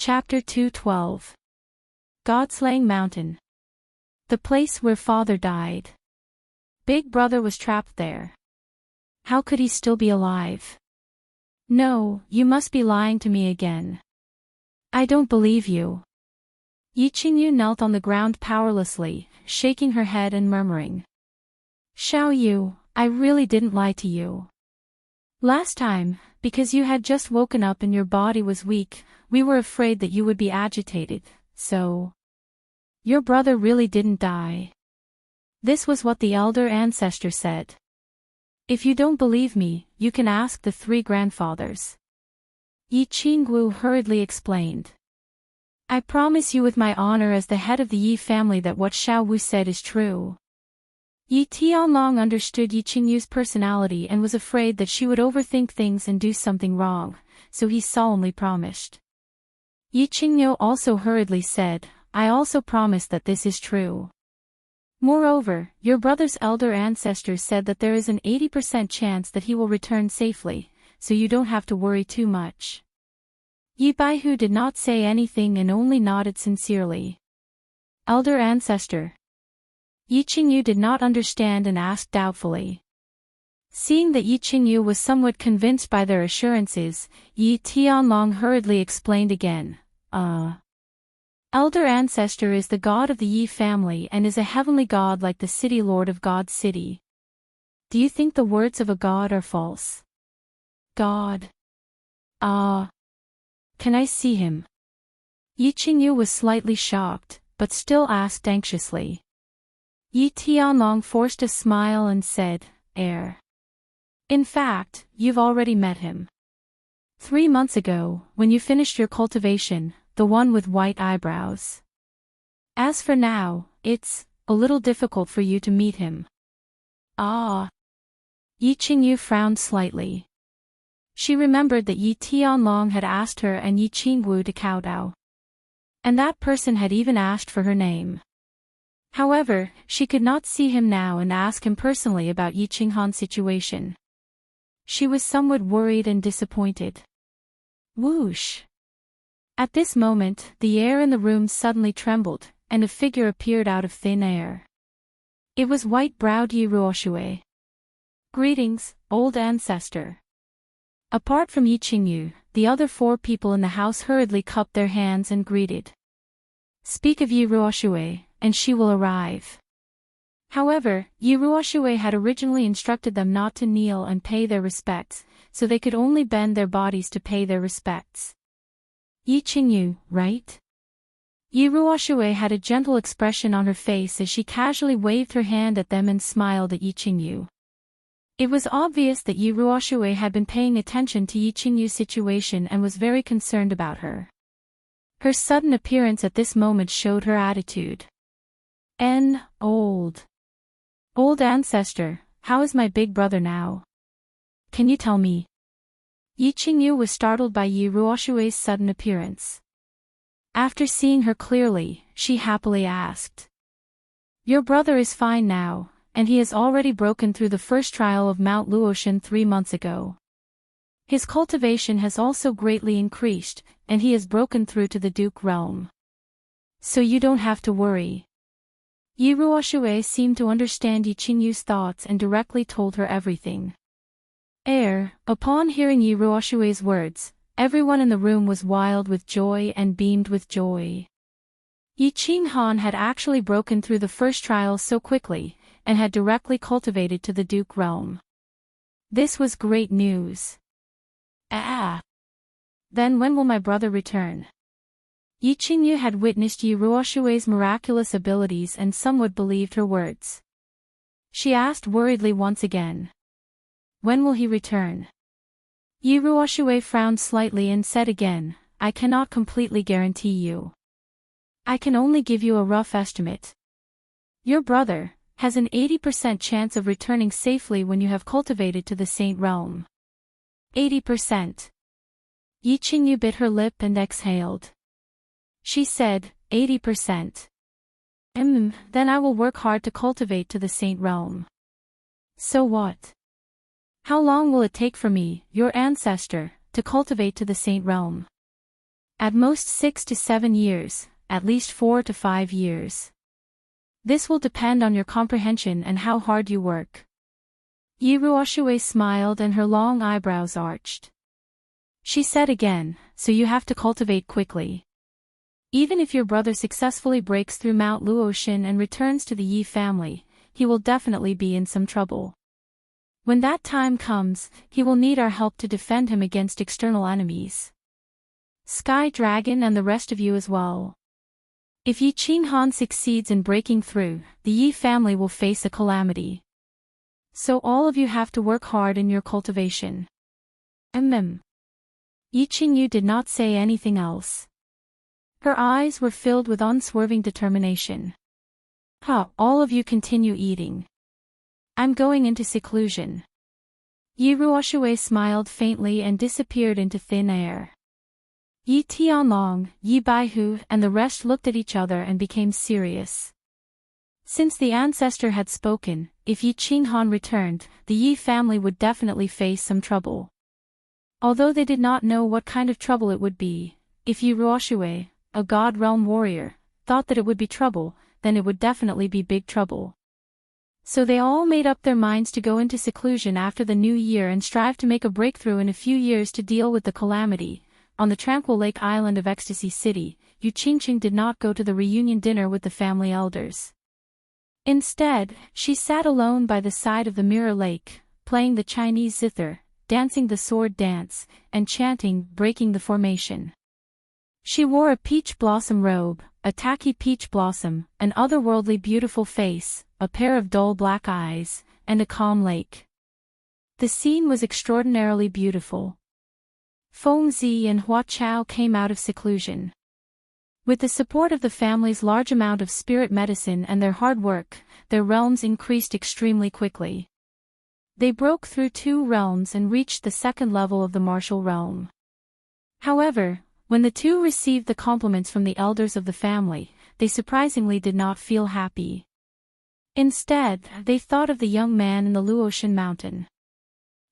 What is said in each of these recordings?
Chapter 212. God-Slaying Mountain. The place where father died. Big brother was trapped there. How could he still be alive? No, you must be lying to me again. I don't believe you. Yi Qingyu knelt on the ground powerlessly, shaking her head and murmuring. Xiao Yu, I really didn't lie to you. Last time, because you had just woken up and your body was weak, we were afraid that you would be agitated, so... Your brother really didn't die. This was what the elder ancestor said. If you don't believe me, you can ask the 3 grandfathers. Yi Qingyu hurriedly explained. I promise you with my honor as the head of the Yi family that what Xiao Wu said is true. Yi Tianlong understood Yi Qingyu's personality and was afraid that she would overthink things and do something wrong, so he solemnly promised. Yi Qingyu also hurriedly said, I also promise that this is true. Moreover, your brother's elder ancestors said that there is an 80% chance that he will return safely, so you don't have to worry too much. Yi Baihu did not say anything and only nodded sincerely. Elder ancestor. Yi Qingyu did not understand and asked doubtfully. Seeing that Yi Qingyu was somewhat convinced by their assurances, Yi Tianlong hurriedly explained again, Elder ancestor is the god of the Yi family and is a heavenly god like the city lord of God's city. Do you think the words of a god are false? God. Can I see him? Yi Qingyu was slightly shocked, but still asked anxiously. Yi Tianlong forced a smile and said, In fact, you've already met him. 3 months ago, when you finished your cultivation, the one with white eyebrows. As for now, it's a little difficult for you to meet him. Yi Qingyu frowned slightly. She remembered that Yi Tianlong had asked her and Yi Qingyu to kowtow. And that person had even asked for her name. However, she could not see him now and ask him personally about Yi Qinghan's situation. She was somewhat worried and disappointed. Whoosh! At this moment, the air in the room suddenly trembled, and a figure appeared out of thin air. It was white-browed Yi Ruoxue. Greetings, old ancestor. Apart from Yi Qingyu, the other 4 people in the house hurriedly cupped their hands and greeted. Speak of Yi Ruoxue, and she will arrive. However, Yi Ruoxue had originally instructed them not to kneel and pay their respects, so they could only bend their bodies to pay their respects. Yi Qingyu, right? Yi Ruoxue had a gentle expression on her face as she casually waved her hand at them and smiled at Yi Qingyu. It was obvious that Yi Ruoxue had been paying attention to Yi Qingyu's situation and was very concerned about her. Her sudden appearance at this moment showed her attitude. Old ancestor, how is my big brother now? Can you tell me? Yi Qingyu was startled by Yi Ruoxue's sudden appearance. After seeing her clearly, she happily asked. Your brother is fine now, and he has already broken through the first trial of Mount Luotian 3 months ago. His cultivation has also greatly increased, and he has broken through to the Duke realm. So you don't have to worry. Yi Ruoxue seemed to understand Yi Qingyu's thoughts and directly told her everything. Upon hearing Yi Ruoxue's words, everyone in the room was wild with joy and beamed with joy. Yi Qinghan had actually broken through the first trial so quickly, and had directly cultivated to the Duke realm. This was great news. Then when will my brother return? Yi Qingyu had witnessed Yi Ruoxue's miraculous abilities and somewhat believed her words. She asked worriedly once again. When will he return? Yi Ruoxue frowned slightly and said again, I cannot completely guarantee you. I can only give you a rough estimate. Your brother has an 80% chance of returning safely when you have cultivated to the Saint Realm. 80%. Yi Qingyu bit her lip and exhaled. She said, 80%. Then I will work hard to cultivate to the Saint Realm. So what? How long will it take for me, your ancestor, to cultivate to the Saint Realm? At most 6 to 7 years, at least 4 to 5 years. This will depend on your comprehension and how hard you work. Yi Ruoxue smiled and her long eyebrows arched. She said again, so you have to cultivate quickly. Even if your brother successfully breaks through Mount Luoxin and returns to the Yi family, he will definitely be in some trouble. When that time comes, he will need our help to defend him against external enemies. Sky Dragon and the rest of you as well. If Yi Qinghan succeeds in breaking through, the Yi family will face a calamity. So all of you have to work hard in your cultivation. Yi Qingyu did not say anything else. Her eyes were filled with unswerving determination. All of you continue eating. I'm going into seclusion. Yi Ruoxue smiled faintly and disappeared into thin air. Yi Tianlong, Yi Baihu, and the rest looked at each other and became serious. Since the ancestor had spoken, if Yi Qinghan returned, the Yi family would definitely face some trouble. Although they did not know what kind of trouble it would be, if Yi Ruoxue, a God Realm warrior, thought that it would be trouble, then it would definitely be big trouble. So they all made up their minds to go into seclusion after the new year and strive to make a breakthrough in a few years to deal with the calamity. On the tranquil lake island of Ecstasy City, Yu Qingqing did not go to the reunion dinner with the family elders. Instead, she sat alone by the side of the mirror lake, playing the Chinese zither, dancing the sword dance, and chanting, breaking the formation. She wore a peach blossom robe, a tacky peach blossom, an otherworldly beautiful face, a pair of dull black eyes, and a calm lake. The scene was extraordinarily beautiful. Feng Zi and Hua Chao came out of seclusion. With the support of the family's large amount of spirit medicine and their hard work, their realms increased extremely quickly. They broke through 2 realms and reached the 2nd level of the martial realm. However, when the two received the compliments from the elders of the family, they surprisingly did not feel happy. Instead, they thought of the young man in the Luoxin mountain.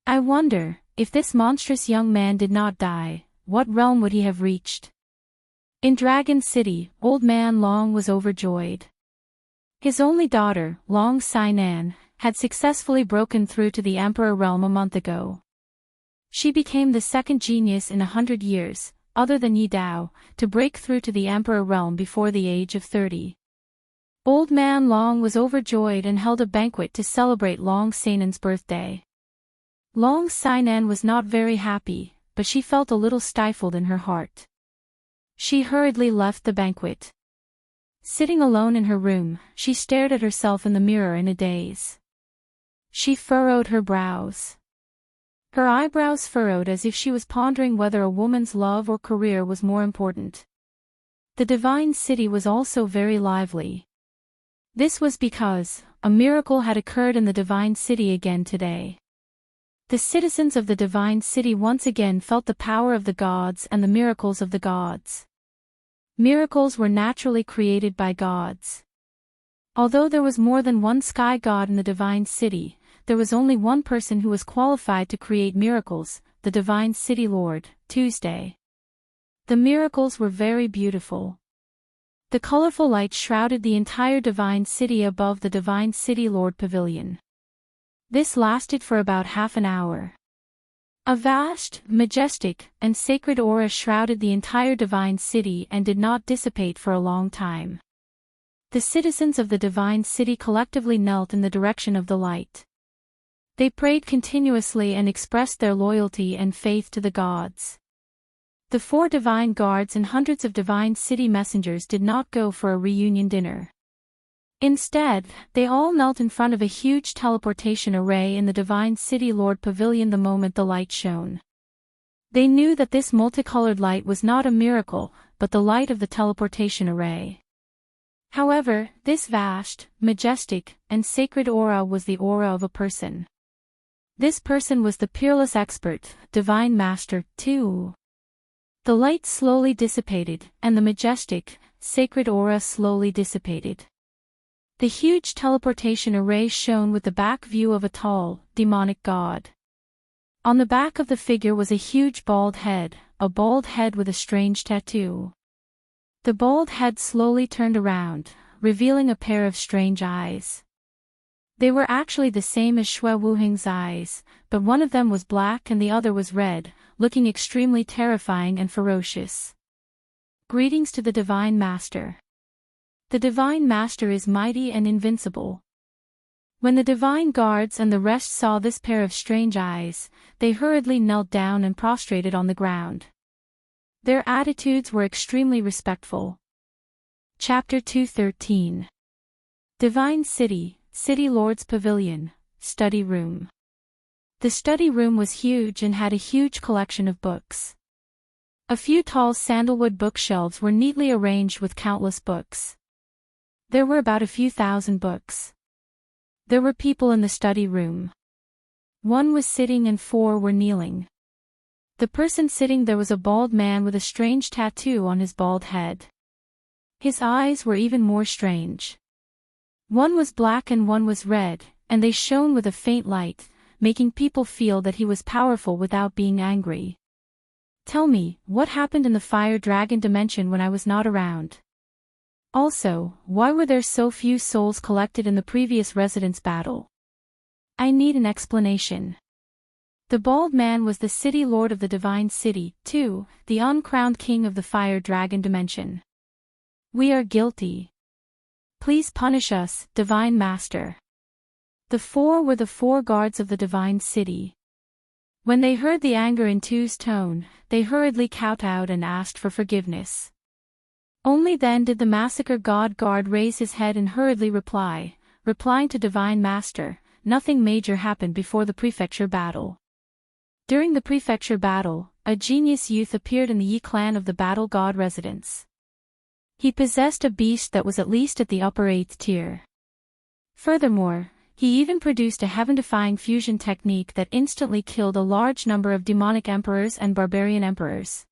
I wonder, if this monstrous young man did not die, what realm would he have reached? In Dragon City, Old Man Long was overjoyed. His only daughter, Long Sainan, had successfully broken through to the Emperor realm a month ago. She became the 2nd genius in 100 years, other than Yi Dao, to break through to the Emperor realm before the age of 30. Old Man Long was overjoyed and held a banquet to celebrate Long Sainan's birthday. Long Sainan was not very happy, but she felt a little stifled in her heart. She hurriedly left the banquet. Sitting alone in her room, she stared at herself in the mirror in a daze. She furrowed her brows. Her eyebrows furrowed as if she was pondering whether a woman's love or career was more important. The divine city was also very lively. This was because a miracle had occurred in the divine city again today. The citizens of the divine city once again felt the power of the gods and the miracles of the gods. Miracles were naturally created by gods. Although there was more than one sky god in the divine city, there was only one person who was qualified to create miracles, the divine city lord, Tuesday. The miracles were very beautiful. The colorful light shrouded the entire divine city above the divine city lord pavilion. This lasted for about half an hour. A vast, majestic, and sacred aura shrouded the entire divine city and did not dissipate for a long time. The citizens of the divine city collectively knelt in the direction of the light. They prayed continuously and expressed their loyalty and faith to the gods. The 4 divine guards and hundreds of divine city messengers did not go for a reunion dinner. Instead, they all knelt in front of a huge teleportation array in the divine city lord pavilion the moment the light shone. They knew that this multicolored light was not a miracle, but the light of the teleportation array. However, this vast, majestic, and sacred aura was the aura of a person. This person was the peerless expert, divine master, too. The light slowly dissipated, and the majestic, sacred aura slowly dissipated. The huge teleportation array shone with the back view of a tall, demonic god. On the back of the figure was a huge bald head, a bald head with a strange tattoo. The bald head slowly turned around, revealing a pair of strange eyes. They were actually the same as Shui Wuheng's eyes, but one of them was black and the other was red, looking extremely terrifying and ferocious. Greetings to the Divine Master. The Divine Master is mighty and invincible. When the divine guards and the rest saw this pair of strange eyes, they hurriedly knelt down and prostrated on the ground. Their attitudes were extremely respectful. Chapter 213. Divine City, City Lord's Pavilion, Study Room. The study room was huge and had a huge collection of books. A few tall sandalwood bookshelves were neatly arranged with countless books. There were about a few thousand books. There were people in the study room. One was sitting and 4 were kneeling. The person sitting there was a bald man with a strange tattoo on his bald head. His eyes were even more strange. One was black and one was red, and they shone with a faint light, making people feel that he was powerful without being angry. Tell me, what happened in the fire dragon dimension when I was not around? Also, why were there so few souls collected in the previous residence battle? I need an explanation. The bald man was the city lord of the divine city, too, the uncrowned king of the fire dragon dimension. We are guilty. Please punish us, Divine Master. The 4 were the 4 guards of the divine city. When they heard the anger in Tu's tone, they hurriedly kowtowed and asked for forgiveness. Only then did the massacre god guard raise his head and hurriedly replying to Divine Master, nothing major happened before the prefecture battle. During the prefecture battle, a genius youth appeared in the Yi clan of the battle god residence. He possessed a beast that was at least at the upper 8th tier. Furthermore, he even produced a heaven-defying fusion technique that instantly killed a large number of demonic emperors and barbarian emperors.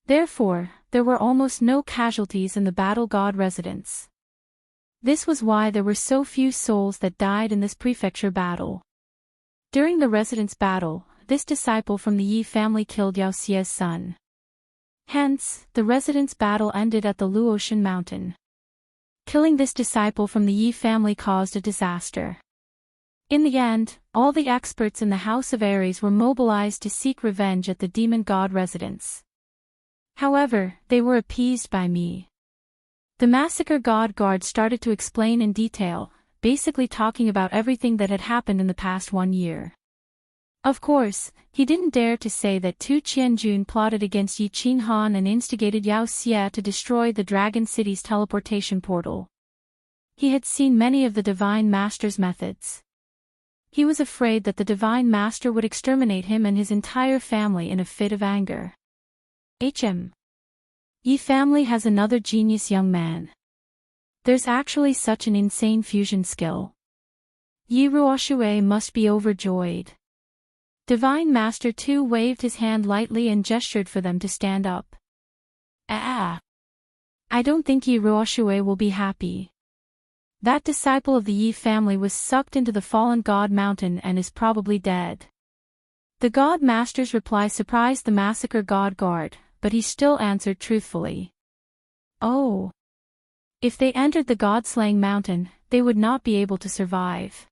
Therefore, there were almost no casualties in the battle god residence. This was why there were so few souls that died in this prefecture battle. During the residence battle, this disciple from the Yi family killed Yao Xie's son. Hence, the residence battle ended at the Luotian mountain. Killing this disciple from the Yi family caused a disaster. In the end, all the experts in the House of Ares were mobilized to seek revenge at the demon god residence. However, they were appeased by me. The massacre god guard started to explain in detail, basically talking about everything that had happened in the past 1 year. Of course, he didn't dare to say that Tu Qianjun plotted against Yi Qinghan and instigated Yao Xie to destroy the Dragon City's teleportation portal. He had seen many of the Divine Master's methods. He was afraid that the Divine Master would exterminate him and his entire family in a fit of anger. Yi family has another genius young man. There's actually such an insane fusion skill. Yi Ruoxue must be overjoyed. Divine Master Tu waved his hand lightly and gestured for them to stand up. I don't think Yi Ruoxue will be happy. That disciple of the Yi family was sucked into the fallen god mountain and is probably dead. The god master's reply surprised the massacre god guard, but he still answered truthfully. Oh. If they entered the god-slaying mountain, they would not be able to survive.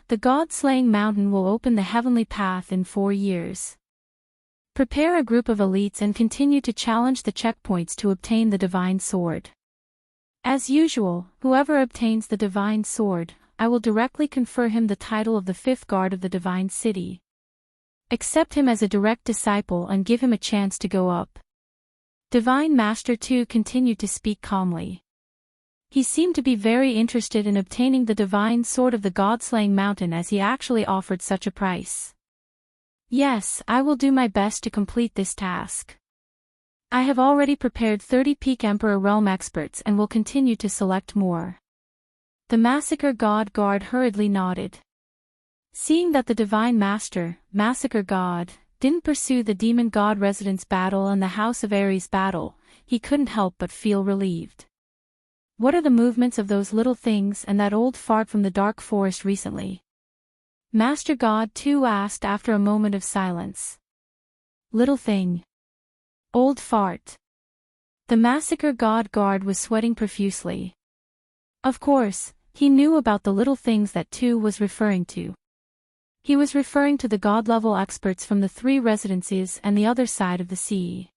The god-slaying mountain will open the heavenly path in 4 years. Prepare a group of elites and continue to challenge the checkpoints to obtain the divine sword. As usual, whoever obtains the divine sword, I will directly confer him the title of the 5th guard of the divine city. Accept him as a direct disciple and give him a chance to go up. Divine Master Tu continued to speak calmly. He seemed to be very interested in obtaining the divine sword of the god-slaying mountain as he actually offered such a price. Yes, I will do my best to complete this task. I have already prepared 30 Peak Emperor Realm experts and will continue to select more. The massacre god guard hurriedly nodded. Seeing that the Divine Master, Massacre God, didn't pursue the Demon God Residence battle and the House of Ares battle, he couldn't help but feel relieved. What are the movements of those little things and that old fart from the dark forest recently? Master God too asked after a moment of silence. little thing. Old fart. The massacre god guard was sweating profusely. Of course, he knew about the little things that Tu was referring to. He was referring to the god-level experts from the 3 residences and the other side of the sea.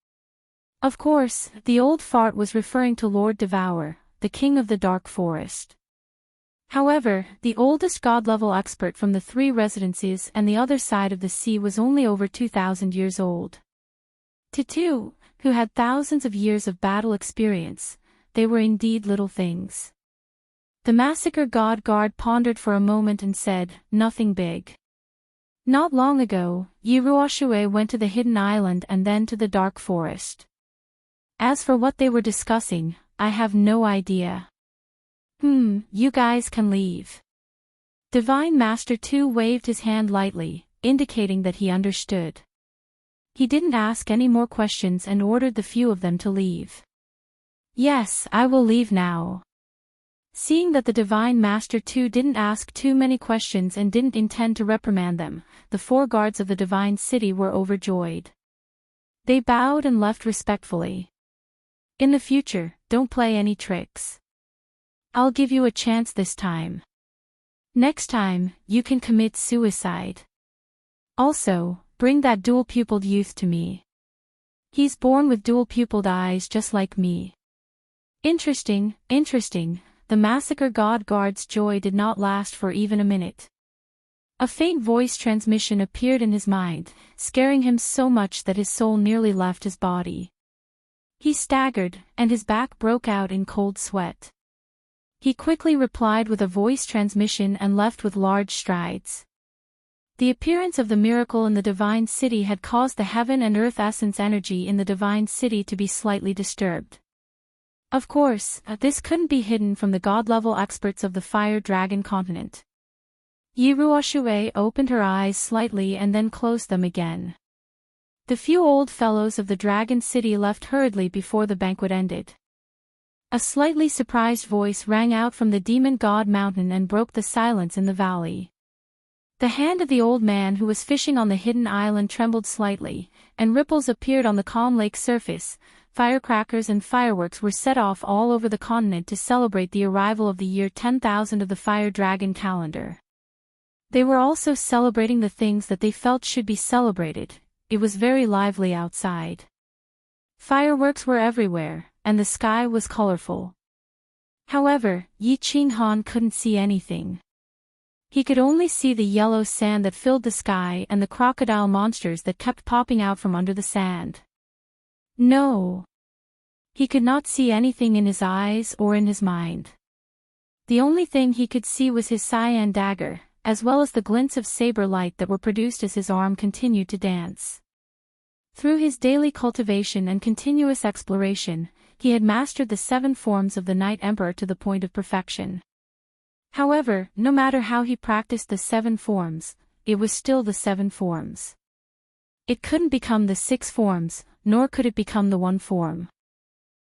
Of course, the old fart was referring to Lord Devour, the king of the dark forest. However, the oldest god-level expert from the 3 residences and the other side of the sea was only over 2,000 years old. To Tu, who had thousands of years of battle experience, they were indeed little things. The massacre god guard pondered for a moment and said, "Nothing big. Not long ago, Yi Ruoxue went to the hidden island and then to the dark forest. As for what they were discussing, I have no idea." You guys can leave." Divine Master Tu waved his hand lightly, indicating that he understood. He didn't ask any more questions and ordered the few of them to leave. "Yes, I will leave now." Seeing that the Divine Master Tu didn't ask too many questions and didn't intend to reprimand them, the 4 guards of the Divine City were overjoyed. They bowed and left respectfully. "In the future, don't play any tricks. I'll give you a chance this time. Next time, you can commit suicide. Also, bring that dual-pupiled youth to me. He's born with dual-pupiled eyes just like me." Interesting. The massacre god guard's joy did not last for even a minute. A faint voice transmission appeared in his mind, scaring him so much that his soul nearly left his body. He staggered, and his back broke out in cold sweat. He quickly replied with a voice transmission and left with large strides. The appearance of the miracle in the Divine City had caused the heaven and earth essence energy in the Divine City to be slightly disturbed. Of course, this couldn't be hidden from the god-level experts of the Fire Dragon continent. Yi Ruoxue opened her eyes slightly and then closed them again. The few old fellows of the Dragon City left hurriedly before the banquet ended. A slightly surprised voice rang out from the Demon God Mountain and broke the silence in the valley. The hand of the old man who was fishing on the hidden island trembled slightly, and ripples appeared on the calm lake surface. Firecrackers and fireworks were set off all over the continent to celebrate the arrival of the year 10,000 of the Fire Dragon calendar. They were also celebrating the things that they felt should be celebrated. It was very lively outside. Fireworks were everywhere, and the sky was colorful. However, Yi Qinghan couldn't see anything. He could only see the yellow sand that filled the sky and the crocodile monsters that kept popping out from under the sand. No. He could not see anything in his eyes or in his mind. The only thing he could see was his cyan dagger, as well as the glints of saber light that were produced as his arm continued to dance. Through his daily cultivation and continuous exploration, he had mastered the 7 forms of the Night Emperor to the point of perfection. However, no matter how he practiced the 7 forms, it was still the 7 forms. It couldn't become the 6 forms, nor could it become the 1 form.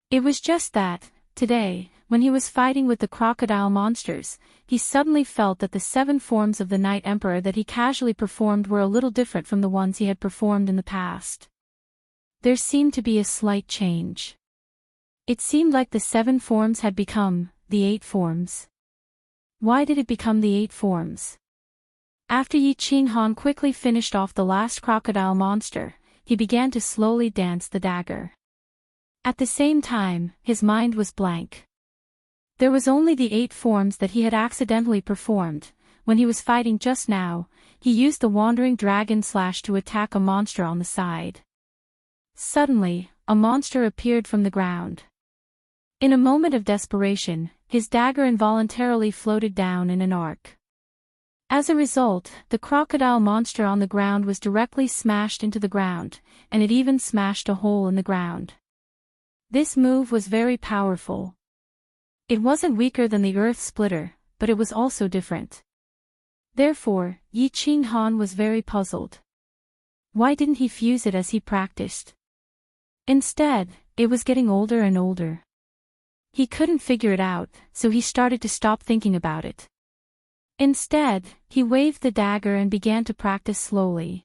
It was just that, today, when he was fighting with the crocodile monsters, he suddenly felt that the 7 forms of the Night Emperor that he casually performed were a little different from the ones he had performed in the past. There seemed to be a slight change. It seemed like the 7 forms had become the 8 forms. Why did it become the 8 forms? After Yi Qinghan quickly finished off the last crocodile monster, he began to slowly dance the dagger. At the same time, his mind was blank. There was only the 8 forms that he had accidentally performed. When he was fighting just now, he used the wandering dragon slash to attack a monster on the side. Suddenly, a monster appeared from the ground. In a moment of desperation, his dagger involuntarily floated down in an arc. As a result, the crocodile monster on the ground was directly smashed into the ground, and it even smashed a hole in the ground. This move was very powerful. It wasn't weaker than the Earth Splitter, but it was also different. Therefore, Yi Qinghan was very puzzled. Why didn't he fuse it as he practiced? Instead, it was getting older and older. He couldn't figure it out, so he started to stop thinking about it. Instead, he waved the dagger and began to practice slowly.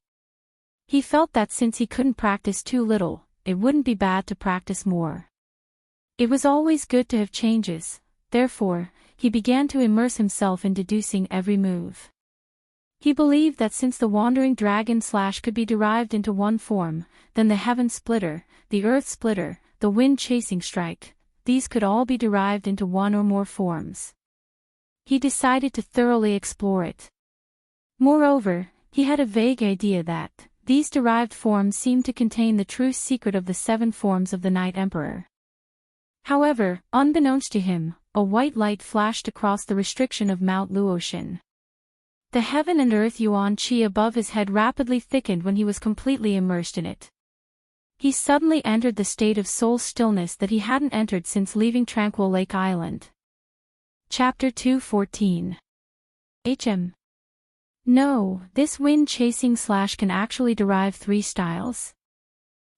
He felt that since he couldn't practice too little, it wouldn't be bad to practice more. It was always good to have changes, therefore, he began to immerse himself in deducing every move. He believed that since the wandering dragon slash could be derived into one form, then the heaven splitter, the earth splitter, the wind chasing strike, these could all be derived into one or more forms. He decided to thoroughly explore it. Moreover, he had a vague idea that these derived forms seemed to contain the true secret of the 7 forms of the Night Emperor. However, unbeknownst to him, a white light flashed across the restriction of Mount Luotian. The heaven and earth yuan qi above his head rapidly thickened when he was completely immersed in it. He suddenly entered the state of soul stillness that he hadn't entered since leaving Tranquil Lake Island. Chapter 2:14. No, this wind-chasing slash can actually derive 3 styles.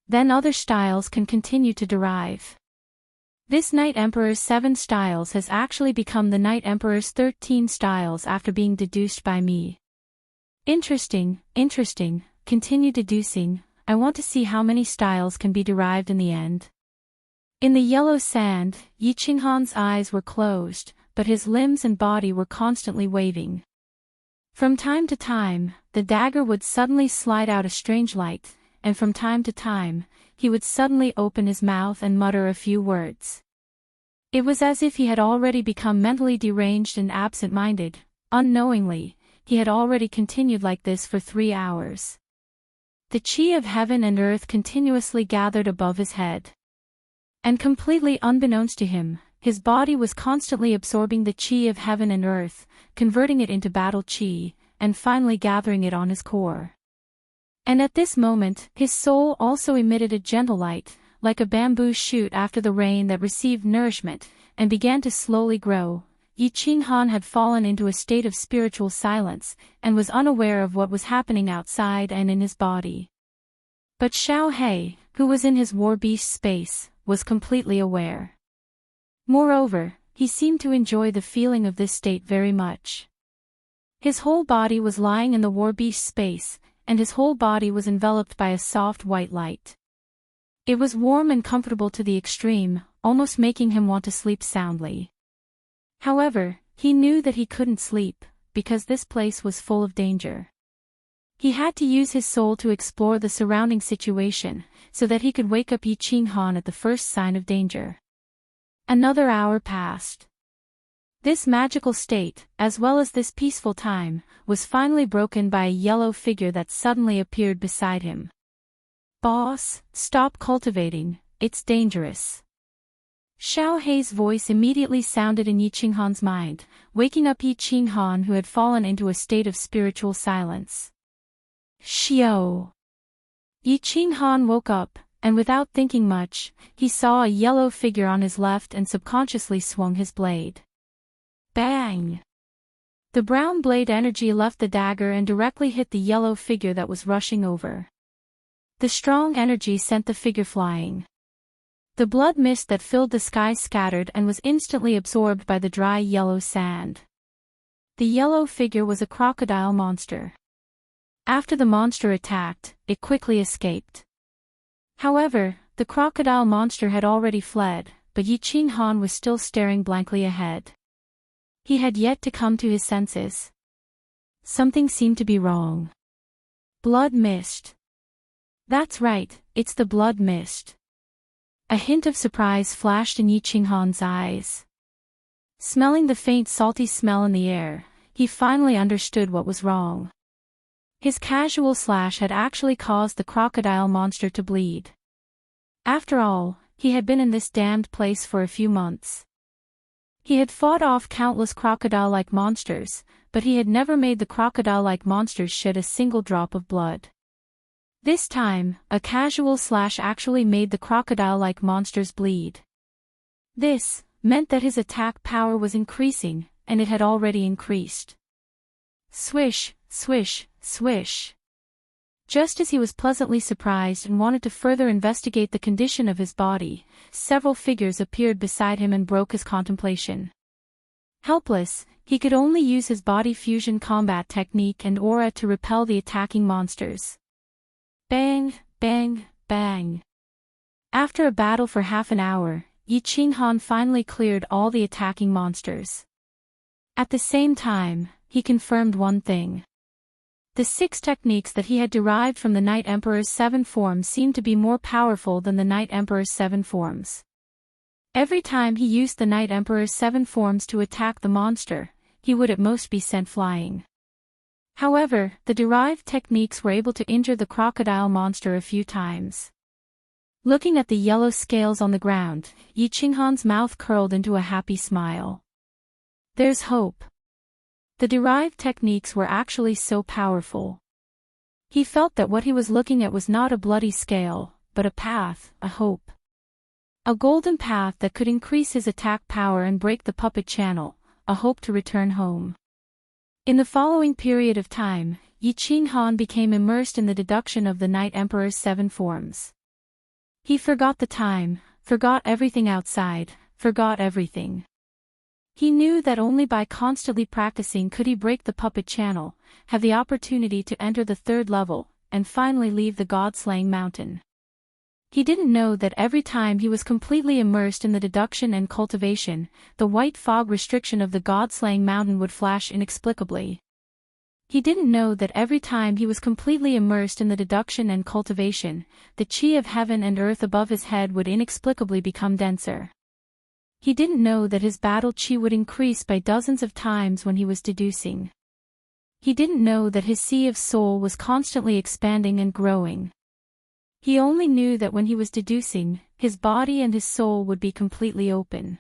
Then other styles can continue to derive. This Night Emperor's 7 styles has actually become the Night Emperor's 13 styles after being deduced by me. Interesting, continue deducing, I want to see how many styles can be derived in the end. In the yellow sand, Yi Qinghan's eyes were closed, but his limbs and body were constantly waving. From time to time, the dagger would suddenly slide out a strange light, and from time to time, he would suddenly open his mouth and mutter a few words. It was as if he had already become mentally deranged and absent-minded. Unknowingly, he had already continued like this for 3 hours. The qi of heaven and earth continuously gathered above his head. And completely unbeknownst to him, his body was constantly absorbing the qi of heaven and earth, converting it into battle qi, and finally gathering it on his core. And at this moment, his soul also emitted a gentle light, like a bamboo shoot after the rain that received nourishment, and began to slowly grow. Yi Qinghan had fallen into a state of spiritual silence, and was unaware of what was happening outside and in his body. But Xiao He, who was in his war beast space, was completely aware. Moreover, he seemed to enjoy the feeling of this state very much. His whole body was lying in the war beast space, and his whole body was enveloped by a soft white light. It was warm and comfortable to the extreme, almost making him want to sleep soundly. However, he knew that he couldn't sleep, because this place was full of danger. He had to use his soul to explore the surrounding situation, so that he could wake up Yi Qinghan at the first sign of danger. Another hour passed. This magical state, as well as this peaceful time, was finally broken by a yellow figure that suddenly appeared beside him. "Boss, stop cultivating, it's dangerous." Xiao He's voice immediately sounded in Yi Qinghan's mind, waking up Yi Qinghan, who had fallen into a state of spiritual silence. "Xiao." Yi Qinghan woke up, and without thinking much, he saw a yellow figure on his left and subconsciously swung his blade. Bang! The brown blade energy left the dagger and directly hit the yellow figure that was rushing over. The strong energy sent the figure flying. The blood mist that filled the sky scattered and was instantly absorbed by the dry yellow sand. The yellow figure was a crocodile monster. After the monster attacked, it quickly escaped. However, the crocodile monster had already fled, but Yi Qinghan was still staring blankly ahead. He had yet to come to his senses. Something seemed to be wrong. Blood mist. That's right, it's the blood mist. A hint of surprise flashed in Yi Qinghan's eyes. Smelling the faint salty smell in the air, he finally understood what was wrong. His casual slash had actually caused the crocodile monster to bleed. After all, he had been in this damned place for a few months. He had fought off countless crocodile-like monsters, but he had never made the crocodile-like monsters shed a single drop of blood. This time, a casual slash actually made the crocodile-like monsters bleed. This meant that his attack power was increasing, and it had already increased. Swish, swish, swish. Just as he was pleasantly surprised and wanted to further investigate the condition of his body, several figures appeared beside him and broke his contemplation. Helpless, he could only use his body fusion combat technique and aura to repel the attacking monsters. Bang, bang, bang. After a battle for half an hour, Yi Qinghan finally cleared all the attacking monsters. At the same time, he confirmed one thing. The 6 techniques that he had derived from the Night Emperor's 7 forms seemed to be more powerful than the Night Emperor's 7 forms. Every time he used the Night Emperor's 7 forms to attack the monster, he would at most be sent flying. However, the derived techniques were able to injure the crocodile monster a few times. Looking at the yellow scales on the ground, Yi Qinghan's mouth curled into a happy smile. There's hope. The derived techniques were actually so powerful. He felt that what he was looking at was not a bloody scale, but a path, a hope. A golden path that could increase his attack power and break the puppet channel, a hope to return home. In the following period of time, Yi Qinghan became immersed in the deduction of the Night Emperor's 7 forms. He forgot the time, forgot everything outside, forgot everything. He knew that only by constantly practicing could he break the puppet channel, have the opportunity to enter the 3rd level, and finally leave the god-slaying mountain. He didn't know that every time he was completely immersed in the deduction and cultivation, the white fog restriction of the god-slaying mountain would flash inexplicably. He didn't know that every time he was completely immersed in the deduction and cultivation, the chi of heaven and earth above his head would inexplicably become denser. He didn't know that his battle chi would increase by dozens of times when he was deducing. He didn't know that his sea of soul was constantly expanding and growing. He only knew that when he was deducing, his body and his soul would be completely open.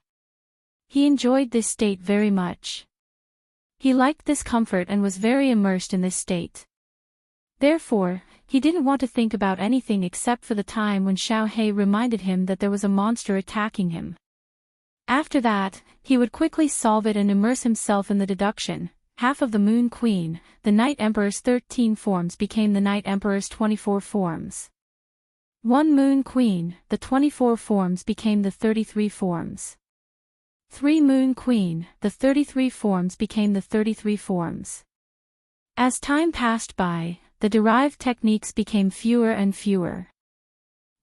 He enjoyed this state very much. He liked this comfort and was very immersed in this state. Therefore, he didn't want to think about anything except for the time when Xiao He reminded him that there was a monster attacking him. After that, he would quickly solve it and immerse himself in the deduction. Half of the Moon Queen, the Night Emperor's 13 forms became the Night Emperor's 24 forms. 1 Moon Queen, the 24 forms became the 33 forms. 3 Moon Queen, the 33 forms became the 33 forms. As time passed by, the derived techniques became fewer and fewer.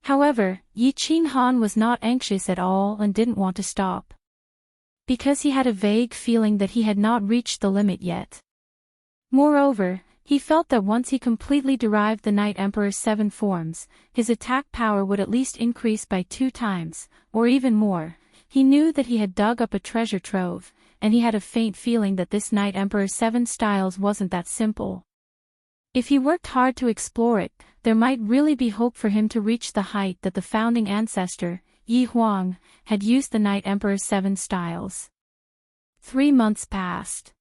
However, Yi Qinghan was not anxious at all and didn't want to stop. Because he had a vague feeling that he had not reached the limit yet. Moreover, he felt that once he completely derived the Night Emperor's 7 forms, his attack power would at least increase by 2 times, or even more. He knew that he had dug up a treasure trove, and he had a faint feeling that this Night Emperor's 7 styles wasn't that simple. If he worked hard to explore it, there might really be hope for him to reach the height that the founding ancestor, Yi Huang, had used the Night Emperor's 7 styles. 3 months passed.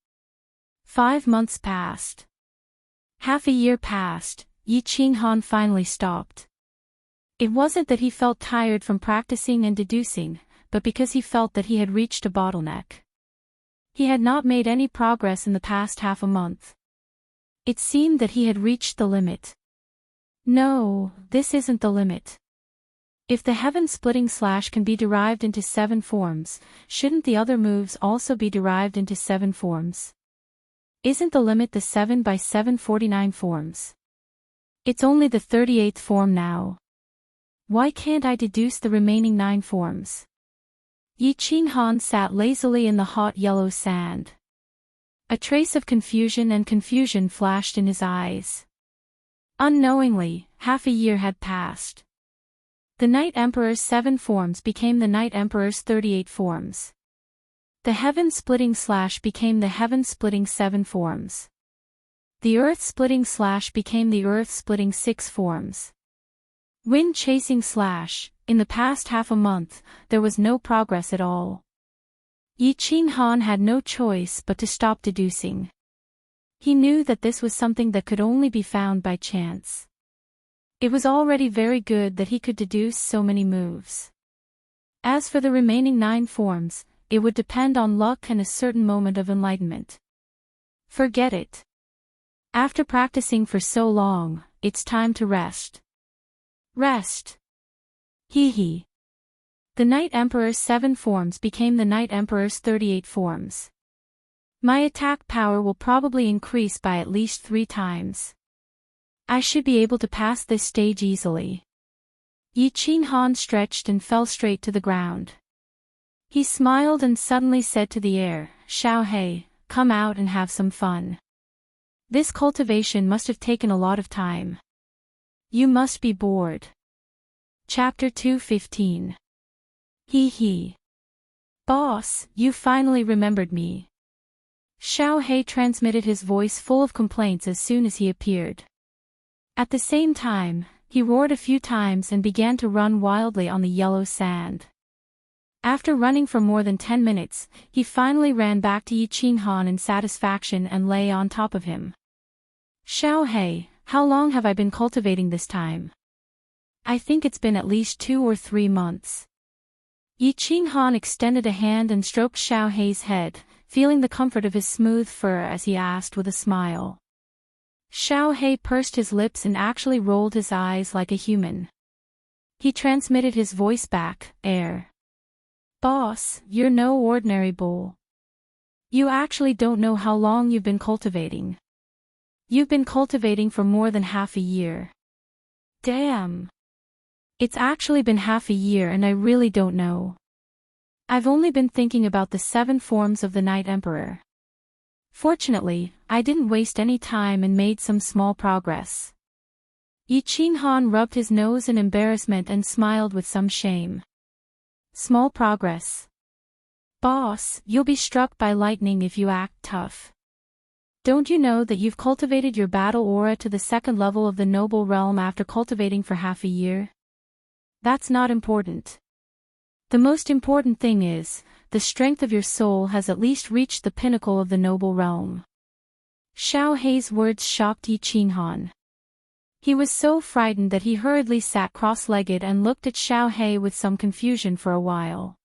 5 months passed. Half a year passed. Yi Qinghan finally stopped. It wasn't that he felt tired from practicing and deducing, but because he felt that he had reached a bottleneck. He had not made any progress in the past half a month. It seemed that he had reached the limit. No, this isn't the limit. If the heaven-splitting slash can be derived into 7 forms, shouldn't the other moves also be derived into 7 forms? Isn't the limit the 7 by 749 forms? It's only the 38th form now. Why can't I deduce the remaining 9 forms? Yi Qinghan sat lazily in the hot yellow sand. A trace of confusion flashed in his eyes. Unknowingly, half a year had passed. The Night Emperor's 7 forms became the Night Emperor's 38 forms. The heaven-splitting slash became the heaven-splitting 7 forms. The earth-splitting slash became the earth-splitting 6 forms. Wind-chasing slash, in the past half a month, there was no progress at all. Yi Qinghan had no choice but to stop deducing. He knew that this was something that could only be found by chance. It was already very good that he could deduce so many moves. As for the remaining 9 forms, it would depend on luck and a certain moment of enlightenment. Forget it. After practicing for so long, it's time to rest. Rest. Hee. The Night Emperor's 7 forms became the Night Emperor's 38 forms. My attack power will probably increase by at least 3 times. I should be able to pass this stage easily. Yi Qinghan stretched and fell straight to the ground. He smiled and suddenly said to the air, Xiaohei, come out and have some fun. This cultivation must have taken a lot of time. You must be bored. Chapter 2:15. He. Boss, you finally remembered me. Xiaohei transmitted his voice full of complaints as soon as he appeared. At the same time, he roared a few times and began to run wildly on the yellow sand. After running for more than 10 minutes, he finally ran back to Yi Qinghan in satisfaction and lay on top of him. Xiaohei, how long have I been cultivating this time? I think it's been at least 2 or 3 months. Yi Qinghan extended a hand and stroked Xiaohei's head, feeling the comfort of his smooth fur as he asked with a smile. Xiaohei pursed his lips and actually rolled his eyes like a human. He transmitted his voice back, air. Boss, you're no ordinary bull. You actually don't know how long you've been cultivating. You've been cultivating for more than half a year. Damn. It's actually been half a year and I really don't know. I've only been thinking about the 7 forms of the Night Emperor. Fortunately, I didn't waste any time and made some small progress. Yi Qinghan rubbed his nose in embarrassment and smiled with some shame. Small progress. Boss, you'll be struck by lightning if you act tough. Don't you know that you've cultivated your battle aura to the 2nd level of the noble realm after cultivating for half a year? That's not important. The most important thing is, the strength of your soul has at least reached the pinnacle of the noble realm. Xiaohei's words shocked Yi Qinghan. He was so frightened that he hurriedly sat cross-legged and looked at Xiaohei with some confusion for a while.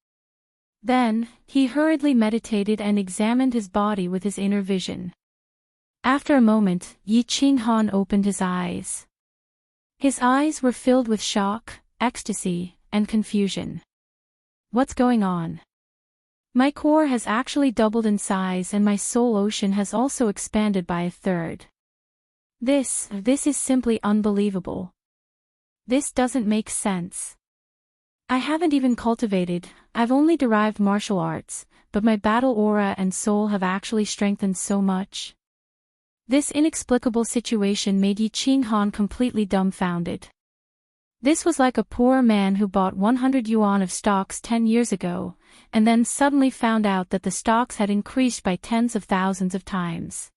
Then, he hurriedly meditated and examined his body with his inner vision. After a moment, Yi Qinghan opened his eyes. His eyes were filled with shock, ecstasy, and confusion. What's going on? My core has actually doubled in size and my soul ocean has also expanded by a third. This is simply unbelievable. This doesn't make sense. I haven't even cultivated, I've only derived martial arts, but my battle aura and soul have actually strengthened so much. This inexplicable situation made Yi Qinghan completely dumbfounded. This was like a poor man who bought 100 yuan of stocks 10 years ago, and then suddenly found out that the stocks had increased by tens of thousands of times.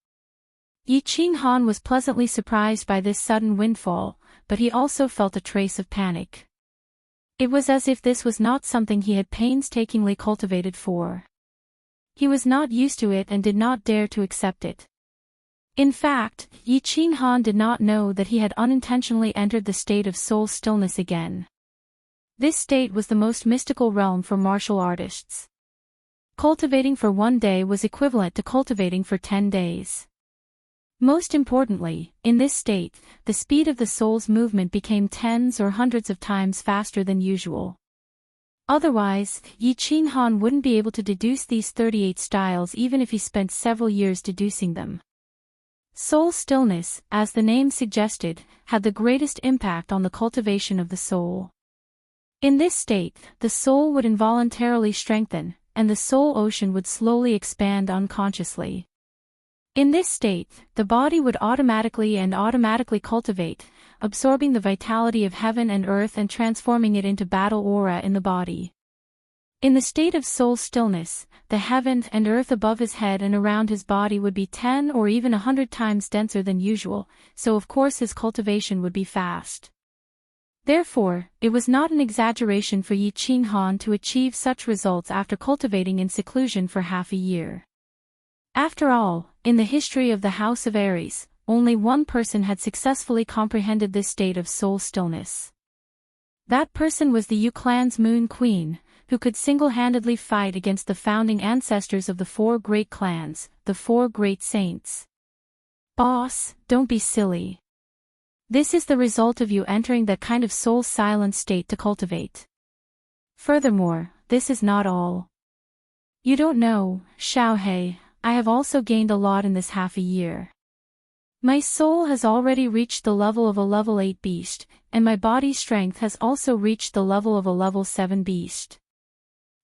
Yi Qinghan was pleasantly surprised by this sudden windfall, but he also felt a trace of panic. It was as if this was not something he had painstakingly cultivated for. He was not used to it and did not dare to accept it. In fact, Yi Qinghan did not know that he had unintentionally entered the state of soul stillness again. This state was the most mystical realm for martial artists. Cultivating for 1 day was equivalent to cultivating for 10 days. Most importantly, in this state, the speed of the soul's movement became tens or hundreds of times faster than usual. Otherwise, Yi Qinghan wouldn't be able to deduce these 38 styles even if he spent several years deducing them. Soul stillness, as the name suggested, had the greatest impact on the cultivation of the soul. In this state, the soul would involuntarily strengthen, and the soul ocean would slowly expand unconsciously. In this state, the body would automatically cultivate, absorbing the vitality of heaven and earth and transforming it into battle aura in the body. In the state of soul stillness, the heaven and earth above his head and around his body would be 10 or even 100 times denser than usual, so of course his cultivation would be fast. Therefore, it was not an exaggeration for Yi Qinghan to achieve such results after cultivating in seclusion for half a year. After all, in the history of the House of Aries, only one person had successfully comprehended this state of soul stillness. That person was the Yu clan's Moon Queen, who could single-handedly fight against the founding ancestors of the 4 great clans, the 4 great saints. Boss, don't be silly. This is the result of you entering that kind of soul-silent state to cultivate. Furthermore, this is not all. You don't know, Xiaohei, I have also gained a lot in this half a year. My soul has already reached the level of a level 8 beast, and my body strength has also reached the level of a level 7 beast.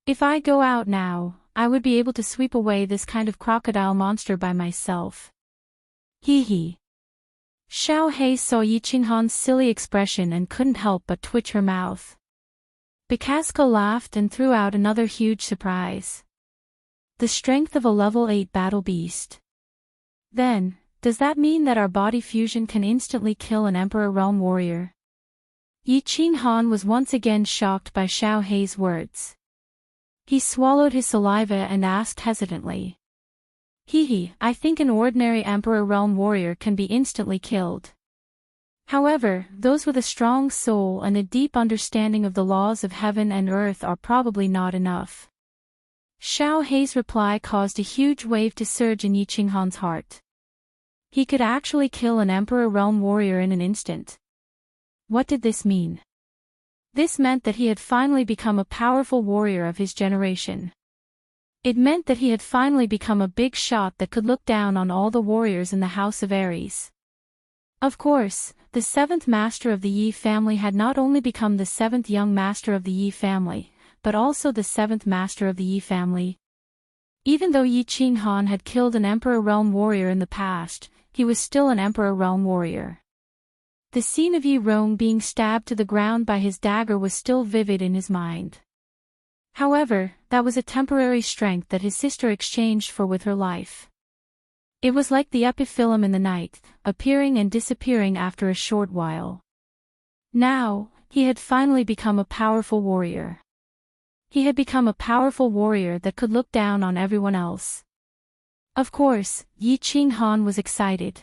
If I go out now, I would be able to sweep away this kind of crocodile monster by myself. Hee hee. Xiao Hei saw Yi Qinghan's silly expression and couldn't help but twitch her mouth. Bakaska laughed and threw out another huge surprise. The strength of a level 8 battle beast. Then, does that mean that our body fusion can instantly kill an Emperor Realm warrior? Yi Qinghan was once again shocked by Xiao Hei's words. He swallowed his saliva and asked hesitantly. Hee, I think an ordinary Emperor Realm warrior can be instantly killed. However, those with a strong soul and a deep understanding of the laws of heaven and earth are probably not enough. Xiao Hei's reply caused a huge wave to surge in Yi Qinghan's heart. He could actually kill an Emperor Realm warrior in an instant. What did this mean? This meant that he had finally become a powerful warrior of his generation. It meant that he had finally become a big shot that could look down on all the warriors in the House of Ares. Of course, the 7th master of the Yi family had not only become the 7th young master of the Yi family, but also the 7th master of the Yi family. Even though Yi Qinghan had killed an Emperor Realm warrior in the past, he was still an Emperor Realm warrior. The scene of Yi Rong being stabbed to the ground by his dagger was still vivid in his mind. However, that was a temporary strength that his sister exchanged for with her life. It was like the epiphyllum in the night, appearing and disappearing after a short while. Now, he had finally become a powerful warrior. He had become a powerful warrior that could look down on everyone else. Of course, Yi Qinghan was excited.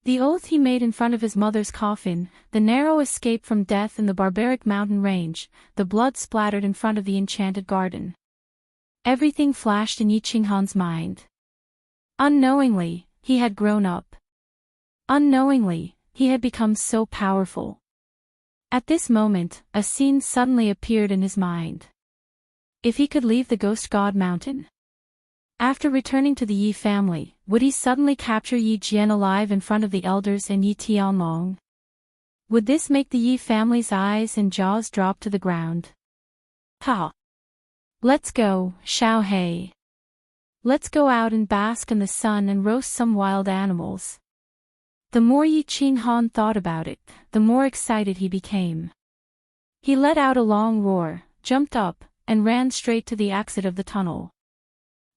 The oath he made in front of his mother's coffin, the narrow escape from death in the barbaric mountain range, the blood splattered in front of the enchanted garden. Everything flashed in Yi Qinghan's mind. Unknowingly, he had grown up. Unknowingly, he had become so powerful. At this moment, a scene suddenly appeared in his mind. If he could leave the Ghost God Mountain? After returning to the Yi family, would he suddenly capture Yi Jian alive in front of the elders and Yi Tianlong? Would this make the Yi family's eyes and jaws drop to the ground? Ha! Let's go, Xiao Hei. Let's go out and bask in the sun and roast some wild animals. The more Yi Qinghan thought about it, the more excited he became. He let out a long roar, jumped up, and ran straight to the exit of the tunnel.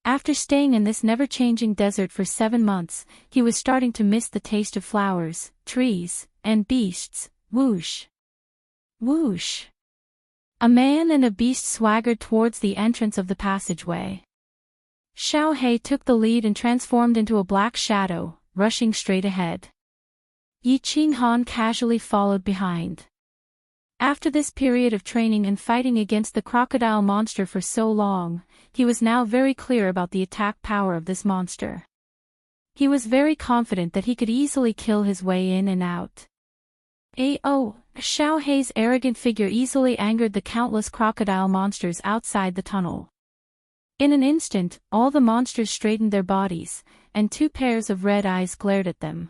After staying in this never-changing desert for 7 months, he was starting to miss the taste of flowers, trees, and beasts. Whoosh! Whoosh! A man and a beast swaggered towards the entrance of the passageway. Xiao Hei took the lead and transformed into a black shadow, rushing straight ahead. Yi Qinghan casually followed behind. After this period of training and fighting against the crocodile monster for so long, he was now very clear about the attack power of this monster. He was very confident that he could easily kill his way in and out. Xiao Hei's arrogant figure easily angered the countless crocodile monsters outside the tunnel. In an instant, all the monsters straightened their bodies, and 2 pairs of red eyes glared at them.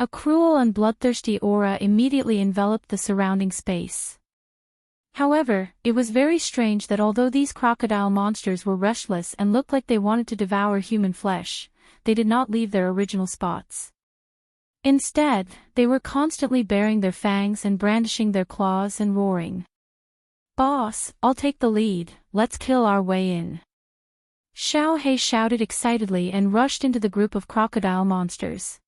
A cruel and bloodthirsty aura immediately enveloped the surrounding space. However, it was very strange that although these crocodile monsters were restless and looked like they wanted to devour human flesh, they did not leave their original spots. Instead, they were constantly baring their fangs and brandishing their claws and roaring. "Boss, I'll take the lead, let's kill our way in." Xiao Hei shouted excitedly and rushed into the group of crocodile monsters.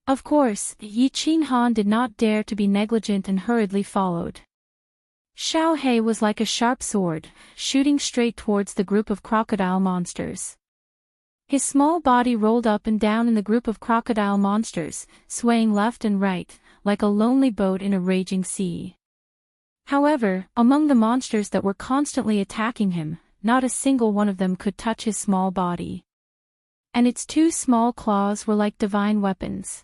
Of course, Yi Qinghan did not dare to be negligent and hurriedly followed. Xiao Hei was like a sharp sword, shooting straight towards the group of crocodile monsters. His small body rolled up and down in the group of crocodile monsters, swaying left and right, like a lonely boat in a raging sea. However, among the monsters that were constantly attacking him, not a single one of them could touch his small body. And its 2 small claws were like divine weapons.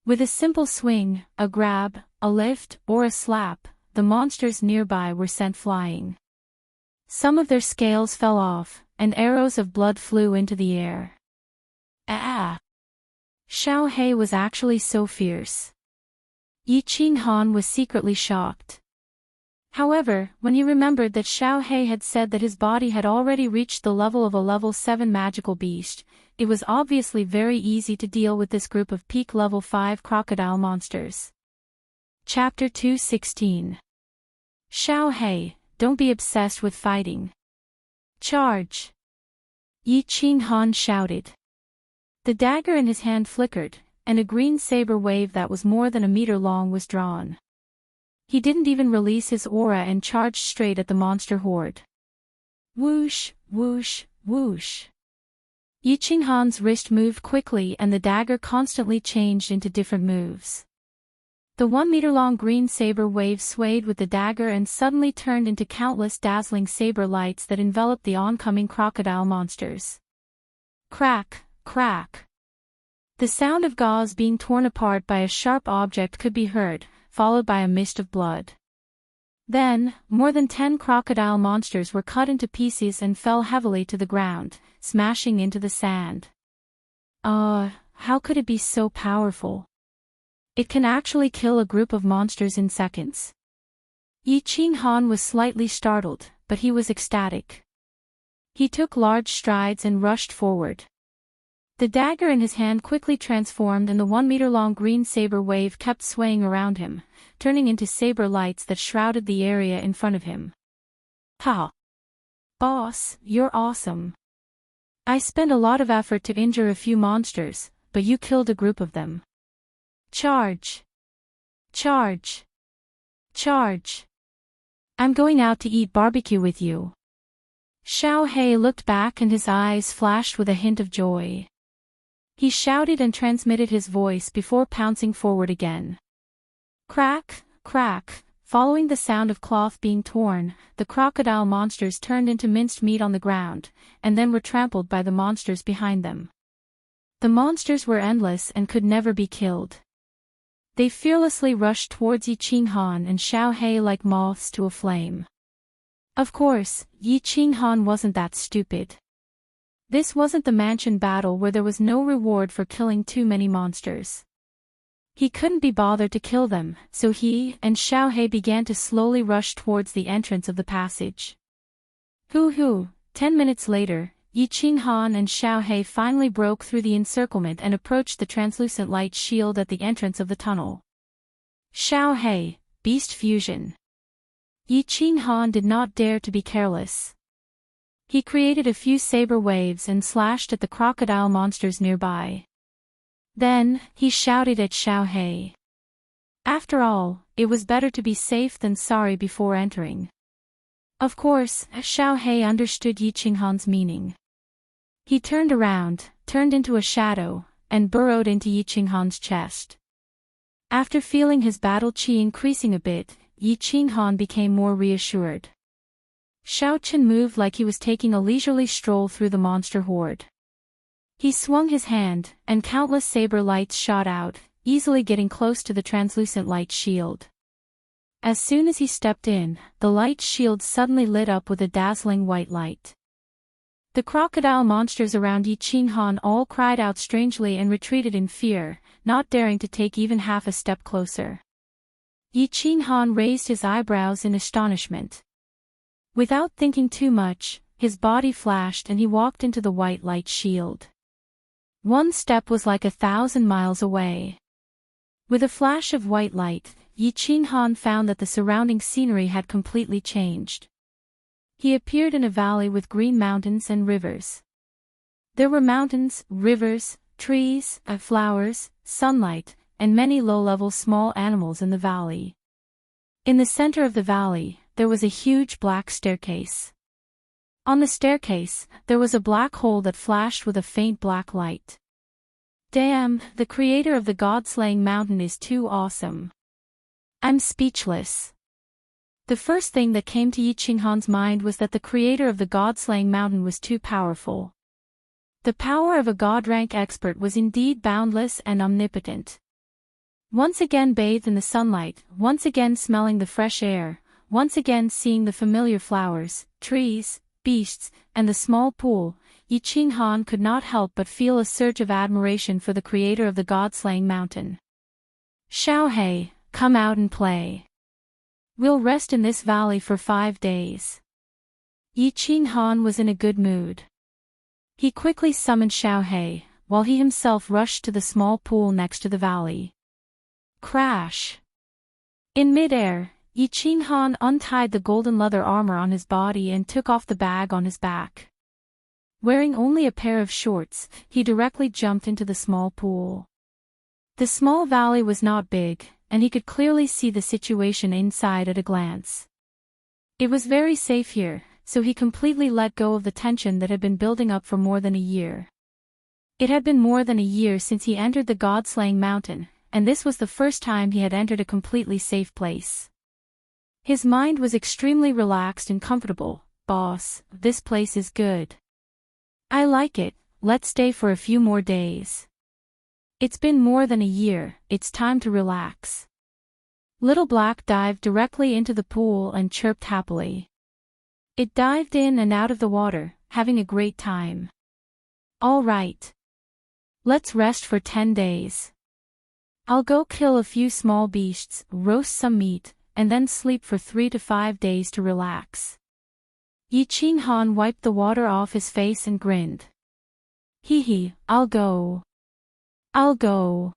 With a simple swing, a grab, a lift, or a slap, the monsters nearby were sent flying. Some of their scales fell off, and arrows of blood flew into the air. Ah! Xiao He was actually so fierce. Yi Qinghan was secretly shocked. However, when he remembered that Xiao He had said that his body had already reached the level of a level 7 magical beast, it was obviously very easy to deal with this group of peak level 5 crocodile monsters. Chapter 216. Xiao He, don't be obsessed with fighting. Charge! Yi Qinghan shouted. The dagger in his hand flickered, and a green saber wave that was more than a meter long was drawn. He didn't even release his aura and charged straight at the monster horde. Whoosh, whoosh, whoosh. Yi Qinghan's wrist moved quickly and the dagger constantly changed into different moves. The 1-meter-long green saber wave swayed with the dagger and suddenly turned into countless dazzling saber lights that enveloped the oncoming crocodile monsters. Crack, crack. The sound of gauze being torn apart by a sharp object could be heard, followed by a mist of blood. Then, more than 10 crocodile monsters were cut into pieces and fell heavily to the ground, smashing into the sand. How could it be so powerful? It can actually kill a group of monsters in seconds. Yi Qinghan was slightly startled, but he was ecstatic. He took large strides and rushed forward. The dagger in his hand quickly transformed and the 1-meter-long green saber wave kept swaying around him, turning into saber lights that shrouded the area in front of him. Ha! Boss, you're awesome. I spent a lot of effort to injure a few monsters, but you killed a group of them. Charge! Charge! Charge! I'm going out to eat barbecue with you. Xiao He looked back and his eyes flashed with a hint of joy. He shouted and transmitted his voice before pouncing forward again. Crack, crack, following the sound of cloth being torn, the crocodile monsters turned into minced meat on the ground, and then were trampled by the monsters behind them. The monsters were endless and could never be killed. They fearlessly rushed towards Yi Qinghan and Xiao He like moths to a flame. Of course, Yi Qinghan wasn't that stupid. This wasn't the mansion battle where there was no reward for killing too many monsters. He couldn't be bothered to kill them, so he and Xiao He began to slowly rush towards the entrance of the passage. Hoo-hoo, 10 minutes later, Yi Qinghan and Xiao He finally broke through the encirclement and approached the translucent light shield at the entrance of the tunnel. Xiao He, Beast Fusion. Yi Qinghan did not dare to be careless. He created a few saber waves and slashed at the crocodile monsters nearby. Then, he shouted at Xiao He. After all, it was better to be safe than sorry before entering. Of course, Xiao He understood Yi Qinghan's meaning. He turned around, turned into a shadow, and burrowed into Yi Qinghan's chest. After feeling his battle chi increasing a bit, Yi Qinghan became more reassured. Xiao Chen moved like he was taking a leisurely stroll through the monster horde. He swung his hand, and countless saber lights shot out, easily getting close to the translucent light shield. As soon as he stepped in, the light shield suddenly lit up with a dazzling white light. The crocodile monsters around Yi Qinghan all cried out strangely and retreated in fear, not daring to take even half a step closer. Yi Qinghan raised his eyebrows in astonishment. Without thinking too much, his body flashed and he walked into the white light shield. One step was like 1,000 miles away. With a flash of white light, Yi Qinghan found that the surrounding scenery had completely changed. He appeared in a valley with green mountains and rivers. There were mountains, rivers, trees, flowers, sunlight, and many low-level small animals in the valley. In the center of the valley, there was a huge black staircase. On the staircase, there was a black hole that flashed with a faint black light. Damn, the creator of the god-slaying mountain is too awesome. I'm speechless. The first thing that came to Yi Qinghan's mind was that the creator of the god-slaying mountain was too powerful. The power of a god-rank expert was indeed boundless and omnipotent. Once again bathed in the sunlight, once again smelling the fresh air, once again seeing the familiar flowers, trees, beasts, and the small pool, Yi Qinghan could not help but feel a surge of admiration for the creator of the god-slaying mountain. Xiaohei, come out and play. We'll rest in this valley for 5 days. Yi Qinghan was in a good mood. He quickly summoned Xiaohei, while he himself rushed to the small pool next to the valley. Crash! In mid-air, Yi Qinghan untied the golden leather armor on his body and took off the bag on his back. Wearing only a pair of shorts, he directly jumped into the small pool. The small valley was not big, and he could clearly see the situation inside at a glance. It was very safe here, so he completely let go of the tension that had been building up for more than a year. It had been more than a year since he entered the god-slaying mountain, and this was the first time he had entered a completely safe place. His mind was extremely relaxed and comfortable. Boss, this place is good. I like it, let's stay for a few more days. It's been more than a year, it's time to relax. Little Black dived directly into the pool and chirped happily. It dived in and out of the water, having a great time. All right. Let's rest for 10 days. I'll go kill a few small beasts, roast some meat, and then sleep for 3 to 5 days to relax. Yi Qinghan wiped the water off his face and grinned. Hee, I'll go. I'll go.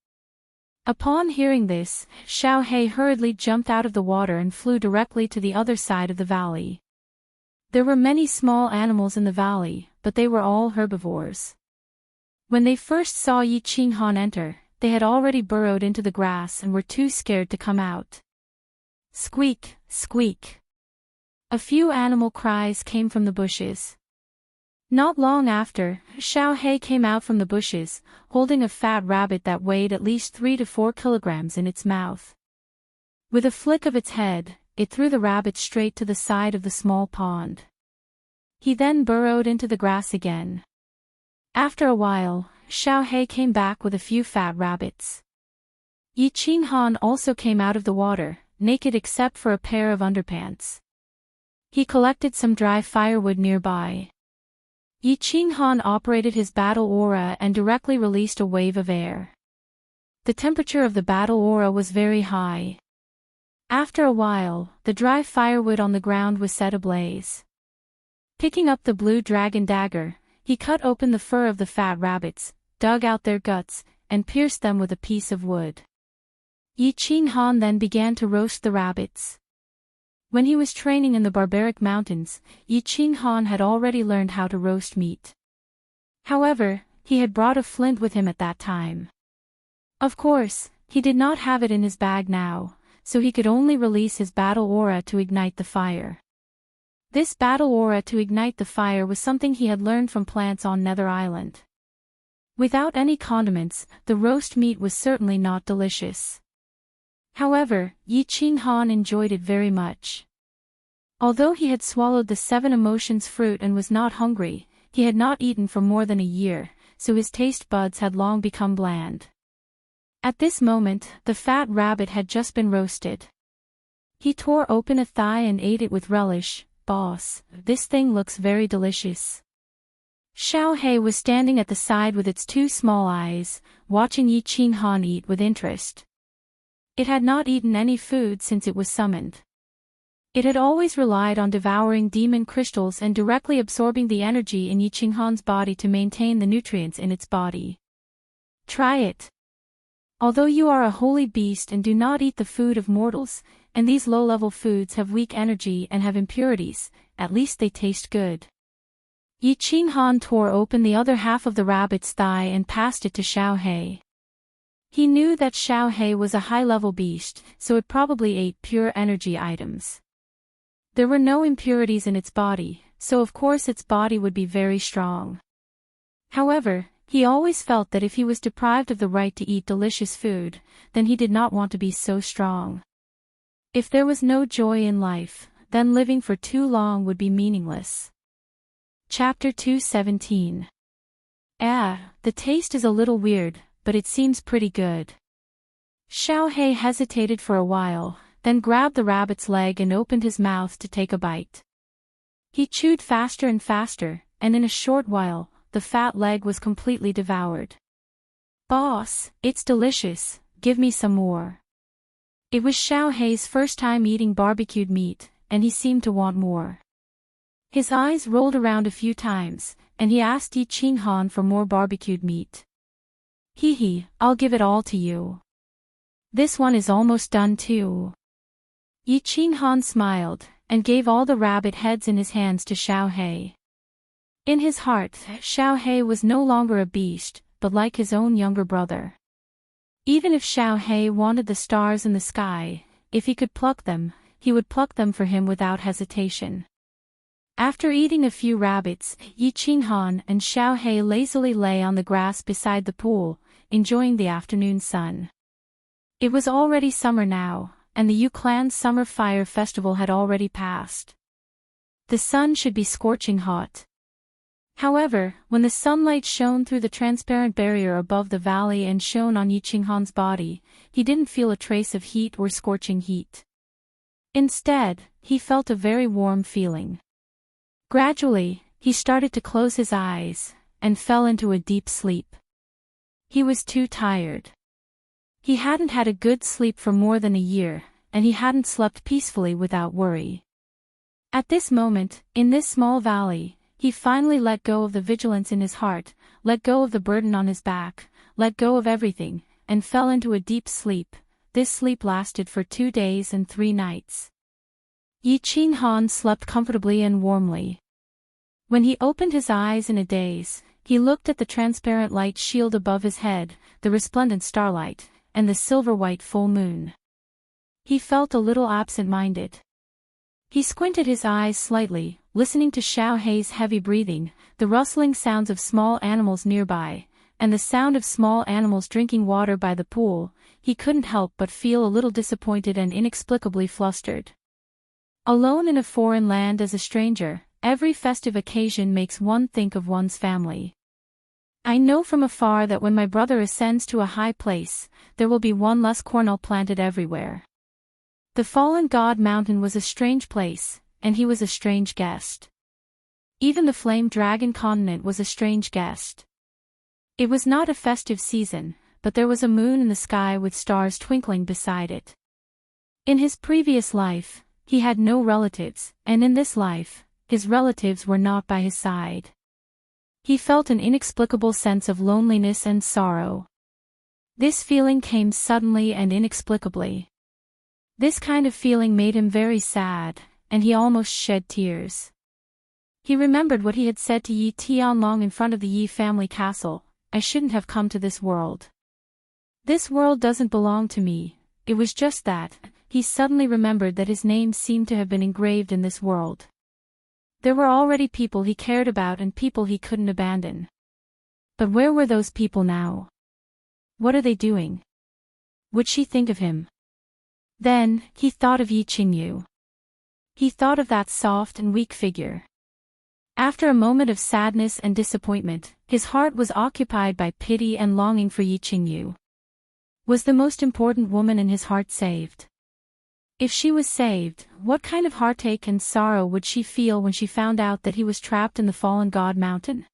Upon hearing this, Xiaohei hurriedly jumped out of the water and flew directly to the other side of the valley. There were many small animals in the valley, but they were all herbivores. When they first saw Yi Qinghan enter, they had already burrowed into the grass and were too scared to come out. Squeak, squeak. A few animal cries came from the bushes. Not long after, Xiaohei came out from the bushes, holding a fat rabbit that weighed at least 3 to 4 kilograms in its mouth. With a flick of its head, it threw the rabbit straight to the side of the small pond. He then burrowed into the grass again. After a while, Xiaohei came back with a few fat rabbits. Yi Qinghan also came out of the water, naked except for a pair of underpants. He collected some dry firewood nearby. Yi Qinghan operated his battle aura and directly released a wave of air. The temperature of the battle aura was very high. After a while, the dry firewood on the ground was set ablaze. Picking up the blue dragon dagger, he cut open the fur of the fat rabbits, dug out their guts, and pierced them with a piece of wood. Yi Qinghan then began to roast the rabbits. When he was training in the barbaric mountains, Yi Qinghan had already learned how to roast meat. However, he had brought a flint with him at that time. Of course, he did not have it in his bag now, so he could only release his battle aura to ignite the fire. This battle aura to ignite the fire was something he had learned from plants on Nether Island. Without any condiments, the roast meat was certainly not delicious. However, Yi Qinghan enjoyed it very much. Although he had swallowed the 7 emotions fruit and was not hungry, he had not eaten for more than a year, so his taste buds had long become bland. At this moment, the fat rabbit had just been roasted. He tore open a thigh and ate it with relish. Boss, this thing looks very delicious. Xiaohei was standing at the side with its 2 small eyes, watching Yi Qinghan eat with interest. It had not eaten any food since it was summoned. It had always relied on devouring demon crystals and directly absorbing the energy in Yi Qinghan's body to maintain the nutrients in its body. Try it. Although you are a holy beast and do not eat the food of mortals, and these low-level foods have weak energy and have impurities, at least they taste good. Yi Qinghan tore open the other half of the rabbit's thigh and passed it to Xiaohei. He knew that Xiaohei was a high-level beast, so it probably ate pure energy items. There were no impurities in its body, so of course its body would be very strong. However, he always felt that if he was deprived of the right to eat delicious food, then he did not want to be so strong. If there was no joy in life, then living for too long would be meaningless. Chapter 217. The taste is a little weird, but it seems pretty good. Xiaohei hesitated for a while, then grabbed the rabbit's leg and opened his mouth to take a bite. He chewed faster and faster, and in a short while, the fat leg was completely devoured. "Boss, it's delicious, give me some more." It was Xiao Hei's first time eating barbecued meat, and he seemed to want more. His eyes rolled around a few times, and he asked Yi Qinghan for more barbecued meat. "Hee, I'll give it all to you. This one is almost done too." Yi Qinghan smiled, and gave all the rabbit heads in his hands to Xiao Hei. In his heart, Xiao Hei was no longer a beast, but like his own younger brother. Even if Xiao Hei wanted the stars in the sky, if he could pluck them, he would pluck them for him without hesitation. After eating a few rabbits, Yi Qinghan and Xiao Hei lazily lay on the grass beside the pool, enjoying the afternoon sun. It was already summer now, and the Yu Clan's summer fire festival had already passed. The sun should be scorching hot. However, when the sunlight shone through the transparent barrier above the valley and shone on Yi Qinghan's body, he didn't feel a trace of heat or scorching heat. Instead, he felt a very warm feeling. Gradually, he started to close his eyes, and fell into a deep sleep. He was too tired. He hadn't had a good sleep for more than a year, and he hadn't slept peacefully without worry. At this moment, in this small valley, he finally let go of the vigilance in his heart, let go of the burden on his back, let go of everything, and fell into a deep sleep. This sleep lasted for 2 days and 3 nights. Yi Qinghan slept comfortably and warmly. When he opened his eyes in a daze, he looked at the transparent light shield above his head, the resplendent starlight, and the silver-white full moon. He felt a little absent-minded. He squinted his eyes slightly, listening to Xiao Hei's heavy breathing, the rustling sounds of small animals nearby, and the sound of small animals drinking water by the pool. He couldn't help but feel a little disappointed and inexplicably flustered. Alone in a foreign land as a stranger, every festive occasion makes one think of one's family. I know from afar that when my brother ascends to a high place, there will be one less cornel planted everywhere. The fallen god mountain was a strange place, and he was a strange guest. Even the flame dragon continent was a strange guest. It was not a festive season, but there was a moon in the sky with stars twinkling beside it. In his previous life, he had no relatives, and in this life, his relatives were not by his side. He felt an inexplicable sense of loneliness and sorrow. This feeling came suddenly and inexplicably. This kind of feeling made him very sad, and he almost shed tears. He remembered what he had said to Yi Tianlong in front of the Yi family castle: "I shouldn't have come to this world. This world doesn't belong to me." It was just that, he suddenly remembered that his name seemed to have been engraved in this world. There were already people he cared about and people he couldn't abandon. But where were those people now? What are they doing? Would she think of him? Then, he thought of Yi Qingyu. He thought of that soft and weak figure. After a moment of sadness and disappointment, his heart was occupied by pity and longing for Yi Qingyu. Was the most important woman in his heart saved? If she was saved, what kind of heartache and sorrow would she feel when she found out that he was trapped in the fallen god mountain?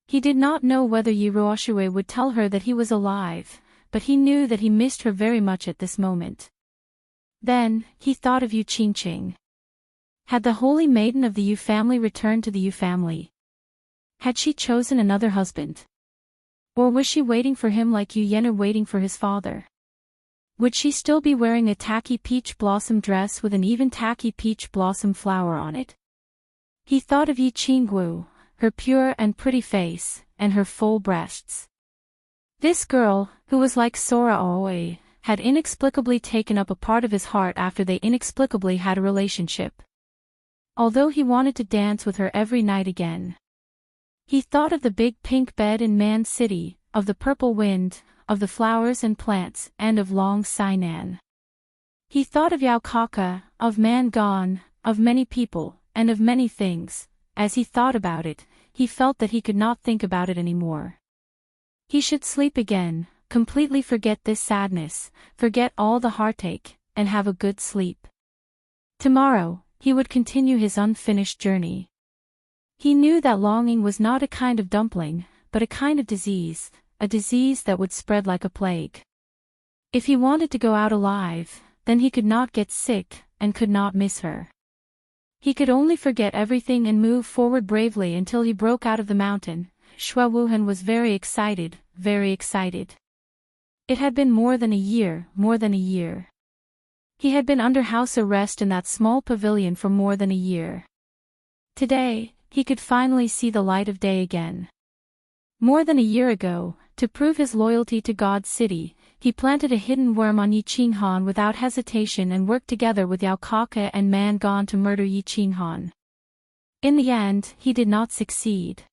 He did not know whether Yi Ruoxue would tell her that he was alive, but he knew that he missed her very much at this moment. Then, he thought of Yu Qingqing. Had the holy maiden of the Yu family returned to the Yu family? Had she chosen another husband? Or was she waiting for him like Yu Yen'er waiting for his father? Would she still be wearing a tacky peach blossom dress with an even tacky peach blossom flower on it? He thought of Yi Qinggu, her pure and pretty face, and her full breasts. This girl, who was like Sora Aoi, had inexplicably taken up a part of his heart after they inexplicably had a relationship. Although he wanted to dance with her every night again. He thought of the big pink bed in Man City, of the purple wind, of the flowers and plants, and of Long Sainan. He thought of Yao Kaka, of Man Gone, of many people, and of many things. As he thought about it, he felt that he could not think about it anymore. He should sleep again, completely forget this sadness, forget all the heartache, and have a good sleep. Tomorrow, he would continue his unfinished journey. He knew that longing was not a kind of dumpling, but a kind of disease, a disease that would spread like a plague. If he wanted to go out alive, then he could not get sick, and could not miss her. He could only forget everything and move forward bravely until he broke out of the mountain. Shui Wuhan was very excited, very excited. It had been more than a year, more than a year. He had been under house arrest in that small pavilion for more than a year. Today, he could finally see the light of day again. More than a year ago, to prove his loyalty to God's city, he planted a hidden worm on Yi Qinghan without hesitation and worked together with Yao Kaka and Man Gong to murder Yi Qinghan. In the end, he did not succeed.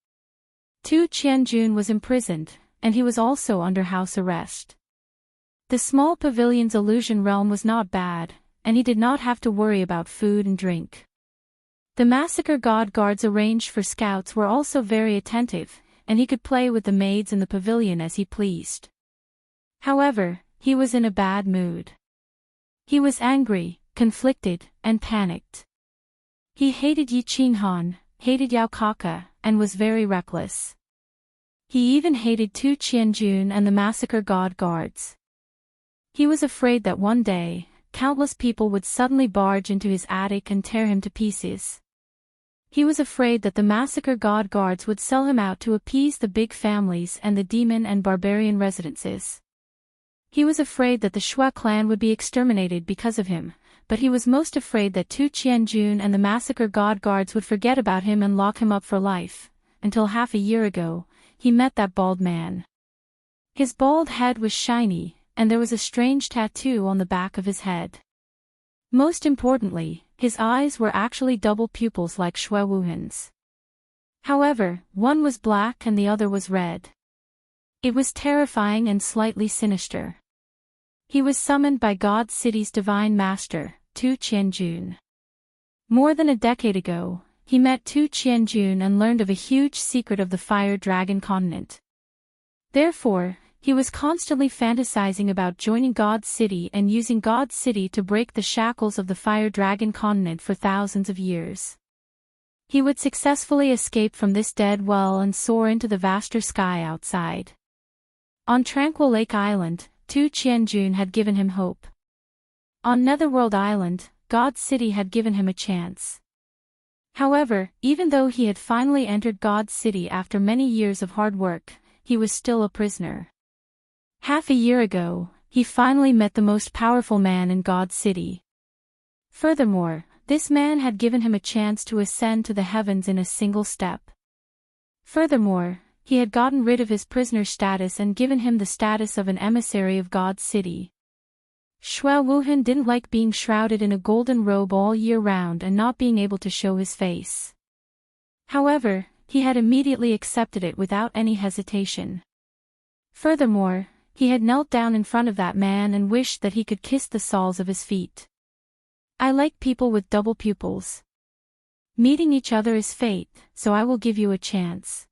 Tu Qianjun was imprisoned, and he was also under house arrest. The small pavilion's illusion realm was not bad, and he did not have to worry about food and drink. The massacre god guards arranged for scouts were also very attentive, and he could play with the maids in the pavilion as he pleased. However, he was in a bad mood. He was angry, conflicted, and panicked. He hated Yi Qinghan, hated Yao Kaka, and was very reckless. He even hated Tu Qianjun and the massacre god guards. He was afraid that one day, countless people would suddenly barge into his attic and tear him to pieces. He was afraid that the massacre god guards would sell him out to appease the big families and the demon and barbarian residences. He was afraid that the Shui clan would be exterminated because of him, but he was most afraid that Tu Qianjun and the massacre god guards would forget about him and lock him up for life. Until half a year ago, he met that bald man. His bald head was shiny, and there was a strange tattoo on the back of his head. Most importantly, his eyes were actually double pupils like Shui Wuhan's. However, one was black and the other was red. It was terrifying and slightly sinister. He was summoned by God's city's divine master, Tu Qianjun. More than a decade ago, he met Tu Qianjun and learned of a huge secret of the Fire Dragon continent. Therefore, he was constantly fantasizing about joining God's city and using God's city to break the shackles of the Fire Dragon continent for thousands of years. He would successfully escape from this dead well and soar into the vaster sky outside. On Tranquil Lake Island, Tu Qianjun had given him hope. On Netherworld Island, God's city had given him a chance. However, even though he had finally entered God's city after many years of hard work, he was still a prisoner. Half a year ago, he finally met the most powerful man in God's city. Furthermore, this man had given him a chance to ascend to the heavens in a single step. Furthermore, he had gotten rid of his prisoner status and given him the status of an emissary of God's city. Shui Wuhan didn't like being shrouded in a golden robe all year round and not being able to show his face. However, he had immediately accepted it without any hesitation. Furthermore, he had knelt down in front of that man and wished that he could kiss the soles of his feet. I like people with double pupils. Meeting each other is fate, so I will give you a chance.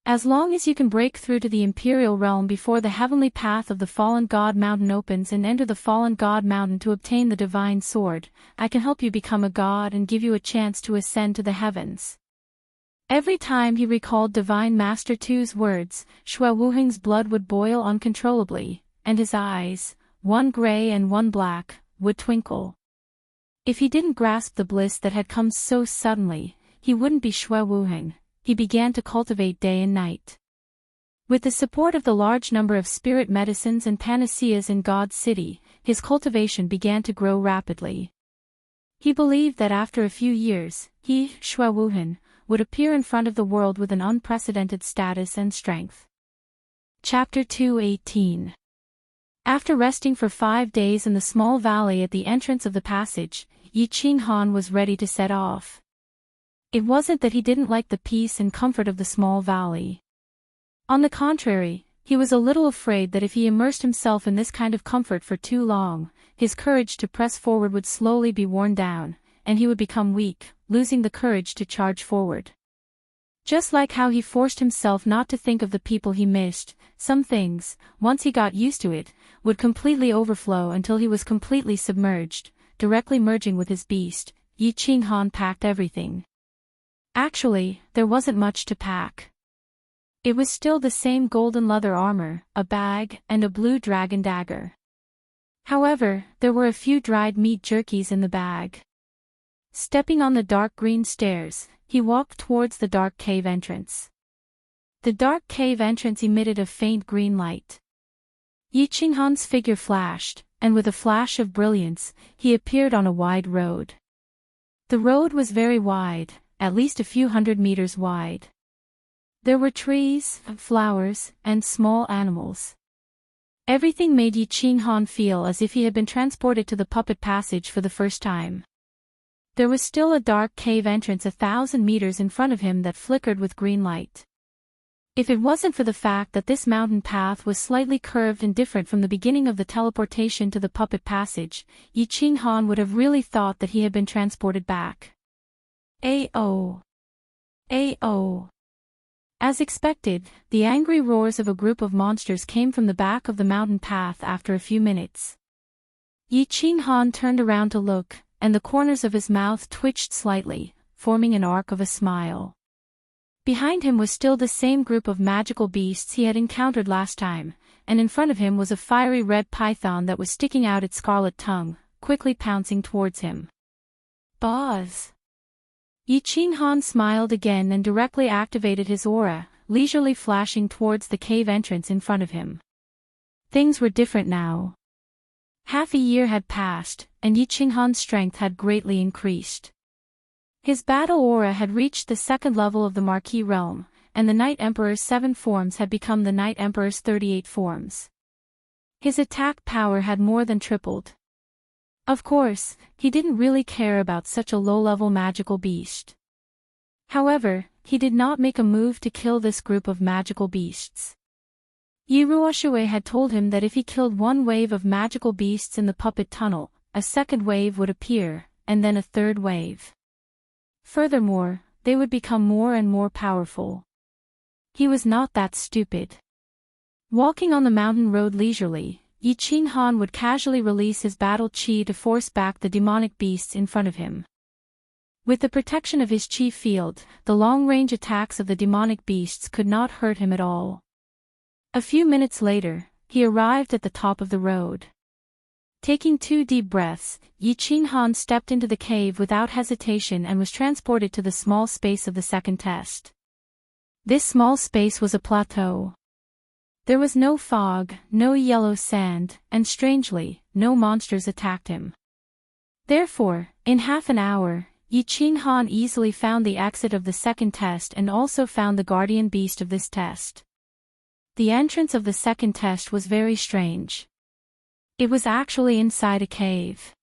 As long as you can break through to the Imperial Realm before the heavenly path of the Fallen God Mountain opens and enter the Fallen God Mountain to obtain the Divine Sword, I can help you become a god and give you a chance to ascend to the heavens. Every time he recalled Divine Master Tu's words, Shui Wuhan's blood would boil uncontrollably, and his eyes, one gray and one black, would twinkle. If he didn't grasp the bliss that had come so suddenly, he wouldn't be Shui Wuhan. He began to cultivate day and night. With the support of the large number of spirit medicines and panaceas in God's city, his cultivation began to grow rapidly. He believed that after a few years, he, Shui Wuhan, would appear in front of the world with an unprecedented status and strength. Chapter 2:18. After resting for 5 days in the small valley at the entrance of the passage, Yi Qinghan was ready to set off. It wasn't that he didn't like the peace and comfort of the small valley. On the contrary, he was a little afraid that if he immersed himself in this kind of comfort for too long, his courage to press forward would slowly be worn down, and he would become weak, losing the courage to charge forward. Just like how he forced himself not to think of the people he missed, some things, once he got used to it, would completely overflow until he was completely submerged, directly merging with his beast, Yi Qinghan packed everything. Actually, there wasn't much to pack. It was still the same golden leather armor, a bag, and a blue dragon dagger. However, there were a few dried meat jerkies in the bag. Stepping on the dark green stairs, he walked towards the dark cave entrance. The dark cave entrance emitted a faint green light. Yi Qinghan's figure flashed, and with a flash of brilliance, he appeared on a wide road. The road was very wide, at least a few hundred meters wide. There were trees, flowers, and small animals. Everything made Yi Qinghan feel as if he had been transported to the puppet passage for the first time. There was still a dark cave entrance 1,000 meters in front of him that flickered with green light. If it wasn't for the fact that this mountain path was slightly curved and different from the beginning of the teleportation to the puppet passage, Yi Qinghan would have really thought that he had been transported back. Ayo! Ayo! As expected, the angry roars of a group of monsters came from the back of the mountain path after a few minutes. Yi Qinghan turned around to look, and the corners of his mouth twitched slightly, forming an arc of a smile. Behind him was still the same group of magical beasts he had encountered last time, and in front of him was a fiery red python that was sticking out its scarlet tongue, quickly pouncing towards him. Boss! Yi Qinghan smiled again and directly activated his aura, leisurely flashing towards the cave entrance in front of him. Things were different now. Half a year had passed, and Yi Qinghan's strength had greatly increased. His battle aura had reached the second level of the Marquis realm, and the Night Emperor's 7 forms had become the Night Emperor's 38 forms. His attack power had more than tripled. Of course, he didn't really care about such a low-level magical beast. However, he did not make a move to kill this group of magical beasts. Yi Ruoshui had told him that if he killed one wave of magical beasts in the puppet tunnel, a second wave would appear, and then a third wave. Furthermore, they would become more and more powerful. He was not that stupid. Walking on the mountain road leisurely, Yi Qinghan would casually release his battle chi to force back the demonic beasts in front of him. With the protection of his chi field, the long-range attacks of the demonic beasts could not hurt him at all. A few minutes later, he arrived at the top of the road. Taking 2 deep breaths, Yi Qinghan stepped into the cave without hesitation and was transported to the small space of the second test. This small space was a plateau. There was no fog, no yellow sand, and strangely, no monsters attacked him. Therefore, in half an hour, Yi Qinghan easily found the exit of the second test and also found the guardian beast of this test. The entrance of the second test was very strange. It was actually inside a cave.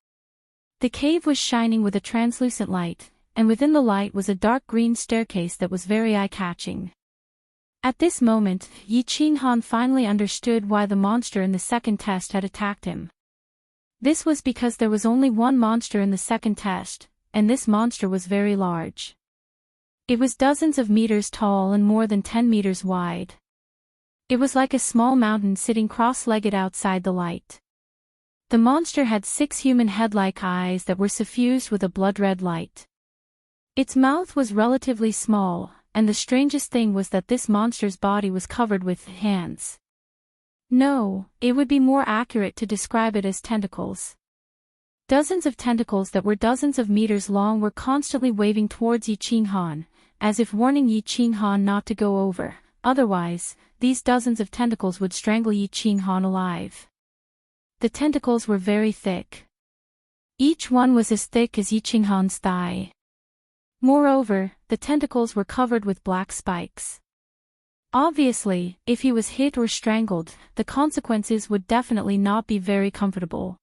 The cave was shining with a translucent light, and within the light was a dark green staircase that was very eye-catching. At this moment, Yi Qinghan finally understood why the monster in the second test had attacked him. This was because there was only one monster in the second test, and this monster was very large. It was dozens of meters tall and more than 10 meters wide. It was like a small mountain sitting cross-legged outside the light. The monster had 6 human head-like eyes that were suffused with a blood-red light. Its mouth was relatively small, and the strangest thing was that this monster's body was covered with hands. No, it would be more accurate to describe it as tentacles. Dozens of tentacles that were dozens of meters long were constantly waving towards Yi Qinghan, as if warning Yi Qinghan not to go over, otherwise, these dozens of tentacles would strangle Yi Qinghan alive. The tentacles were very thick. Each one was as thick as Yi Qinghan's thigh. Moreover, the tentacles were covered with black spikes. Obviously, if he was hit or strangled, the consequences would definitely not be very comfortable.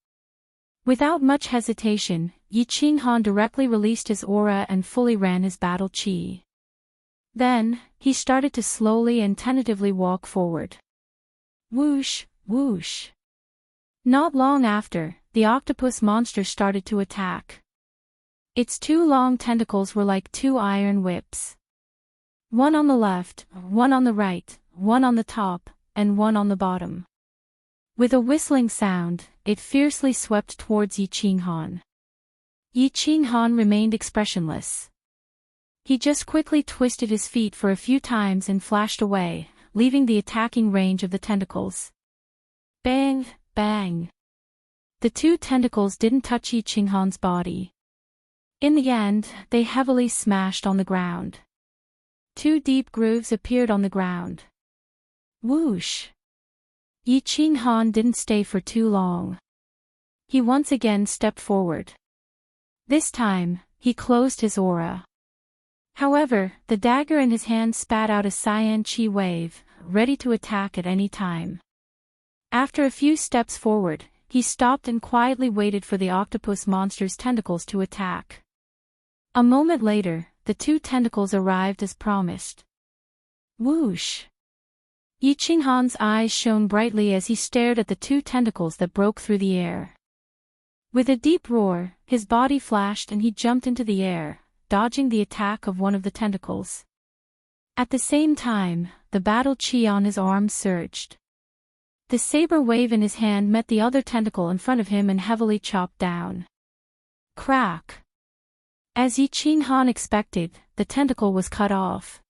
Without much hesitation, Yi Qinghan directly released his aura and fully ran his battle chi. Then, he started to slowly and tentatively walk forward. Whoosh, whoosh. Not long after, the octopus monster started to attack. Its 2 long tentacles were like 2 iron whips. One on the left, one on the right, one on the top, and one on the bottom. With a whistling sound, it fiercely swept towards Yi Qinghan. Yi Qinghan remained expressionless. He just quickly twisted his feet for a few times and flashed away, leaving the attacking range of the tentacles. Bang, bang. The two tentacles didn't touch Yi Qinghan's body. In the end, they heavily smashed on the ground. Two deep grooves appeared on the ground. Whoosh! Yi Qinghan didn't stay for too long. He once again stepped forward. This time, he closed his aura. However, the dagger in his hand spat out a cyan chi wave, ready to attack at any time. After a few steps forward, he stopped and quietly waited for the octopus monster's tentacles to attack. A moment later, the two tentacles arrived as promised. Whoosh! Yi Qinghan's eyes shone brightly as he stared at the two tentacles that broke through the air. With a deep roar, his body flashed and he jumped into the air, dodging the attack of one of the tentacles. At the same time, the battle chi on his arm surged. The saber wave in his hand met the other tentacle in front of him and heavily chopped down. Crack! As Yi Qinghan expected, the tentacle was cut off.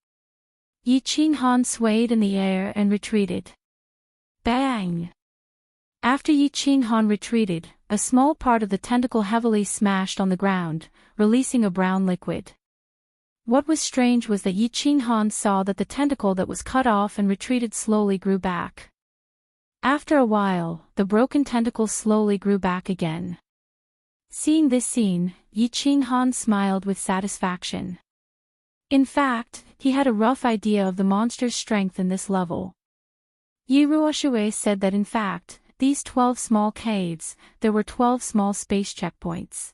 Yi Qinghan swayed in the air and retreated. Bang! After Yi Qinghan retreated, a small part of the tentacle heavily smashed on the ground, releasing a brown liquid. What was strange was that Yi Qinghan saw that the tentacle that was cut off and retreated slowly grew back. After a while, the broken tentacle slowly grew back again. Seeing this scene, Yi Qinghan smiled with satisfaction. In fact, he had a rough idea of the monster's strength in this level. Yi Ruoshui said that in fact, these 12 small caves, there were 12 small space checkpoints.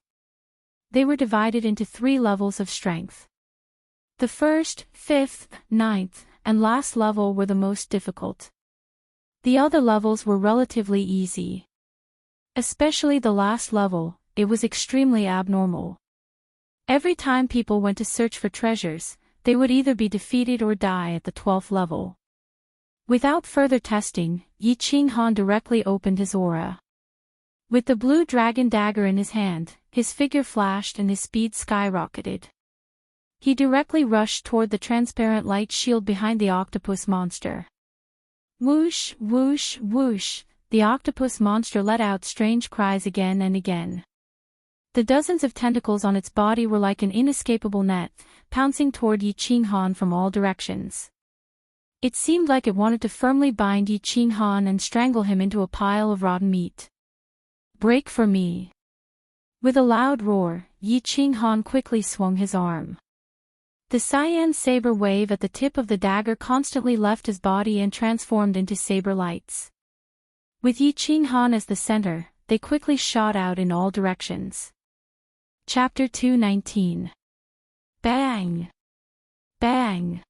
They were divided into 3 levels of strength. The first, 5th, 9th, and last level were the most difficult. The other levels were relatively easy. Especially the last level, it was extremely abnormal. Every time people went to search for treasures, they would either be defeated or die at the 12th level. Without further testing, Yi Qinghan directly opened his aura. With the blue dragon dagger in his hand, his figure flashed and his speed skyrocketed. He directly rushed toward the transparent light shield behind the octopus monster. Whoosh, whoosh, whoosh, the octopus monster let out strange cries again and again. The dozens of tentacles on its body were like an inescapable net, pouncing toward Yi Qinghan from all directions. It seemed like it wanted to firmly bind Yi Qinghan and strangle him into a pile of rotten meat. Break for me! With a loud roar, Yi Qinghan quickly swung his arm. The cyan saber wave at the tip of the dagger constantly left his body and transformed into saber lights. With Yi Qinghan as the center, they quickly shot out in all directions. Chapter 219. Bang! Bang!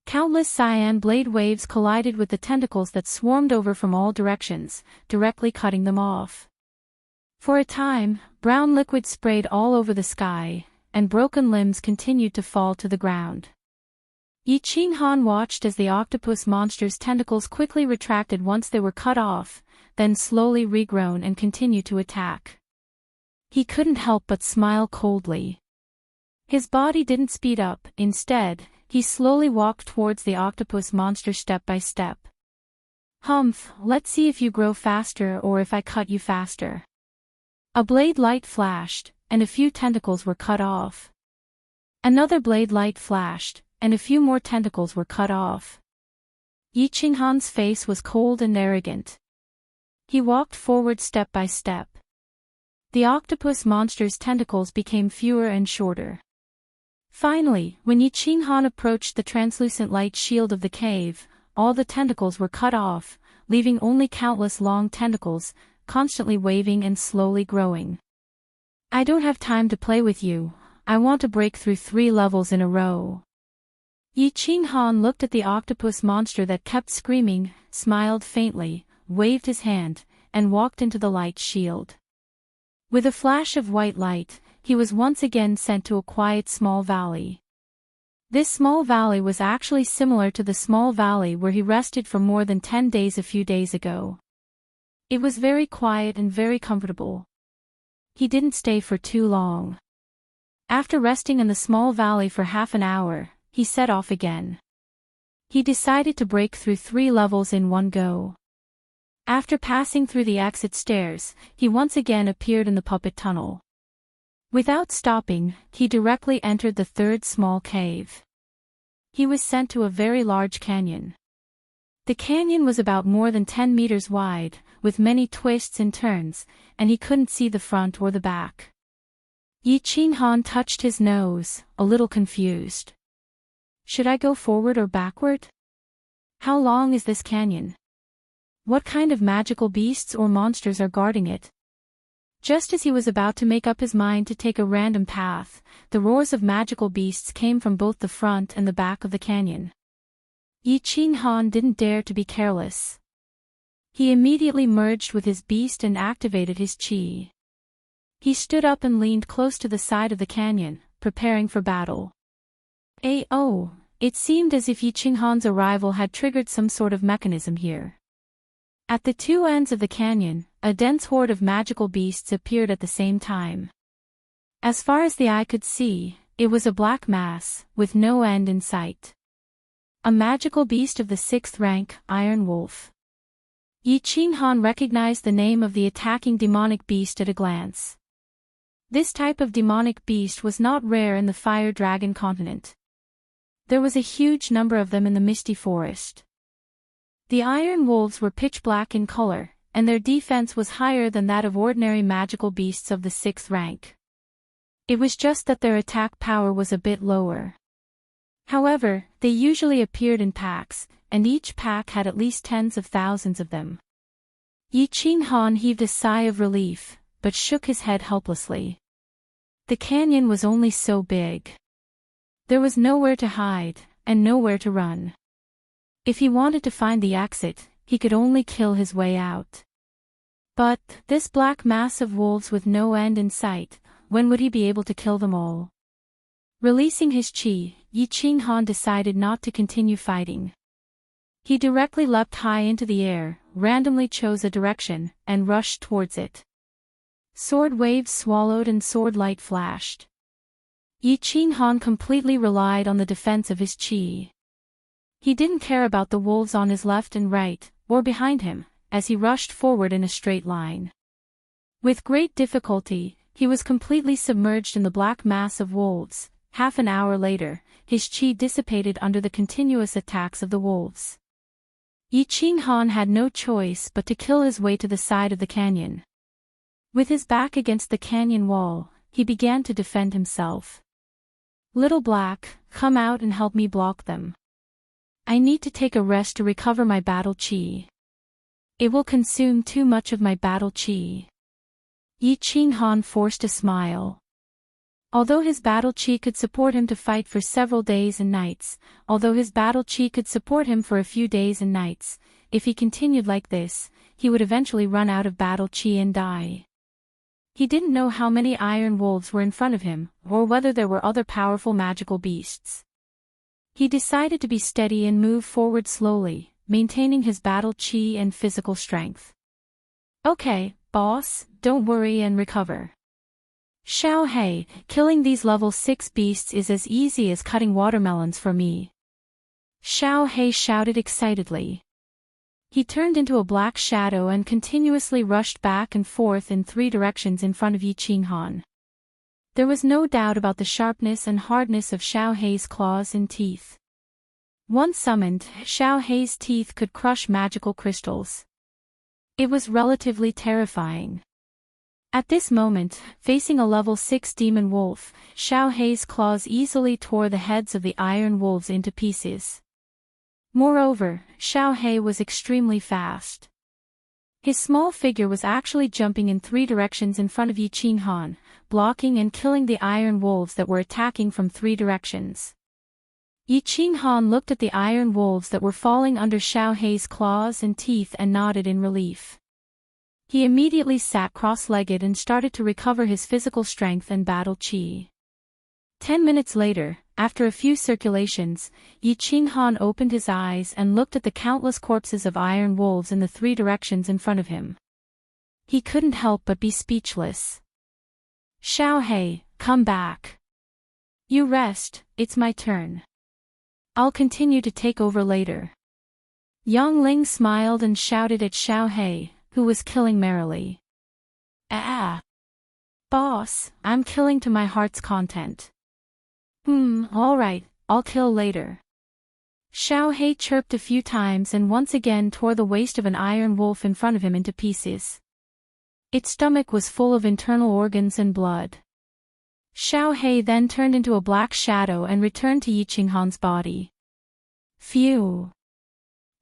Countless cyan blade waves collided with the tentacles that swarmed over from all directions, directly cutting them off. For a time, brown liquid sprayed all over the sky, and broken limbs continued to fall to the ground. Yi Qinghan watched as the octopus monster's tentacles quickly retracted once they were cut off, then slowly regrown and continued to attack. He couldn't help but smile coldly. His body didn't speed up, instead, he slowly walked towards the octopus monster step by step. Humph, let's see if you grow faster or if I cut you faster. A blade light flashed, and a few tentacles were cut off. Another blade light flashed, and a few more tentacles were cut off. Yi Qinghan's face was cold and arrogant. He walked forward step by step. The octopus monster's tentacles became fewer and shorter. Finally, when Yi Qinghan approached the translucent light shield of the cave, all the tentacles were cut off, leaving only countless long tentacles, constantly waving and slowly growing. I don't have time to play with you, I want to break through 3 levels in a row. Yi Qinghan looked at the octopus monster that kept screaming, smiled faintly, waved his hand, and walked into the light shield. With a flash of white light, he was once again sent to a quiet small valley. This small valley was actually similar to the small valley where he rested for more than 10 days a few days ago. It was very quiet and very comfortable. he didn't stay for too long. After resting in the small valley for half an hour, he set off again. He decided to break through 3 levels in one go. After passing through the exit stairs, he once again appeared in the puppet tunnel. Without stopping, he directly entered the 3rd small cave. He was sent to a very large canyon. The canyon was about more than 10 meters wide, with many twists and turns, and he couldn't see the front or the back. Yi Qinghan touched his nose, a little confused. Should I go forward or backward? How long is this canyon? What kind of magical beasts or monsters are guarding it? Just as he was about to make up his mind to take a random path, the roars of magical beasts came from both the front and the back of the canyon. Yi Qinghan didn't dare to be careless. He immediately merged with his beast and activated his qi. He stood up and leaned close to the side of the canyon, preparing for battle. It seemed as if Yi Qinghan's arrival had triggered some sort of mechanism here. At the 2 ends of the canyon, a dense horde of magical beasts appeared at the same time. As far as the eye could see, it was a black mass, with no end in sight. A magical beast of the 6th rank, Iron Wolf. Yi Qinghan recognized the name of the attacking demonic beast at a glance. This type of demonic beast was not rare in the Fire Dragon continent. There was a huge number of them in the misty forest. The iron wolves were pitch black in color, and their defense was higher than that of ordinary magical beasts of the 6th rank. It was just that their attack power was a bit lower. However, they usually appeared in packs, and each pack had at least tens of thousands of them. Yi Qinghan heaved a sigh of relief, but shook his head helplessly. The canyon was only so big. There was nowhere to hide, and nowhere to run. If he wanted to find the exit, he could only kill his way out. But, this black mass of wolves with no end in sight, when would he be able to kill them all? Releasing his qi, Yi Qinghan decided not to continue fighting. He directly leapt high into the air, randomly chose a direction, and rushed towards it. Sword waves swallowed and sword light flashed. Yi Qinghan completely relied on the defense of his qi. He didn't care about the wolves on his left and right, or behind him, as he rushed forward in a straight line. With great difficulty, he was completely submerged in the black mass of wolves. Half an hour later, his qi dissipated under the continuous attacks of the wolves. Yi Qinghan had no choice but to kill his way to the side of the canyon. With his back against the canyon wall, he began to defend himself. Little Black, come out and help me block them. I need to take a rest to recover my battle qi. It will consume too much of my battle qi. Yi Qinghan forced a smile. Although his battle qi could support him to fight for several days and nights, if he continued like this, he would eventually run out of battle qi and die. He didn't know how many iron wolves were in front of him, or whether there were other powerful magical beasts. He decided to be steady and move forward slowly, maintaining his battle qi and physical strength. Okay, boss, don't worry and recover. Xiao He, killing these level 6 beasts is as easy as cutting watermelons for me. Xiao He shouted excitedly. He turned into a black shadow and continuously rushed back and forth in 3 directions in front of Yi Qinghan. There was no doubt about the sharpness and hardness of Xiao He's claws and teeth. Once summoned, Xiao He's teeth could crush magical crystals. It was relatively terrifying. At this moment, facing a level 6 demon wolf, Xiao He's claws easily tore the heads of the iron wolves into pieces. Moreover, Xiao He was extremely fast. His small figure was actually jumping in 3 directions in front of Yi Qinghan, blocking and killing the iron wolves that were attacking from 3 directions. Yi Qinghan looked at the iron wolves that were falling under Xiao He's claws and teeth and nodded in relief. He immediately sat cross-legged and started to recover his physical strength and battle qi. 10 minutes later, after a few circulations, Yi Qinghan opened his eyes and looked at the countless corpses of iron wolves in the 3 directions in front of him. He couldn't help but be speechless. Xiao Hei, come back. You rest, it's my turn. I'll continue to take over later. Yang Ling smiled and shouted at Xiao Hei, who was killing merrily. Ah! Boss, I'm killing to my heart's content. Alright, I'll kill later. Xiao Hei chirped a few times and once again tore the waist of an iron wolf in front of him into pieces. Its stomach was full of internal organs and blood. Xiao Hei then turned into a black shadow and returned to Yi Qinghan's body. Phew!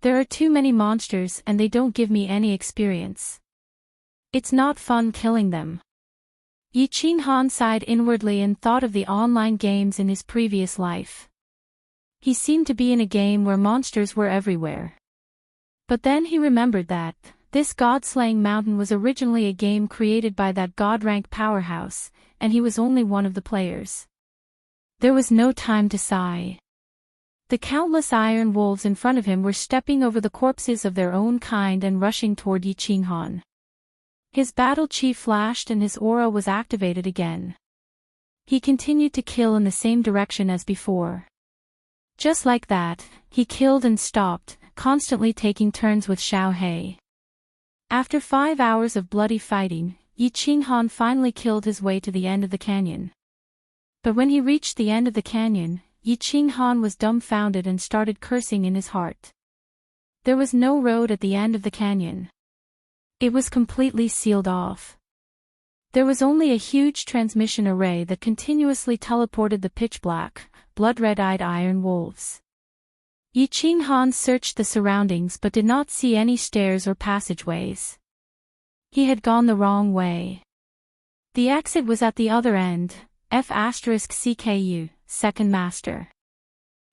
There are too many monsters and they don't give me any experience. It's not fun killing them. Yi Qinghan sighed inwardly and thought of the online games in his previous life. He seemed to be in a game where monsters were everywhere. But then he remembered that this god-slaying mountain was originally a game created by that god-rank powerhouse, and he was only one of the players. There was no time to sigh. The countless iron wolves in front of him were stepping over the corpses of their own kind and rushing toward Yi Qinghan. His battle chi flashed and his aura was activated again. He continued to kill in the same direction as before. Just like that, he killed and stopped, constantly taking turns with Xiao Hei. After 5 hours of bloody fighting, Yi Qinghan finally killed his way to the end of the canyon. But when he reached the end of the canyon, Yi Qinghan was dumbfounded and started cursing in his heart. There was no road at the end of the canyon. It was completely sealed off. There was only a huge transmission array that continuously teleported the pitch-black, blood-red-eyed iron wolves. Yi Qinghan searched the surroundings but did not see any stairs or passageways. He had gone the wrong way. The exit was at the other end, F*CKU, second master.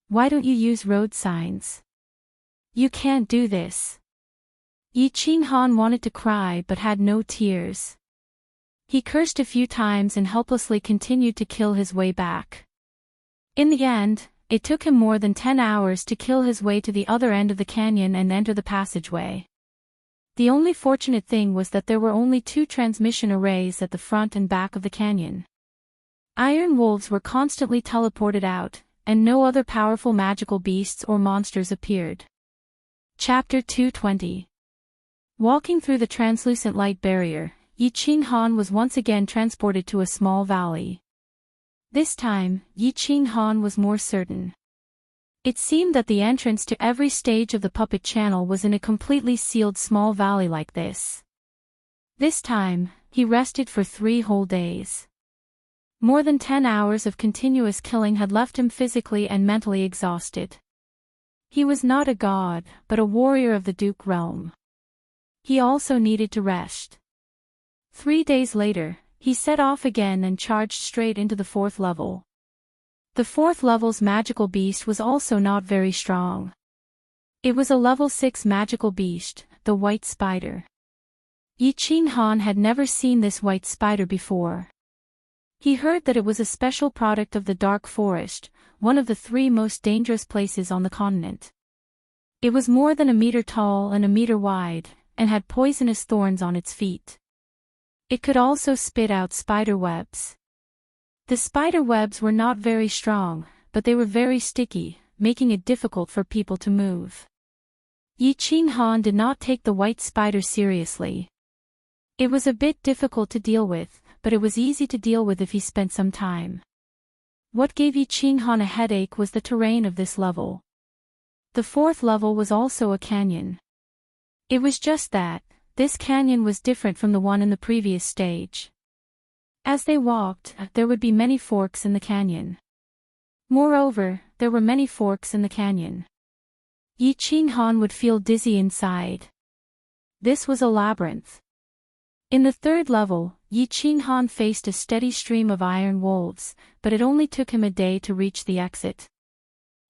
Why don't you use road signs? You can't do this. Yi Qinghan wanted to cry but had no tears. He cursed a few times and helplessly continued to kill his way back. In the end, it took him more than 10 hours to kill his way to the other end of the canyon and enter the passageway. The only fortunate thing was that there were only 2 transmission arrays at the front and back of the canyon. Iron wolves were constantly teleported out, and no other powerful magical beasts or monsters appeared. Chapter 220. Walking through the translucent light barrier, Yi Qinghan was once again transported to a small valley. This time, Yi Qinghan was more certain. It seemed that the entrance to every stage of the puppet channel was in a completely sealed small valley like this. This time, he rested for 3 whole days. More than 10 hours of continuous killing had left him physically and mentally exhausted. He was not a god, but a warrior of the Duke realm. He also needed to rest. 3 days later, he set off again and charged straight into the 4th level. The 4th level's magical beast was also not very strong. It was a level 6 magical beast, the white spider. Yi Qinghan had never seen this white spider before. He heard that it was a special product of the dark forest, one of the 3 most dangerous places on the continent. It was more than a meter tall and a meter wide, and had poisonous thorns on its feet. It could also spit out spider webs. The spider webs were not very strong, but they were very sticky, making it difficult for people to move. Yi Qinghan did not take the white spider seriously. It was a bit difficult to deal with, but it was easy to deal with if he spent some time. What gave Yi Qinghan a headache was the terrain of this level. The 4th level was also a canyon. It was just that, this canyon was different from the one in the previous stage. As they walked, there would be many forks in the canyon. Moreover, there were many forks in the canyon. Yi Qinghan would feel dizzy inside. This was a labyrinth. In the 3rd level, Yi Qinghan faced a steady stream of iron wolves, but it only took him a day to reach the exit.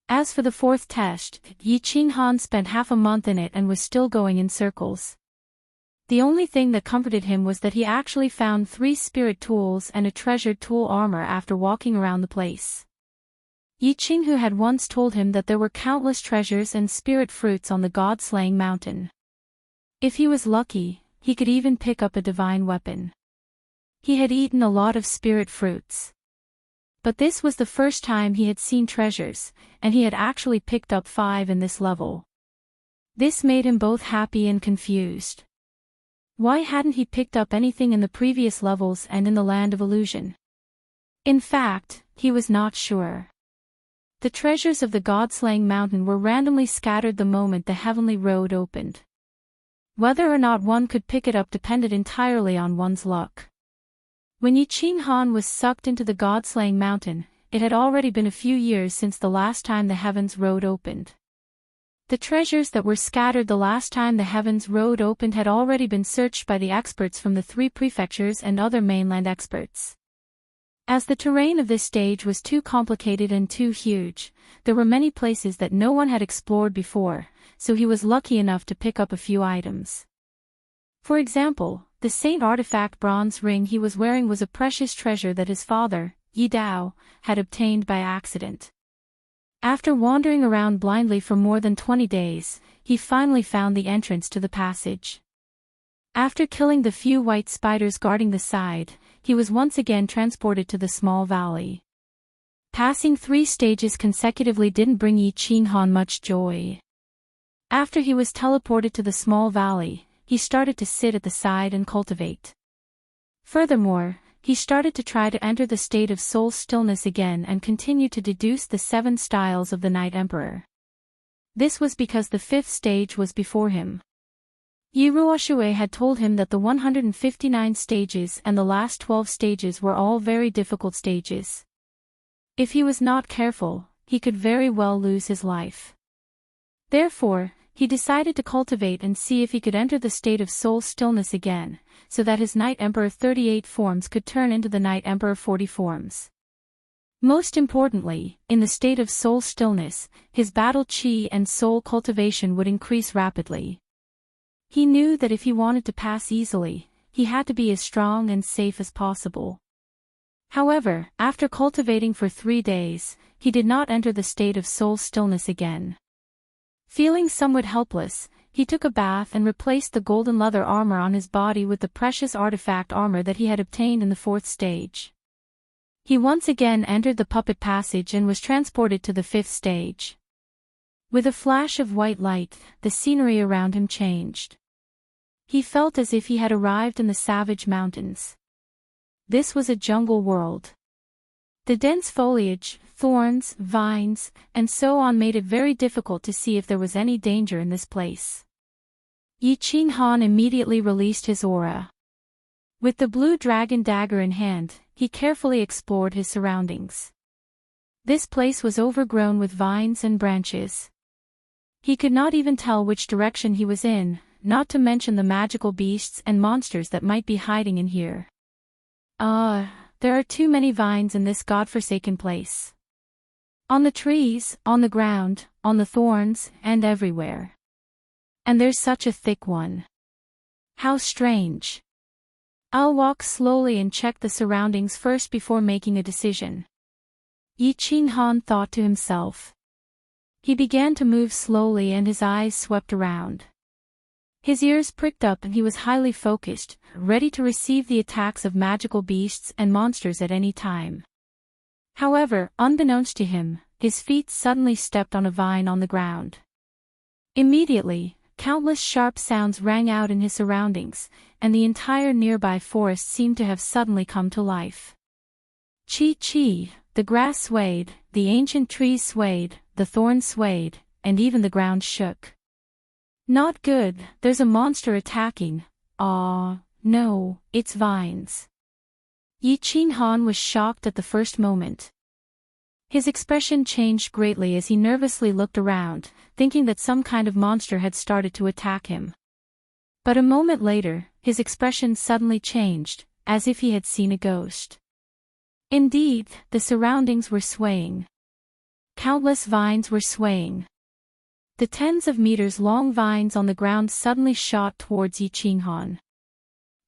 As for the 4th test, Yi Qinghan spent half a month in it and was still going in circles. The only thing that comforted him was that he actually found 3 spirit tools and a treasured tool armor after walking around the place. Yi Qinghu had once told him that there were countless treasures and spirit fruits on the god-slaying mountain. If he was lucky, he could even pick up a divine weapon. He had eaten a lot of spirit fruits. But this was the first time he had seen treasures, and he had actually picked up 5 in this level. This made him both happy and confused. Why hadn't he picked up anything in the previous levels and in the Land of Illusion? In fact, he was not sure. The treasures of the God-slaying mountain were randomly scattered the moment the heavenly road opened. Whether or not one could pick it up depended entirely on one's luck. When Yi Ching Han was sucked into the God-slaying mountain, it had already been a few years since the last time the Heavens Road opened. The treasures that were scattered the last time the Heavens Road opened had already been searched by the experts from the 3 prefectures and other mainland experts. As the terrain of this stage was too complicated and too huge, there were many places that no one had explored before, so he was lucky enough to pick up a few items. For example, the Saint artifact bronze ring he was wearing was a precious treasure that his father, Yi Dao, had obtained by accident. After wandering around blindly for more than 20 days, he finally found the entrance to the passage. After killing the few white spiders guarding the side, he was once again transported to the small valley. Passing 3 stages consecutively didn't bring Yi Ching Han much joy. After he was teleported to the small valley, he started to sit at the side and cultivate. Furthermore, he started to try to enter the state of soul stillness again and continued to deduce the 7 styles of the Night Emperor. This was because the 5th stage was before him. Yi Ruoshui had told him that the 159 stages and the last 12 stages were all very difficult stages. If he was not careful, he could very well lose his life. Therefore, he decided to cultivate and see if he could enter the state of soul stillness again, so that his Night Emperor 38 forms could turn into the Night Emperor 40 forms. Most importantly, in the state of soul stillness, his battle chi and soul cultivation would increase rapidly. He knew that if he wanted to pass easily, he had to be as strong and safe as possible. However, after cultivating for 3 days, he did not enter the state of soul stillness again. Feeling somewhat helpless, he took a bath and replaced the golden leather armor on his body with the precious artifact armor that he had obtained in the 4th stage. He once again entered the puppet passage and was transported to the 5th stage. With a flash of white light, the scenery around him changed. He felt as if he had arrived in the savage mountains. This was a jungle world. The dense foliage, thorns, vines, and so on made it very difficult to see if there was any danger in this place. Yi Ching Han immediately released his aura. With the blue dragon dagger in hand, he carefully explored his surroundings. This place was overgrown with vines and branches. He could not even tell which direction he was in, not to mention the magical beasts and monsters that might be hiding in here. There are too many vines in this godforsaken place. On the trees, on the ground, on the thorns, and everywhere. And there's such a thick one. How strange. I'll walk slowly and check the surroundings first before making a decision. Yi Ching Han thought to himself. He began to move slowly and his eyes swept around. His ears pricked up and he was highly focused, ready to receive the attacks of magical beasts and monsters at any time. However, unbeknownst to him, his feet suddenly stepped on a vine on the ground. Immediately, countless sharp sounds rang out in his surroundings, and the entire nearby forest seemed to have suddenly come to life. Chi, the grass swayed, the ancient trees swayed, the thorns swayed, and even the ground shook. Not good, there's a monster attacking. No, it's vines. Yi Ching Han was shocked at the first moment. His expression changed greatly as he nervously looked around, thinking that some kind of monster had started to attack him. But a moment later, his expression suddenly changed, as if he had seen a ghost. Indeed, the surroundings were swaying. Countless vines were swaying. The tens of meters long vines on the ground suddenly shot towards Yi Ching Han.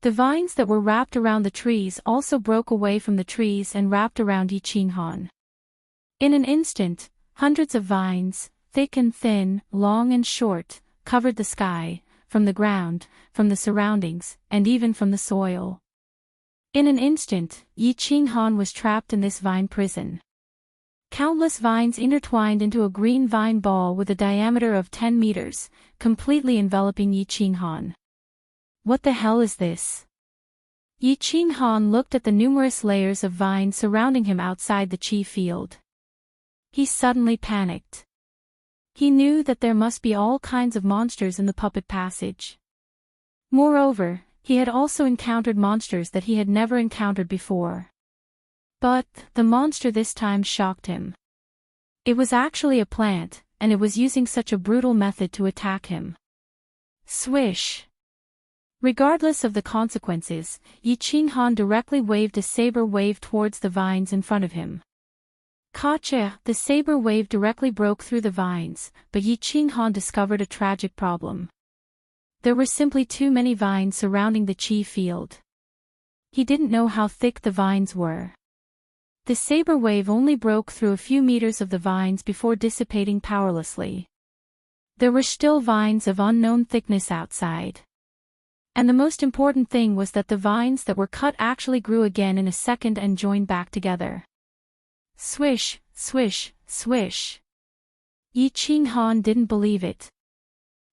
The vines that were wrapped around the trees also broke away from the trees and wrapped around Yi Ching Han. In an instant, hundreds of vines, thick and thin, long and short, covered the sky, from the ground, from the surroundings, and even from the soil. In an instant, Yi Qinghan was trapped in this vine prison. Countless vines intertwined into a green vine ball with a diameter of 10 meters, completely enveloping Yi Qinghan. What the hell is this? Yi Qinghan looked at the numerous layers of vines surrounding him outside the chi field. He suddenly panicked. He knew that there must be all kinds of monsters in the puppet passage. Moreover, he had also encountered monsters that he had never encountered before. But the monster this time shocked him. It was actually a plant, and it was using such a brutal method to attack him. Swish! Regardless of the consequences, Yi Qinghan directly waved a saber wave towards the vines in front of him. Kacha! The saber wave directly broke through the vines, but Yi Qinghan discovered a tragic problem. There were simply too many vines surrounding the chi field. He didn't know how thick the vines were. The saber wave only broke through a few meters of the vines before dissipating powerlessly. There were still vines of unknown thickness outside. And the most important thing was that the vines that were cut actually grew again in a second and joined back together. Swish, swish, swish. Yi Qinghan didn't believe it.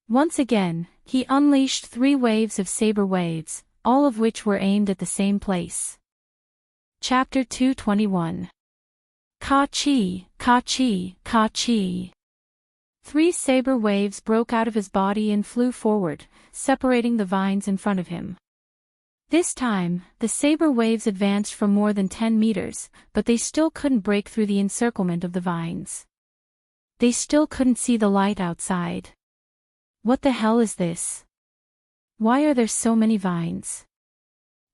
Once again, he unleashed 3 waves of saber waves, all of which were aimed at the same place. Chapter 221. Ka-chi, ka-chi, ka-chi. 3 saber waves broke out of his body and flew forward, separating the vines in front of him. This time, the saber waves advanced for more than 10 meters, but they still couldn't break through the encirclement of the vines. They still couldn't see the light outside. What the hell is this? Why are there so many vines?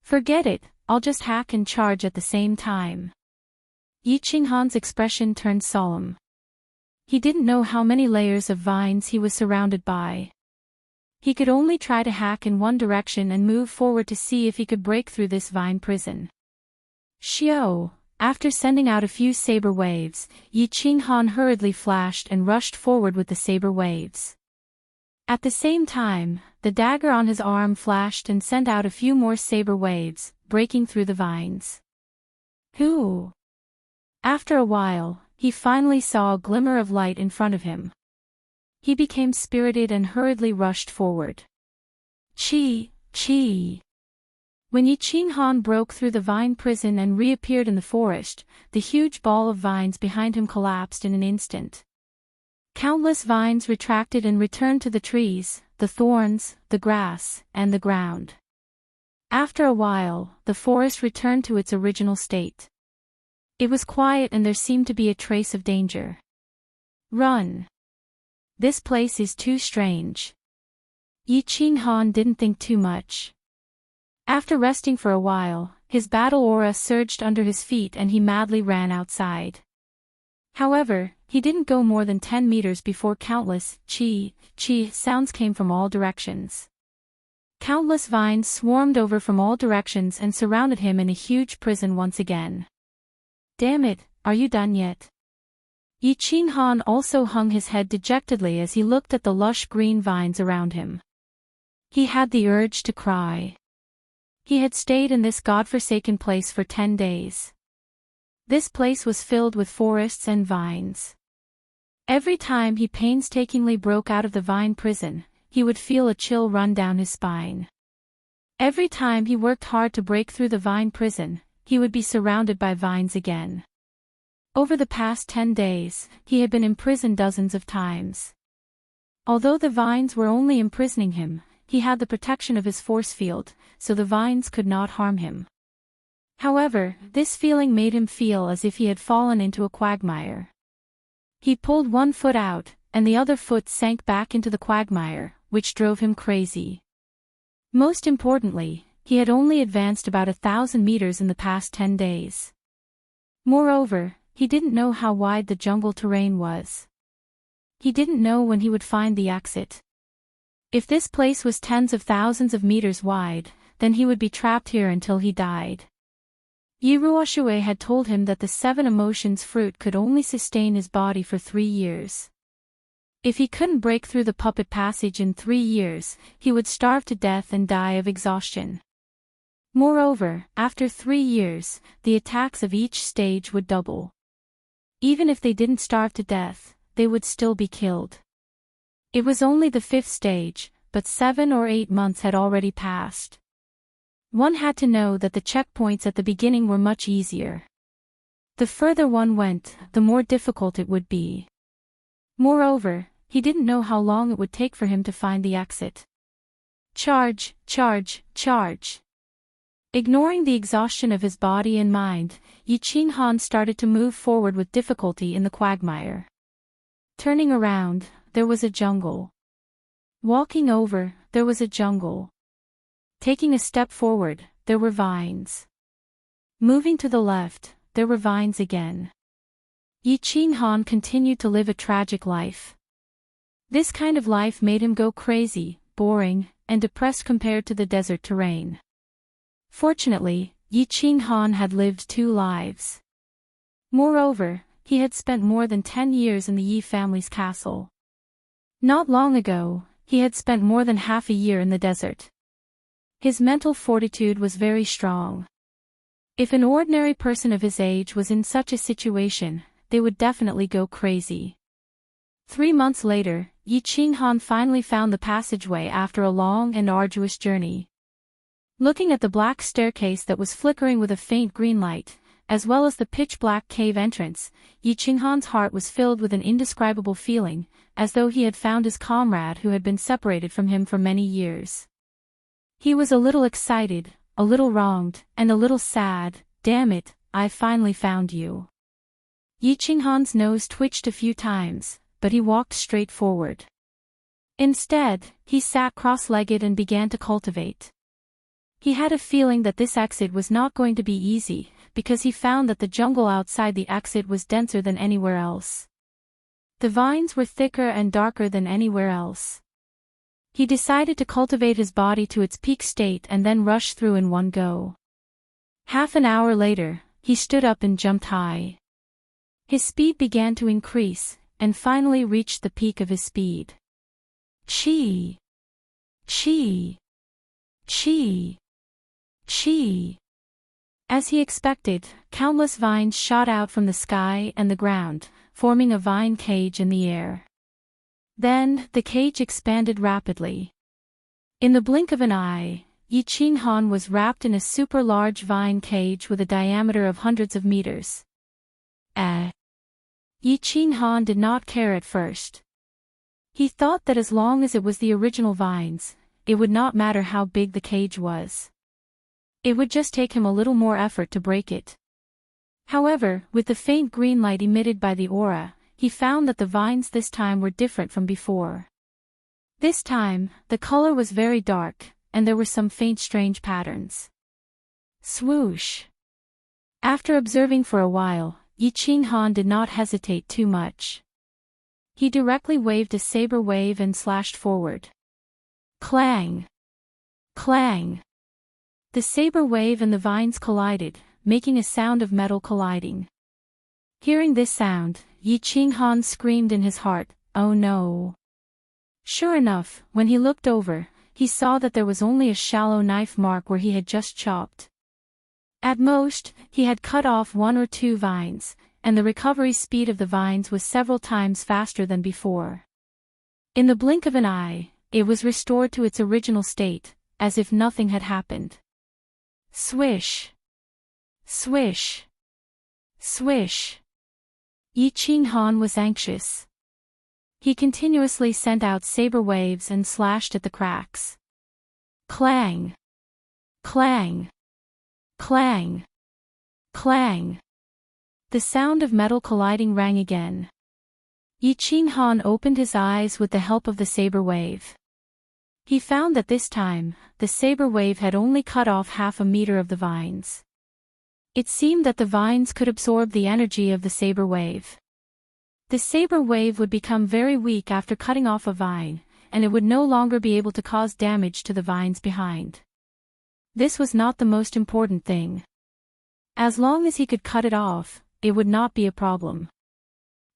Forget it, I'll just hack and charge at the same time. Yi Qinghan's expression turned solemn. He didn't know how many layers of vines he was surrounded by. He could only try to hack in one direction and move forward to see if he could break through this vine prison. Xiao! After sending out a few saber waves, Yi Qinghan hurriedly flashed and rushed forward with the saber waves. At the same time, the dagger on his arm flashed and sent out a few more saber waves, breaking through the vines. Whoo! After a while, he finally saw a glimmer of light in front of him. He became spirited and hurriedly rushed forward. Chi! Chi! When Yi Qinghan broke through the vine prison and reappeared in the forest, the huge ball of vines behind him collapsed in an instant. Countless vines retracted and returned to the trees, the thorns, the grass, and the ground. After a while, the forest returned to its original state. It was quiet and there seemed to be a trace of danger. Run! This place is too strange. Yi Qinghan didn't think too much. After resting for a while, his battle aura surged under his feet and he madly ran outside. However, he didn't go more than 10 meters before countless chi sounds came from all directions. Countless vines swarmed over from all directions and surrounded him in a huge prison once again. Damn it, are you done yet? Yi Qinghan also hung his head dejectedly as he looked at the lush green vines around him. He had the urge to cry. He had stayed in this godforsaken place for 10 days. This place was filled with forests and vines. Every time he painstakingly broke out of the vine prison, he would feel a chill run down his spine. Every time he worked hard to break through the vine prison, he would be surrounded by vines again. Over the past 10 days, he had been imprisoned dozens of times. Although the vines were only imprisoning him, he had the protection of his force field, so the vines could not harm him. However, this feeling made him feel as if he had fallen into a quagmire. He pulled one foot out, and the other foot sank back into the quagmire, which drove him crazy. Most importantly, he had only advanced about 1,000 meters in the past 10 days. Moreover, he didn't know how wide the jungle terrain was. He didn't know when he would find the exit. If this place was tens of thousands of meters wide, then he would be trapped here until he died. Yi Ruoxue had told him that the 7 emotions fruit could only sustain his body for 3 years. If he couldn't break through the puppet passage in 3 years, he would starve to death and die of exhaustion. Moreover, after 3 years, the attacks of each stage would double. Even if they didn't starve to death, they would still be killed. It was only the 5th stage, but 7 or 8 months had already passed. One had to know that the checkpoints at the beginning were much easier. The further one went, the more difficult it would be. Moreover, he didn't know how long it would take for him to find the exit. Charge, charge, charge. Ignoring the exhaustion of his body and mind, Yi Qinghan started to move forward with difficulty in the quagmire. Turning around, there was a jungle. Walking over, there was a jungle. Taking a step forward, there were vines. Moving to the left, there were vines again. Yi Qinghan continued to live a tragic life. This kind of life made him go crazy, boring, and depressed compared to the desert terrain. Fortunately, Yi Qinghan had lived 2 lives. Moreover, he had spent more than 10 years in the Yi family's castle. Not long ago, he had spent more than half a year in the desert. His mental fortitude was very strong. If an ordinary person of his age was in such a situation, they would definitely go crazy. 3 months later, Yi Qinghan finally found the passageway after a long and arduous journey. Looking at the black staircase that was flickering with a faint green light, as well as the pitch-black cave entrance, Yi Qinghan's heart was filled with an indescribable feeling, as though he had found his comrade who had been separated from him for many years. He was a little excited, a little wronged, and a little sad. Damn it, I finally found you. Yi Qinghan's nose twitched a few times, but he walked straight forward. Instead, he sat cross-legged and began to cultivate. He had a feeling that this exit was not going to be easy, because he found that the jungle outside the exit was denser than anywhere else. The vines were thicker and darker than anywhere else. He decided to cultivate his body to its peak state and then rush through in one go. Half an hour later, he stood up and jumped high. His speed began to increase, and finally reached the peak of his speed. Chee! Chee! Chee! Chee! As he expected, countless vines shot out from the sky and the ground, forming a vine cage in the air. Then, the cage expanded rapidly. In the blink of an eye, Yi Qinghan was wrapped in a super-large vine cage with a diameter of hundreds of meters. Yi Qinghan did not care at first. He thought that as long as it was the original vines, it would not matter how big the cage was. It would just take him a little more effort to break it. However, with the faint green light emitted by the aura, he found that the vines this time were different from before. This time, the color was very dark, and there were some faint strange patterns. Swoosh! After observing for a while, Yi Qinghan did not hesitate too much. He directly waved a saber wave and slashed forward. Clang! Clang! The saber wave and the vines collided, making a sound of metal colliding. Hearing this sound, Yi Qinghan screamed in his heart, "Oh no!" Sure enough, when he looked over, he saw that there was only a shallow knife mark where he had just chopped. At most, he had cut off 1 or 2 vines, and the recovery speed of the vines was several times faster than before. In the blink of an eye, it was restored to its original state, as if nothing had happened. Swish! Swish! Swish! Yi Qinghan was anxious. He continuously sent out saber waves and slashed at the cracks. Clang! Clang! Clang! Clang! The sound of metal colliding rang again. Yi Qinghan opened his eyes with the help of the saber wave. He found that this time, the saber wave had only cut off half a meter of the vines. It seemed that the vines could absorb the energy of the saber wave. The saber wave would become very weak after cutting off a vine, and it would no longer be able to cause damage to the vines behind. This was not the most important thing. As long as he could cut it off, it would not be a problem.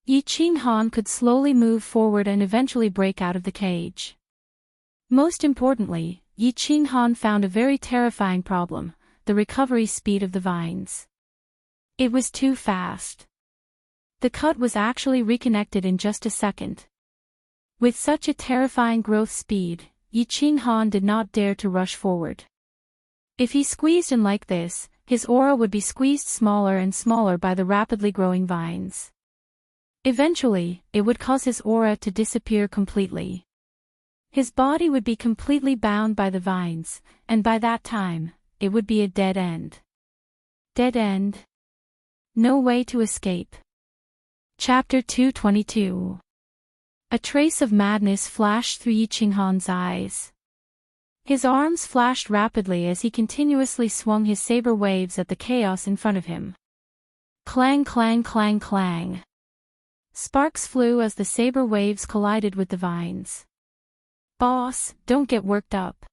Yi Qinghan could slowly move forward and eventually break out of the cage. Most importantly, Yi Qinghan found a very terrifying problem. the recovery speed of the vines. It was too fast. The cut was actually reconnected in just a second. With such a terrifying growth speed, Yi Qinghan did not dare to rush forward. If he squeezed in like this, his aura would be squeezed smaller and smaller by the rapidly growing vines. Eventually, it would cause his aura to disappear completely. His body would be completely bound by the vines, and by that time, it would be a dead end. Dead end? No way to escape. Chapter 222. A trace of madness flashed through Yi Qinghan's eyes. His arms flashed rapidly as he continuously swung his saber waves at the chaos in front of him. Clang, clang, clang, clang. Sparks flew as the saber waves collided with the vines. Boss, don't get worked up.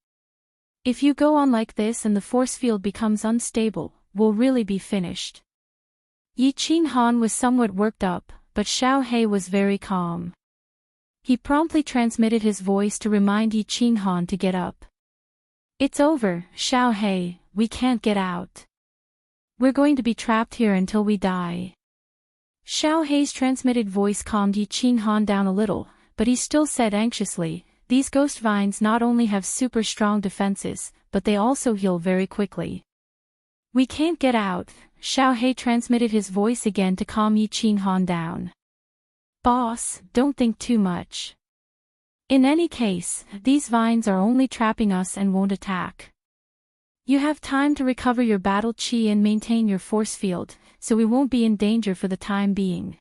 If you go on like this and the force field becomes unstable, we'll really be finished. Yi Qinghan was somewhat worked up, but Xiao He was very calm. He promptly transmitted his voice to remind Yi Qinghan to get up. It's over, Xiao He, we can't get out. We're going to be trapped here until we die. Xiao He's transmitted voice calmed Yi Qinghan down a little, but he still said anxiously, these ghost vines not only have super strong defenses, but they also heal very quickly. We can't get out, Xiao He transmitted his voice again to calm Yi Qinghan down. Boss, don't think too much. In any case, these vines are only trapping us and won't attack. You have time to recover your battle chi and maintain your force field, so we won't be in danger for the time being.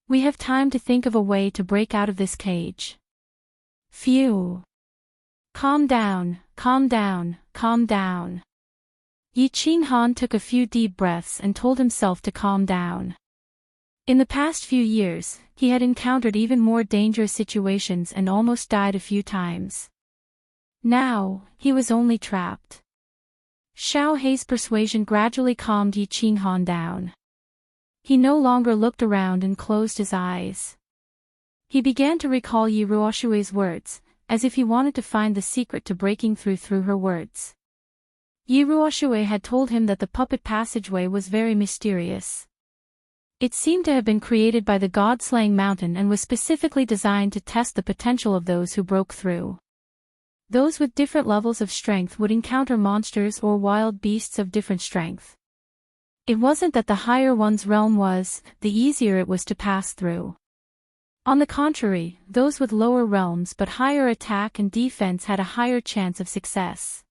We have time to think of a way to break out of this cage. Phew. Calm down, calm down, calm down. Yi Qinghan took a few deep breaths and told himself to calm down. In the past few years, he had encountered even more dangerous situations and almost died a few times. Now, he was only trapped. Xiao He's persuasion gradually calmed Yi Qinghan down. He no longer looked around and closed his eyes. He began to recall Yi Ruoshui's words, as if he wanted to find the secret to breaking through her words. Yi Ruoshui had told him that the puppet passageway was very mysterious. It seemed to have been created by the god-slaying mountain and was specifically designed to test the potential of those who broke through. Those with different levels of strength would encounter monsters or wild beasts of different strength. It wasn't that the higher one's realm was, the easier it was to pass through. On the contrary, those with lower realms but higher attack and defense had a higher chance of success.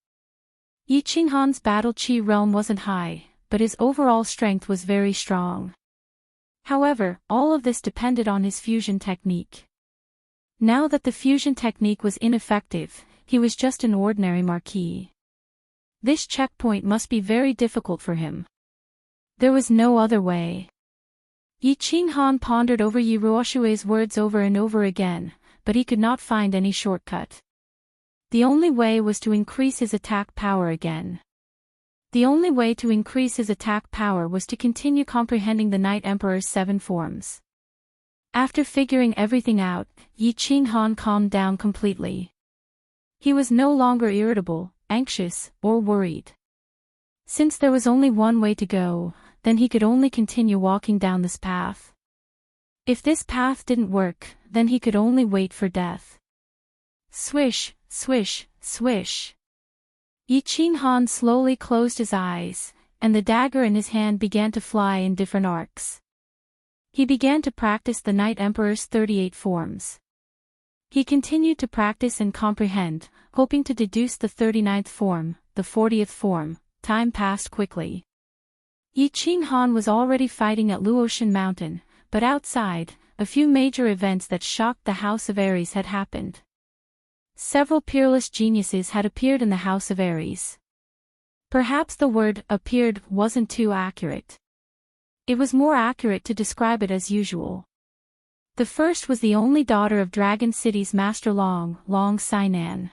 Yi Qinghan's battle chi realm wasn't high, but his overall strength was very strong. However, all of this depended on his fusion technique. Now that the fusion technique was ineffective, he was just an ordinary marquis. This checkpoint must be very difficult for him. There was no other way. Yi Qinghan pondered over Yi Ruoshui's words over and over again, but he could not find any shortcut. The only way was to increase his attack power again. The only way to increase his attack power was to continue comprehending the Night Emperor's 7 forms. After figuring everything out, Yi Qinghan calmed down completely. He was no longer irritable, anxious, or worried. Since there was only one way to go, then he could only continue walking down this path. If this path didn't work, then he could only wait for death. Swish, swish, swish. Yi Qinghan slowly closed his eyes, and the dagger in his hand began to fly in different arcs. He began to practice the Night Emperor's 38 forms. He continued to practice and comprehend, hoping to deduce the 39th form, the 40th form. Time passed quickly. Yi Qinghan was already fighting at Luotian Mountain, but outside, a few major events that shocked the House of Aries had happened. Several peerless geniuses had appeared in the House of Aries. Perhaps the word appeared wasn't too accurate. It was more accurate to describe it as usual. The first was the only daughter of Dragon City's Master Long Sainan.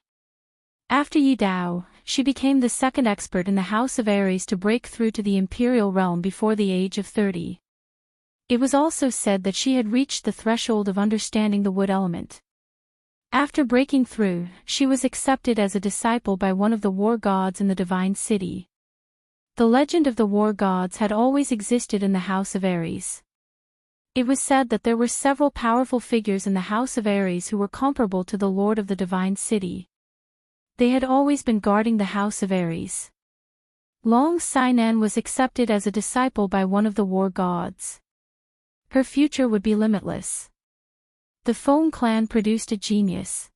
After Yi Dao, she became the second expert in the House of Aries to break through to the Imperial realm before the age of 30. It was also said that she had reached the threshold of understanding the wood element. After breaking through, she was accepted as a disciple by one of the war gods in the Divine City. The legend of the war gods had always existed in the House of Aries. It was said that there were several powerful figures in the House of Aries who were comparable to the Lord of the Divine City. They had always been guarding the House of Aries. Long Sinan was accepted as a disciple by one of the war gods. Her future would be limitless. The Feng clan produced a genius.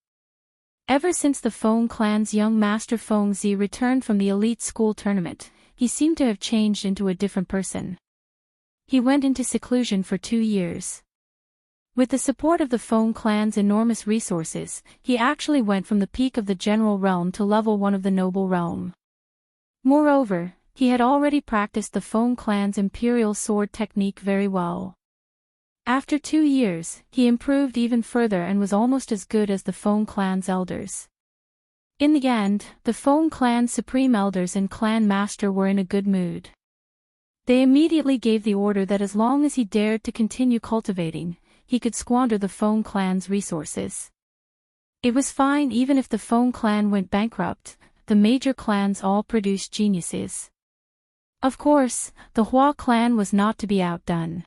Ever since the Feng clan's young master Feng Zi returned from the elite school tournament, he seemed to have changed into a different person. He went into seclusion for 2 years. With the support of the Feng clan's enormous resources, he actually went from the peak of the general realm to level 1 of the noble realm. Moreover, he had already practiced the Feng clan's imperial sword technique very well. After 2 years, he improved even further and was almost as good as the Feng clan's elders. In the end, the Feng clan's supreme elders and clan master were in a good mood. They immediately gave the order that as long as he dared to continue cultivating, he could squander the Feng clan's resources. It was fine even if the Feng clan went bankrupt, the major clans all produced geniuses. Of course, the Hua clan was not to be outdone.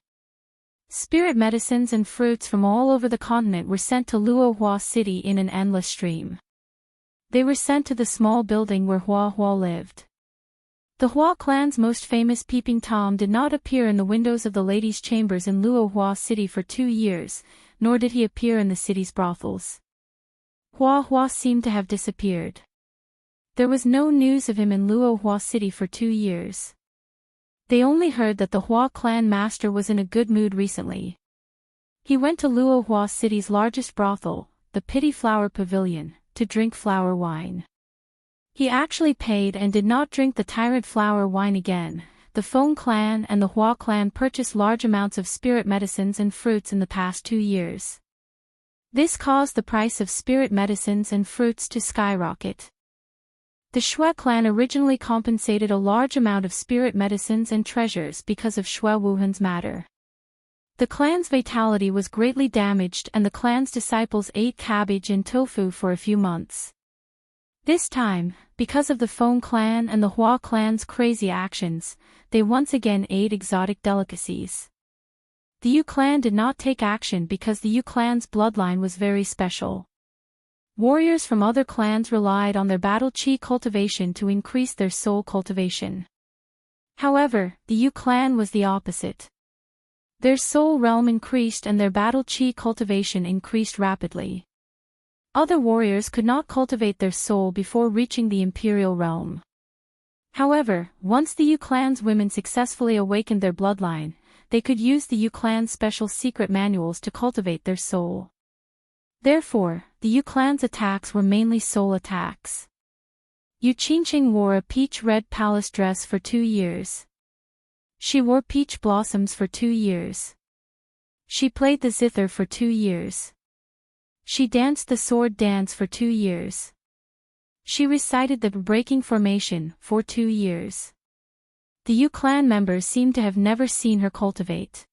Spirit medicines and fruits from all over the continent were sent to Luohua City in an endless stream. They were sent to the small building where Hua Hua lived. The Hua clan's most famous Peeping Tom did not appear in the windows of the ladies' chambers in Luohua City for 2 years, nor did he appear in the city's brothels. Hua Hua seemed to have disappeared. There was no news of him in Luohua City for 2 years. They only heard that the Hua clan master was in a good mood recently. He went to Luohua City's largest brothel, the Pity Flower Pavilion, to drink flower wine. He actually paid and did not drink the tyrant flower wine again. The Feng clan and the Hua clan purchased large amounts of spirit medicines and fruits in the past 2 years. This caused the price of spirit medicines and fruits to skyrocket. The Shui clan originally compensated a large amount of spirit medicines and treasures because of Shui Wuhan's matter. The clan's vitality was greatly damaged and the clan's disciples ate cabbage and tofu for a few months. This time, because of the Feng clan and the Hua clan's crazy actions, they once again ate exotic delicacies. The Yu clan did not take action because the Yu clan's bloodline was very special. Warriors from other clans relied on their battle chi cultivation to increase their soul cultivation. However, the Yu clan was the opposite. Their soul realm increased and their battle chi cultivation increased rapidly. Other warriors could not cultivate their soul before reaching the imperial realm. However, once the Yu clan's women successfully awakened their bloodline, they could use the Yu clan's special secret manuals to cultivate their soul. Therefore, the Yu clan's attacks were mainly soul attacks. Yu Qingqing wore a peach-red palace dress for 2 years. She wore peach blossoms for 2 years. She played the zither for 2 years. She danced the sword dance for 2 years. She recited the breaking formation for 2 years. The Yu clan members seemed to have never seen her cultivate.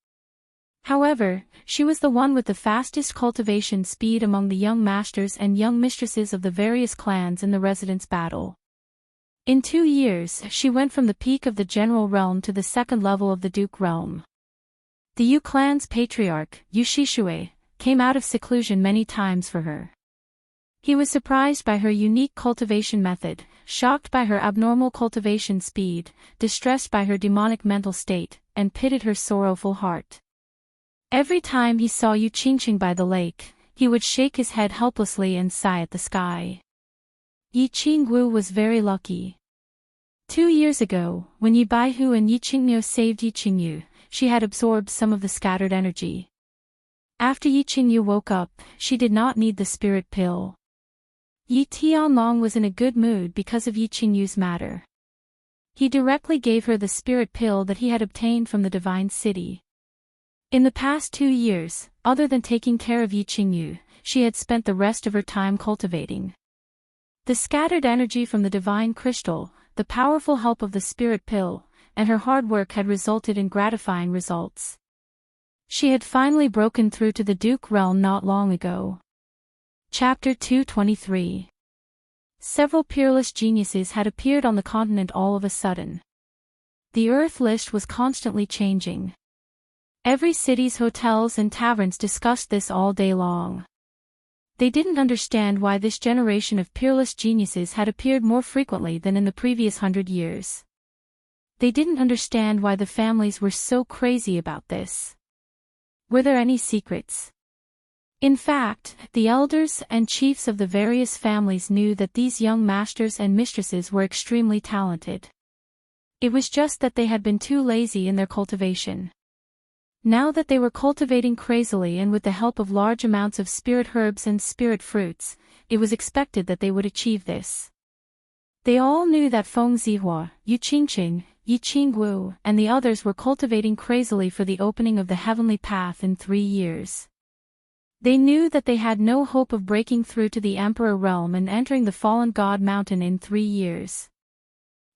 However, she was the one with the fastest cultivation speed among the young masters and young mistresses of the various clans in the residence battle. In 2 years, she went from the peak of the general realm to the second level of the duke realm. The Yu clan's patriarch, Yu Shishui, came out of seclusion many times for her. He was surprised by her unique cultivation method, shocked by her abnormal cultivation speed, distressed by her demonic mental state, and pitied her sorrowful heart. Every time he saw Yu Qingqing by the lake, he would shake his head helplessly and sigh at the sky. Yi Qinggu was very lucky. 2 years ago, when Yi Baihu and Yi Qingniu saved Yi Qingyu, she had absorbed some of the scattered energy. After Yi Qingyu woke up, she did not need the spirit pill. Yi Tianlong was in a good mood because of Yi Qingyu's matter. He directly gave her the spirit pill that he had obtained from the divine city. In the past 2 years, other than taking care of Yi Qingyu, she had spent the rest of her time cultivating. The scattered energy from the divine crystal, the powerful help of the spirit pill, and her hard work had resulted in gratifying results. She had finally broken through to the Duke realm not long ago. Chapter 223. Several peerless geniuses had appeared on the continent all of a sudden. The Earth list was constantly changing. Every city's hotels and taverns discussed this all day long. They didn't understand why this generation of peerless geniuses had appeared more frequently than in the previous 100 years. They didn't understand why the families were so crazy about this. Were there any secrets? In fact, the elders and chiefs of the various families knew that these young masters and mistresses were extremely talented. It was just that they had been too lazy in their cultivation. Now that they were cultivating crazily and with the help of large amounts of spirit herbs and spirit fruits, it was expected that they would achieve this. They all knew that Feng Zihua, Yu Qingqing, Yi Qinggu, and the others were cultivating crazily for the opening of the heavenly path in 3 years. They knew that they had no hope of breaking through to the Emperor realm and entering the fallen God mountain in 3 years.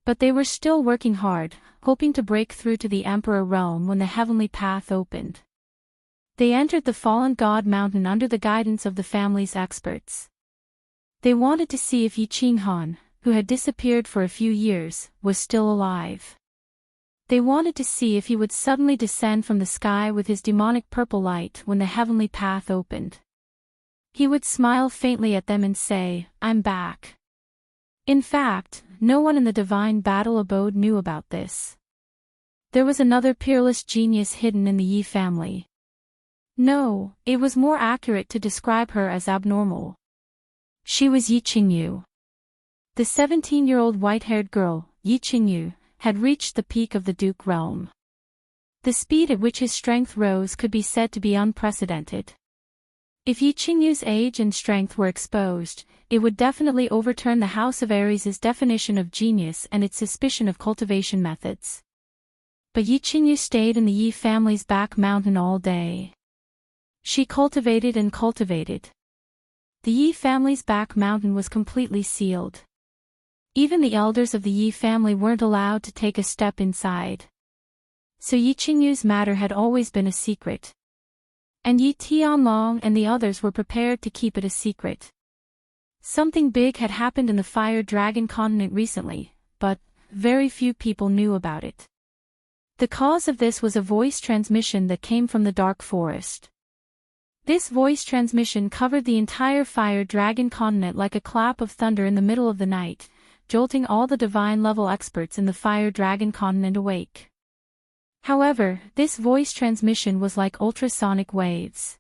But they were still working hard, hoping to break through to the Emperor realm when the heavenly path opened. They entered the fallen God mountain under the guidance of the family's experts. They wanted to see if Yi Qinghan, who had disappeared for a few years, was still alive. They wanted to see if he would suddenly descend from the sky with his demonic purple light when the heavenly path opened. He would smile faintly at them and say, "I'm back." In fact, no one in the divine battle abode knew about this. There was another peerless genius hidden in the Yi family. No, it was more accurate to describe her as abnormal. She was Yi Qingyu. The 17-year-old white-haired girl, Yi Qingyu, had reached the peak of the Duke realm. The speed at which his strength rose could be said to be unprecedented. If Yi Qingyu's age and strength were exposed, it would definitely overturn the House of Aries' definition of genius and its suspicion of cultivation methods. But Yi Qingyu stayed in the Yi family's back mountain all day. She cultivated and cultivated. The Yi family's back mountain was completely sealed. Even the elders of the Yi family weren't allowed to take a step inside. So Yi Qingyu's matter had always been a secret. And Yi Tianlong and the others were prepared to keep it a secret. Something big had happened in the Fire Dragon continent recently, but very few people knew about it. The cause of this was a voice transmission that came from the dark forest. This voice transmission covered the entire Fire Dragon continent like a clap of thunder in the middle of the night, jolting all the divine-level experts in the Fire Dragon continent awake. However, this voice transmission was like ultrasonic waves.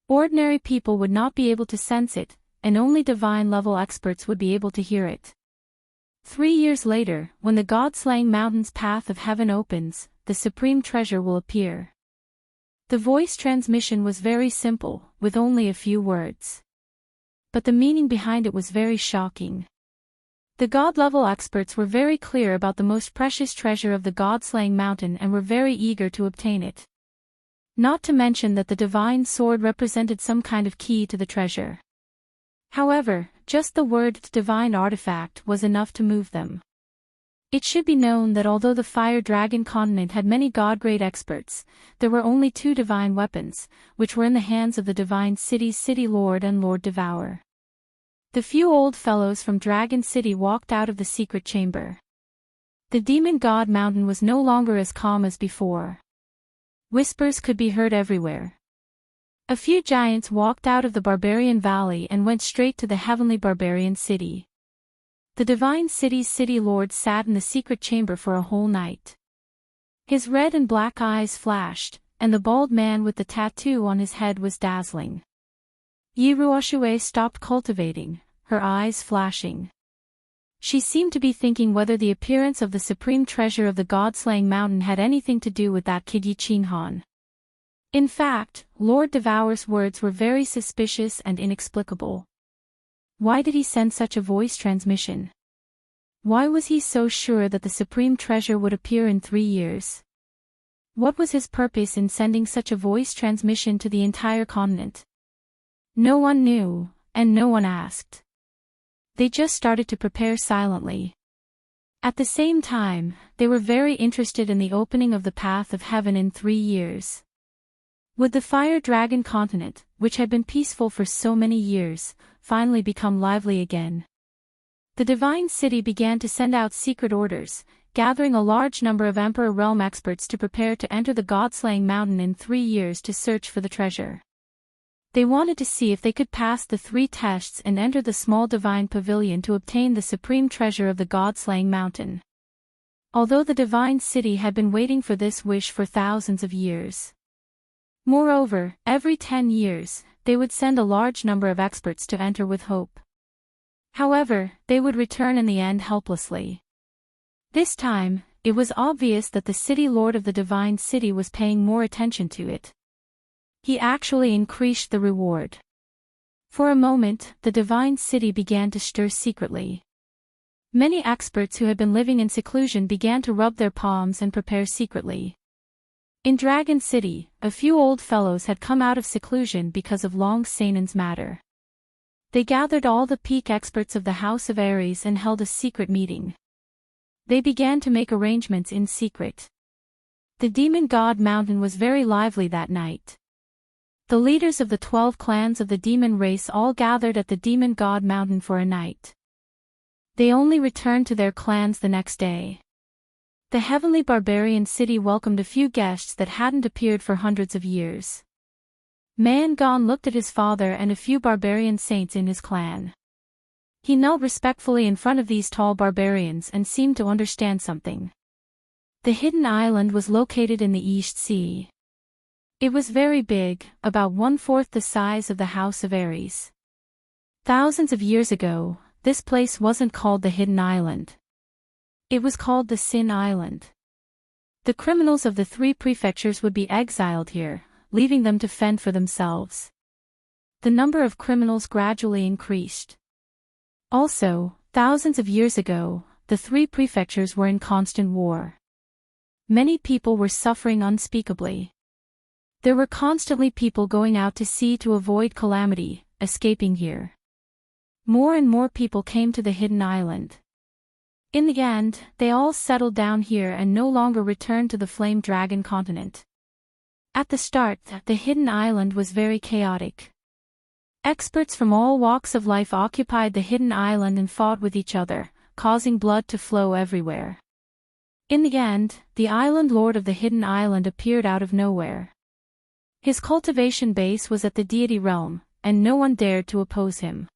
Ordinary people would not be able to sense it, and only divine-level experts would be able to hear it. 3 years later, when the God-slaying mountain's path of heaven opens, the supreme treasure will appear. The voice transmission was very simple, with only a few words. But the meaning behind it was very shocking. The God-level experts were very clear about the most precious treasure of the God-slaying mountain and were very eager to obtain it. Not to mention that the divine sword represented some kind of key to the treasure. However, just the word divine artifact was enough to move them. It should be known that although the Fire Dragon continent had many god-grade experts, there were only 2 divine weapons, which were in the hands of the divine city's city lord and Lord Devourer. The few old fellows from Dragon City walked out of the secret chamber. The demon god mountain was no longer as calm as before. Whispers could be heard everywhere. A few giants walked out of the barbarian valley and went straight to the heavenly barbarian city. The divine city's city lord sat in the secret chamber for a whole night. His red and black eyes flashed, and the bald man with the tattoo on his head was dazzling. Yi Ruoxue stopped cultivating, her eyes flashing. She seemed to be thinking whether the appearance of the supreme treasure of the God-slaying mountain had anything to do with that kid Yi Qinghan. In fact, Lord Devourer's words were very suspicious and inexplicable. Why did he send such a voice transmission? Why was he so sure that the supreme treasure would appear in 3 years? What was his purpose in sending such a voice transmission to the entire continent? No one knew, and no one asked. They just started to prepare silently. At the same time, they were very interested in the opening of the path of heaven in 3 years. Would the Fire Dragon continent, which had been peaceful for so many years, finally become lively again? The divine city began to send out secret orders, gathering a large number of Emperor Realm experts to prepare to enter the God-slaying mountain in 3 years to search for the treasure. They wanted to see if they could pass the 3 tests and enter the small divine pavilion to obtain the supreme treasure of the God-slaying mountain. Although the divine city had been waiting for this wish for thousands of years. Moreover, every 10 years, they would send a large number of experts to enter with hope. However, they would return in the end helplessly. This time, it was obvious that the city lord of the divine city was paying more attention to it. He actually increased the reward. For a moment, the divine city began to stir secretly. Many experts who had been living in seclusion began to rub their palms and prepare secretly. In Dragon City, a few old fellows had come out of seclusion because of Long Sanan's matter. They gathered all the peak experts of the House of Ares and held a secret meeting. They began to make arrangements in secret. The Demon God Mountain was very lively that night. The leaders of the 12 clans of the demon race all gathered at the Demon God Mountain for a night. They only returned to their clans the next day. The heavenly barbarian city welcomed a few guests that hadn't appeared for hundreds of years. Man-Gon looked at his father and a few barbarian saints in his clan. He knelt respectfully in front of these tall barbarians and seemed to understand something. The hidden island was located in the East Sea. It was very big, about 1/4 the size of the House of Ares. Thousands of years ago, this place wasn't called the Hidden Island. It was called the Sin Island. The criminals of the 3 prefectures would be exiled here, leaving them to fend for themselves. The number of criminals gradually increased. Also, thousands of years ago, the 3 prefectures were in constant war. Many people were suffering unspeakably. There were constantly people going out to sea to avoid calamity, escaping here. More and more people came to the Hidden Island. In the end, they all settled down here and no longer returned to the Flame Dragon continent. At the start, the Hidden Island was very chaotic. Experts from all walks of life occupied the Hidden Island and fought with each other, causing blood to flow everywhere. In the end, the Island Lord of the Hidden Island appeared out of nowhere. His cultivation base was at the deity realm, and no one dared to oppose him.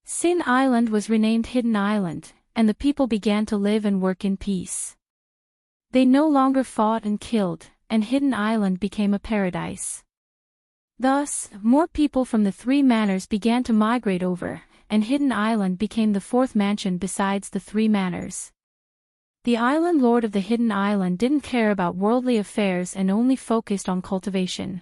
Sin Island was renamed Hidden Island, and the people began to live and work in peace. They no longer fought and killed, and Hidden Island became a paradise. Thus, more people from the 3 manors began to migrate over, and Hidden Island became the 4th mansion besides the 3 manors. The Island Lord of the Hidden Island didn't care about worldly affairs and only focused on cultivation.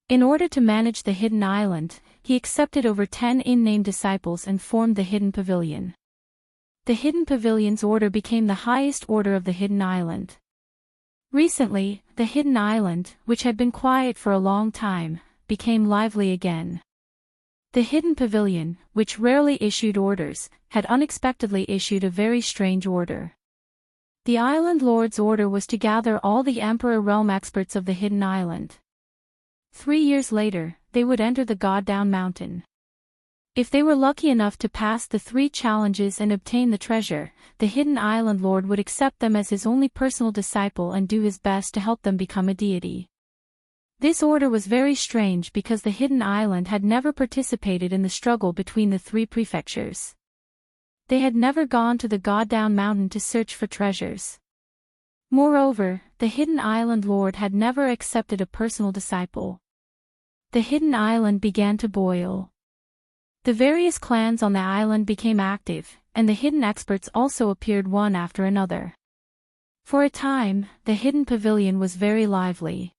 In order to manage the Hidden Island, he accepted over 10 unnamed disciples and formed the Hidden Pavilion. The Hidden Pavilion's order became the highest order of the Hidden Island. Recently, the Hidden Island, which had been quiet for a long time, became lively again. The Hidden Pavilion, which rarely issued orders, had unexpectedly issued a very strange order. The Island Lord's order was to gather all the Emperor Realm experts of the Hidden Island. 3 years later, they would enter the God-Down Mountain. If they were lucky enough to pass the 3 challenges and obtain the treasure, the Hidden Island Lord would accept them as his only personal disciple and do his best to help them become a deity. This order was very strange because the Hidden Island had never participated in the struggle between the 3 prefectures. They had never gone to the God-Down Mountain to search for treasures. Moreover, the Hidden Island Lord had never accepted a personal disciple. The Hidden Island began to boil. The various clans on the island became active, and the hidden experts also appeared one after another. For a time, the Hidden Pavilion was very lively.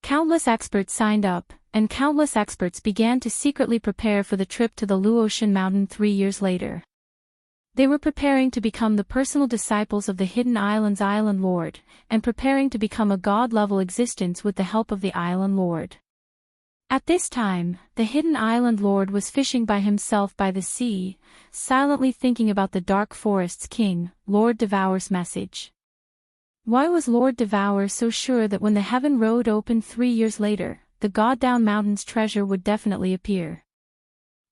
Countless experts signed up, and countless experts began to secretly prepare for the trip to the Luotian Mountain 3 years later. They were preparing to become the personal disciples of the Hidden Island's Island Lord, and preparing to become a god-level existence with the help of the Island Lord. At this time, the Hidden Island Lord was fishing by himself by the sea, silently thinking about the Dark Forest's king, Lord Devour's message. Why was Lord Devour so sure that when the Heaven Road opened 3 years later, the God-Down Mountain's treasure would definitely appear?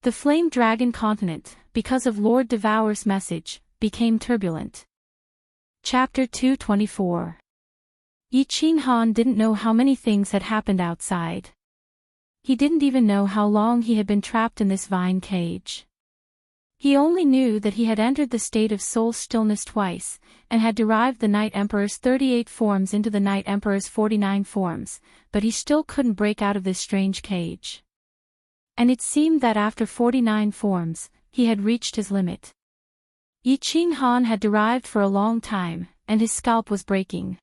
The Flame Dragon continent, because of Lord Devour's message, became turbulent. Chapter 224. Yi Qinghan didn't know how many things had happened outside. He didn't even know how long he had been trapped in this vine cage. He only knew that he had entered the state of soul stillness twice, and had derived the Night Emperor's 38 forms into the Night Emperor's 49 forms, but he still couldn't break out of this strange cage. And it seemed that after 49 forms, he had reached his limit. Yi Qinghan had derived for a long time, and his scalp was breaking.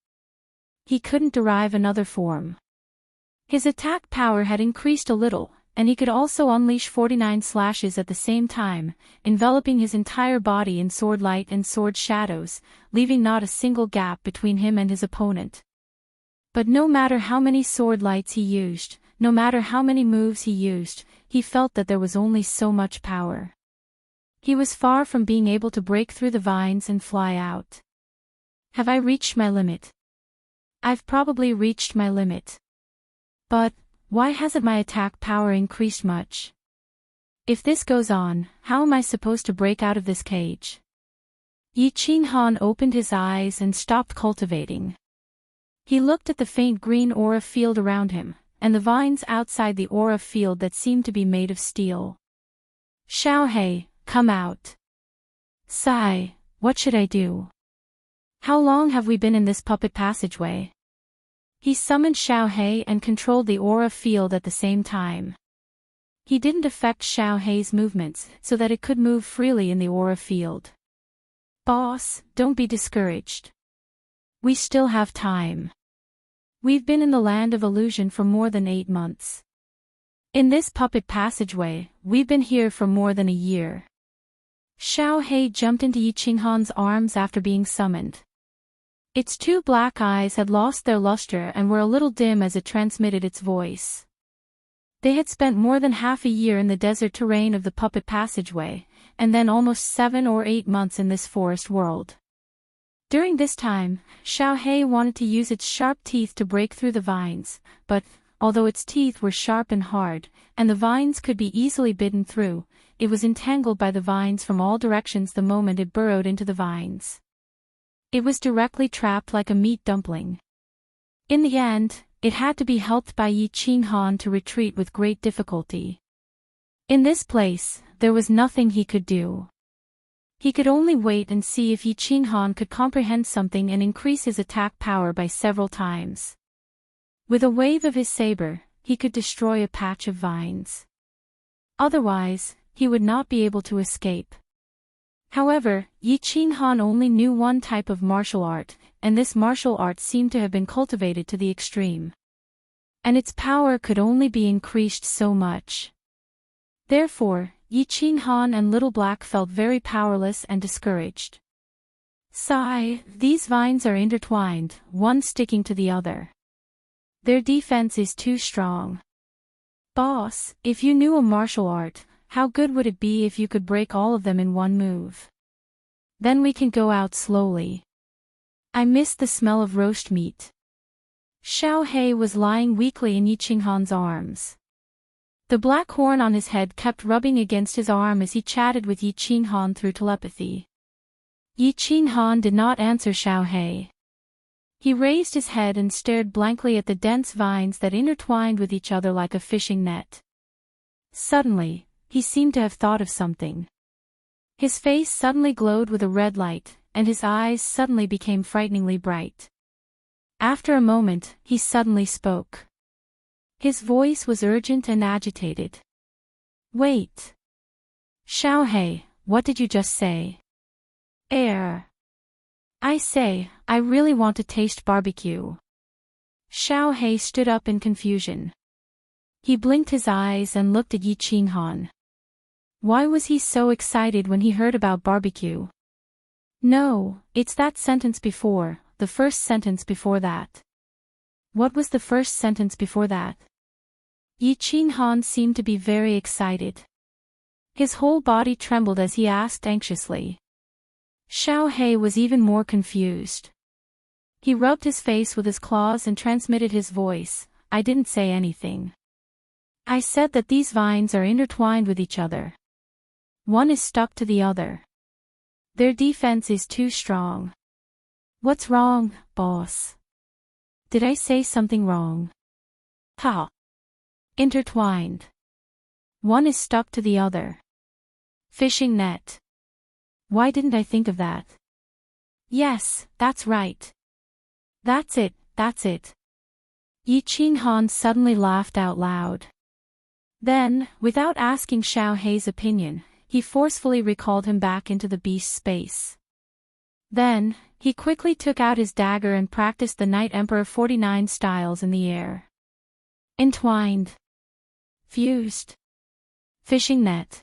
He couldn't derive another form. His attack power had increased a little, and he could also unleash 49 slashes at the same time, enveloping his entire body in sword light and sword shadows, leaving not a single gap between him and his opponent. But no matter how many sword lights he used, no matter how many moves he used, he felt that there was only so much power. He was far from being able to break through the vines and fly out. Have I reached my limit? I've probably reached my limit. But why hasn't my attack power increased much? If this goes on, how am I supposed to break out of this cage? Yi Qinghan opened his eyes and stopped cultivating. He looked at the faint green aura field around him, and the vines outside the aura field that seemed to be made of steel. Xiaohei, come out. Sigh, what should I do? How long have we been in this puppet passageway? He summoned Xiaohei and controlled the aura field at the same time. He didn't affect Xiaohei's movements so that it could move freely in the aura field. Boss, don't be discouraged. We still have time. We've been in the land of illusion for more than 8 months. In this puppet passageway, we've been here for more than a year. Xiaohei jumped into Yi Qinghan's arms after being summoned. Its 2 black eyes had lost their luster and were a little dim as it transmitted its voice. They had spent more than half a year in the desert terrain of the puppet passageway, and then almost 7 or 8 months in this forest world. During this time, Xiaohei wanted to use its sharp teeth to break through the vines, but, although its teeth were sharp and hard, and the vines could be easily bitten through, it was entangled by the vines from all directions the moment it burrowed into the vines. It was directly trapped like a meat dumpling. In the end, it had to be helped by Yi Qinghan to retreat with great difficulty. In this place, there was nothing he could do. He could only wait and see if Yi Qinghan could comprehend something and increase his attack power by several times. With a wave of his saber, he could destroy a patch of vines. Otherwise, he would not be able to escape. However, Yi Qinghan only knew one type of martial art, and this martial art seemed to have been cultivated to the extreme. And its power could only be increased so much. Therefore, Yi Qinghan and Little Black felt very powerless and discouraged. Sigh, these vines are intertwined, one sticking to the other. Their defense is too strong. Boss, if you knew a martial art, how good would it be if you could break all of them in one move? Then we can go out slowly. I miss the smell of roast meat. Xiaohei was lying weakly in Yi Qinghan's arms. The black horn on his head kept rubbing against his arm as he chatted with Yi Qinghan through telepathy. Yi Qinghan did not answer Xiaohei. He raised his head and stared blankly at the dense vines that intertwined with each other like a fishing net. Suddenly, he seemed to have thought of something. His face suddenly glowed with a red light, and his eyes suddenly became frighteningly bright. After a moment, he suddenly spoke. His voice was urgent and agitated. Wait. Xiaohei, what did you just say? I say, I really want to taste barbecue. Xiaohei stood up in confusion. He blinked his eyes and looked at Yi Qinghan. Why was he so excited when he heard about barbecue? No, it's that sentence before, the first sentence before that. What was the first sentence before that? Yi Qinghan seemed to be very excited. His whole body trembled as he asked anxiously. Xiaohei was even more confused. He rubbed his face with his claws and transmitted his voice. I didn't say anything. I said that these vines are intertwined with each other. One is stuck to the other. Their defense is too strong. What's wrong, boss? Did I say something wrong? Ha! Intertwined. One is stuck to the other. Fishing net. Why didn't I think of that? Yes, that's right. That's it, that's it. Yi Qinghan suddenly laughed out loud. Then, without asking Xiao Hei's opinion, he forcefully recalled him back into the beast's space. Then, he quickly took out his dagger and practiced the Knight Emperor 49 styles in the air. Entwined. Fused. Fishing net.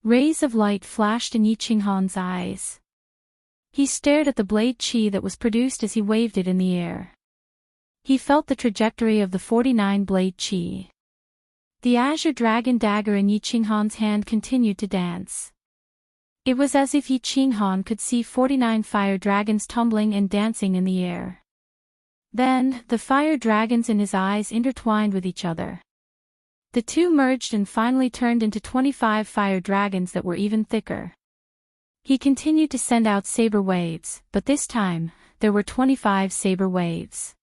Rays of light flashed in Yi Qinghan's eyes. He stared at the blade qi that was produced as he waved it in the air. He felt the trajectory of the 49 blade qi. The azure dragon dagger in Yi Qinghan's hand continued to dance. It was as if Yi Qinghan could see 49 fire dragons tumbling and dancing in the air. Then, the fire dragons in his eyes intertwined with each other. The two merged and finally turned into 25 fire dragons that were even thicker. He continued to send out saber waves, but this time, there were 25 saber waves.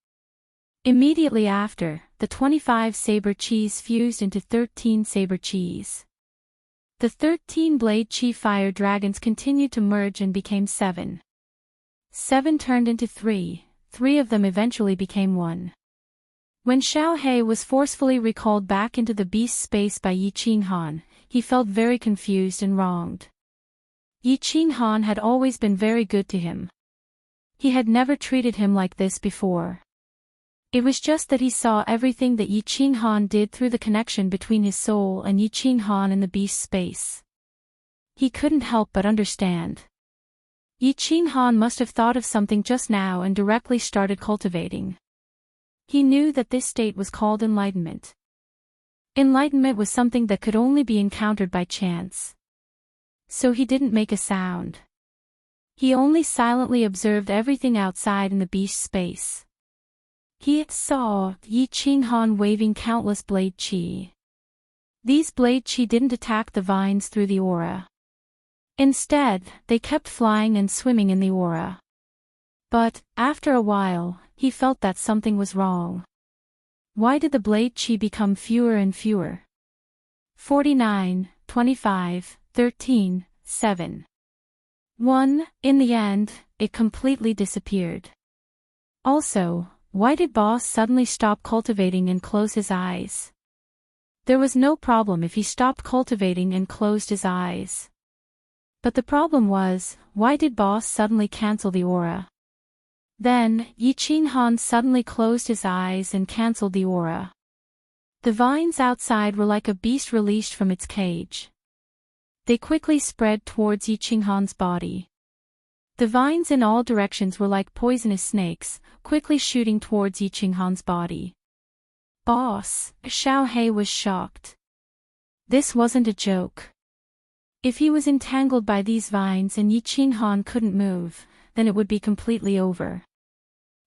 Immediately after, the 25 saber qis fused into 13 saber qis. The 13 blade qi fire dragons continued to merge and became 7. 7 turned into 3, 3 of them eventually became 1. When Xiao Hei was forcefully recalled back into the beast space by Yi Qinghan, he felt very confused and wronged. Yi Qinghan had always been very good to him. He had never treated him like this before. It was just that he saw everything that Yi Qinghan did through the connection between his soul and Yi Qinghan in the beast space. He couldn't help but understand. Yi Qinghan must have thought of something just now and directly started cultivating. He knew that this state was called enlightenment. Enlightenment was something that could only be encountered by chance. So he didn't make a sound. He only silently observed everything outside in the beast space. He saw Yi Qinghan waving countless blade qi. These blade qi didn't attack the vines through the aura. Instead, they kept flying and swimming in the aura. But, after a while, he felt that something was wrong. Why did the blade qi become fewer and fewer? 49, 25, 13, 7. 1. In the end, it completely disappeared. Also, why did Boss suddenly stop cultivating and close his eyes? There was no problem if he stopped cultivating and closed his eyes. But the problem was, why did Boss suddenly cancel the aura? Then, Yi Qinghan suddenly closed his eyes and cancelled the aura. The vines outside were like a beast released from its cage. They quickly spread towards Yi Qinghan's body. The vines in all directions were like poisonous snakes, quickly shooting towards Yi Qinghan's body. Boss, Xiao Hei was shocked. This wasn't a joke. If he was entangled by these vines and Yi Qinghan couldn't move, then it would be completely over.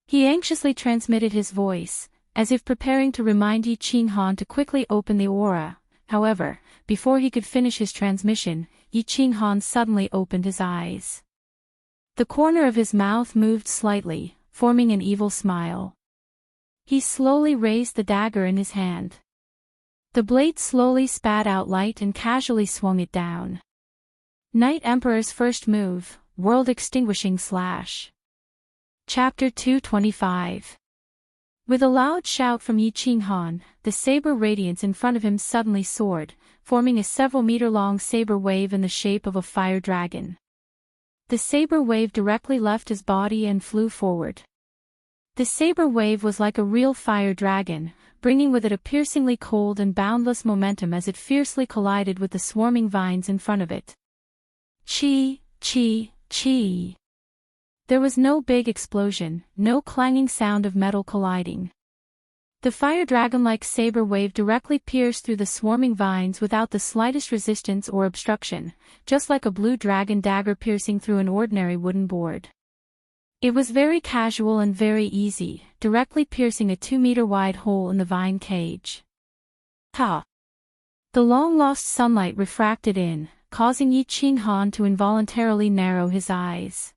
He anxiously transmitted his voice, as if preparing to remind Yi Qinghan to quickly open the aura. However, before he could finish his transmission, Yi Qinghan suddenly opened his eyes. The corner of his mouth moved slightly, forming an evil smile. He slowly raised the dagger in his hand. The blade slowly spat out light and casually swung it down. Knight Emperor's first move, World Extinguishing Slash. Chapter 225. With a loud shout from Yi Qinghan, the saber radiance in front of him suddenly soared, forming a several-meter-long saber wave in the shape of a fire dragon. The saber wave directly left his body and flew forward. The saber wave was like a real fire dragon, bringing with it a piercingly cold and boundless momentum as it fiercely collided with the swarming vines in front of it. Chi, chi, chi. There was no big explosion, no clanging sound of metal colliding. The fire dragon-like saber wave directly pierced through the swarming vines without the slightest resistance or obstruction, just like a blue dragon dagger piercing through an ordinary wooden board. It was very casual and very easy, directly piercing a 2-meter-wide hole in the vine cage. Ha! The long-lost sunlight refracted in, causing Yi Qinghan to involuntarily narrow his eyes.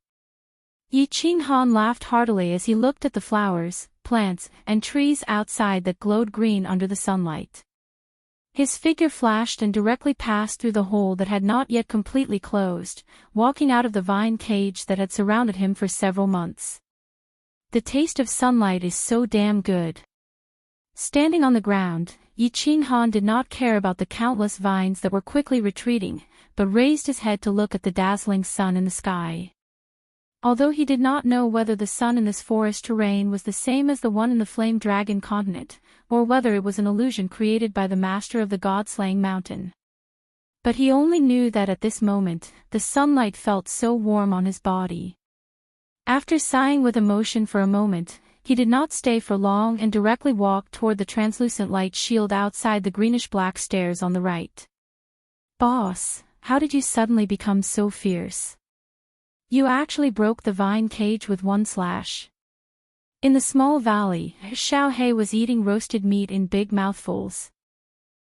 Yi Qinghan laughed heartily as he looked at the flowers, plants, and trees outside that glowed green under the sunlight. His figure flashed and directly passed through the hole that had not yet completely closed, walking out of the vine cage that had surrounded him for several months. The taste of sunlight is so damn good. Standing on the ground, Yi Qinghan did not care about the countless vines that were quickly retreating, but raised his head to look at the dazzling sun in the sky. Although he did not know whether the sun in this forest terrain was the same as the one in the Flame Dragon continent, or whether it was an illusion created by the master of the god-slaying mountain. But he only knew that at this moment, the sunlight felt so warm on his body. After sighing with emotion for a moment, he did not stay for long and directly walked toward the translucent light shield outside the greenish-black stairs on the right. "Boss, how did you suddenly become so fierce? You actually broke the vine cage with one slash." In the small valley, Xiao He was eating roasted meat in big mouthfuls.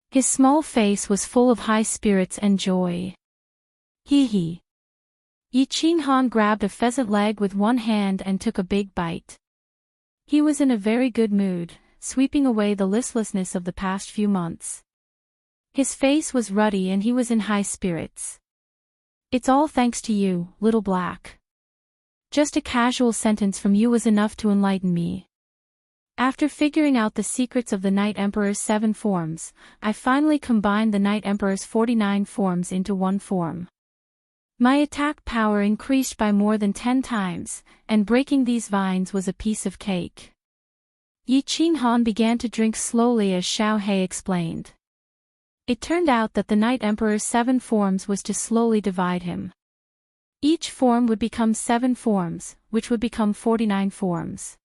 His small face was full of high spirits and joy. "Hee hee." Yi Qinghan grabbed a pheasant leg with one hand and took a big bite. He was in a very good mood, sweeping away the listlessness of the past few months. His face was ruddy and he was in high spirits. "It's all thanks to you, Little Black. Just a casual sentence from you was enough to enlighten me. After figuring out the secrets of the Night Emperor's 7 forms, I finally combined the Night Emperor's 49 forms into one form. My attack power increased by more than 10 times, and breaking these vines was a piece of cake." Yi Qinghan began to drink slowly as Xiao He explained. It turned out that the Night Emperor's 7 forms was to slowly divide him. Each form would become 7 forms, which would become 49 forms.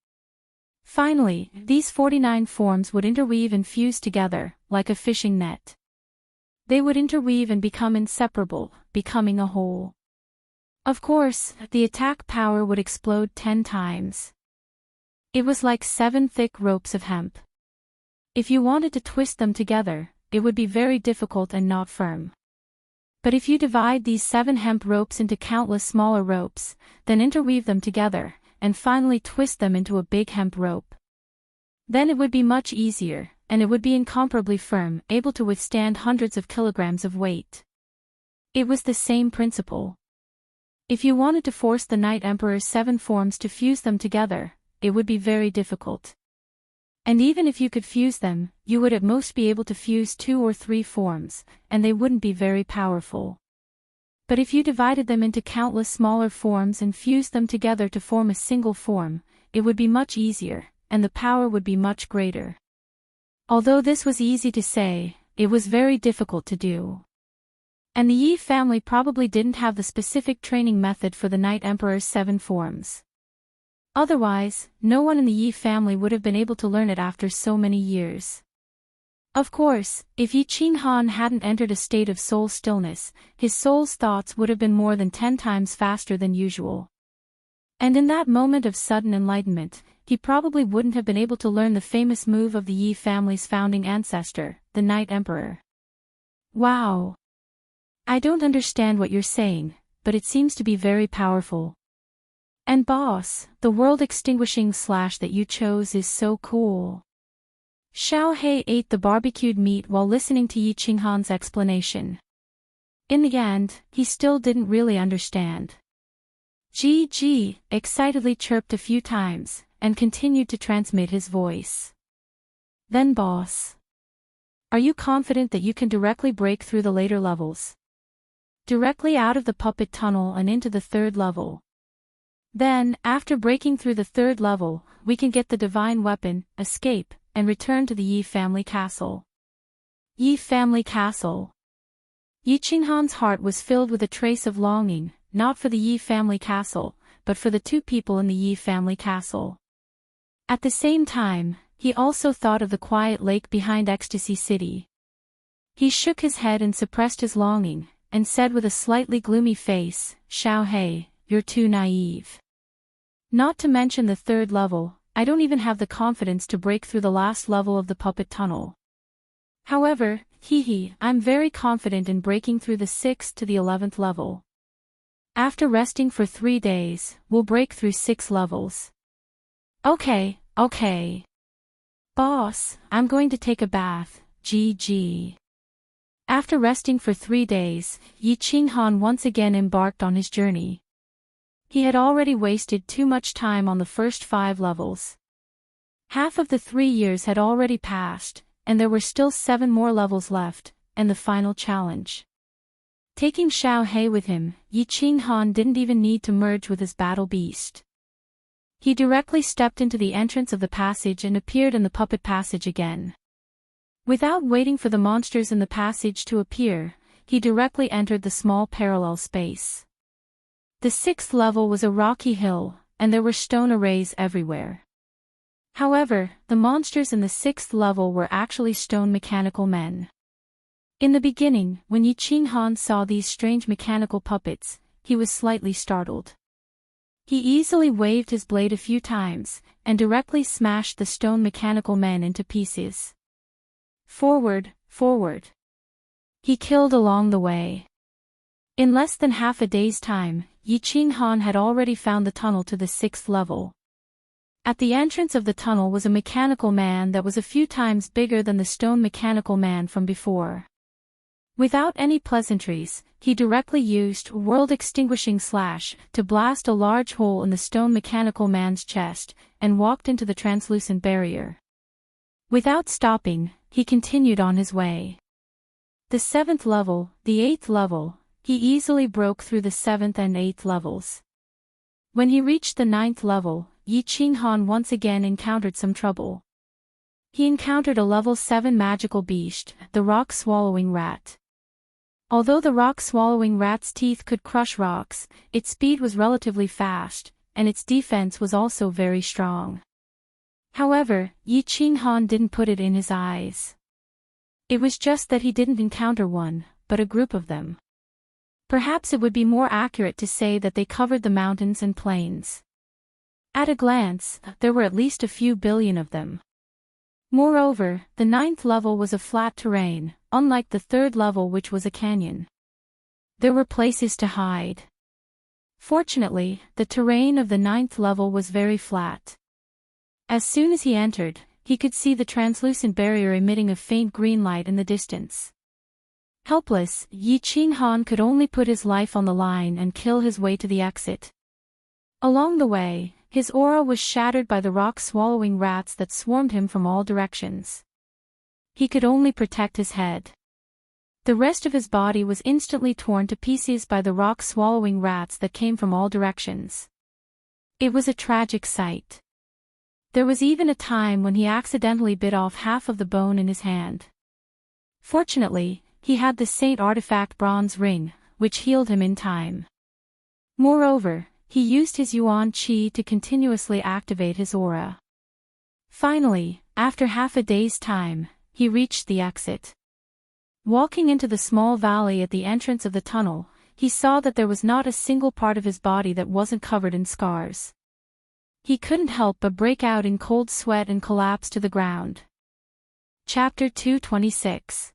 Finally, these 49 forms would interweave and fuse together, like a fishing net. They would interweave and become inseparable, becoming a whole. Of course, the attack power would explode 10 times. It was like 7 thick ropes of hemp. If you wanted to twist them together, it would be very difficult and not firm. But if you divide these 7 hemp ropes into countless smaller ropes, then interweave them together, and finally twist them into a big hemp rope, then it would be much easier, and it would be incomparably firm, able to withstand hundreds of kilograms of weight. It was the same principle. If you wanted to force the Night Emperor's 7 forms to fuse them together, it would be very difficult. And even if you could fuse them, you would at most be able to fuse 2 or 3 forms, and they wouldn't be very powerful. But if you divided them into countless smaller forms and fused them together to form a single form, it would be much easier, and the power would be much greater. Although this was easy to say, it was very difficult to do. And the Yi family probably didn't have the specific training method for the Night Emperor's 7 forms. Otherwise, no one in the Yi family would have been able to learn it after so many years. Of course, if Yi Qinghan hadn't entered a state of soul stillness, his soul's thoughts would have been more than 10 times faster than usual. And in that moment of sudden enlightenment, he probably wouldn't have been able to learn the famous move of the Yi family's founding ancestor, the Night Emperor. Wow! I don't understand what you're saying, but it seems to be very powerful. And boss, the world-extinguishing slash that you chose is so cool. Xiao He ate the barbecued meat while listening to Yi Qinghan's explanation. In the end, he still didn't really understand. Gee, excitedly chirped a few times, and continued to transmit his voice. Then boss, are you confident that you can directly break through the later levels? Directly out of the puppet tunnel and into the 3rd level. Then, after breaking through the 3rd level, we can get the divine weapon, escape, and return to the Yi family castle. Yi family castle. Yi Qinghan's heart was filled with a trace of longing, not for the Yi family castle, but for the 2 people in the Yi family castle. At the same time, he also thought of the quiet lake behind Ecstasy City. He shook his head and suppressed his longing, and said with a slightly gloomy face, "Xiao He, you're too naive. Not to mention the 3rd level, I don't even have the confidence to break through the last level of the puppet tunnel. However, I'm very confident in breaking through the 6th to the 11th level." After resting for 3 days, we'll break through 6 levels. Okay. Boss, I'm going to take a bath, GG. After resting for 3 days, Yi Qinghan once again embarked on his journey. He had already wasted too much time on the first 5 levels. Half of the 3 years had already passed, and there were still 7 more levels left, and the final challenge. Taking Xiao He with him, Yi Qinghan didn't even need to merge with his battle beast. He directly stepped into the entrance of the passage and appeared in the puppet passage again. Without waiting for the monsters in the passage to appear, he directly entered the small parallel space. The 6th level was a rocky hill, and there were stone arrays everywhere. However, the monsters in the 6th level were actually stone mechanical men. In the beginning, when Yi Qinghan saw these strange mechanical puppets, he was slightly startled. He easily waved his blade a few times, and directly smashed the stone mechanical men into pieces. Forward. He killed along the way. In less than half a day's time, Yi Qinghan had already found the tunnel to the 6th level. At the entrance of the tunnel was a mechanical man that was a few times bigger than the stone mechanical man from before. Without any pleasantries, he directly used World Extinguishing Slash to blast a large hole in the stone mechanical man's chest, and walked into the translucent barrier. Without stopping, he continued on his way. The 7th level, the 8th level, he easily broke through the 7th and 8th levels. When he reached the 9th level, Yi Qinghan once again encountered some trouble. He encountered a level 7 magical beast, the rock-swallowing rat. Although the rock-swallowing rat's teeth could crush rocks, its speed was relatively fast, and its defense was also very strong. However, Yi Qinghan didn't put it in his eyes. It was just that he didn't encounter one, but a group of them. Perhaps it would be more accurate to say that they covered the mountains and plains. At a glance, there were at least a few billion of them. Moreover, the 9th level was a flat terrain, unlike the 3rd level which was a canyon. There were places to hide. Fortunately, the terrain of the 9th level was very flat. As soon as he entered, he could see the translucent barrier emitting a faint green light in the distance. Helpless, Yi Qinghan could only put his life on the line and kill his way to the exit. Along the way, his aura was shattered by the rock-swallowing rats that swarmed him from all directions. He could only protect his head. The rest of his body was instantly torn to pieces by the rock-swallowing rats that came from all directions. It was a tragic sight. There was even a time when he accidentally bit off half of the bone in his hand. Fortunately, he had the Saint Artifact bronze ring, which healed him in time. Moreover, he used his Yuan Qi to continuously activate his aura. Finally, after half a day's time, he reached the exit. Walking into the small valley at the entrance of the tunnel, he saw that there was not a single part of his body that wasn't covered in scars. He couldn't help but break out in cold sweat and collapse to the ground. Chapter 226.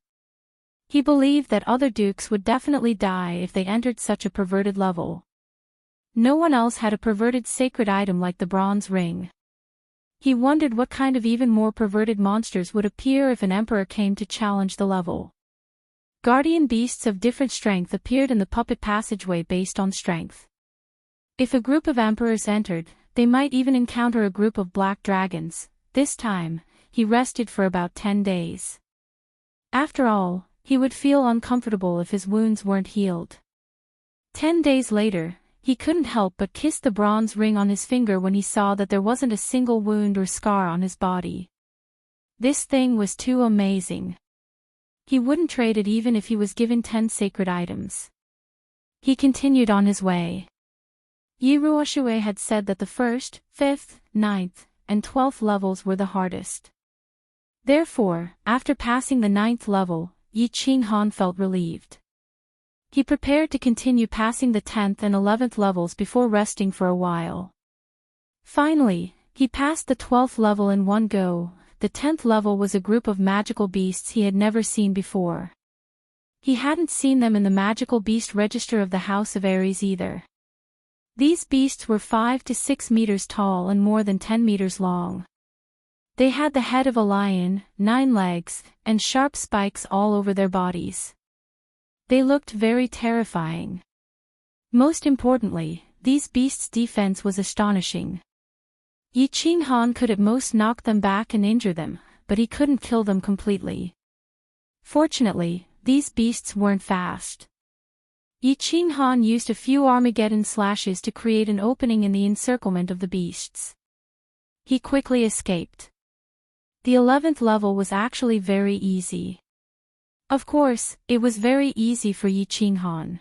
He believed that other dukes would definitely die if they entered such a perverted level. No one else had a perverted sacred item like the bronze ring. He wondered what kind of even more perverted monsters would appear if an emperor came to challenge the level. Guardian beasts of different strength appeared in the puppet passageway based on strength. If a group of emperors entered, they might even encounter a group of black dragons. This time, he rested for about 10 days. After all, he would feel uncomfortable if his wounds weren't healed. 10 days later, he couldn't help but kiss the bronze ring on his finger when he saw that there wasn't a single wound or scar on his body. This thing was too amazing. He wouldn't trade it even if he was given 10 sacred items. He continued on his way. Yi Ruoshui had said that the 1st, 5th, 9th, and 12th levels were the hardest. Therefore, after passing the 9th level, Yi Qinghan felt relieved. He prepared to continue passing the 10th and 11th levels before resting for a while. Finally, he passed the 12th level in one go. The 10th level was a group of magical beasts he had never seen before. He hadn't seen them in the magical beast register of the House of Ares either. These beasts were 5 to 6 meters tall and more than 10 meters long. They had the head of a lion, 9 legs, and sharp spikes all over their bodies. They looked very terrifying. Most importantly, these beasts' defense was astonishing. Yi Qinghan could at most knock them back and injure them, but he couldn't kill them completely. Fortunately, these beasts weren't fast. Yi Qinghan used a few Armageddon slashes to create an opening in the encirclement of the beasts. He quickly escaped. The 11th level was actually very easy. Of course, it was very easy for Yi Qinghan.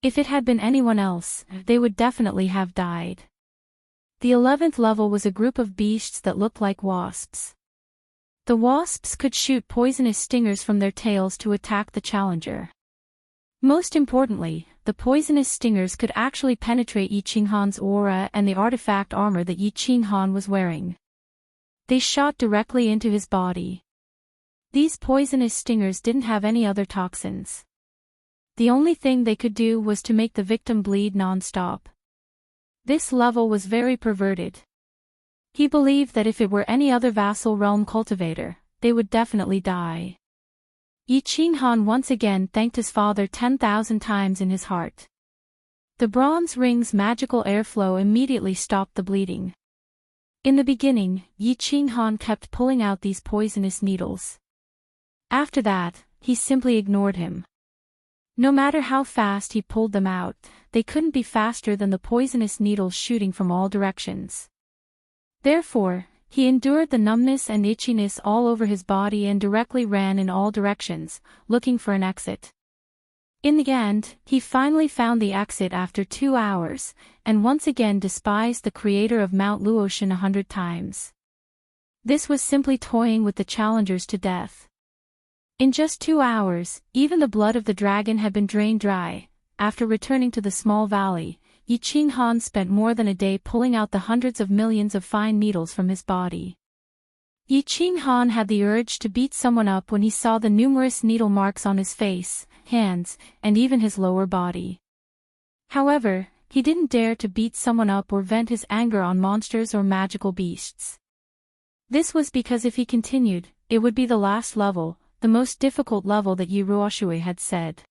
If it had been anyone else, they would definitely have died. The 11th level was a group of beasts that looked like wasps. The wasps could shoot poisonous stingers from their tails to attack the challenger. Most importantly, the poisonous stingers could actually penetrate Yi Qinghan's aura and the artifact armor that Yi Qinghan was wearing. They shot directly into his body. These poisonous stingers didn't have any other toxins. The only thing they could do was to make the victim bleed non-stop. This level was very perverted. He believed that if it were any other vassal realm cultivator, they would definitely die. Yi Qinghan once again thanked his father 10,000 times in his heart. The bronze ring's magical airflow immediately stopped the bleeding. In the beginning, Yi Qinghan kept pulling out these poisonous needles. After that, he simply ignored him. No matter how fast he pulled them out, they couldn't be faster than the poisonous needles shooting from all directions. Therefore, he endured the numbness and itchiness all over his body and directly ran in all directions, looking for an exit. In the end, he finally found the exit after 2 hours, and once again despised the creator of Mount Luotian 100 times. This was simply toying with the challengers to death. In just 2 hours, even the blood of the dragon had been drained dry. After returning to the small valley, Yi Qinghan spent more than a day pulling out the hundreds of millions of fine needles from his body. Yi Qinghan had the urge to beat someone up when he saw the numerous needle marks on his face, hands, and even his lower body. However, he didn't dare to beat someone up or vent his anger on monsters or magical beasts. This was because if he continued, it would be the last level, the most difficult level that Yi Ruoshui had said.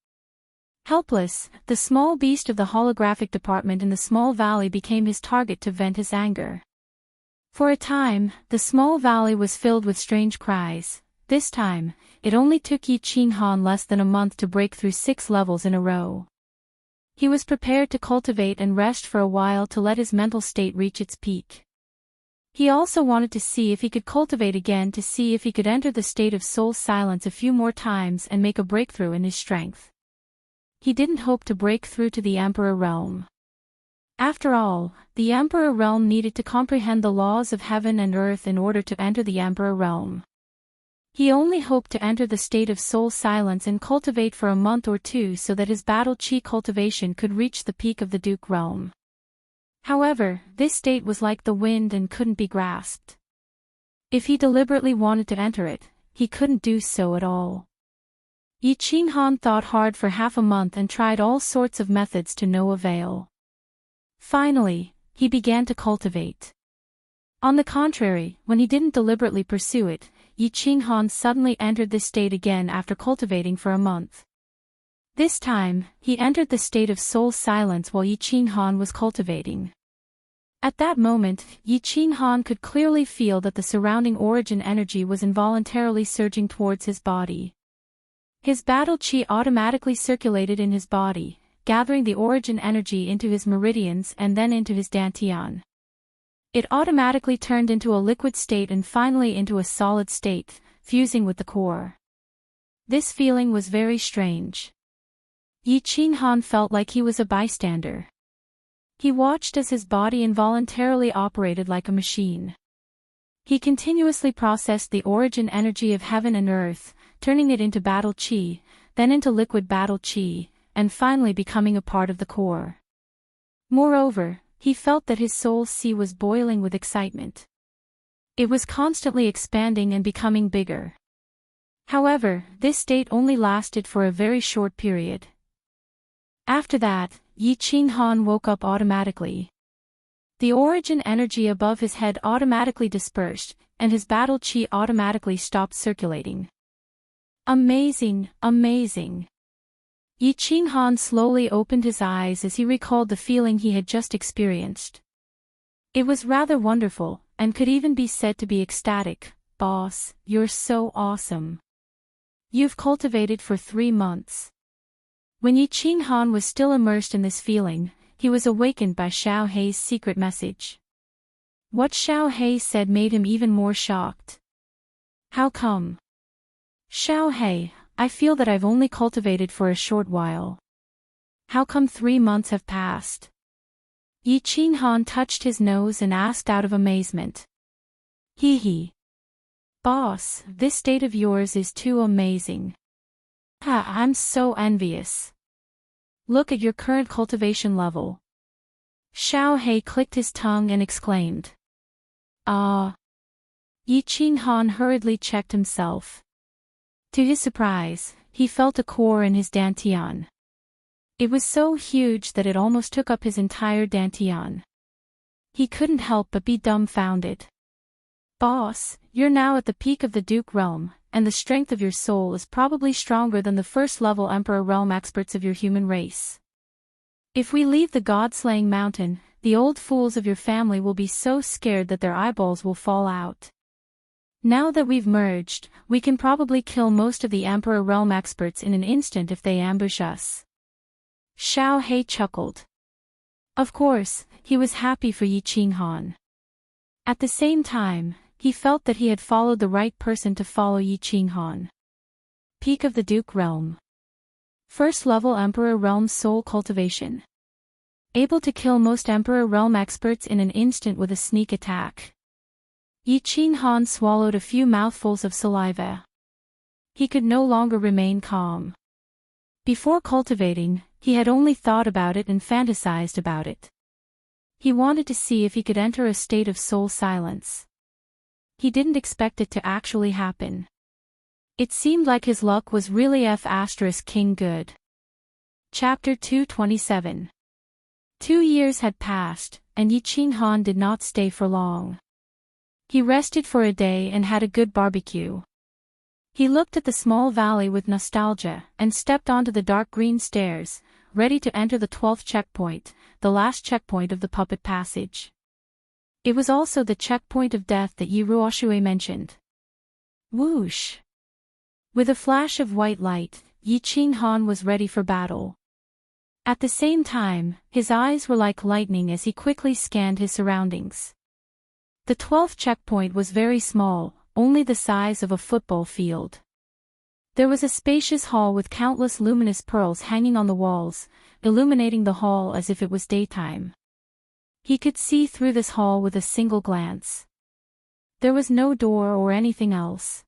Helpless, the small beast of the holographic department in the small valley became his target to vent his anger. For a time, the small valley was filled with strange cries. This time, it only took Yi Qinghan less than a month to break through 6 levels in a row. He was prepared to cultivate and rest for a while to let his mental state reach its peak. He also wanted to see if he could cultivate again to see if he could enter the state of soul silence a few more times and make a breakthrough in his strength. He didn't hope to break through to the Emperor Realm. After all, the Emperor Realm needed to comprehend the laws of heaven and earth in order to enter the Emperor Realm. He only hoped to enter the state of soul silence and cultivate for a month or 2 so that his battle chi cultivation could reach the peak of the Duke Realm. However, this state was like the wind and couldn't be grasped. If he deliberately wanted to enter it, he couldn't do so at all. Yi Qinghan thought hard for half a month and tried all sorts of methods to no avail. Finally, he began to cultivate. On the contrary, when he didn't deliberately pursue it, Yi Qinghan suddenly entered this state again after cultivating for a month. This time, he entered the state of soul silence while Yi Qinghan was cultivating. At that moment, Yi Qinghan could clearly feel that the surrounding origin energy was involuntarily surging towards his body. His battle chi automatically circulated in his body, gathering the origin energy into his meridians and then into his dantian. It automatically turned into a liquid state and finally into a solid state, fusing with the core. This feeling was very strange. Yi Qinghan felt like he was a bystander. He watched as his body involuntarily operated like a machine. He continuously processed the origin energy of heaven and earth, turning it into battle chi, then into liquid battle chi, and finally becoming a part of the core. Moreover, he felt that his soul sea was boiling with excitement. It was constantly expanding and becoming bigger. However, this state only lasted for a very short period. After that, Yi Qinghan woke up automatically. The origin energy above his head automatically dispersed, and his battle chi automatically stopped circulating. Amazing, amazing. Yi Qinghan slowly opened his eyes as he recalled the feeling he had just experienced. It was rather wonderful, and could even be said to be ecstatic. Boss, you're so awesome. You've cultivated for 3 months. When Yi Qinghan was still immersed in this feeling, he was awakened by Xiao Hei's secret message. What Xiao Hei said made him even more shocked. How come? Xiao Hei, I feel that I've only cultivated for a short while. How come 3 months have passed? Yi Qinghan touched his nose and asked out of amazement. Hee hee. Boss, this state of yours is too amazing. I'm so envious. Look at your current cultivation level. Xiao Hei clicked his tongue and exclaimed. Ah. Yi Qinghan hurriedly checked himself. To his surprise, he felt a core in his dantian. It was so huge that it almost took up his entire dantian. He couldn't help but be dumbfounded. Boss, you're now at the peak of the Duke realm, and the strength of your soul is probably stronger than the first-level Emperor realm experts of your human race. If we leave the God-slaying mountain, the old fools of your family will be so scared that their eyeballs will fall out. Now that we've merged, we can probably kill most of the Emperor realm experts in an instant if they ambush us. Xiao Hei chuckled. Of course, he was happy for Yi Qinghan. At the same time, he felt that he had followed the right person to follow Yi Qinghan. Peak of the Duke realm. First level Emperor realm soul cultivation. Able to kill most Emperor realm experts in an instant with a sneak attack. Yi Qinghan swallowed a few mouthfuls of saliva. He could no longer remain calm. Before cultivating, he had only thought about it and fantasized about it. He wanted to see if he could enter a state of soul silence. He didn't expect it to actually happen. It seemed like his luck was really King good. Chapter 227. 2 years had passed, and Yi Qinghan did not stay for long. He rested for a day and had a good barbecue. He looked at the small valley with nostalgia and stepped onto the dark green stairs, ready to enter the 12th checkpoint, the last checkpoint of the puppet passage. It was also the checkpoint of death that Yi Ruoxue mentioned. Whoosh! With a flash of white light, Yi Qinghan was ready for battle. At the same time, his eyes were like lightning as he quickly scanned his surroundings. The 12th checkpoint was very small, only the size of a football field. There was a spacious hall with countless luminous pearls hanging on the walls, illuminating the hall as if it was daytime. He could see through this hall with a single glance. There was no door or anything else.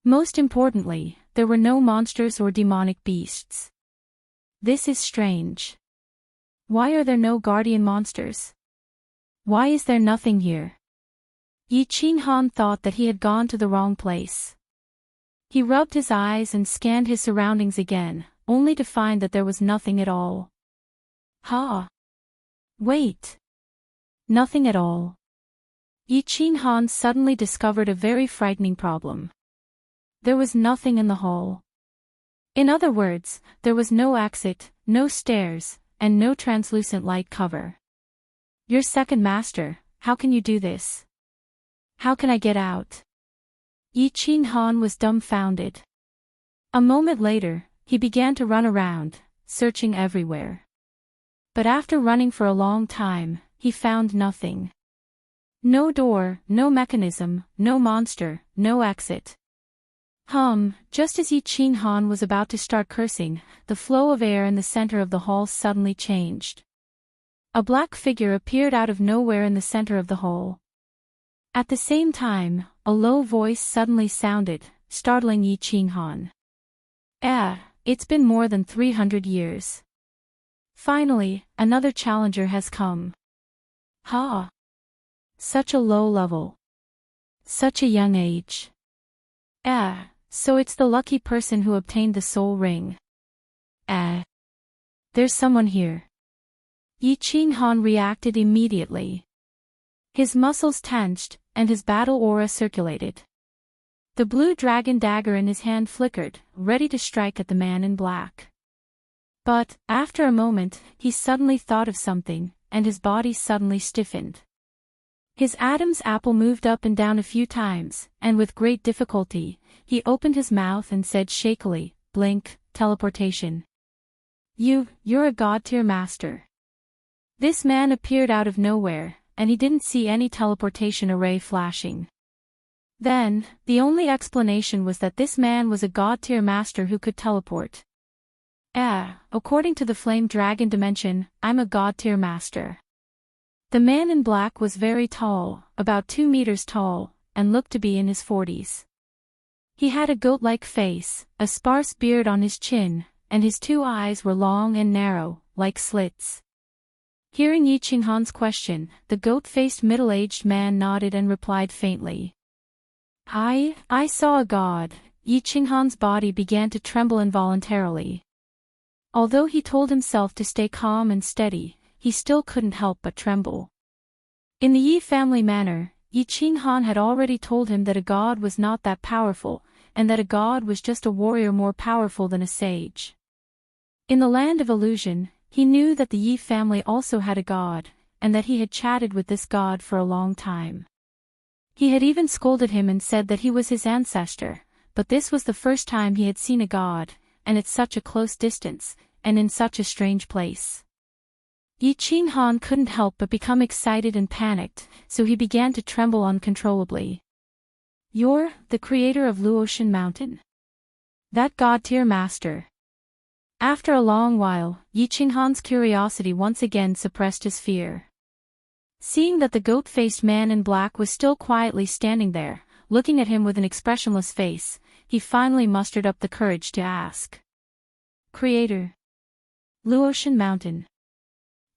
Most importantly, there were no monsters or demonic beasts. This is strange. Why are there no guardian monsters? Why is there nothing here? Yi Qinghan thought that he had gone to the wrong place. He rubbed his eyes and scanned his surroundings again, only to find that there was nothing at all. Wait. Nothing at all. Yi Qinghan suddenly discovered a very frightening problem. There was nothing in the hall. In other words, there was no exit, no stairs, and no translucent light cover. Your second master, how can you do this? How can I get out? Yi Qinghan was dumbfounded. A moment later, he began to run around, searching everywhere. But after running for a long time, he found nothing. No door, no mechanism, no monster, no exit. Just as Yi Qinghan was about to start cursing, the flow of air in the center of the hall suddenly changed. A black figure appeared out of nowhere in the center of the hall. At the same time, a low voice suddenly sounded, startling Yi Qinghan. It's been more than 300 years. Finally, another challenger has come. Such a low level. Such a young age. So it's the lucky person who obtained the soul ring. There's someone here. Yi Qinghan reacted immediately. His muscles tensed, and his battle aura circulated. The blue dragon dagger in his hand flickered, ready to strike at the man in black. But, after a moment, he suddenly thought of something, and his body suddenly stiffened. His Adam's apple moved up and down a few times, and with great difficulty, he opened his mouth and said shakily, "Blink, teleportation. You're a god-tier master." This man appeared out of nowhere, and he didn't see any teleportation array flashing. Then, the only explanation was that this man was a god-tier master who could teleport. According to the flame dragon dimension, I'm a god-tier master. The man in black was very tall, about 2 meters tall, and looked to be in his 40s. He had a goat-like face, a sparse beard on his chin, and his 2 eyes were long and narrow, like slits. Hearing Yi Qinghan's question, the goat-faced middle-aged man nodded and replied faintly. I saw a god." Yi Qinghan's body began to tremble involuntarily. Although he told himself to stay calm and steady, he still couldn't help but tremble. In the Yi family manner, Yi Qinghan had already told him that a god was not that powerful, and that a god was just a warrior more powerful than a sage. In the land of illusion, he knew that the Yi family also had a god, and that he had chatted with this god for a long time. He had even scolded him and said that he was his ancestor, but this was the first time he had seen a god, and at such a close distance, and in such a strange place. Yi Qinghan couldn't help but become excited and panicked, so he began to tremble uncontrollably. "You're the creator of Luotian Mountain? That god-tier master?" After a long while, Yi Qinghan's curiosity once again suppressed his fear. Seeing that the goat-faced man in black was still quietly standing there, looking at him with an expressionless face, he finally mustered up the courage to ask. "Creator? Luotian Mountain?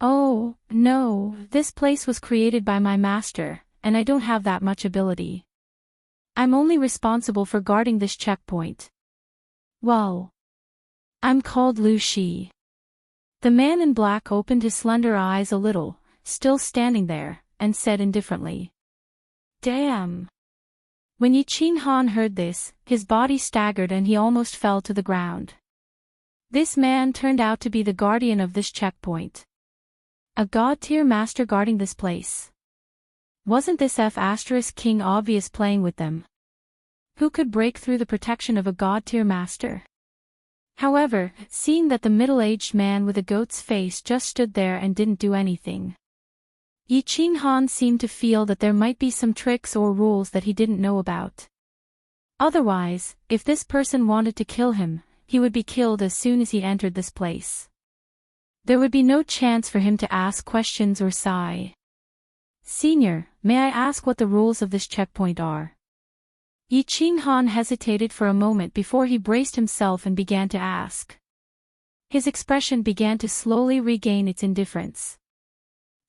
Oh, no, this place was created by my master, and I don't have that much ability. I'm only responsible for guarding this checkpoint. Well, I'm called Lu Shi." The man in black opened his slender eyes a little, still standing there, and said indifferently. "Damn." When Yi Qinghan heard this, his body staggered and he almost fell to the ground. This man turned out to be the guardian of this checkpoint. A god-tier master guarding this place. Wasn't this King obvious playing with them? Who could break through the protection of a god-tier master? However, seeing that the middle-aged man with a goat's face just stood there and didn't do anything, Yi Qinghan seemed to feel that there might be some tricks or rules that he didn't know about. Otherwise, if this person wanted to kill him, he would be killed as soon as he entered this place. There would be no chance for him to ask questions or sigh. "Senior, may I ask what the rules of this checkpoint are?" Yi Qinghan hesitated for a moment before he braced himself and began to ask. His expression began to slowly regain its indifference.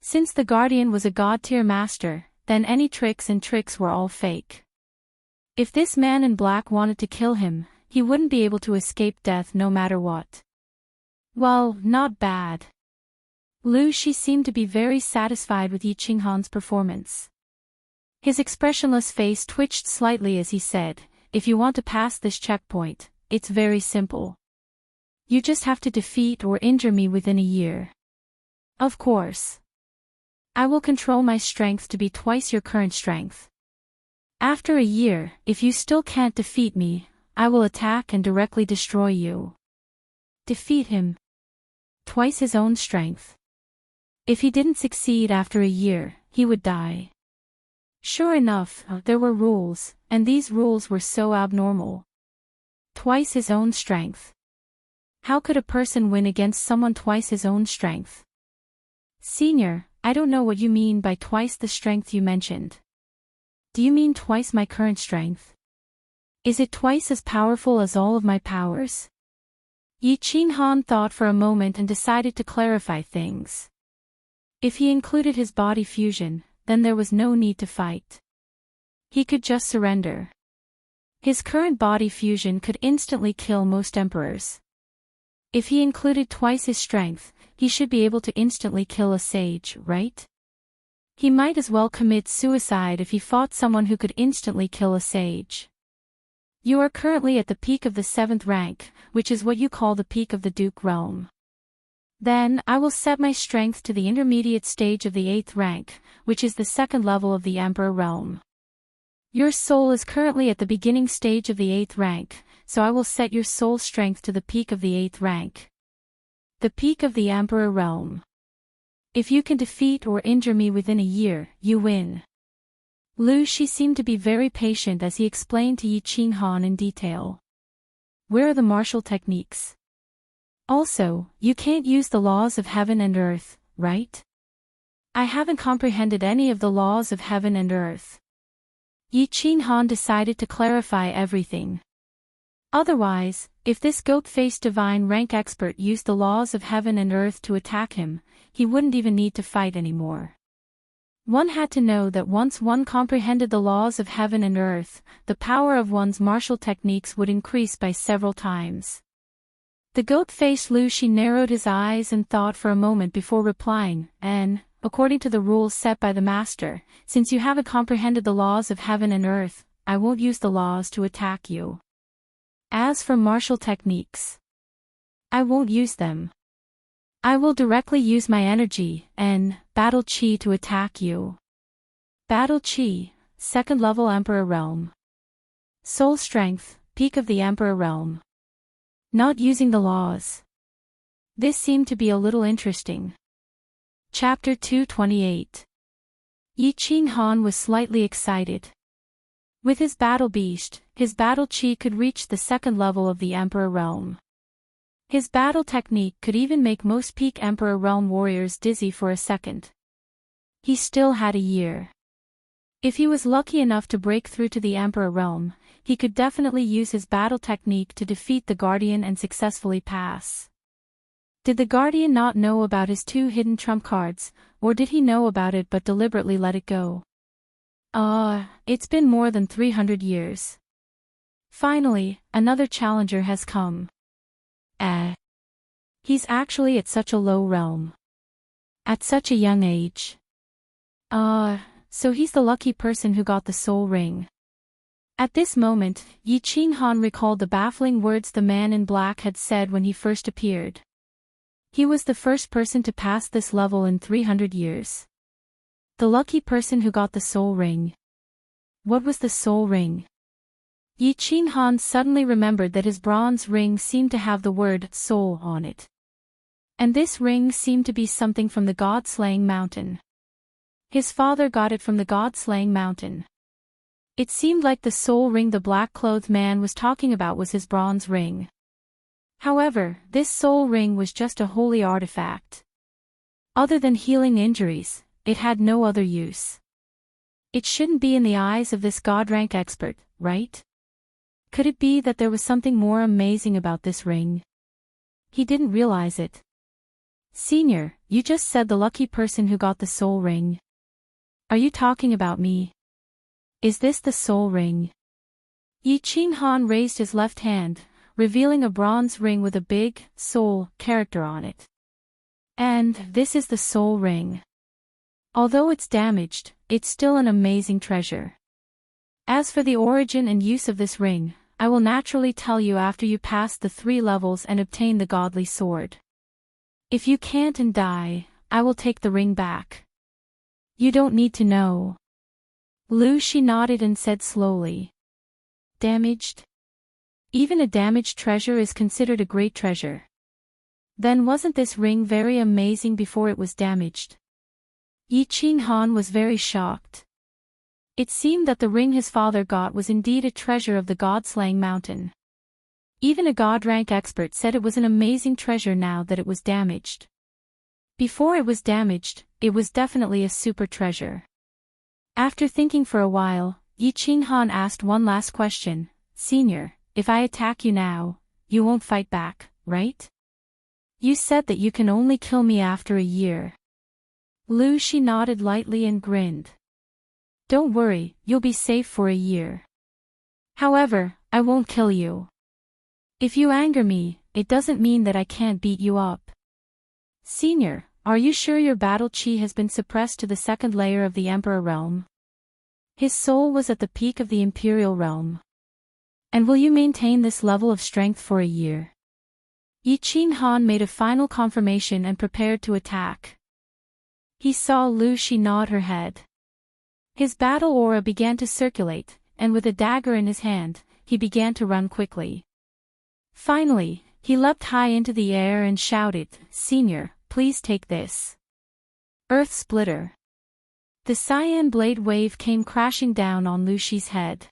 Since the guardian was a god-tier master, then any tricks were all fake. If this man in black wanted to kill him, he wouldn't be able to escape death no matter what. Well, not bad. Lu Shi seemed to be very satisfied with Yi Qinghan's performance. His expressionless face twitched slightly as he said, "If you want to pass this checkpoint, it's very simple. You just have to defeat or injure me within a year. Of course. I will control my strength to be twice your current strength. After a year, if you still can't defeat me, I will attack and directly destroy you." Defeat him. Twice his own strength. If he didn't succeed after a year, he would die. Sure enough, there were rules, and these rules were so abnormal. Twice his own strength. How could a person win against someone twice his own strength? "Senior, I don't know what you mean by twice the strength you mentioned. Do you mean twice my current strength? Is it twice as powerful as all of my powers?" Yi Qinghan thought for a moment and decided to clarify things. If he included his body fusion, then there was no need to fight. He could just surrender. His current body fusion could instantly kill most emperors. If he included twice his strength, he should be able to instantly kill a sage, right? He might as well commit suicide if he fought someone who could instantly kill a sage. You are currently at the peak of the 7th rank, which is what you call the peak of the Duke realm. Then, I will set my strength to the intermediate stage of the 8th rank, which is the 2nd level of the Emperor realm. Your soul is currently at the beginning stage of the 8th rank, so I will set your soul strength to the peak of the 8th rank. The peak of the Emperor realm. If you can defeat or injure me within a year, you win. Lu Shi seemed to be very patient as he explained to Yi Qinghan in detail. Where are the martial techniques? Also, you can't use the laws of heaven and earth, right? I haven't comprehended any of the laws of heaven and earth. Yi Qinghan decided to clarify everything. Otherwise, if this goat-faced divine rank expert used the laws of heaven and earth to attack him, he wouldn't even need to fight anymore. One had to know that once one comprehended the laws of heaven and earth, the power of one's martial techniques would increase by several times. The goat-faced Lu Shi narrowed his eyes and thought for a moment before replying, and, according to the rules set by the master, since you haven't comprehended the laws of heaven and earth, I won't use the laws to attack you. As for martial techniques, I won't use them. I will directly use my energy and battle chi to attack you. Battle chi, 2nd level Emperor realm. Soul strength, peak of the Emperor realm. Not using the laws. This seemed to be a little interesting. Chapter 228. Yi Qinghan was slightly excited. With his battle beast, his battle chi could reach the 2nd level of the Emperor realm. His battle technique could even make most peak Emperor realm warriors dizzy for a second. He still had a year. If he was lucky enough to break through to the Emperor realm, he could definitely use his battle technique to defeat the Guardian and successfully pass. Did the Guardian not know about his 2 hidden trump cards, or did he know about it but deliberately let it go? It's been more than 300 years. Finally, another challenger has come. He's actually at such a low realm. At such a young age. So he's the lucky person who got the soul ring. At this moment, Yi Qinghan recalled the baffling words the man in black had said when he first appeared. He was the first person to pass this level in 300 years. The lucky person who got the soul ring. What was the soul ring? Yi Qinghan suddenly remembered that his bronze ring seemed to have the word soul on it. And this ring seemed to be something from the God-slaying mountain. His father got it from the God-slaying mountain. It seemed like the soul ring the black-clothed man was talking about was his bronze ring. However, this soul ring was just a holy artifact. Other than healing injuries, it had no other use. It shouldn't be in the eyes of this God-rank expert, right? Could it be that there was something more amazing about this ring? He didn't realize it. Senior, you just said the lucky person who got the soul ring. Are you talking about me? Is this the soul ring? Yi Qinghan raised his left hand, revealing a bronze ring with a big, soul, character on it. And this is the soul ring. Although it's damaged, it's still an amazing treasure. As for the origin and use of this ring, I will naturally tell you after you pass the 3 levels and obtain the godly sword. If you can't and die, I will take the ring back. You don't need to know. Lu Shi nodded and said slowly. Damaged? Even a damaged treasure is considered a great treasure. Then wasn't this ring very amazing before it was damaged? Yi Qinghan was very shocked. It seemed that the ring his father got was indeed a treasure of the God-slaying mountain. Even a God-rank expert said it was an amazing treasure now that it was damaged. Before it was damaged, it was definitely a super treasure. After thinking for a while, Yi Qinghan asked one last question. Senior, if I attack you now, you won't fight back, right? You said that you can only kill me after a year. Lu Shi nodded lightly and grinned. Don't worry, you'll be safe for a year. However, I won't kill you. If you anger me, it doesn't mean that I can't beat you up. Senior, are you sure your battle chi has been suppressed to the second layer of the Emperor realm? His soul was at the peak of the Imperial realm. And will you maintain this level of strength for a year? Yi Qinghan made a final confirmation and prepared to attack. He saw Lu Shi nod her head. His battle aura began to circulate, and with a dagger in his hand, he began to run quickly. Finally, he leapt high into the air and shouted, "Senior, please take this." Earth Splitter. The cyan blade wave came crashing down on Lu Shi's head.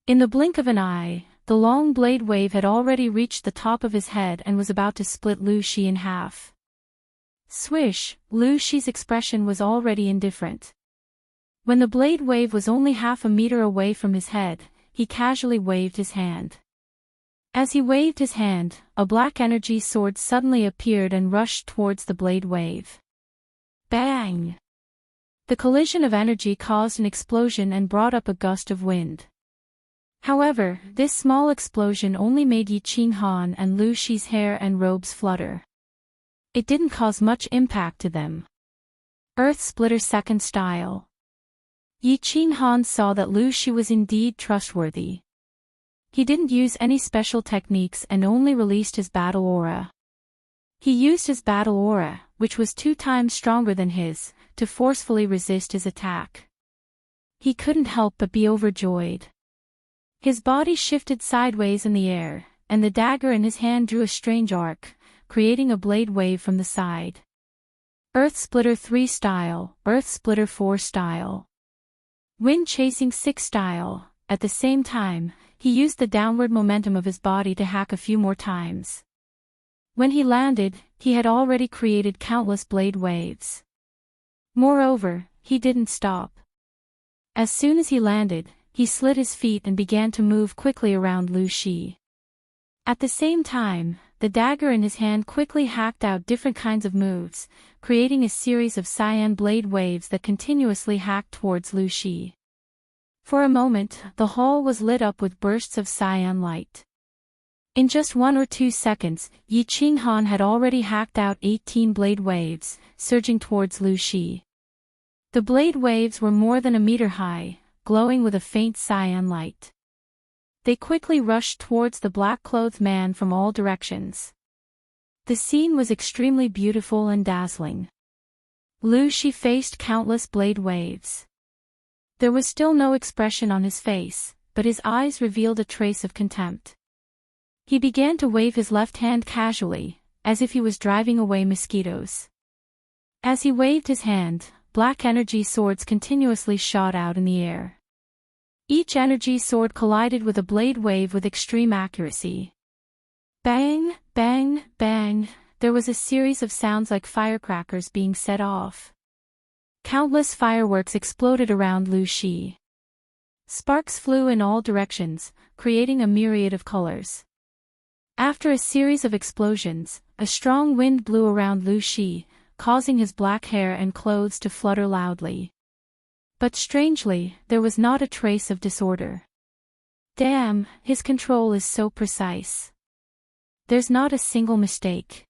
In the blink of an eye, the long blade wave had already reached the top of his head and was about to split Lu Shi in half. Swish, Lu Shi's expression was already indifferent. When the blade wave was only half a meter away from his head, he casually waved his hand. As he waved his hand, a black energy sword suddenly appeared and rushed towards the blade wave. Bang! The collision of energy caused an explosion and brought up a gust of wind. However, this small explosion only made Yi Qinghan and Lu Shi's hair and robes flutter. It didn't cause much impact to them. Earth Splitter Second Style. Yi Qinghan saw that Lu Shi was indeed trustworthy. He didn't use any special techniques and only released his battle aura. He used his battle aura, which was 2 times stronger than his, to forcefully resist his attack. He couldn't help but be overjoyed. His body shifted sideways in the air, and the dagger in his hand drew a strange arc, creating a blade wave from the side. Earth Splitter 3 Style, Earth Splitter 4 Style. Wind Chasing 6 Style. At the same time, he used the downward momentum of his body to hack a few more times. When he landed, he had already created countless blade waves. Moreover, he didn't stop. As soon as he landed, he slid his feet and began to move quickly around Lu Shi. At the same time, the dagger in his hand quickly hacked out different kinds of moves, creating a series of cyan blade waves that continuously hacked towards Lu Shi. For a moment, the hall was lit up with bursts of cyan light. In just 1 or 2 seconds, Yi Qinghan had already hacked out 18 blade waves, surging towards Lu Shi. The blade waves were more than a meter high, glowing with a faint cyan light. They quickly rushed towards the black-clothed man from all directions. The scene was extremely beautiful and dazzling. Lu Shi faced countless blade waves. There was still no expression on his face, but his eyes revealed a trace of contempt. He began to wave his left hand casually, as if he was driving away mosquitoes. As he waved his hand, black energy swords continuously shot out in the air. Each energy sword collided with a blade wave with extreme accuracy. Bang, bang, bang, there was a series of sounds like firecrackers being set off. Countless fireworks exploded around Lu Shi. Sparks flew in all directions, creating a myriad of colors. After a series of explosions, a strong wind blew around Lu Shi, causing his black hair and clothes to flutter loudly. But strangely, there was not a trace of disorder. Damn, his control is so precise. There's not a single mistake.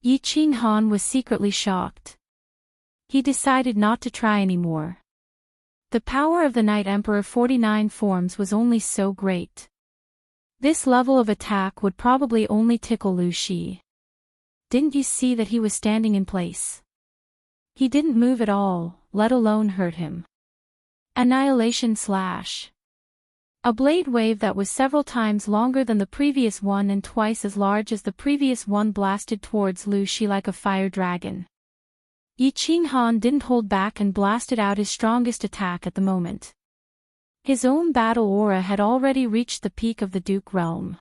Yi Qinghan was secretly shocked. He decided not to try anymore. The power of the Night Emperor 49 forms was only so great. This level of attack would probably only tickle Lu Shi. Didn't you see that he was standing in place? He didn't move at all, let alone hurt him. Annihilation Slash. A blade wave that was several times longer than the previous one and twice as large as the previous one blasted towards Lu Shi like a fire dragon. Yi Qinghan didn't hold back and blasted out his strongest attack at the moment. His own battle aura had already reached the peak of the Duke realm.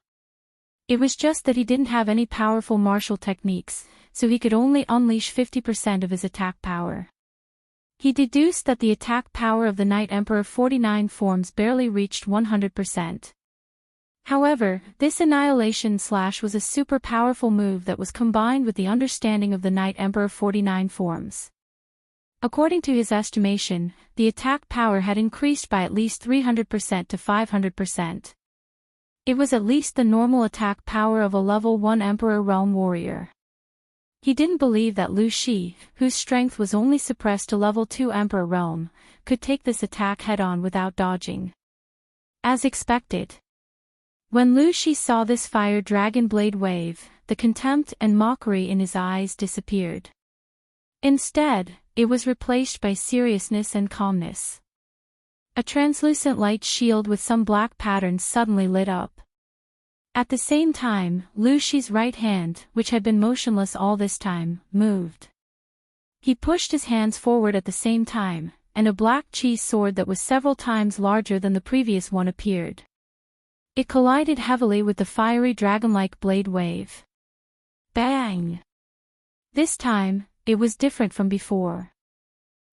It was just that he didn't have any powerful martial techniques, so he could only unleash 50% of his attack power. He deduced that the attack power of the Night Emperor 49 forms barely reached 100%. However, this Annihilation Slash was a super powerful move that was combined with the understanding of the Night Emperor 49 forms. According to his estimation, the attack power had increased by at least 300% to 500%. It was at least the normal attack power of a level 1 Emperor Realm warrior. He didn't believe that Lu Shi, whose strength was only suppressed to level 2 Emperor Realm, could take this attack head-on without dodging. As expected. When Lu Shi saw this fire dragon blade wave, the contempt and mockery in his eyes disappeared. Instead, it was replaced by seriousness and calmness. A translucent light shield with some black patterns suddenly lit up. At the same time, Lu Shi's right hand, which had been motionless all this time, moved. He pushed his hands forward at the same time, and a black chi sword that was several times larger than the previous one appeared. It collided heavily with the fiery dragon-like blade wave. Bang! This time, it was different from before.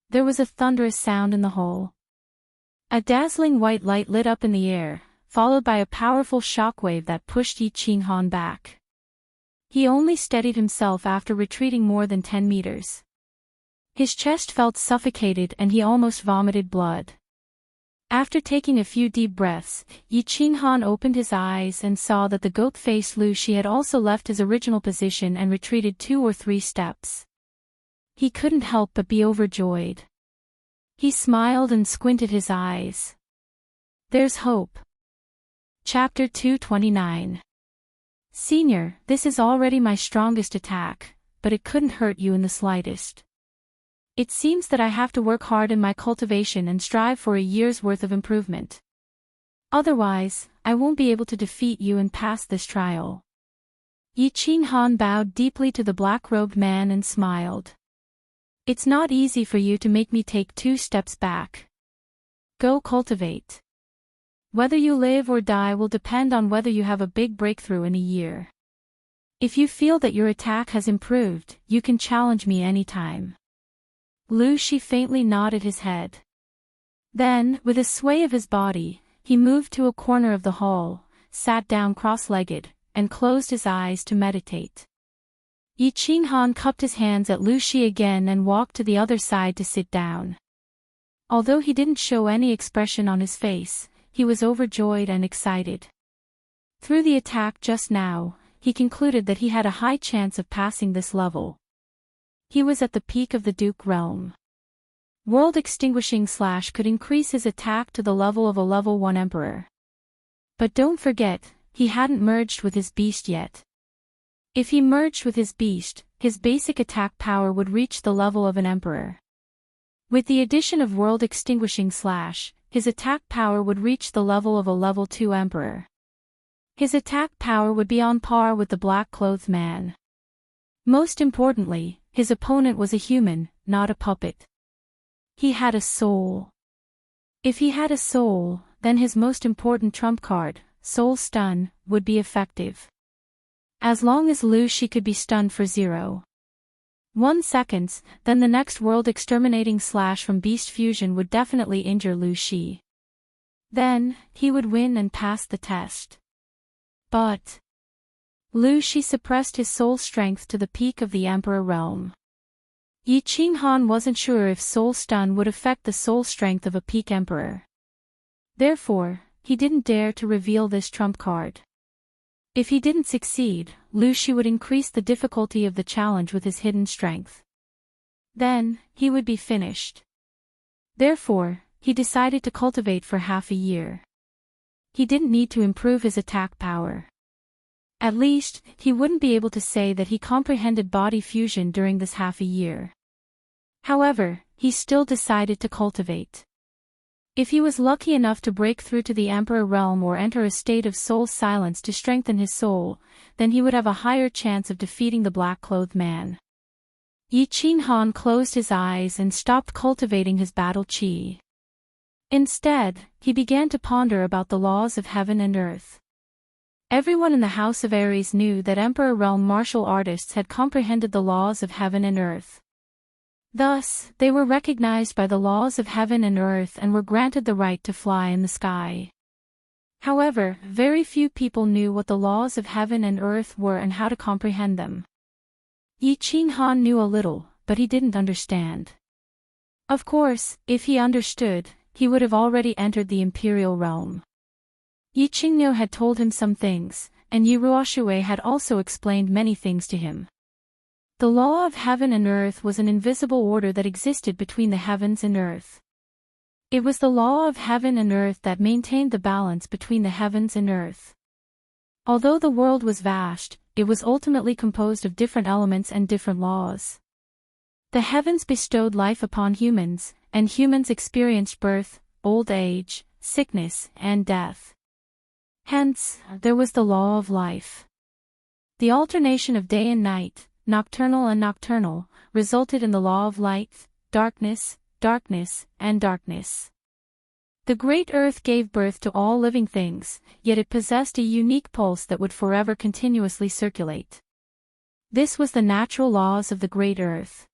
There was a thunderous sound in the hole. A dazzling white light lit up in the air, followed by a powerful shockwave that pushed Yi Qinghan back. He only steadied himself after retreating more than 10 meters. His chest felt suffocated and he almost vomited blood. After taking a few deep breaths, Yi Qinghan opened his eyes and saw that the goat-faced Lu Shi had also left his original position and retreated 2 or 3 steps. He couldn't help but be overjoyed. He smiled and squinted his eyes. There's hope. Chapter 229. Senior, this is already my strongest attack, but it couldn't hurt you in the slightest. It seems that I have to work hard in my cultivation and strive for a year's worth of improvement. Otherwise, I won't be able to defeat you and pass this trial. Yi Qinghan bowed deeply to the black-robed man and smiled. It's not easy for you to make me take 2 steps back. Go cultivate. Whether you live or die will depend on whether you have a big breakthrough in a year. If you feel that your attack has improved, you can challenge me anytime. Lu Shi faintly nodded his head. Then, with a sway of his body, he moved to a corner of the hall, sat down cross-legged, and closed his eyes to meditate. Yi Qinghan cupped his hands at Lu Shi again and walked to the other side to sit down. Although he didn't show any expression on his face, he was overjoyed and excited. Through the attack just now, he concluded that he had a high chance of passing this level. He was at the peak of the Duke realm. World Extinguishing Slash could increase his attack to the level of a level 1 Emperor. But don't forget, he hadn't merged with his beast yet. If he merged with his beast, his basic attack power would reach the level of an Emperor. With the addition of World Extinguishing Slash, his attack power would reach the level of a level 2 Emperor. His attack power would be on par with the black-clothed man. Most importantly, his opponent was a human, not a puppet. He had a soul. If he had a soul, then his most important trump card, Soul Stun, would be effective. As long as Lu Shi could be stunned for 0.1 seconds, then the next World Exterminating Slash from Beast Fusion would definitely injure Lu Shi. Then, he would win and pass the test. But Lu Shi suppressed his soul strength to the peak of the Emperor realm. Yi Qinghan wasn't sure if Soul Stun would affect the soul strength of a peak Emperor. Therefore, he didn't dare to reveal this trump card. If he didn't succeed, Lu Shi would increase the difficulty of the challenge with his hidden strength. Then, he would be finished. Therefore, he decided to cultivate for half a year. He didn't need to improve his attack power. At least, he wouldn't be able to say that he comprehended body fusion during this half a year. However, he still decided to cultivate. If he was lucky enough to break through to the Emperor realm or enter a state of soul silence to strengthen his soul, then he would have a higher chance of defeating the black-clothed man. Yi Qinghan closed his eyes and stopped cultivating his battle chi. Instead, he began to ponder about the laws of heaven and earth. Everyone in the House of Aries knew that Emperor realm martial artists had comprehended the laws of heaven and earth. Thus, they were recognized by the laws of heaven and earth and were granted the right to fly in the sky. However, very few people knew what the laws of heaven and earth were and how to comprehend them. Yi Qinghan knew a little, but he didn't understand. Of course, if he understood, he would have already entered the imperial realm. Yi Qingniu had told him some things, and Yi Ruoshui had also explained many things to him. The law of heaven and earth was an invisible order that existed between the heavens and earth. It was the law of heaven and earth that maintained the balance between the heavens and earth. Although the world was vast, it was ultimately composed of different elements and different laws. The heavens bestowed life upon humans, and humans experienced birth, old age, sickness, and death. Hence, there was the law of life. The alternation of day and night, nocturnal and nocturnal, resulted in the law of light, darkness, darkness, and darkness. The great earth gave birth to all living things, yet it possessed a unique pulse that would forever continuously circulate. This was the natural laws of the great earth.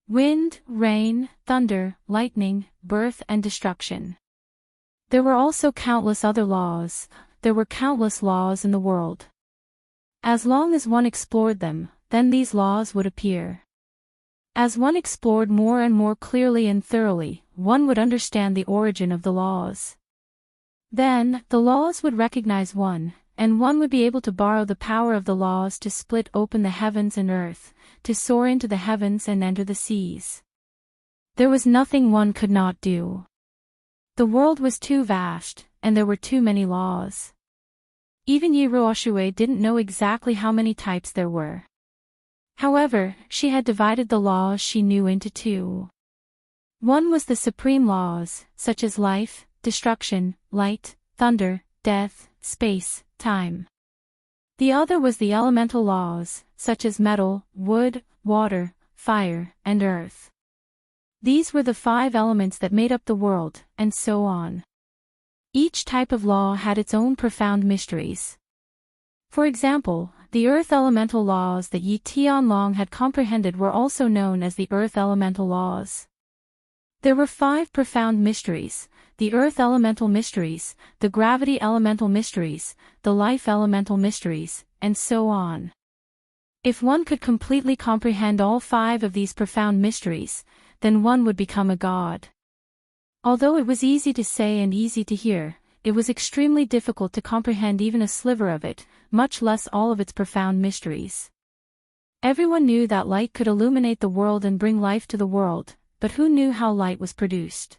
Wind, rain, thunder, lightning, birth and destruction. There were also countless other laws. There were countless laws in the world. As long as one explored them, then these laws would appear. As one explored more and more clearly and thoroughly, one would understand the origin of the laws. Then, the laws would recognize one, and one would be able to borrow the power of the laws to split open the heavens and earth, to soar into the heavens and enter the seas. There was nothing one could not do. The world was too vast, and there were too many laws. Even Yi Ruoshui didn't know exactly how many types there were. However, she had divided the laws she knew into two. One was the supreme laws, such as life, destruction, light, thunder, death, space, time. The other was the elemental laws, such as metal, wood, water, fire, and earth. These were the 5 elements that made up the world, and so on. Each type of law had its own profound mysteries. For example, the earth elemental laws that Yi Tianlong had comprehended were also known as the earth elemental laws. There were 5 profound mysteries: the earth elemental mysteries, the gravity elemental mysteries, the life elemental mysteries, and so on. If one could completely comprehend all 5 of these profound mysteries, then one would become a god. Although it was easy to say and easy to hear, it was extremely difficult to comprehend even a sliver of it, much less all of its profound mysteries. Everyone knew that light could illuminate the world and bring life to the world, but who knew how light was produced?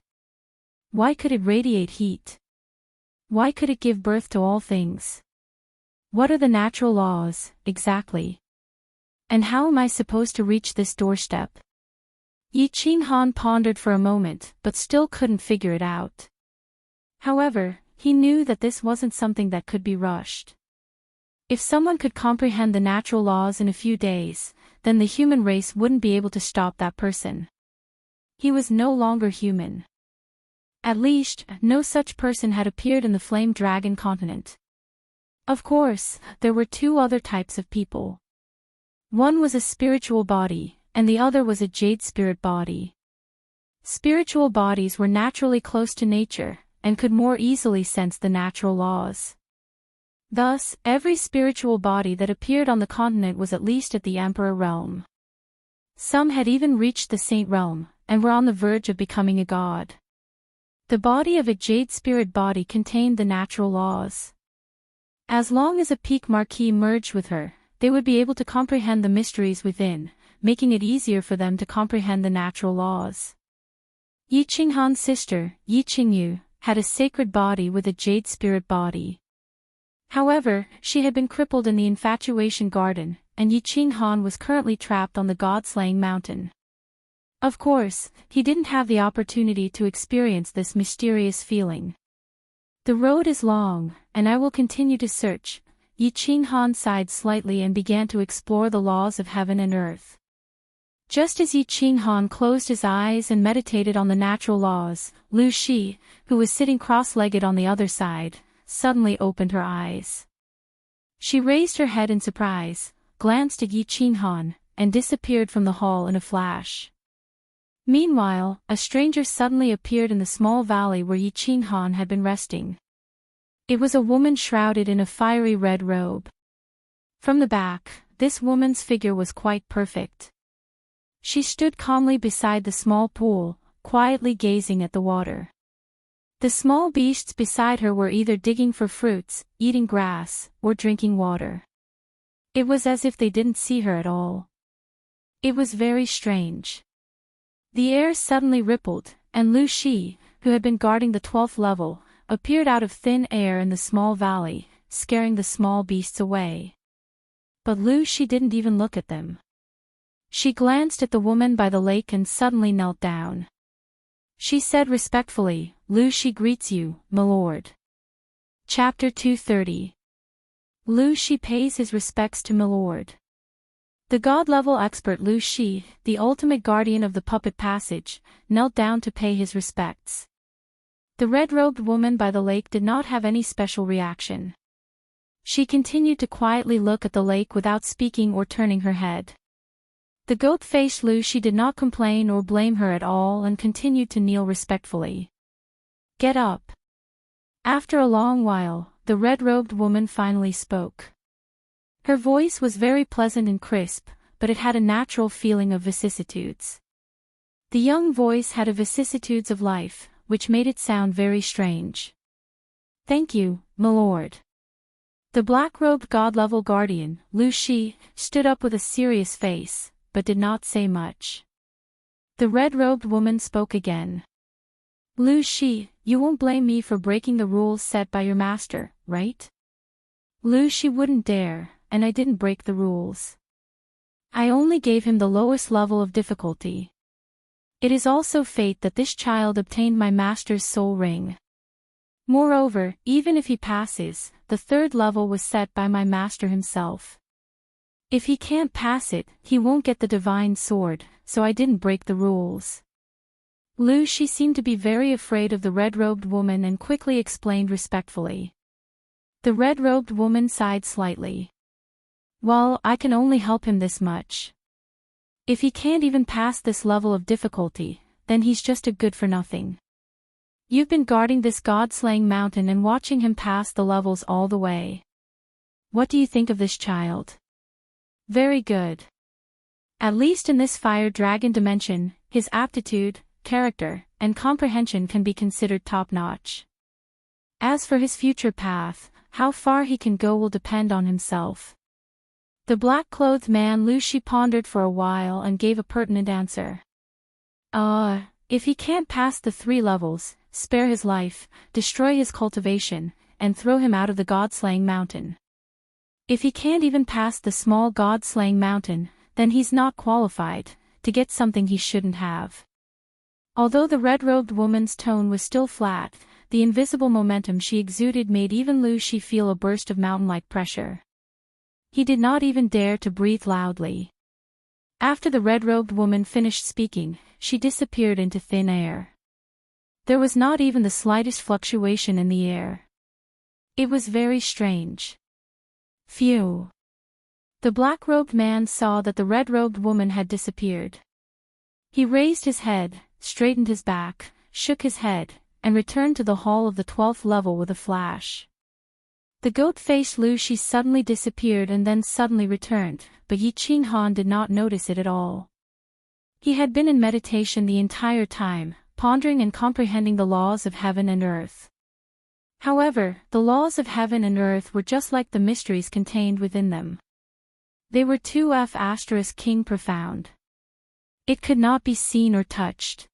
Why could it radiate heat? Why could it give birth to all things? What are the natural laws, exactly? And how am I supposed to reach this doorstep? Yi Qinghan pondered for a moment, but still couldn't figure it out. However, he knew that this wasn't something that could be rushed. If someone could comprehend the natural laws in a few days, then the human race wouldn't be able to stop that person. He was no longer human. At least, no such person had appeared in the Flame Dragon continent. Of course, there were 2 other types of people. One was a spiritual body, and the other was a jade spirit body. Spiritual bodies were naturally close to nature, and could more easily sense the natural laws. Thus, every spiritual body that appeared on the continent was at least at the Emperor realm. Some had even reached the Saint realm, and were on the verge of becoming a god. The body of a jade spirit body contained the natural laws. As long as a peak marquis merged with her, they would be able to comprehend the mysteries within, making it easier for them to comprehend the natural laws. Yi Qinghan's sister, Yi Qingyu, had a sacred body with a jade spirit body. However, she had been crippled in the infatuation garden, and Yi Qinghan was currently trapped on the god-slaying mountain. Of course, he didn't have the opportunity to experience this mysterious feeling. The road is long, and I will continue to search. Yi Qinghan sighed slightly and began to explore the laws of heaven and earth. Just as Yi Qinghan closed his eyes and meditated on the natural laws, Lu Shi, who was sitting cross-legged on the other side, suddenly opened her eyes. She raised her head in surprise, glanced at Yi Qinghan, and disappeared from the hall in a flash. Meanwhile, a stranger suddenly appeared in the small valley where Yi Qinghan had been resting. It was a woman shrouded in a fiery red robe. From the back, this woman's figure was quite perfect. She stood calmly beside the small pool, quietly gazing at the water. The small beasts beside her were either digging for fruits, eating grass, or drinking water. It was as if they didn't see her at all. It was very strange. The air suddenly rippled, and Lu Shi, who had been guarding the 12th level, appeared out of thin air in the small valley, scaring the small beasts away. But Lu Shi didn't even look at them. She glanced at the woman by the lake and suddenly knelt down. She said respectfully, "Lu Shi greets you, my lord." Chapter 230. Lu Shi pays his respects to my lord. The god-level expert Lu Shi, the ultimate guardian of the puppet passage, knelt down to pay his respects. The red-robed woman by the lake did not have any special reaction. She continued to quietly look at the lake without speaking or turning her head. The goat-faced Lu Shi did not complain or blame her at all and continued to kneel respectfully. "Get up." After a long while, the red-robed woman finally spoke. Her voice was very pleasant and crisp, but it had a natural feeling of vicissitudes. The young voice had a vicissitudes of life, which made it sound very strange. "Thank you, my lord." The black-robed god-level guardian, Lu Shi, stood up with a serious face, but did not say much. The red-robed woman spoke again. "Lu Shi, you won't blame me for breaking the rules set by your master, right?" Lu Shi wouldn't dare, and I didn't break the rules. I only gave him the lowest level of difficulty. It is also fate that this child obtained my master's soul ring. Moreover, even if he passes, the 3rd level was set by my master himself. If he can't pass it, he won't get the divine sword, so I didn't break the rules. Lu Shi seemed to be very afraid of the red-robed woman and quickly explained respectfully. The red-robed woman sighed slightly. "Well, I can only help him this much. If he can't even pass this level of difficulty, then he's just a good-for-nothing. You've been guarding this god-slaying mountain and watching him pass the levels all the way. What do you think of this child?" "Very good. At least in this fire dragon dimension, his aptitude, character, and comprehension can be considered top-notch. As for his future path, how far he can go will depend on himself." The black-clothed man Lu Shi pondered for a while and gave a pertinent answer. If he can't pass the 3 levels, spare his life, destroy his cultivation, and throw him out of the god-slaying mountain. If he can't even pass the small god-slaying mountain, then he's not qualified to get something he shouldn't have." Although the red-robed woman's tone was still flat, the invisible momentum she exuded made even Lu Shi feel a burst of mountain-like pressure. He did not even dare to breathe loudly. After the red-robed woman finished speaking, she disappeared into thin air. There was not even the slightest fluctuation in the air. It was very strange. Phew. The black-robed man saw that the red-robed woman had disappeared. He raised his head, straightened his back, shook his head, and returned to the hall of the 12th level with a flash. The goat-faced Lu Shi suddenly disappeared and then suddenly returned, but Yi Qing Han did not notice it at all. He had been in meditation the entire time, pondering and comprehending the laws of heaven and earth. However, the laws of heaven and earth were just like the mysteries contained within them. They were 2F** king profound. It could not be seen or touched.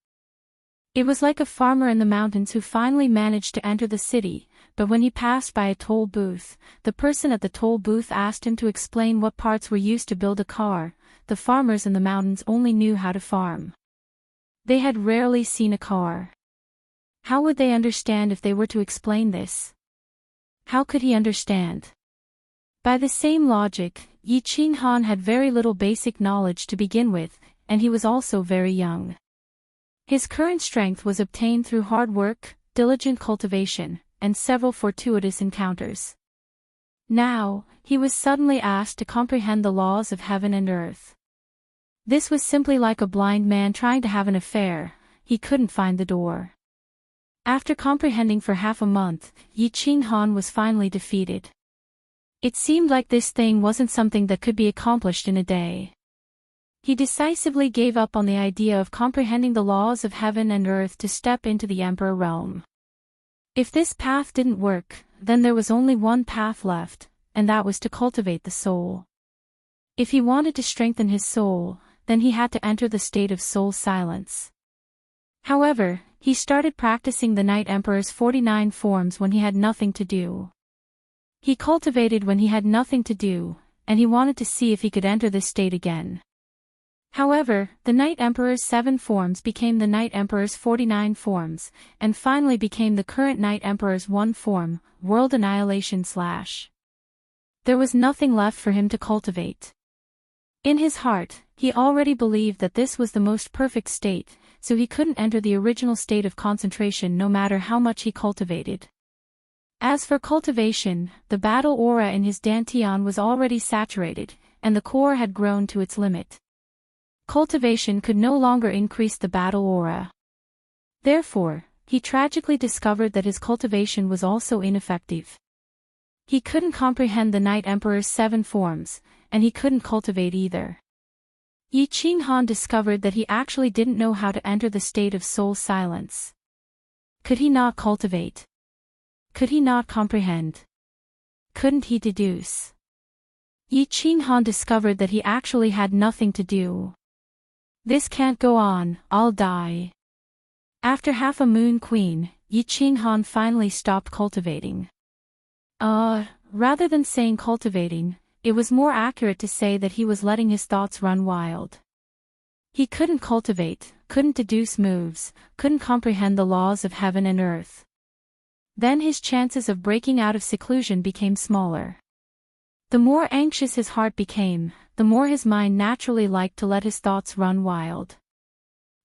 It was like a farmer in the mountains who finally managed to enter the city, but when he passed by a toll booth, the person at the toll booth asked him to explain what parts were used to build a car. The farmers in the mountains only knew how to farm. They had rarely seen a car. How would they understand if they were to explain this? How could he understand? By the same logic, Yi Qing Han had very little basic knowledge to begin with, and he was also very young. His current strength was obtained through hard work, diligent cultivation, and several fortuitous encounters. Now, he was suddenly asked to comprehend the laws of heaven and earth. This was simply like a blind man trying to have an affair. He couldn't find the door. After comprehending for half a month, Yi Qing Han was finally defeated. It seemed like this thing wasn't something that could be accomplished in a day. He decisively gave up on the idea of comprehending the laws of heaven and earth to step into the emperor realm. If this path didn't work, then there was only one path left, and that was to cultivate the soul. If he wanted to strengthen his soul, then he had to enter the state of soul silence. However, he started practicing the Night Emperor's 49 forms when he had nothing to do. He cultivated when he had nothing to do, and he wanted to see if he could enter this state again. However, the Night Emperor's 7 forms became the Night Emperor's 49 forms, and finally became the current Night Emperor's 1 form, World Annihilation / There was nothing left for him to cultivate. In his heart, he already believed that this was the most perfect state, so he couldn't enter the original state of concentration no matter how much he cultivated. As for cultivation, the battle aura in his dantian was already saturated, and the core had grown to its limit. Cultivation could no longer increase the battle aura. Therefore, he tragically discovered that his cultivation was also ineffective. He couldn't comprehend the Night Emperor's 7 forms, and he couldn't cultivate either. Yi Qinghan discovered that he actually didn't know how to enter the state of soul silence. Could he not cultivate? Could he not comprehend? Couldn't he deduce? Yi Qinghan discovered that he actually had nothing to do. This can't go on, I'll die. After half a moon queen, Yi Qinghan finally stopped cultivating. Rather than saying cultivating, it was more accurate to say that he was letting his thoughts run wild. He couldn't cultivate, couldn't deduce moves, couldn't comprehend the laws of heaven and earth. Then his chances of breaking out of seclusion became smaller. The more anxious his heart became, the more his mind naturally liked to let his thoughts run wild.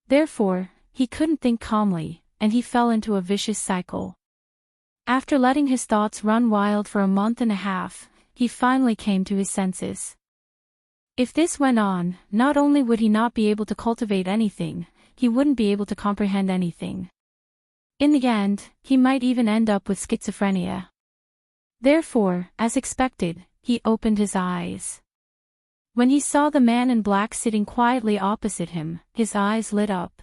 Therefore, he couldn't think calmly, and he fell into a vicious cycle. After letting his thoughts run wild for a month and a half, he finally came to his senses. If this went on, not only would he not be able to cultivate anything, he wouldn't be able to comprehend anything. In the end, he might even end up with schizophrenia. Therefore, as expected, he opened his eyes. When he saw the man in black sitting quietly opposite him, his eyes lit up.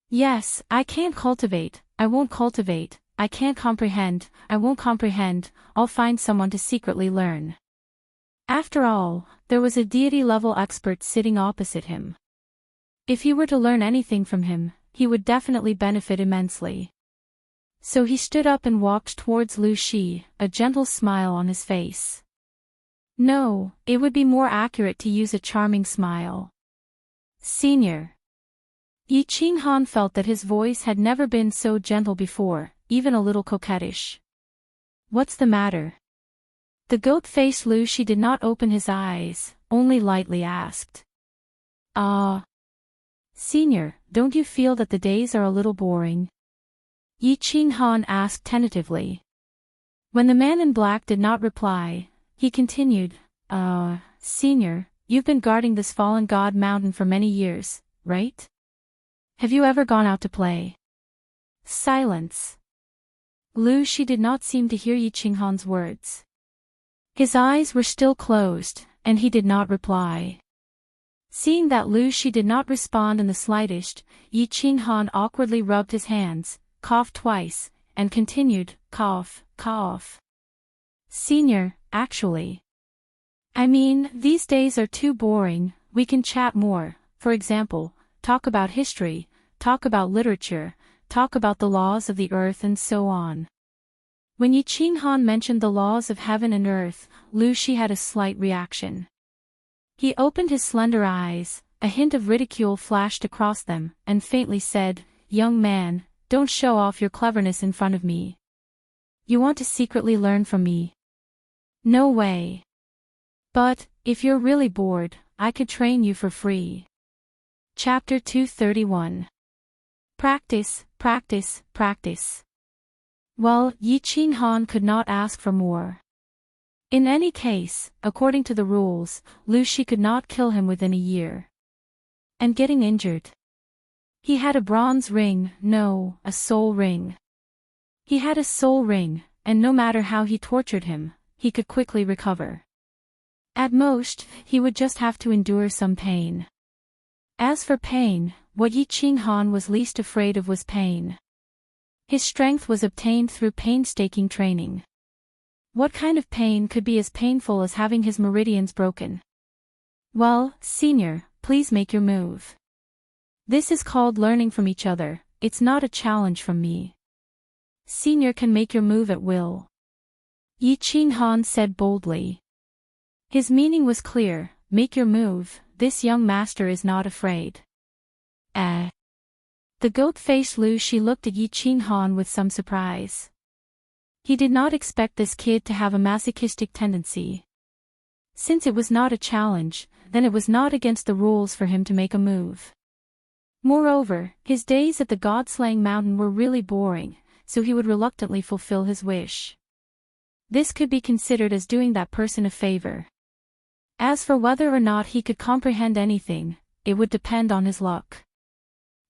Yes, I can't cultivate, I won't cultivate, I can't comprehend, I won't comprehend, I'll find someone to secretly learn. After all, there was a deity-level expert sitting opposite him. If he were to learn anything from him, he would definitely benefit immensely. So he stood up and walked towards Lu Shi, a gentle smile on his face. No, it would be more accurate to use a charming smile. Senior. Yi Qinghan felt that his voice had never been so gentle before, even a little coquettish. What's the matter? The goat-faced Lu Shi did not open his eyes, only lightly asked. Senior, don't you feel that the days are a little boring? Yi Qinghan asked tentatively. When the man in black did not reply, he continued, Senior, you've been guarding this fallen god mountain for many years, right? Have you ever gone out to play? Silence. Lu Shi did not seem to hear Yi Qinghan's words. His eyes were still closed, and he did not reply. Seeing that Lu Shi did not respond in the slightest, Yi Qinghan awkwardly rubbed his hands, coughed twice, and continued, cough, cough. Senior, actually. I mean, these days are too boring, we can chat more, for example, talk about history, talk about literature, talk about the laws of the earth and so on. When Yi Qinghan mentioned the laws of heaven and earth, Lu Shi had a slight reaction. He opened his slender eyes, a hint of ridicule flashed across them, and faintly said, Young man, don't show off your cleverness in front of me. You want to secretly learn from me? No way. But, if you're really bored, I could train you for free. Chapter 231. Practice, practice, practice. Well, Yi Qinghan could not ask for more. In any case, according to the rules, Lu Shi could not kill him within a year. And getting injured. He had a bronze ring, no, a soul ring. He had a soul ring, and no matter how he tortured him, he could quickly recover. At most, he would just have to endure some pain. As for pain, what Yi Qinghan was least afraid of was pain. His strength was obtained through painstaking training. What kind of pain could be as painful as having his meridians broken? Well, senior, please make your move. This is called learning from each other, it's not a challenge from me. Senior can make your move at will. Yi Qinghan said boldly. His meaning was clear, make your move, this young master is not afraid. The goat-faced Lu Shi looked at Yi Qinghan with some surprise. He did not expect this kid to have a masochistic tendency. Since it was not a challenge, then it was not against the rules for him to make a move. Moreover, his days at the God-slaying mountain were really boring, so he would reluctantly fulfill his wish. This could be considered as doing that person a favor. As for whether or not he could comprehend anything, it would depend on his luck.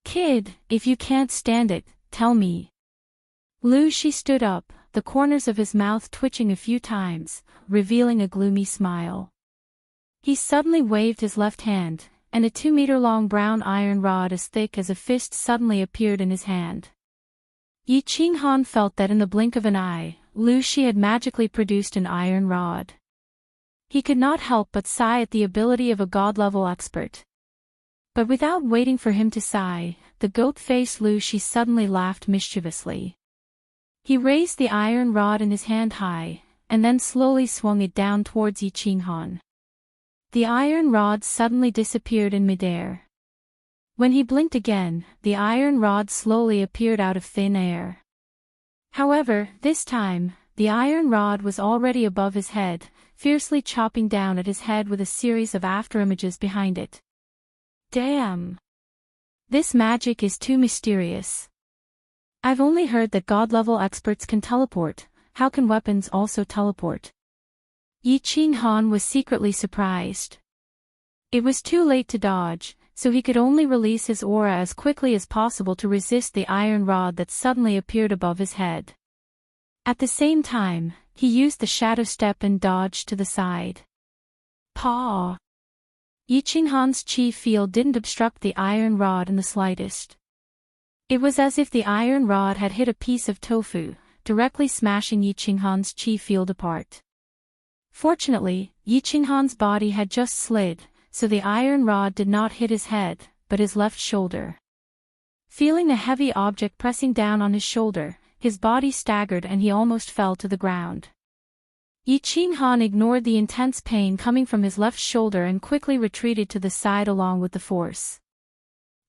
Kid, if you can't stand it, tell me. Lu Shi stood up, the corners of his mouth twitching a few times, revealing a gloomy smile. He suddenly waved his left hand, and a 2-meter-long brown iron rod as thick as a fist suddenly appeared in his hand. Yi Qinghan felt that in the blink of an eye, Lu Shi had magically produced an iron rod. He could not help but sigh at the ability of a god-level expert. But without waiting for him to sigh, the goat-faced Lu Shi suddenly laughed mischievously. He raised the iron rod in his hand high, and then slowly swung it down towards Yi Qinghan. The iron rod suddenly disappeared in midair. When he blinked again, the iron rod slowly appeared out of thin air. However, this time, the iron rod was already above his head, fiercely chopping down at his head with a series of afterimages behind it. Damn! This magic is too mysterious. I've only heard that god-level experts can teleport, how can weapons also teleport? Yi Qinghan was secretly surprised. It was too late to dodge, so he could only release his aura as quickly as possible to resist the iron rod that suddenly appeared above his head. At the same time, he used the shadow step and dodged to the side. Paw! Yi Qinghan's chi field didn't obstruct the iron rod in the slightest. It was as if the iron rod had hit a piece of tofu, directly smashing Yi Qinghan's chi field apart. Fortunately, Yi Qinghan's body had just slid, so the iron rod did not hit his head, but his left shoulder. Feeling a heavy object pressing down on his shoulder, his body staggered and he almost fell to the ground. Yi Qinghan ignored the intense pain coming from his left shoulder and quickly retreated to the side along with the force.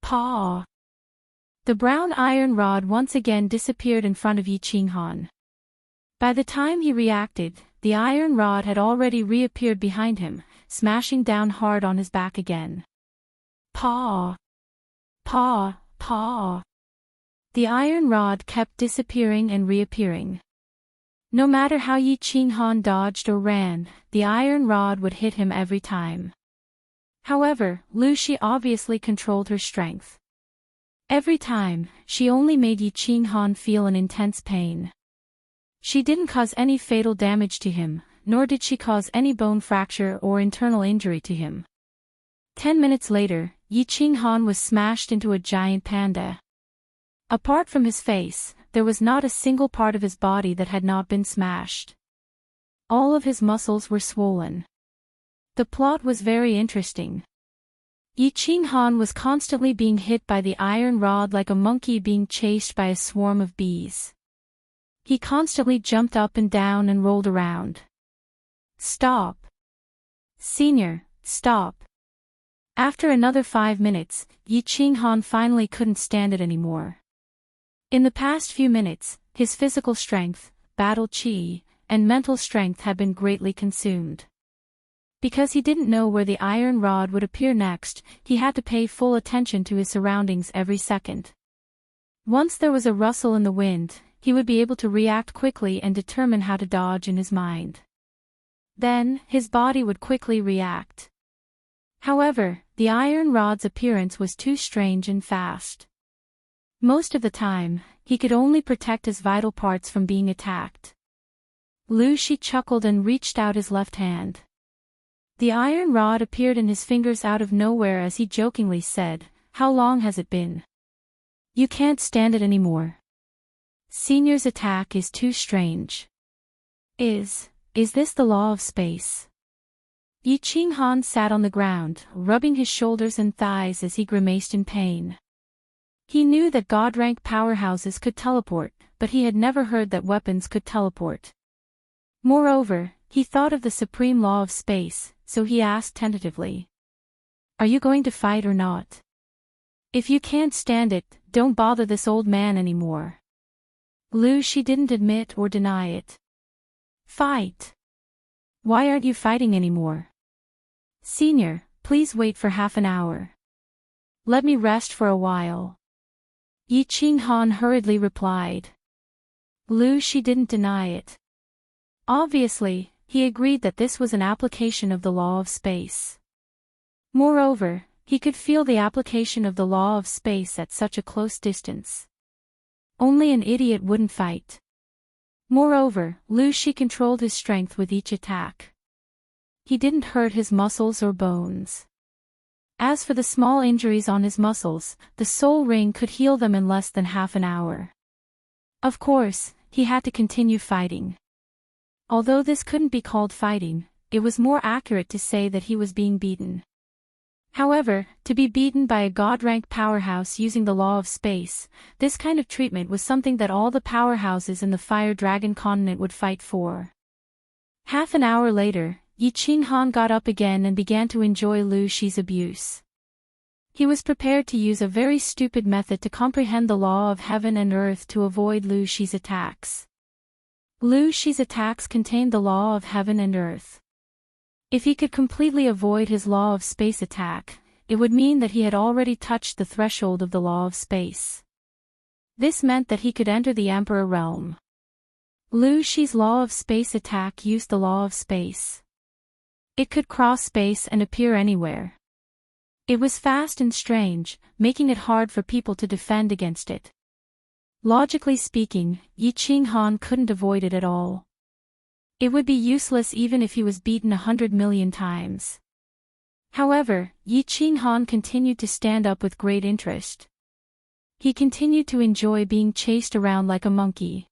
Paw! The brown iron rod once again disappeared in front of Yi Qinghan. By the time he reacted, the iron rod had already reappeared behind him, smashing down hard on his back again. Paw! Paw! Paw! The iron rod kept disappearing and reappearing. No matter how Yi Qinghan dodged or ran, the iron rod would hit him every time. However, Lu Shi obviously controlled her strength. Every time, she only made Yi Qinghan feel an intense pain. She didn't cause any fatal damage to him, nor did she cause any bone fracture or internal injury to him. 10 minutes later, Yi Qinghan was smashed into a giant panda. Apart from his face, there was not a single part of his body that had not been smashed. All of his muscles were swollen. The plot was very interesting. Yi Qinghan was constantly being hit by the iron rod like a monkey being chased by a swarm of bees. He constantly jumped up and down and rolled around. Stop! Senior, stop! After another 5 minutes, Yi Qinghan finally couldn't stand it anymore. In the past few minutes, his physical strength, battle chi, and mental strength had been greatly consumed. Because he didn't know where the iron rod would appear next, he had to pay full attention to his surroundings every second. Once there was a rustle in the wind, he would be able to react quickly and determine how to dodge in his mind. Then, his body would quickly react. However, the iron rod's appearance was too strange and fast. Most of the time, he could only protect his vital parts from being attacked. Lu Shi chuckled and reached out his left hand. The iron rod appeared in his fingers out of nowhere as he jokingly said, "How long has it been? You can't stand it anymore." Senior's attack is too strange. Is this the law of space? Yi Qinghan sat on the ground, rubbing his shoulders and thighs as he grimaced in pain. He knew that god-rank powerhouses could teleport, but he had never heard that weapons could teleport. Moreover, he thought of the supreme law of space, so he asked tentatively. Are you going to fight or not? If you can't stand it, don't bother this old man anymore. Lu Shi didn't admit or deny it. Fight. Why aren't you fighting anymore? Senior, please wait for half an hour. Let me rest for a while. Yi Qinghan hurriedly replied. Lu Shi didn't deny it. Obviously, he agreed that this was an application of the law of space. Moreover, he could feel the application of the law of space at such a close distance. Only an idiot wouldn't fight. Moreover, Lu Shi controlled his strength with each attack. He didn't hurt his muscles or bones. As for the small injuries on his muscles, the soul ring could heal them in less than half an hour. Of course, he had to continue fighting. Although this couldn't be called fighting, it was more accurate to say that he was being beaten. However, to be beaten by a god-rank powerhouse using the law of space, this kind of treatment was something that all the powerhouses in the Fire Dragon continent would fight for. Half an hour later, Yi Qinghan got up again and began to enjoy Lu Shi's abuse. He was prepared to use a very stupid method to comprehend the law of heaven and earth to avoid Lu Shi's attacks. Lu Shi's attacks contained the law of heaven and earth. If he could completely avoid his law of space attack, it would mean that he had already touched the threshold of the law of space. This meant that he could enter the Emperor realm. Lu Shi's law of space attack used the law of space. It could cross space and appear anywhere. It was fast and strange, making it hard for people to defend against it. Logically speaking, Yi Qinghan couldn't avoid it at all. It would be useless even if he was beaten 100 million times. However, Yi Qinghan continued to stand up with great interest. He continued to enjoy being chased around like a monkey.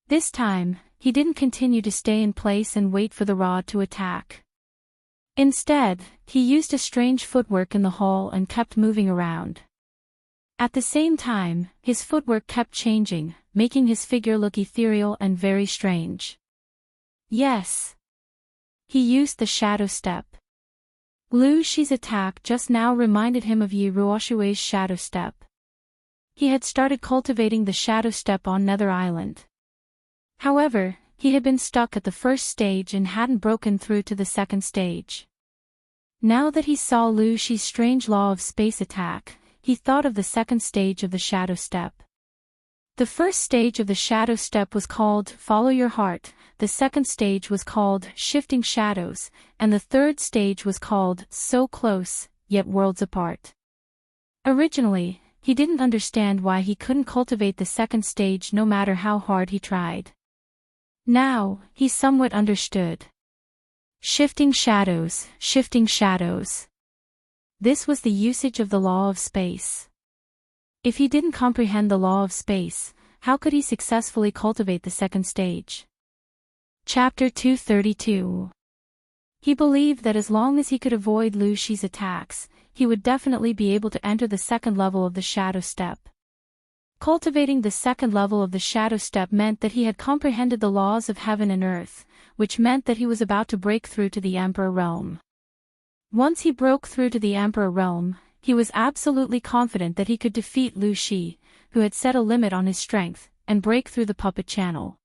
This time, he didn't continue to stay in place and wait for the rod to attack. Instead, he used a strange footwork in the hall and kept moving around. At the same time, his footwork kept changing, making his figure look ethereal and very strange. Yes. He used the shadow step. Lu Shi's attack just now reminded him of Yi Ruoshui's shadow step. He had started cultivating the shadow step on Nether Island. However, he had been stuck at the first stage and hadn't broken through to the second stage. Now that he saw Lu Shi's strange law of space attack, he thought of the second stage of the shadow step. The first stage of the shadow step was called Follow Your Heart, the second stage was called Shifting Shadows, and the third stage was called So Close, Yet Worlds Apart. Originally, he didn't understand why he couldn't cultivate the second stage no matter how hard he tried. Now, he somewhat understood. Shifting shadows, shifting shadows. This was the usage of the law of space. If he didn't comprehend the law of space, how could he successfully cultivate the second stage? Chapter 232. He believed that as long as he could avoid Lu Shi's attacks, he would definitely be able to enter the second level of the shadow step. Cultivating the second level of the shadow step meant that he had comprehended the laws of heaven and earth, which meant that he was about to break through to the Emperor realm. Once he broke through to the Emperor realm, he was absolutely confident that he could defeat Lu Shi, who had set a limit on his strength, and break through the puppet channel.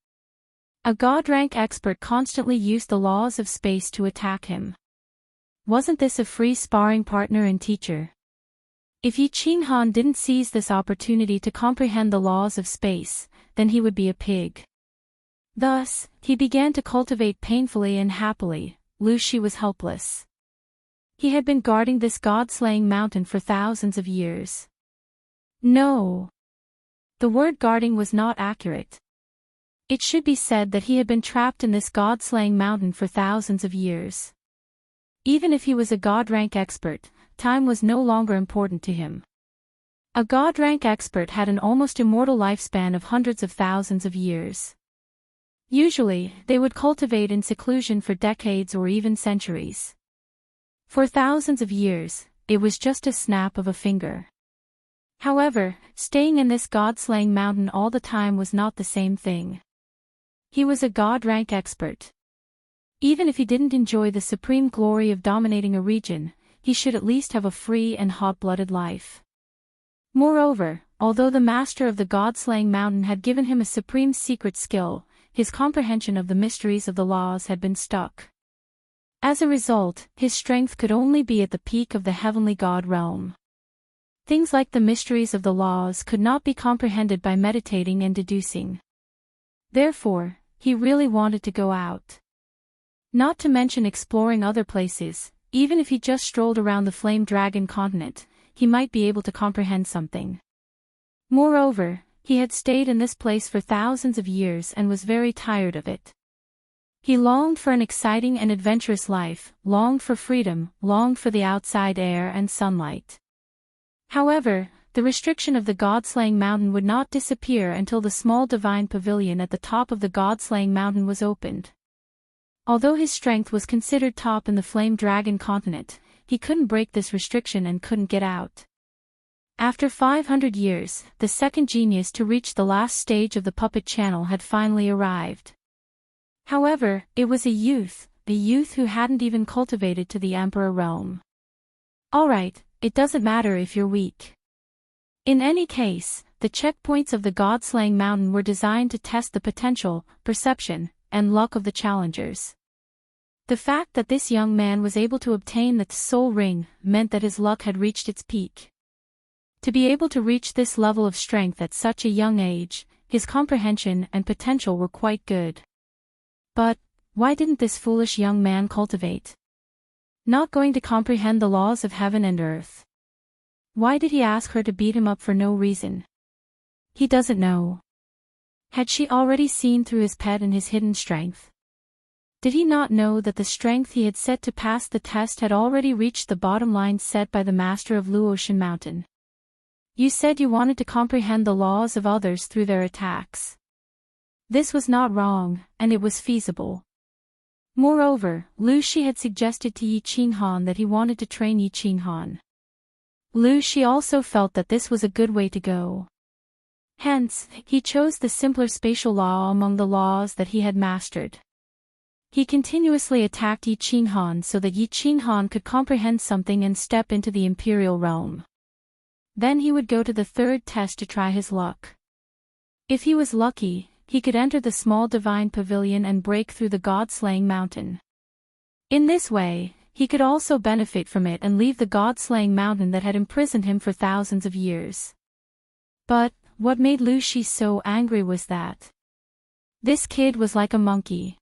A god-rank expert constantly used the laws of space to attack him. Wasn't this a free sparring partner and teacher? If Yi Qinghan didn't seize this opportunity to comprehend the laws of space, then he would be a pig. Thus, he began to cultivate painfully and happily. Lu Shi was helpless. He had been guarding this god-slaying mountain for thousands of years. No. The word guarding was not accurate. It should be said that he had been trapped in this god-slaying mountain for thousands of years. Even if he was a god-rank expert, time was no longer important to him. A god-rank expert had an almost immortal lifespan of hundreds of thousands of years. Usually, they would cultivate in seclusion for decades or even centuries. For thousands of years, it was just a snap of a finger. However, staying in this god-slaying mountain all the time was not the same thing. He was a god-rank expert. Even if he didn't enjoy the supreme glory of dominating a region, he should at least have a free and hot-blooded life. Moreover, although the master of the god-slaying mountain had given him a supreme secret skill, his comprehension of the mysteries of the laws had been stuck. As a result, his strength could only be at the peak of the heavenly god realm. Things like the mysteries of the laws could not be comprehended by meditating and deducing. Therefore, he really wanted to go out. Not to mention exploring other places, even if he just strolled around the Flame Dragon continent, he might be able to comprehend something. Moreover, he had stayed in this place for thousands of years and was very tired of it. He longed for an exciting and adventurous life, longed for freedom, longed for the outside air and sunlight. However, the restriction of the god-slaying mountain would not disappear until the small divine pavilion at the top of the god-slaying mountain was opened. Although his strength was considered top in the Flame Dragon continent, he couldn't break this restriction and couldn't get out. After 500 years, the second genius to reach the last stage of the puppet channel had finally arrived. However, it was a youth who hadn't even cultivated to the emperor realm. Alright, it doesn't matter if you're weak. In any case, the checkpoints of the god-slaying mountain were designed to test the potential, perception, and luck of the challengers. The fact that this young man was able to obtain the soul ring meant that his luck had reached its peak. To be able to reach this level of strength at such a young age, his comprehension and potential were quite good. But, why didn't this foolish young man cultivate? Not going to comprehend the laws of heaven and earth. Why did he ask her to beat him up for no reason? He doesn't know. Had she already seen through his pet and his hidden strength? Did he not know that the strength he had set to pass the test had already reached the bottom line set by the master of Luotian Mountain? You said you wanted to comprehend the laws of others through their attacks. This was not wrong, and it was feasible. Moreover, Lu Shi had suggested to Yi Qinghan that he wanted to train Yi Qinghan. Lu Shi also felt that this was a good way to go. Hence, he chose the simpler spatial law among the laws that he had mastered. He continuously attacked Yi Qinghan so that Yi Qinghan could comprehend something and step into the imperial realm. Then he would go to the third test to try his luck. If he was lucky, he could enter the small divine pavilion and break through the god-slaying mountain. In this way, he could also benefit from it and leave the god-slaying mountain that had imprisoned him for thousands of years. But, what made Lu Shi so angry was that this kid was like a monkey.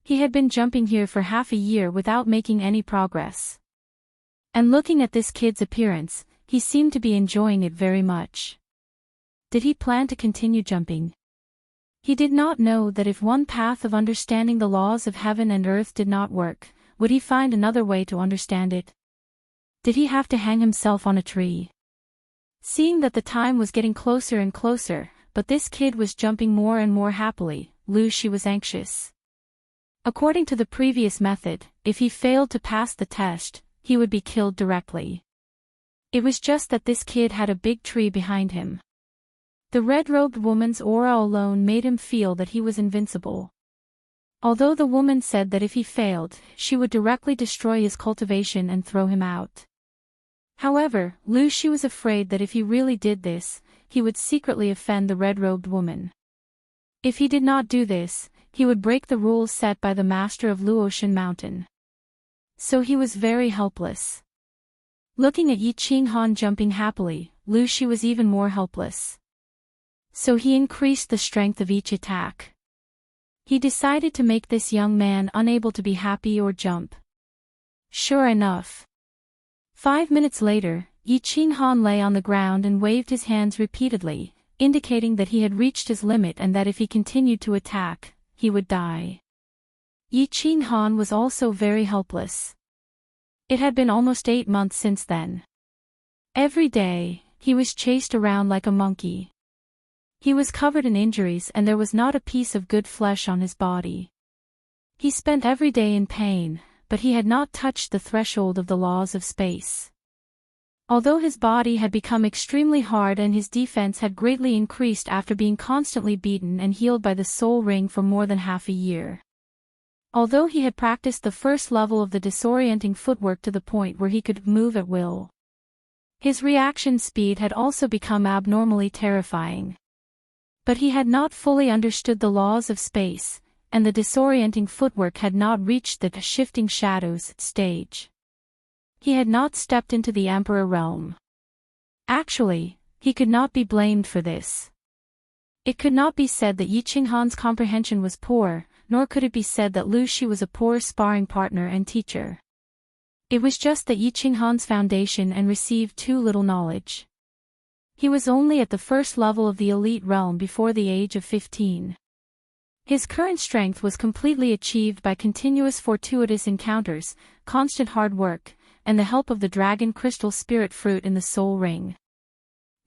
He had been jumping here for half a year without making any progress. And looking at this kid's appearance, he seemed to be enjoying it very much. Did he plan to continue jumping? He did not know that if one path of understanding the laws of heaven and earth did not work, would he find another way to understand it? Did he have to hang himself on a tree? Seeing that the time was getting closer and closer, but this kid was jumping more and more happily, Lu Shi was anxious. According to the previous method, if he failed to pass the test, he would be killed directly. It was just that this kid had a big tree behind him. The red-robed woman's aura alone made him feel that he was invincible. Although the woman said that if he failed, she would directly destroy his cultivation and throw him out. However, Lu Shi was afraid that if he really did this, he would secretly offend the red-robed woman. If he did not do this, he would break the rules set by the master of Luotian Mountain. So he was very helpless. Looking at Yi Qinghan jumping happily, Lu Shi was even more helpless. So he increased the strength of each attack. He decided to make this young man unable to be happy or jump. Sure enough. 5 minutes later, Yi Qinghan lay on the ground and waved his hands repeatedly, indicating that he had reached his limit and that if he continued to attack, he would die. Yi Qinghan was also very helpless. It had been almost 8 months since then. Every day, he was chased around like a monkey. He was covered in injuries and there was not a piece of good flesh on his body. He spent every day in pain, but he had not touched the threshold of the laws of space. Although his body had become extremely hard and his defense had greatly increased after being constantly beaten and healed by the soul ring for more than half a year. Although he had practiced the first level of the disorienting footwork to the point where he could move at will, his reaction speed had also become abnormally terrifying. But he had not fully understood the laws of space, and the disorienting footwork had not reached the shifting shadows stage. He had not stepped into the Emperor realm. Actually, he could not be blamed for this. It could not be said that Yi Qinghan's comprehension was poor, nor could it be said that Lu Shi was a poor sparring partner and teacher. It was just that Yi Qinghan's foundation and received too little knowledge. He was only at the first level of the elite realm before the age of 15. His current strength was completely achieved by continuous fortuitous encounters, constant hard work, and the help of the dragon crystal spirit fruit in the soul ring.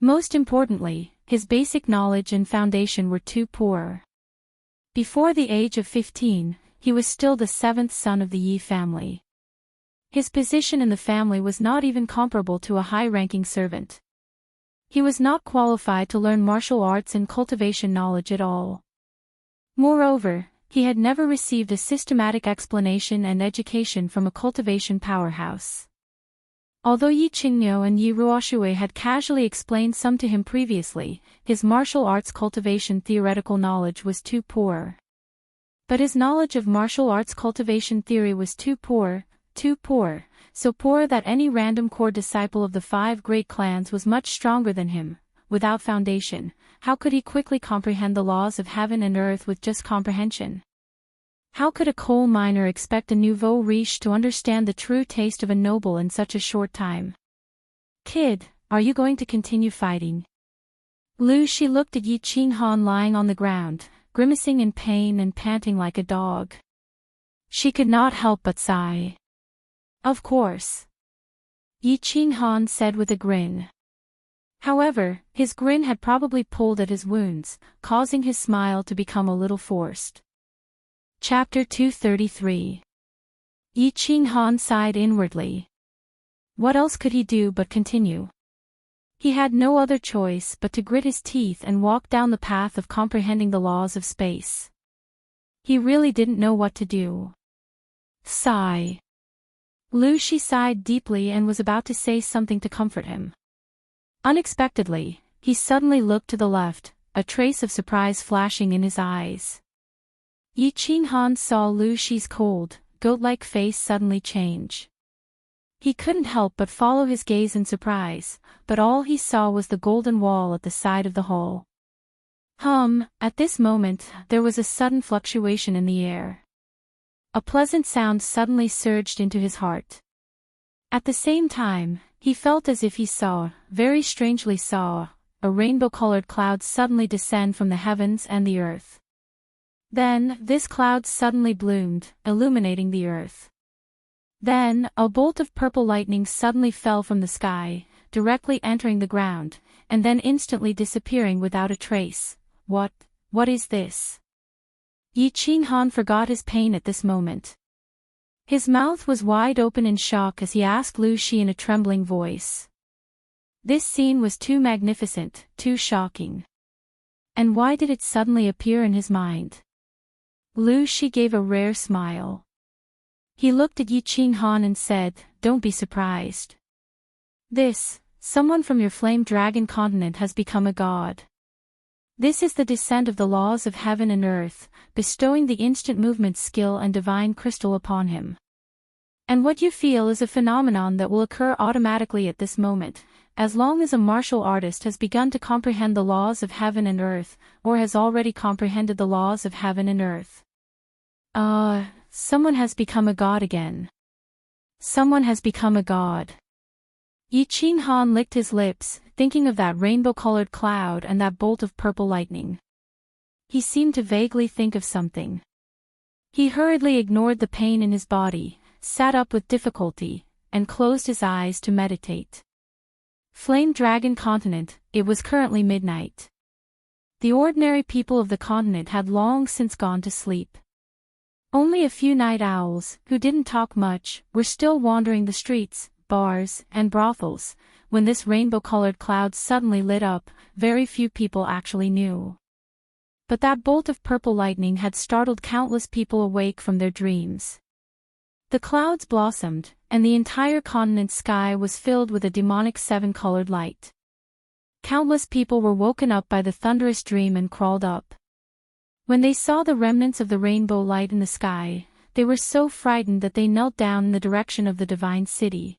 Most importantly, his basic knowledge and foundation were too poor. Before the age of 15, he was still the seventh son of the Yi family. His position in the family was not even comparable to a high-ranking servant. He was not qualified to learn martial arts and cultivation knowledge at all. Moreover, he had never received a systematic explanation and education from a cultivation powerhouse. Although Yi Qingniu and Yi Ruoshui had casually explained some to him previously, his martial arts cultivation theoretical knowledge was too poor. But his knowledge of martial arts cultivation theory was too poor, so poor that any random core disciple of the 5 great clans was much stronger than him. Without foundation, how could he quickly comprehend the laws of heaven and earth with just comprehension? How could a coal miner expect a nouveau riche to understand the true taste of a noble in such a short time? Kid, are you going to continue fighting? Lu Shi looked at Yi Qinghan lying on the ground, grimacing in pain and panting like a dog. She could not help but sigh. Of course. Yi Qinghan said with a grin. However, his grin had probably pulled at his wounds, causing his smile to become a little forced. Chapter 233. Yi Qinghan sighed inwardly. What else could he do but continue? He had no other choice but to grit his teeth and walk down the path of comprehending the laws of space. He really didn't know what to do. Sigh. Lu Shi sighed deeply and was about to say something to comfort him. Unexpectedly, he suddenly looked to the left, a trace of surprise flashing in his eyes. Yi Qinghan saw Lu Shi's cold, goat-like face suddenly change. He couldn't help but follow his gaze in surprise, but all he saw was the golden wall at the side of the hall. At this moment, there was a sudden fluctuation in the air. A pleasant sound suddenly surged into his heart. At the same time, he felt as if he very strangely saw, a rainbow-colored cloud suddenly descend from the heavens and the earth. Then, this cloud suddenly bloomed, illuminating the earth. Then, a bolt of purple lightning suddenly fell from the sky, directly entering the ground, and then instantly disappearing without a trace. What is this? Yi Qinghan forgot his pain at this moment. His mouth was wide open in shock as he asked Lu Shi in a trembling voice. This scene was too magnificent, too shocking. And why did it suddenly appear in his mind? Lu Shi gave a rare smile. He looked at Yi Qinghan and said, "Don't be surprised. Someone from your flame dragon continent has become a god. This is the descent of the laws of heaven and earth, bestowing the instant movement skill and divine crystal upon him. And what you feel is a phenomenon that will occur automatically at this moment, as long as a martial artist has begun to comprehend the laws of heaven and earth, or has already comprehended the laws of heaven and earth." Someone has become a god again. Someone has become a god. Yi Qinghan licked his lips, thinking of that rainbow-colored cloud and that bolt of purple lightning. He seemed to vaguely think of something. He hurriedly ignored the pain in his body, sat up with difficulty, and closed his eyes to meditate. Flame Dragon Continent. It was currently midnight. The ordinary people of the continent had long since gone to sleep. Only a few night owls, who didn't talk much, were still wandering the streets, bars, and brothels. When this rainbow-colored cloud suddenly lit up, very few people actually knew. But that bolt of purple lightning had startled countless people awake from their dreams. The clouds blossomed, and the entire continent's sky was filled with a demonic seven-colored light. Countless people were woken up by the thunderous dream and crawled up. When they saw the remnants of the rainbow light in the sky, they were so frightened that they knelt down in the direction of the divine city.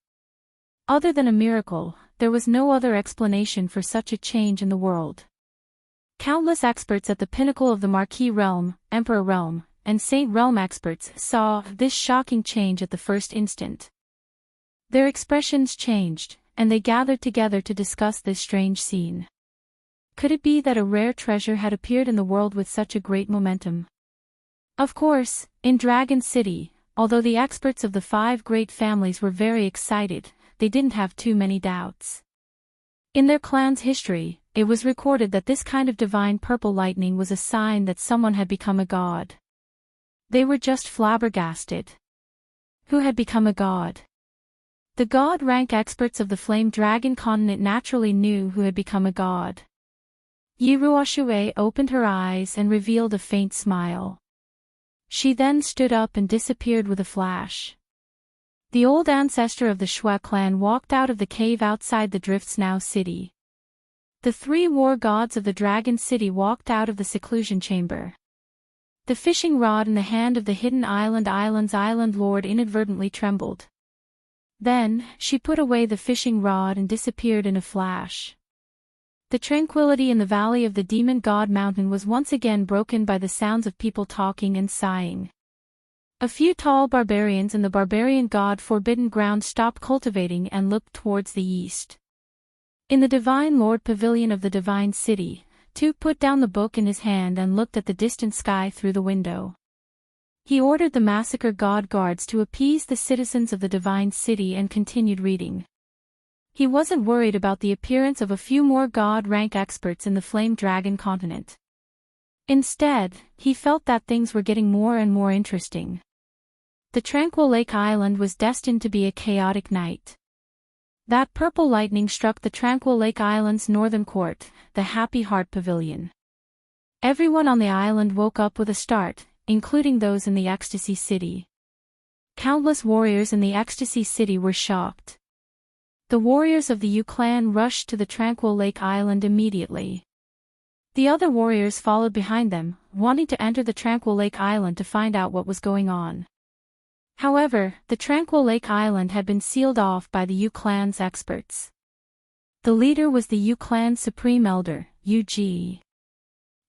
Other than a miracle, there was no other explanation for such a change in the world. Countless experts at the pinnacle of the Marquis realm, Emperor realm, and Saint realm experts saw this shocking change at the first instant. Their expressions changed, and they gathered together to discuss this strange scene. Could it be that a rare treasure had appeared in the world with such a great momentum? Of course, in Dragon City, although the experts of the 5 great families were very excited, they didn't have too many doubts. In their clan's history, it was recorded that this kind of divine purple lightning was a sign that someone had become a god. They were just flabbergasted. Who had become a god? The god rank experts of the Flame Dragon Continent naturally knew who had become a god. Yi Ruoxue opened her eyes and revealed a faint smile. She then stood up and disappeared with a flash. The old ancestor of the Shui clan walked out of the cave outside the Drifts Now city. The 3 war gods of the Dragon City walked out of the seclusion chamber. The fishing rod in the hand of the hidden island's island lord inadvertently trembled. Then, she put away the fishing rod and disappeared in a flash. The tranquility in the valley of the demon god mountain was once again broken by the sounds of people talking and sighing. A few tall barbarians in the barbarian god forbidden ground stopped cultivating and looked towards the east. In the Divine Lord Pavilion of the Divine City, Tu put down the book in his hand and looked at the distant sky through the window. He ordered the massacre god guards to appease the citizens of the Divine City and continued reading. He wasn't worried about the appearance of a few more god rank experts in the Flame Dragon Continent. Instead, he felt that things were getting more and more interesting. The Tranquil Lake Island was destined to be a chaotic night. That purple lightning struck the Tranquil Lake Island's northern court, the Happy Heart Pavilion. Everyone on the island woke up with a start, including those in the Ecstasy City. Countless warriors in the Ecstasy City were shocked. The warriors of the Yu clan rushed to the Tranquil Lake Island immediately. The other warriors followed behind them, wanting to enter the Tranquil Lake Island to find out what was going on. However, the Tranquil Lake Island had been sealed off by the Yu clan's experts. The leader was the Yu clan's supreme elder, Yu Ji.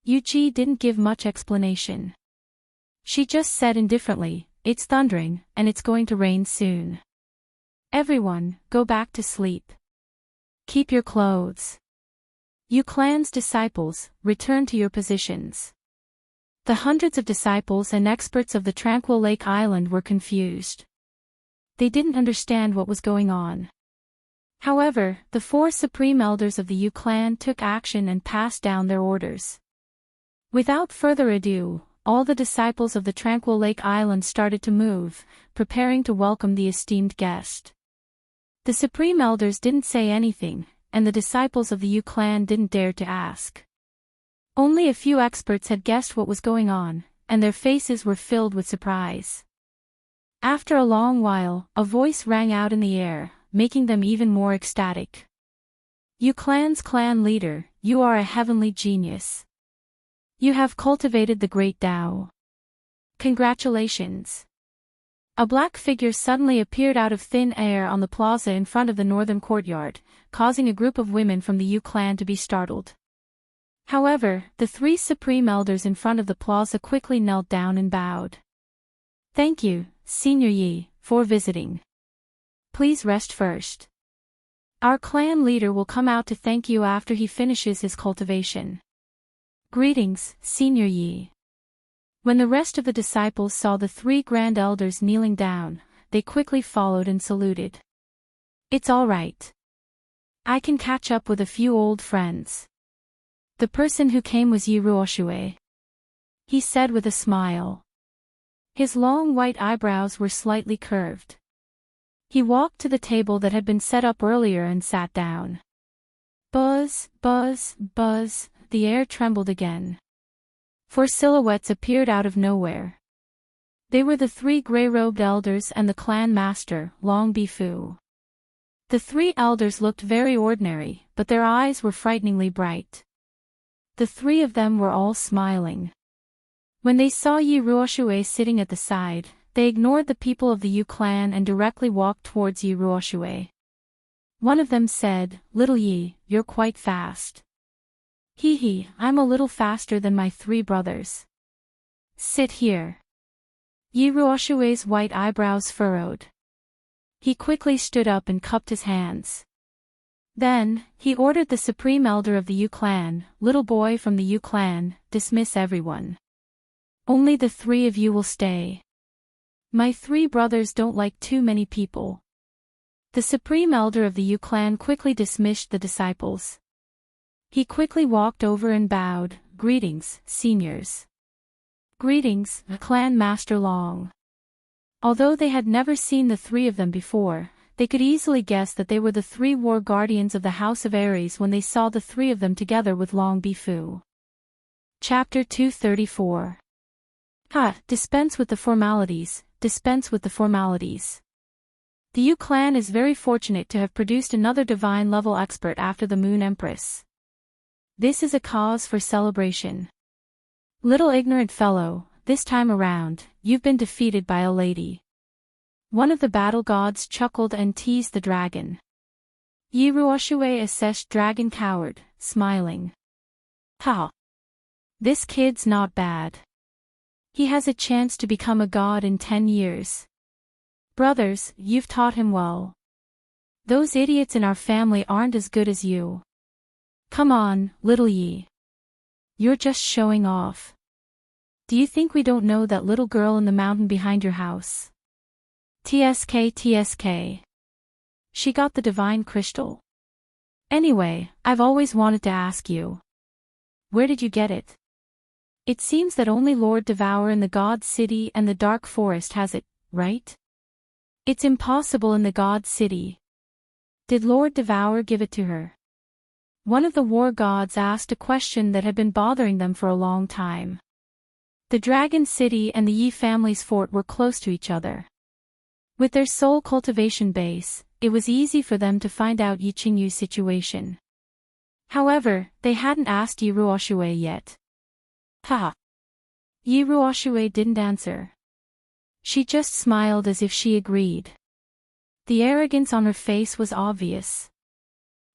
Yu Ji didn't give much explanation. She just said indifferently, "It's thundering, and it's going to rain soon. Everyone, go back to sleep. Keep your clothes. Yu clan's disciples, return to your positions." The hundreds of disciples and experts of the Tranquil Lake Island were confused. They didn't understand what was going on. However, the 4 supreme elders of the Yu clan took action and passed down their orders. Without further ado, all the disciples of the Tranquil Lake Island started to move, preparing to welcome the esteemed guest. The supreme elders didn't say anything, and the disciples of the Yu clan didn't dare to ask. Only a few experts had guessed what was going on, and their faces were filled with surprise. After a long while, a voice rang out in the air, making them even more ecstatic. "Yu clan's clan leader, you are a heavenly genius. You have cultivated the great Tao. Congratulations." A black figure suddenly appeared out of thin air on the plaza in front of the northern courtyard, causing a group of women from the Yu clan to be startled. However, the 3 supreme elders in front of the plaza quickly knelt down and bowed. "Thank you, Senior Yi, for visiting. Please rest first. Our clan leader will come out to thank you after he finishes his cultivation. Greetings, Senior Yi." When the rest of the disciples saw the 3 grand elders kneeling down, they quickly followed and saluted. "It's all right. I can catch up with a few old friends. The person who came was Yi Ruoshue, he said with a smile. His long white eyebrows were slightly curved. He walked to the table that had been set up earlier and sat down. Buzz, buzz, buzz, the air trembled again. 4 silhouettes appeared out of nowhere. They were the 3 gray-robed elders and the clan master, Long Bifu. The 3 elders looked very ordinary, but their eyes were frighteningly bright. The 3 of them were all smiling. When they saw Yi Ruoshue sitting at the side, they ignored the people of the Yu clan and directly walked towards Yi Ruoshue. One of them said, "Little Yi, you're quite fast." "Hee, I'm a little faster than my 3 brothers. Sit here." Yi Ruoshue's white eyebrows furrowed. He quickly stood up and cupped his hands. Then, he ordered the supreme elder of the Yu clan, "Little boy from the Yu clan, dismiss everyone. Only the 3 of you will stay. My 3 brothers don't like too many people." The supreme elder of the Yu clan quickly dismissed the disciples. He quickly walked over and bowed, "Greetings, seniors." "Greetings, clan master Long." Although they had never seen the 3 of them before, they could easily guess that they were the 3 war guardians of the House of Aries when they saw the 3 of them together with Long Bifu. Chapter 234. Dispense with the formalities, dispense with the formalities. The Yu clan is very fortunate to have produced another divine-level expert after the Moon Empress. This is a cause for celebration. Little ignorant fellow, this time around, you've been defeated by a lady. One of the battle gods chuckled and teased the dragon. Yi Ruoshue assessed dragon coward, smiling. This kid's not bad. He has a chance to become a god in 10 years. Brothers, you've taught him well. Those idiots in our family aren't as good as you. Come on, little Yi. You're just showing off. Do you think we don't know that little girl in the mountain behind your house? TSK. She got the divine crystal. Anyway, I've always wanted to ask you. Where did you get it? It seems that only Lord Devour in the God City and the Dark Forest has it, right? It's impossible in the God City. Did Lord Devour give it to her? One of the war gods asked a question that had been bothering them for a long time. The Dragon City and the Yi family's fort were close to each other. With their soul cultivation base, it was easy for them to find out Yi Qingyu's situation. However, they hadn't asked Yi Ruoshue yet. Yi Ruoshue didn't answer. She just smiled as if she agreed. The arrogance on her face was obvious.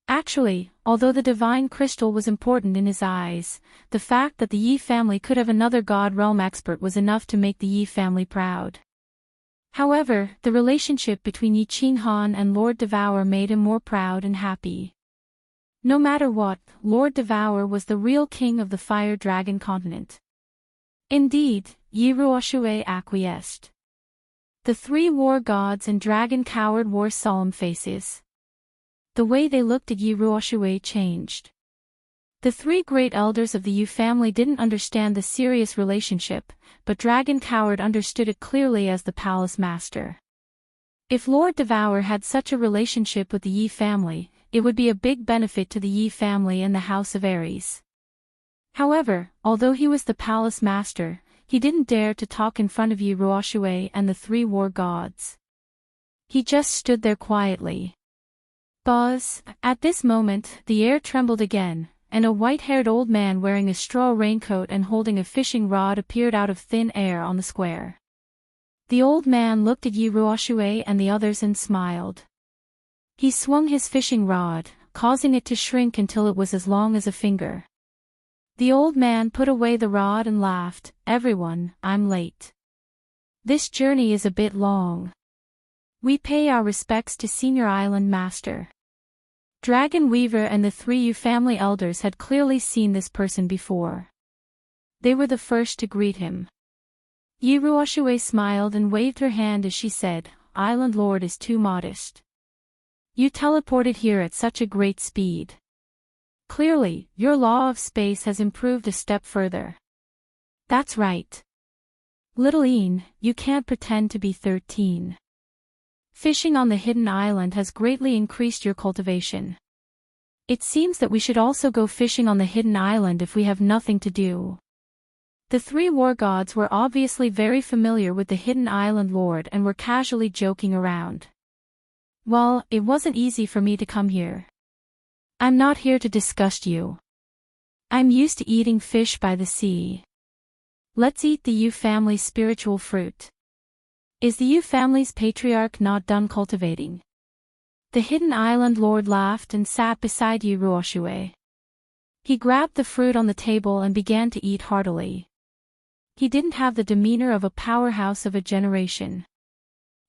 Actually, although the divine crystal was important in his eyes, the fact that the Yi family could have another god realm expert was enough to make the Yi family proud. However, the relationship between Yi Qinghan and Lord Devour made him more proud and happy. No matter what, Lord Devour was the real king of the Fire Dragon continent. Indeed, Yi Ruoshue acquiesced. The 3 war gods and dragon coward wore solemn faces. The way they looked at Yi Ruoshue changed. The 3 great elders of the Yu family didn't understand the serious relationship, but Dragon Coward understood it clearly as the palace master. If Lord Devour had such a relationship with the Yi family, it would be a big benefit to the Yi family and the House of Aries. However, although he was the palace master, he didn't dare to talk in front of Yi Ruoshue and the 3 war gods. He just stood there quietly. Buzz! At this moment, the air trembled again, and a white-haired old man wearing a straw raincoat and holding a fishing rod appeared out of thin air on the square. The old man looked at Yi Ruoshue and the others and smiled. He swung his fishing rod, causing it to shrink until it was as long as a finger. The old man put away the rod and laughed, "Everyone, I'm late. This journey is a bit long. We pay our respects to Senior Island Master." Dragon Weaver and the 3 Yu family elders had clearly seen this person before. They were the first to greet him. Yi Ruoshue smiled and waved her hand as she said, "Island Lord is too modest. You teleported here at such a great speed. Clearly, your law of space has improved a step further. That's right. Little Ian, you can't pretend to be 13. Fishing on the hidden island has greatly increased your cultivation. It seems that we should also go fishing on the hidden island if we have nothing to do. The three war gods were obviously very familiar with the hidden island lord and were casually joking around. Well, it wasn't easy for me to come here. I'm not here to disgust you. I'm used to eating fish by the sea. Let's eat the Yu family's spiritual fruit. Is the Yu family's patriarch not done cultivating? The hidden island lord laughed and sat beside Yu Ruoshue. He grabbed the fruit on the table and began to eat heartily. He didn't have the demeanor of a powerhouse of a generation.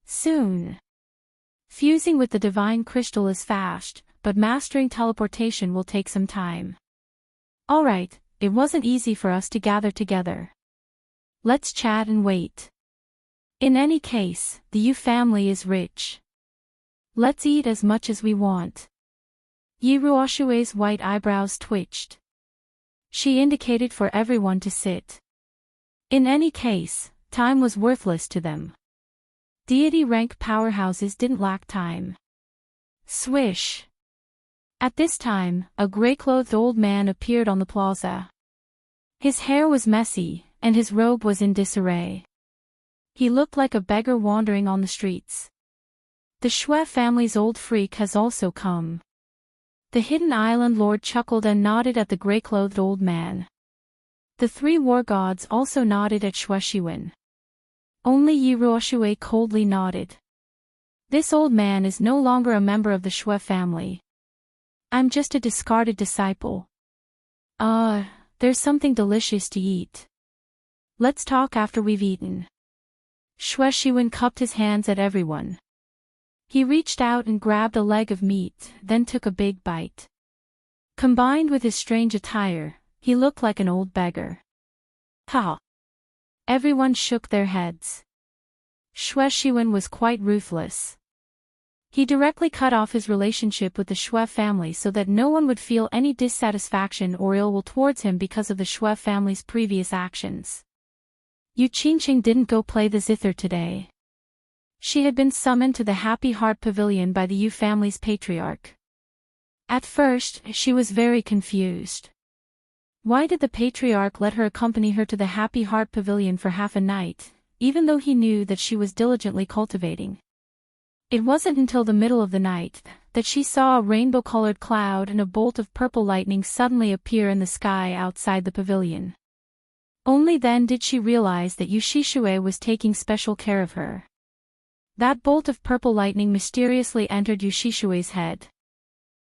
Soon. Fusing with the divine crystal is fast, but mastering teleportation will take some time. Alright, it wasn't easy for us to gather together. Let's chat and wait. In any case, the Yu family is rich. Let's eat as much as we want. Yi Ruoshue's white eyebrows twitched. She indicated for everyone to sit. In any case, time was worthless to them. Deity rank powerhouses didn't lack time. Swish. At this time, a gray-clothed old man appeared on the plaza. His hair was messy, and his robe was in disarray. He looked like a beggar wandering on the streets. The Shui family's old freak has also come. The hidden island lord chuckled and nodded at the gray-clothed old man. The three war gods also nodded at Shui Shiwen. Only Yi Ruoshue coldly nodded. This old man is no longer a member of the Shui family. I'm just a discarded disciple. There's something delicious to eat. Let's talk after we've eaten. Shui Shiwen cupped his hands at everyone. He reached out and grabbed a leg of meat, then took a big bite. Combined with his strange attire, he looked like an old beggar. Ha! Everyone shook their heads. Shui Shiwen was quite ruthless. He directly cut off his relationship with the Shui family so that no one would feel any dissatisfaction or ill will towards him because of the Shui family's previous actions. Yu Qingqing didn't go play the zither today. She had been summoned to the Happy Heart Pavilion by the Yu family's patriarch. At first, she was very confused. Why did the patriarch let her accompany her to the Happy Heart Pavilion for half a night, even though he knew that she was diligently cultivating? It wasn't until the middle of the night that she saw a rainbow-colored cloud and a bolt of purple lightning suddenly appear in the sky outside the pavilion. Only then did she realize that Yu Shishue was taking special care of her. That bolt of purple lightning mysteriously entered Yu Shishue's head.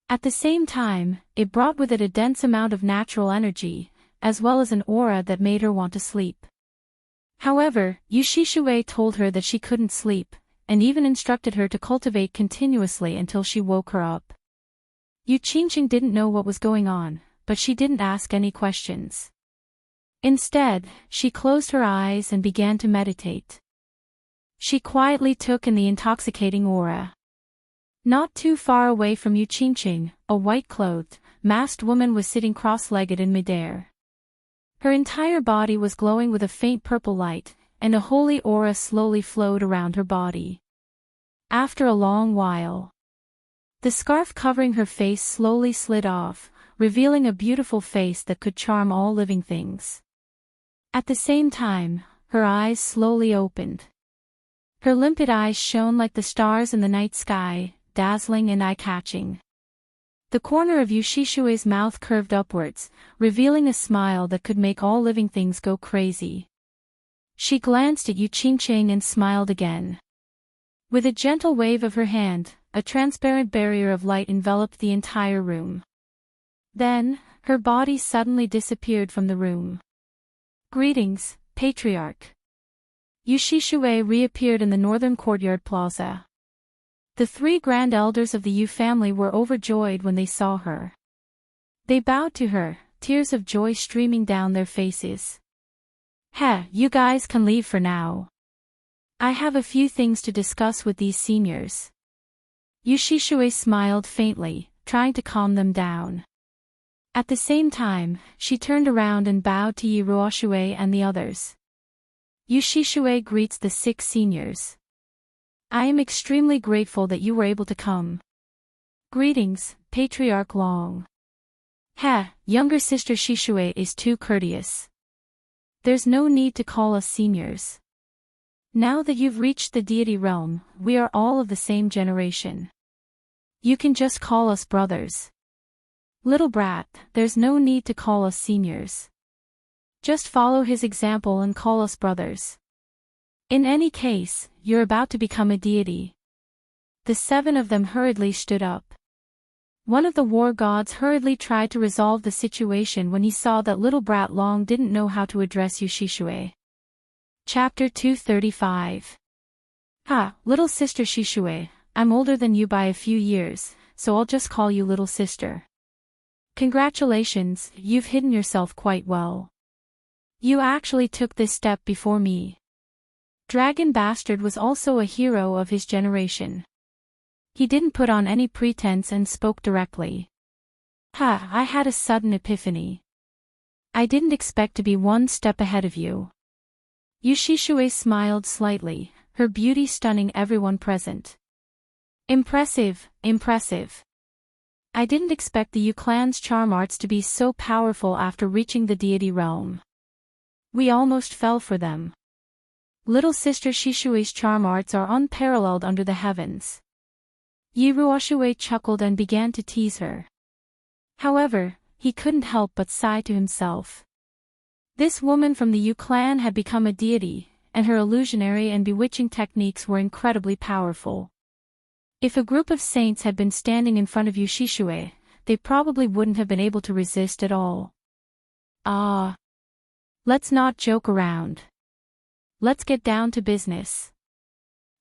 At the same time, it brought with it a dense amount of natural energy, as well as an aura that made her want to sleep. However, Yu Shishue told her that she couldn't sleep, and even instructed her to cultivate continuously until she woke her up. Yu Qingqing didn't know what was going on, but she didn't ask any questions. Instead, she closed her eyes and began to meditate. She quietly took in the intoxicating aura. Not too far away from Yu Qingqing, a white-clothed, masked woman was sitting cross-legged in midair. Her entire body was glowing with a faint purple light, and a holy aura slowly flowed around her body. After a long while, the scarf covering her face slowly slid off, revealing a beautiful face that could charm all living things. At the same time, her eyes slowly opened. Her limpid eyes shone like the stars in the night sky, dazzling and eye-catching. The corner of Yu Shishue's mouth curved upwards, revealing a smile that could make all living things go crazy. She glanced at Yu Qingqing and smiled again. With a gentle wave of her hand, a transparent barrier of light enveloped the entire room. Then, her body suddenly disappeared from the room. Greetings, Patriarch. Yu Shishue reappeared in the northern courtyard plaza. The three grand elders of the Yu family were overjoyed when they saw her. They bowed to her, tears of joy streaming down their faces. You guys can leave for now. I have a few things to discuss with these seniors. Yushishue smiled faintly, trying to calm them down. At the same time, she turned around and bowed to Yi Ruoshue and the others. Yushishue greets the 6 seniors. I am extremely grateful that you were able to come. Greetings, Patriarch Long. Younger sister Shishue is too courteous. There's no need to call us seniors. Now that you've reached the deity realm, we are all of the same generation. You can just call us brothers. Little brat, there's no need to call us seniors. Just follow his example and call us brothers. In any case, you're about to become a deity. The 7 of them hurriedly stood up. One of the war gods hurriedly tried to resolve the situation when he saw that little brat Long didn't know how to address Yushishue. Chapter 235. Little sister Shishue, I'm older than you by a few years, so I'll just call you little sister. Congratulations, you've hidden yourself quite well. You actually took this step before me. Dragon Bastard was also a hero of his generation. He didn't put on any pretense and spoke directly. I had a sudden epiphany. I didn't expect to be one step ahead of you. Yushishue smiled slightly, her beauty stunning everyone present. Impressive, impressive. I didn't expect the Yu clan's charm arts to be so powerful after reaching the deity realm. We almost fell for them. Little sister Shishue's charm arts are unparalleled under the heavens. Yi Ruoshue chuckled and began to tease her. However, he couldn't help but sigh to himself. This woman from the Yu clan had become a deity, and her illusionary and bewitching techniques were incredibly powerful. If a group of saints had been standing in front of Yushishue, they probably wouldn't have been able to resist at all. Let's not joke around. Let's get down to business.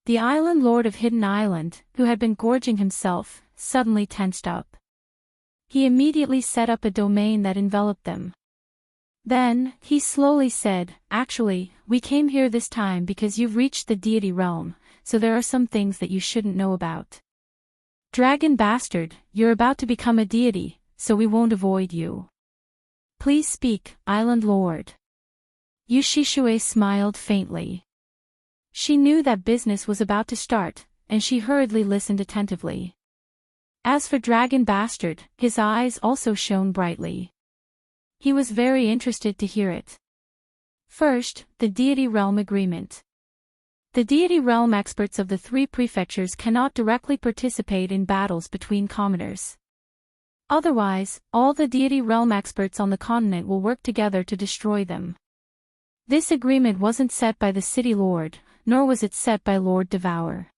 The island lord of Hidden Island, who had been gorging himself, suddenly tensed up. He immediately set up a domain that enveloped them. Then, he slowly said, actually, we came here this time because you've reached the deity realm, so there are some things that you shouldn't know about. Dragon Bastard, you're about to become a deity, so we won't avoid you. Please speak, Island Lord. Yushishue smiled faintly. She knew that business was about to start, and she hurriedly listened attentively. As for Dragon Bastard, his eyes also shone brightly. He was very interested to hear it. First, the Deity Realm Agreement. The Deity Realm experts of the 3 prefectures cannot directly participate in battles between commoners. Otherwise, all the Deity Realm experts on the continent will work together to destroy them. This agreement wasn't set by the City Lord, nor was it set by Lord Devour.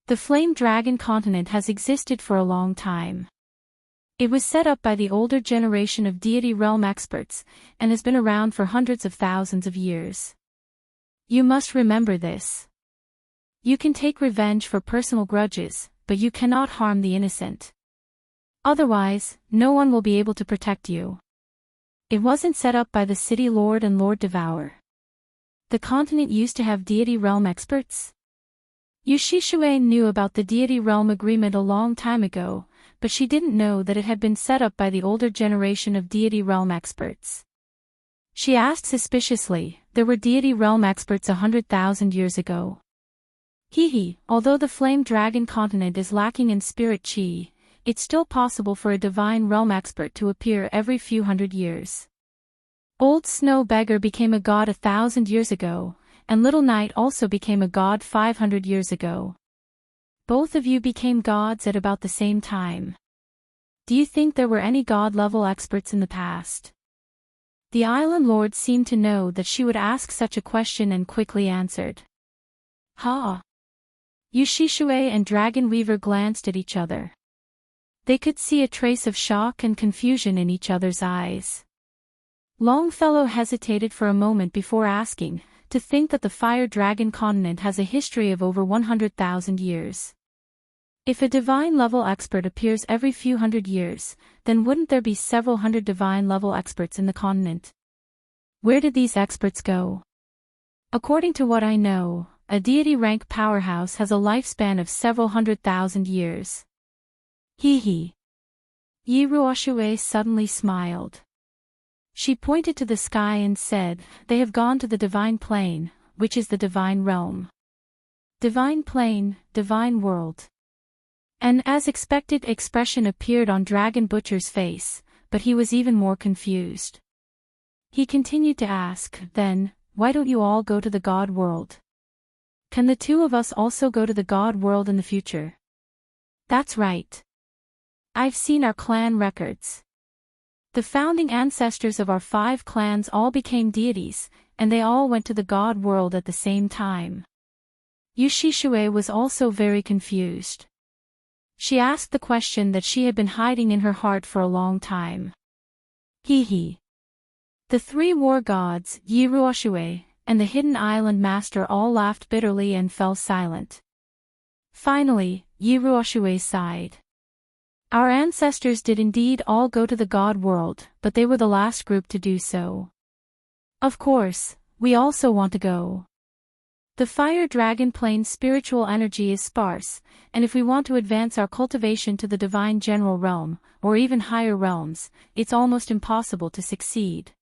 The Flame Dragon continent has existed for a long time. It was set up by the older generation of Deity Realm experts, and has been around for hundreds of thousands of years. You must remember this. You can take revenge for personal grudges, but you cannot harm the innocent. Otherwise, no one will be able to protect you. It wasn't set up by the City Lord and Lord Devour. The continent used to have Deity Realm experts? Yushishue knew about the Deity Realm Agreement a long time ago, but she didn't know that it had been set up by the older generation of Deity Realm experts. She asked suspiciously, there were Deity Realm experts 100,000 years ago. Although the Flame Dragon continent is lacking in spirit chi, it's still possible for a Divine Realm expert to appear every few hundred years. Old Snow Beggar became a god 1,000 years ago, and Little Knight also became a god 500 years ago. Both of you became gods at about the same time. Do you think there were any god-level experts in the past? The Island Lord seemed to know that she would ask such a question and quickly answered. Yushishue and Dragon Weaver glanced at each other. They could see a trace of shock and confusion in each other's eyes. Longfellow hesitated for a moment before asking, to think that the Fire Dragon continent has a history of over 100,000 years. If a divine-level expert appears every few hundred years, then wouldn't there be several hundred divine-level experts in the continent? Where did these experts go? According to what I know, a deity-rank powerhouse has a lifespan of several 100,000 years. Hee. Yi Ruoxue suddenly smiled. She pointed to the sky and said, "They have gone to the divine plane, which is the divine realm." Divine plane, divine world. An as expected expression appeared on Dragon Butcher's face, but he was even more confused. He continued to ask, "Then, why don't you all go to the God world? Can the two of us also go to the God world in the future?" "That's right. I've seen our clan records. The founding ancestors of our 5 clans all became deities, and they all went to the God world at the same time." Yu Shishue was also very confused. She asked the question that she had been hiding in her heart for a long time. Hee. The 3 war gods, Yi Ruoxue, and the Hidden Island Master all laughed bitterly and fell silent. Finally, Yi Ruoxue sighed. "Our ancestors did indeed all go to the God world, but they were the last group to do so. Of course, we also want to go. The fire dragon plane's spiritual energy is sparse, and if we want to advance our cultivation to the divine general realm, or even higher realms, it's almost impossible to succeed.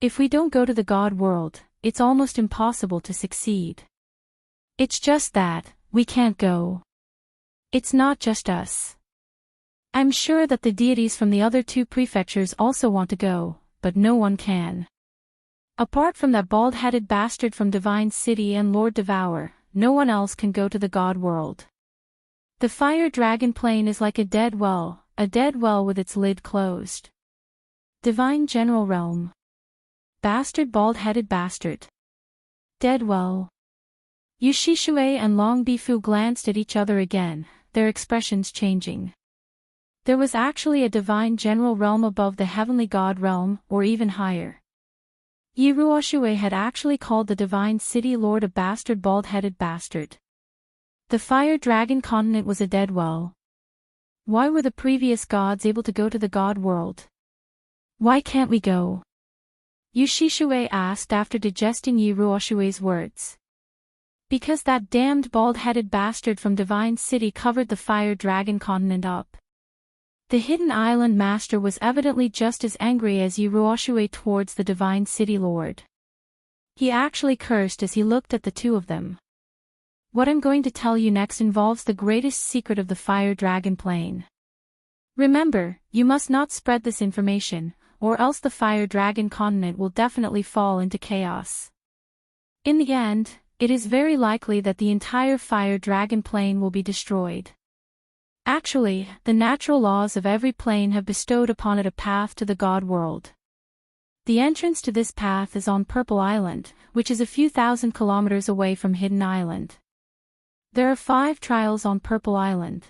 If we don't go to the God world, it's almost impossible to succeed. It's just that, we can't go. It's not just us. I'm sure that the deities from the other 2 prefectures also want to go, but no one can. Apart from that bald-headed bastard from Divine City and Lord Devour, no one else can go to the God world. The fire dragon plane is like a dead well with its lid closed. Divine General Realm. Bastard, bald-headed bastard. Dead well." Yu Shishue and Long Bifu glanced at each other again, their expressions changing. There was actually a divine general realm above the heavenly god realm, or even higher. Yi Ruoxue had actually called the divine city lord a bastard, bald-headed bastard. The fire dragon continent was a dead well. Why were the previous gods able to go to the god world? Why can't we go? Yu Shishue asked after digesting Yi Ruoxue's words. Because that damned bald-headed bastard from Divine City covered the fire dragon continent up. The Hidden Island Master was evidently just as angry as Yi Ruoxue towards the Divine City Lord. He actually cursed as he looked at the 2 of them. What I'm going to tell you next involves the greatest secret of the fire dragon plane. Remember, you must not spread this information, or else the fire dragon continent will definitely fall into chaos. In the end, it is very likely that the entire fire dragon plane will be destroyed. Actually, the natural laws of every plane have bestowed upon it a path to the God world. The entrance to this path is on Purple Island, which is a few thousand kilometers away from Hidden Island. There are 5 trials on Purple Island.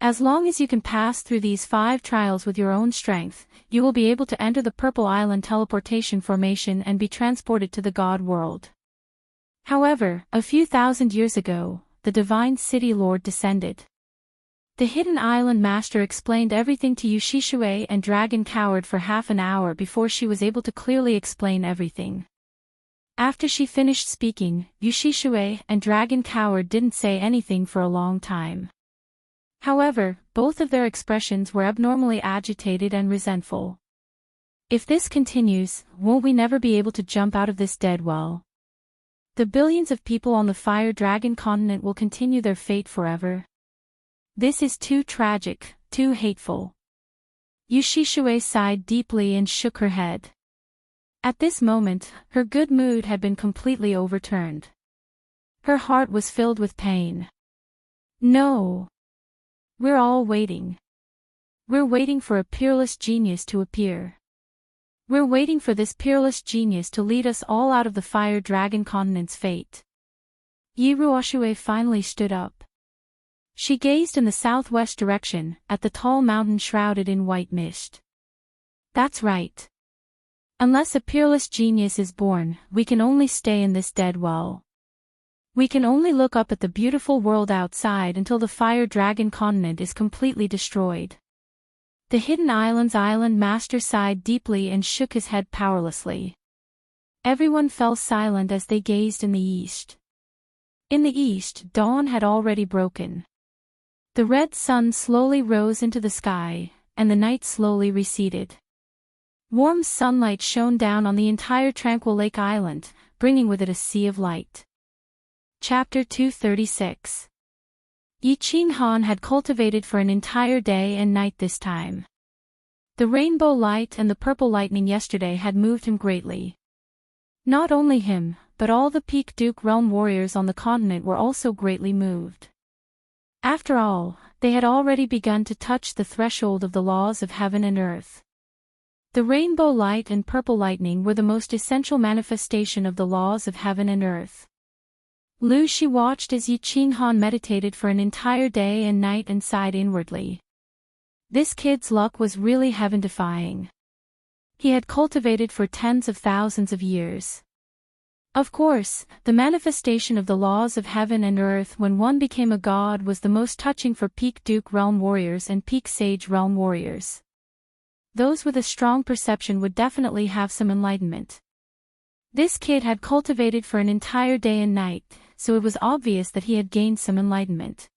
As long as you can pass through these 5 trials with your own strength, you will be able to enter the Purple Island teleportation formation and be transported to the God world. However, a few thousand years ago, the Divine City Lord descended. The Hidden Island Master explained everything to Yu Shishue and Dragon cowered for half an hour before she was able to clearly explain everything. After she finished speaking, Yu Shishue and Dragon cowered didn't say anything for a long time. However, both of their expressions were abnormally agitated and resentful. If this continues, won't we never be able to jump out of this dead well? The billions of people on the Fire Dragon continent will continue their fate forever. This is too tragic, too hateful. Yu Shishue sighed deeply and shook her head. At this moment, her good mood had been completely overturned. Her heart was filled with pain. No. We're all waiting. We're waiting for a peerless genius to appear. We're waiting for this peerless genius to lead us all out of the Fire Dragon continent's fate. Yi Ruoxue finally stood up. She gazed in the southwest direction, at the tall mountain shrouded in white mist. That's right. Unless a peerless genius is born, we can only stay in this dead well. We can only look up at the beautiful world outside until the Fire Dragon continent is completely destroyed. The Hidden Island's Island Master sighed deeply and shook his head powerlessly. Everyone fell silent as they gazed in the east. In the east, dawn had already broken. The red sun slowly rose into the sky, and the night slowly receded. Warm sunlight shone down on the entire tranquil lake island, bringing with it a sea of light. Chapter 236. Yi Qinghan had cultivated for an entire day and night this time. The rainbow light and the purple lightning yesterday had moved him greatly. Not only him, but all the Peak Duke realm warriors on the continent were also greatly moved. After all, they had already begun to touch the threshold of the laws of heaven and earth. The rainbow light and purple lightning were the most essential manifestation of the laws of heaven and earth. Lu Shi watched as Yi Qinghan meditated for an entire day and night and sighed inwardly. This kid's luck was really heaven-defying. He had cultivated for tens of thousands of years. Of course, the manifestation of the laws of heaven and earth when one became a god was the most touching for Peak Duke realm warriors and Peak Sage realm warriors. Those with a strong perception would definitely have some enlightenment. This kid had cultivated for an entire day and night, so it was obvious that he had gained some enlightenment.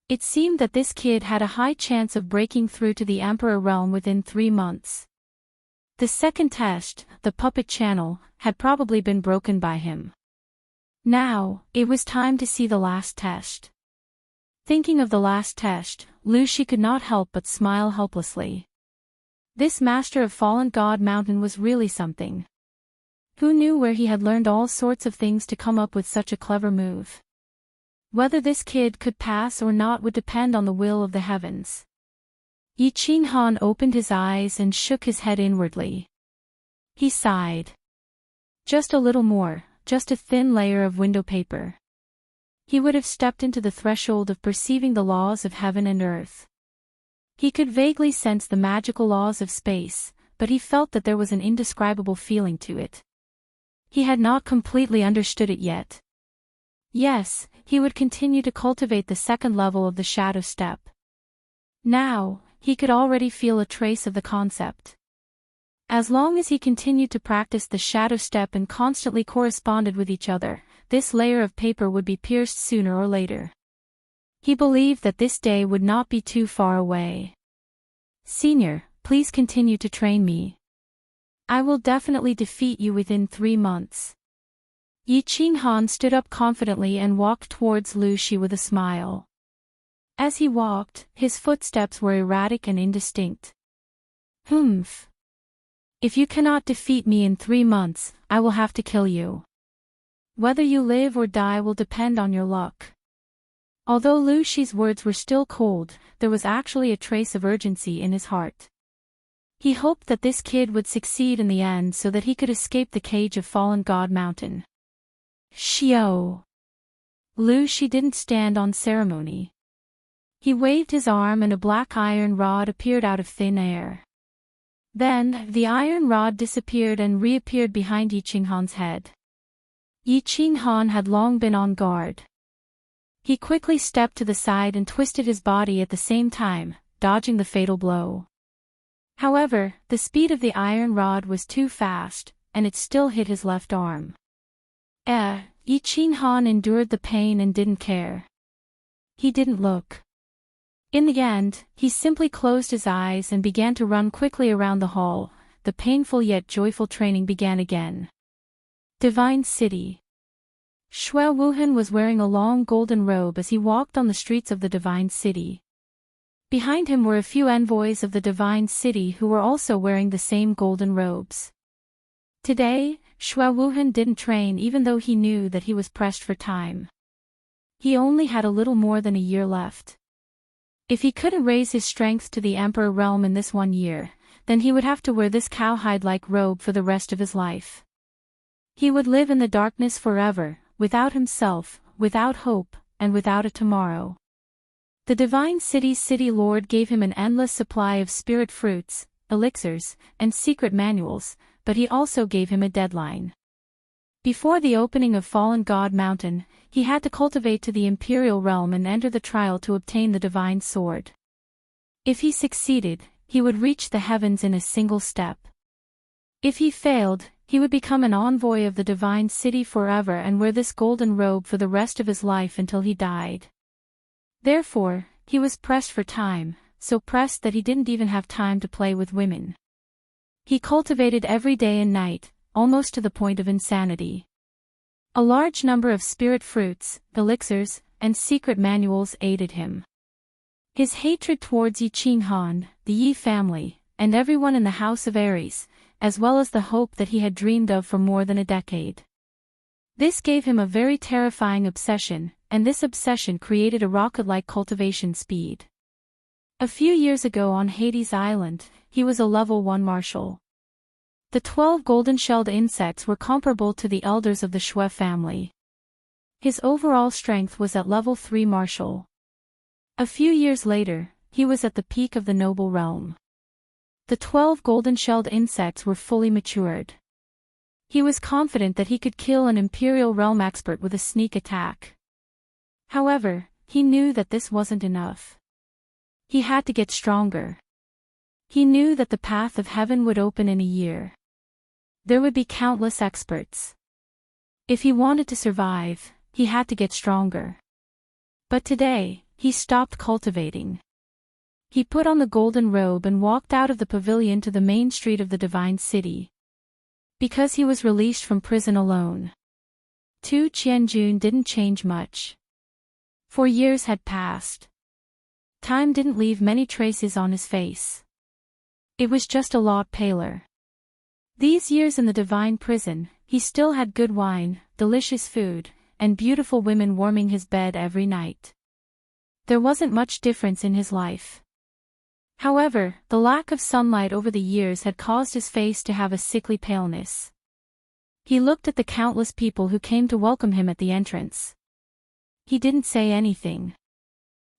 It seemed that this kid had a high chance of breaking through to the Emperor realm within 3 months. The second test, the puppet channel, had probably been broken by him. Now, it was time to see the last test. Thinking of the last test, Lu Shi could not help but smile helplessly. This master of Fallen God Mountain was really something. Who knew where he had learned all sorts of things to come up with such a clever move? Whether this kid could pass or not would depend on the will of the heavens. Yi Qinghan opened his eyes and shook his head inwardly. He sighed. Just a little more, just a thin layer of window paper. He would have stepped into the threshold of perceiving the laws of heaven and earth. He could vaguely sense the magical laws of space, but he felt that there was an indescribable feeling to it. He had not completely understood it yet. Yes, he would continue to cultivate the second level of the shadow step. Now, he could already feel a trace of the concept. As long as he continued to practice the shadow step and constantly corresponded with each other, this layer of paper would be pierced sooner or later. He believed that this day would not be too far away. Senior, please continue to train me. I will definitely defeat you within 3 months. Yi Qinghan stood up confidently and walked towards Lu Shi with a smile. As he walked, his footsteps were erratic and indistinct. Humph. If you cannot defeat me in 3 months, I will have to kill you. Whether you live or die will depend on your luck. Although Lu Shi's words were still cold, there was actually a trace of urgency in his heart. He hoped that this kid would succeed in the end so that he could escape the cage of Fallen God Mountain. Xiao. Lu Shi didn't stand on ceremony. He waved his arm and a black iron rod appeared out of thin air. Then, the iron rod disappeared and reappeared behind Yi Qinghan's head. Yi Qinghan had long been on guard. He quickly stepped to the side and twisted his body at the same time, dodging the fatal blow. However, the speed of the iron rod was too fast, and it still hit his left arm. Yi Qinghan endured the pain and didn't care. He didn't look. In the end, he simply closed his eyes and began to run quickly around the hall. The painful yet joyful training began again. Divine City. Xue Wuhan was wearing a long golden robe as he walked on the streets of the Divine City. Behind him were a few envoys of the Divine City who were also wearing the same golden robes. Today, Xue Wuhan didn't train even though he knew that he was pressed for time. He only had a little more than a year left. If he couldn't raise his strength to the Emperor realm in this 1 year, then he would have to wear this cowhide-like robe for the rest of his life. He would live in the darkness forever, without himself, without hope, and without a tomorrow. The Divine City's City Lord gave him an endless supply of spirit fruits, elixirs, and secret manuals, but he also gave him a deadline. Before the opening of Fallen God Mountain, he had to cultivate to the Imperial Realm and enter the trial to obtain the Divine Sword. If he succeeded, he would reach the heavens in a single step. If he failed, he would become an envoy of the divine city forever and wear this golden robe for the rest of his life until he died. Therefore, he was pressed for time, so pressed that he didn't even have time to play with women. He cultivated every day and night, almost to the point of insanity. A large number of spirit fruits, elixirs, and secret manuals aided him. His hatred towards Yi Qinghan, the Yi family, and everyone in the House of Aries, as well as the hope that he had dreamed of for more than a decade. This gave him a very terrifying obsession, and this obsession created a rocket-like cultivation speed. A few years ago on Hades Island, he was a level 1 marshal. The 12 golden-shelled insects were comparable to the elders of the Shui family. His overall strength was at level 3 marshal. A few years later, he was at the peak of the noble realm. The 12 golden-shelled insects were fully matured. He was confident that he could kill an Imperial Realm expert with a sneak attack. However, he knew that this wasn't enough. He had to get stronger. He knew that the path of heaven would open in a year. There would be countless experts. If he wanted to survive, he had to get stronger. But today, he stopped cultivating. He put on the golden robe and walked out of the pavilion to the main street of the divine city. Because he was released from prison alone. Tu Qianjun didn't change much. 4 years had passed. Time didn't leave many traces on his face. It was just a lot paler. These years in the divine prison, he still had good wine, delicious food, and beautiful women warming his bed every night. There wasn't much difference in his life. However, the lack of sunlight over the years had caused his face to have a sickly paleness. He looked at the countless people who came to welcome him at the entrance. He didn't say anything.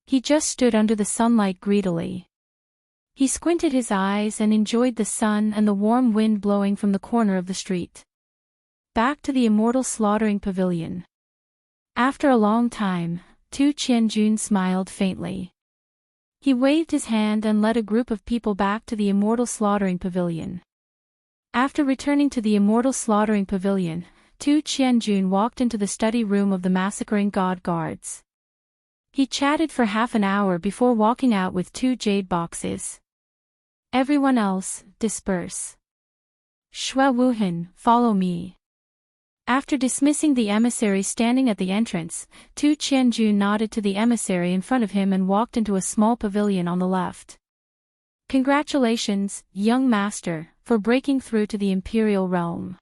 He just stood under the sunlight greedily. He squinted his eyes and enjoyed the sun and the warm wind blowing from the corner of the street. Back to the immortal slaughtering pavilion. After a long time, Tu Qianjun smiled faintly. He waved his hand and led a group of people back to the immortal slaughtering pavilion. After returning to the immortal slaughtering pavilion, Tu Qianjun walked into the study room of the massacring god guards. He chatted for half an hour before walking out with 2 jade boxes. Everyone else, disperse. Shui Wuhan, follow me. After dismissing the emissary standing at the entrance, Tu Qianjun nodded to the emissary in front of him and walked into a small pavilion on the left. Congratulations, young master, for breaking through to the Imperial Realm.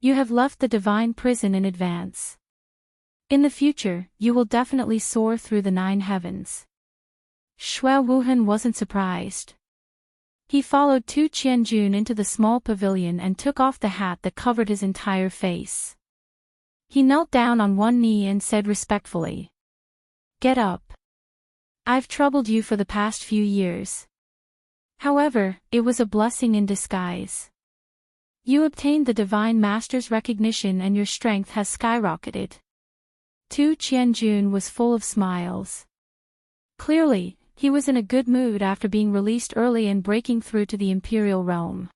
You have left the divine prison in advance. In the future, you will definitely soar through the 9 heavens. Shui Wuhan wasn't surprised. He followed Tu Qianjun into the small pavilion and took off the hat that covered his entire face. He knelt down on one knee and said respectfully, "Get up. I've troubled you for the past few years. However, it was a blessing in disguise. You obtained the Divine Master's recognition and your strength has skyrocketed." Tu Qianjun was full of smiles. Clearly, he was in a good mood after being released early and breaking through to the Imperial Realm.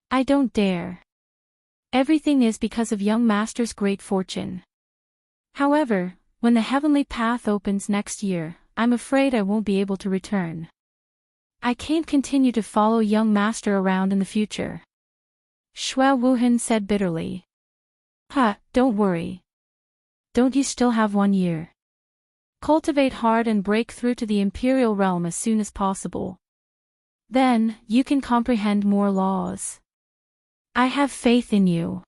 "I don't dare. Everything is because of young master's great fortune. However, when the heavenly path opens next year, I'm afraid I won't be able to return. I can't continue to follow young master around in the future." Shui Wuhan said bitterly. Don't worry. Don't you still have 1 year? Cultivate hard and break through to the Imperial Realm as soon as possible. Then, you can comprehend more laws. I have faith in you.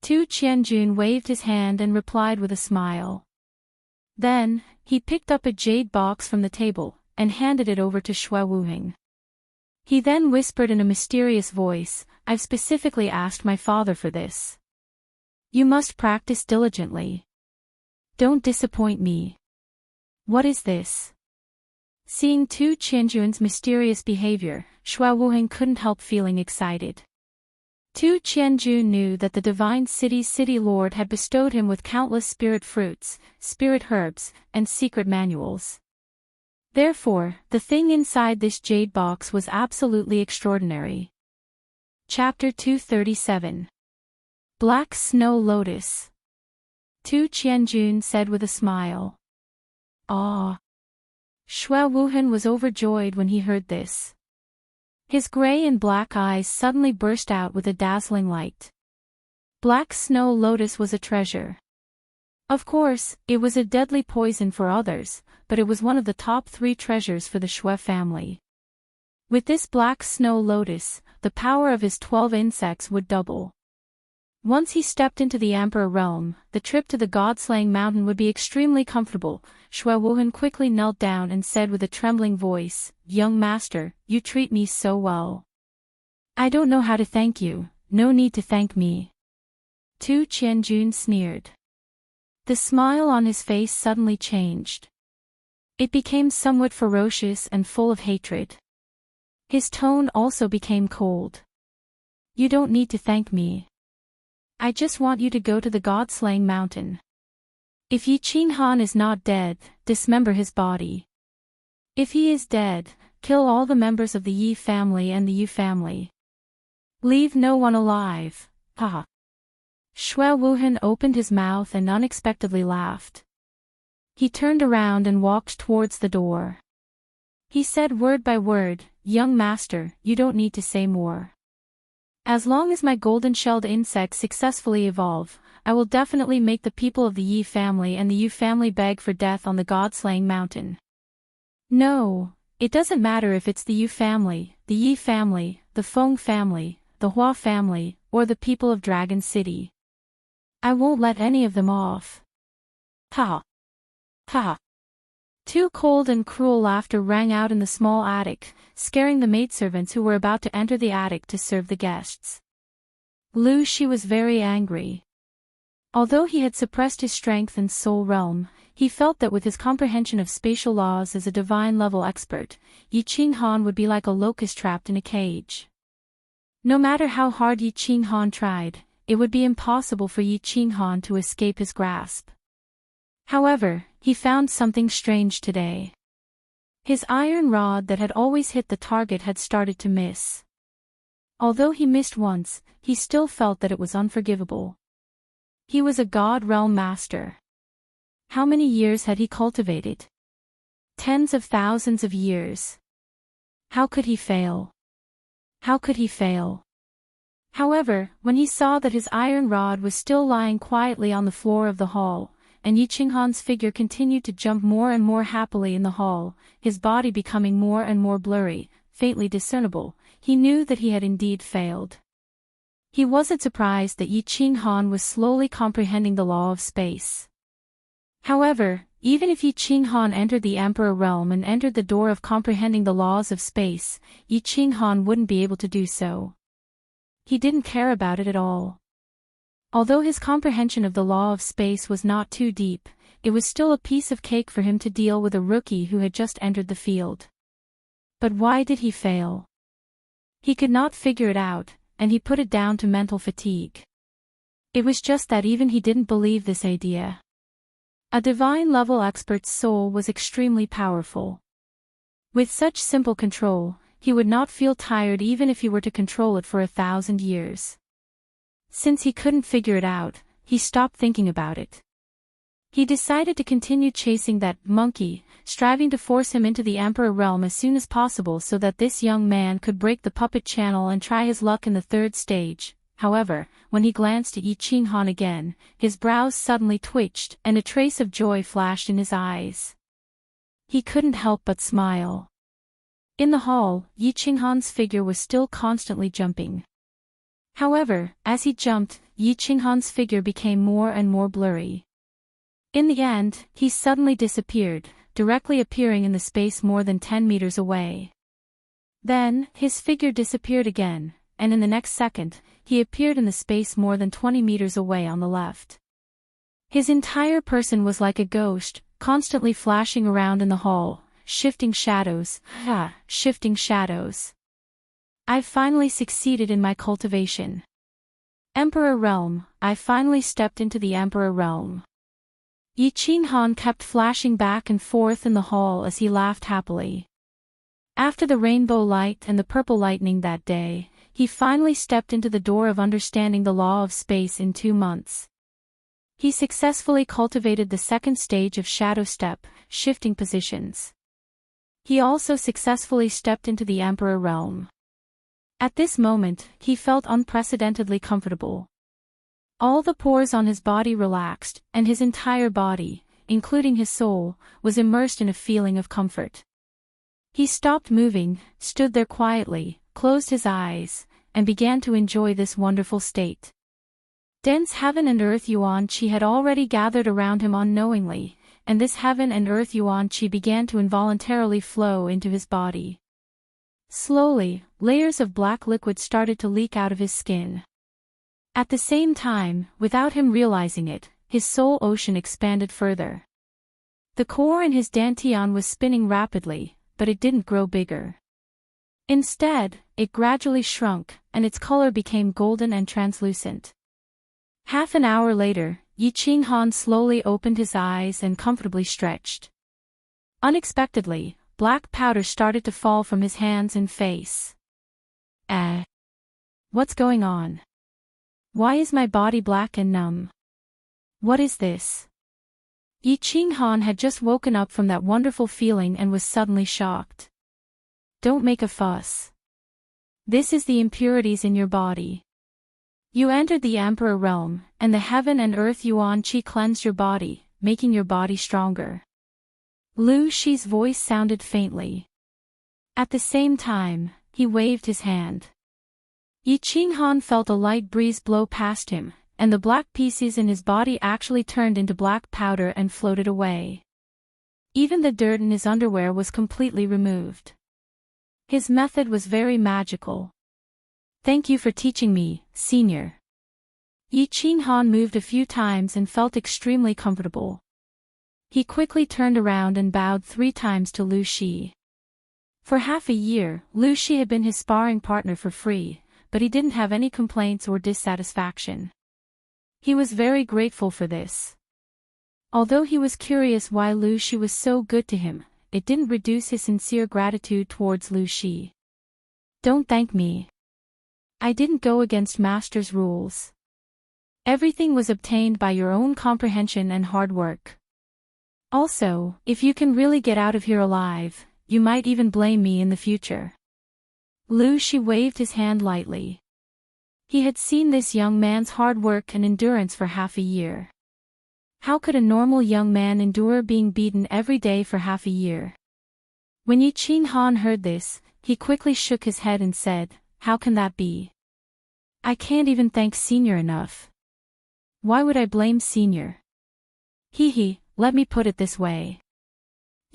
Tu Qianjun waved his hand and replied with a smile. Then, he picked up a jade box from the table, and handed it over to Shui Wuhan. He then whispered in a mysterious voice, "I've specifically asked my father for this. You must practice diligently. Don't disappoint me." "What is this?" Seeing Tu Qianjun's mysterious behavior, Shui Wuhan couldn't help feeling excited. Tu Qianjun knew that the Divine City's City Lord had bestowed him with countless spirit fruits, spirit herbs, and secret manuals. Therefore, the thing inside this jade box was absolutely extraordinary. Chapter 237. Black Snow Lotus. Tu Qianjun said with a smile. Ah. Xue Wuhan was overjoyed when he heard this. His gray and black eyes suddenly burst out with a dazzling light. Black Snow Lotus was a treasure. Of course, it was a deadly poison for others, but it was one of the top 3 treasures for the Xue family. With this Black Snow Lotus, the power of his 12 insects would double. Once he stepped into the Emperor realm, the trip to the God-slaying mountain would be extremely comfortable. Xue Wuhan quickly knelt down and said with a trembling voice, "Young master, you treat me so well. I don't know how to thank you, no need to thank me." Tu Qianjun sneered. The smile on his face suddenly changed. It became somewhat ferocious and full of hatred. His tone also became cold. "You don't need to thank me. I just want you to go to the God-slaying mountain. If Yi Qinghan is not dead, dismember his body. If he is dead, kill all the members of the Yi family and the Yu family. Leave no one alive." Ha! Xue Wuhan opened his mouth and unexpectedly laughed. He turned around and walked towards the door. He said word by word, "Young master, you don't need to say more. As long as my golden-shelled insects successfully evolve, I will definitely make the people of the Yi family and the Yu family beg for death on the God-slaying mountain. No, it doesn't matter if it's the Yu family, the Yi family, the Feng family, the Hua family, or the people of Dragon City. I won't let any of them off." Ha! Ha! Too cold and cruel laughter rang out in the small attic, scaring the maidservants who were about to enter the attic to serve the guests. Lu Shi was very angry. Although he had suppressed his strength in Soul Realm, he felt that with his comprehension of spatial laws as a divine-level expert, Yi Qinghan would be like a locust trapped in a cage. No matter how hard Yi Qinghan tried, it would be impossible for Yi Qinghan to escape his grasp. However, he found something strange today. His iron rod that had always hit the target had started to miss. Although he missed once, he still felt that it was unforgivable. He was a God Realm master. How many years had he cultivated? Tens of thousands of years. How could he fail? How could he fail? However, when he saw that his iron rod was still lying quietly on the floor of the hall, and Yi Qinghan's figure continued to jump more and more happily in the hall, his body becoming more and more blurry, faintly discernible, he knew that he had indeed failed. He wasn't surprised that Yi Qinghan was slowly comprehending the law of space. However, even if Yi Qinghan entered the Emperor realm and entered the door of comprehending the laws of space, Yi Qinghan wouldn't be able to do so. He didn't care about it at all. Although his comprehension of the law of space was not too deep, it was still a piece of cake for him to deal with a rookie who had just entered the field. But why did he fail? He could not figure it out, and he put it down to mental fatigue. It was just that even he didn't believe this idea. A divine-level expert's soul was extremely powerful. With such simple control, he would not feel tired even if he were to control it for 1,000 years. Since he couldn't figure it out, he stopped thinking about it. He decided to continue chasing that monkey, striving to force him into the Emperor realm as soon as possible so that this young man could break the puppet channel and try his luck in the 3rd stage. However, when he glanced at Yi Qinghan again, his brows suddenly twitched and a trace of joy flashed in his eyes. He couldn't help but smile. In the hall, Yi Qinghan's figure was still constantly jumping. However, as he jumped, Yi Qinghan's figure became more and more blurry. In the end, he suddenly disappeared, directly appearing in the space more than 10 meters away. Then, his figure disappeared again, and in the next second, he appeared in the space more than 20 meters away on the left. His entire person was like a ghost, constantly flashing around in the hall, shifting shadows, shifting shadows. I've finally succeeded in my cultivation. Emperor Realm, I finally stepped into the Emperor Realm. Yi Qinghan kept flashing back and forth in the hall as he laughed happily. After the rainbow light and the purple lightning that day, he finally stepped into the door of understanding the law of space in 2 months. He successfully cultivated the second stage of shadow step, shifting positions. He also successfully stepped into the Emperor realm. At this moment, he felt unprecedentedly comfortable. All the pores on his body relaxed, and his entire body, including his soul, was immersed in a feeling of comfort. He stopped moving, stood there quietly, closed his eyes, and began to enjoy this wonderful state. Dense heaven and earth yuan qi had already gathered around him unknowingly, and this heaven and earth yuan qi began to involuntarily flow into his body. Slowly, layers of black liquid started to leak out of his skin. At the same time, without him realizing it, his soul ocean expanded further. The core in his dantian was spinning rapidly, but it didn't grow bigger. Instead, it gradually shrunk, and its color became golden and translucent. Half an hour later, Yi Qinghan slowly opened his eyes and comfortably stretched. Unexpectedly, black powder started to fall from his hands and face. What's going on? Why is my body black and numb? What is this? Yi Qinghan had just woken up from that wonderful feeling and was suddenly shocked. Don't make a fuss. This is the impurities in your body. You entered the Emperor realm, and the heaven and earth yuan qi cleansed your body, making your body stronger. Lu Shi's voice sounded faintly. At the same time, he waved his hand. Yi Qinghan felt a light breeze blow past him, and the black pieces in his body actually turned into black powder and floated away. Even the dirt in his underwear was completely removed. His method was very magical. Thank you for teaching me, Senior. Yi Qinghan moved a few times and felt extremely comfortable. He quickly turned around and bowed 3 times to Lu Shi. For half a year, Lu Shi had been his sparring partner for free, but he didn't have any complaints or dissatisfaction. He was very grateful for this. Although he was curious why Lu Shi was so good to him, it didn't reduce his sincere gratitude towards Lu Shi. Don't thank me. I didn't go against Master's rules. Everything was obtained by your own comprehension and hard work. Also, if you can really get out of here alive, you might even blame me in the future. Lu Shi waved his hand lightly. He had seen this young man's hard work and endurance for half a year. How could a normal young man endure being beaten every day for half a year? When Yi Qinghan heard this, he quickly shook his head and said, "How can that be? I can't even thank Senior enough. Why would I blame Senior? Let me put it this way.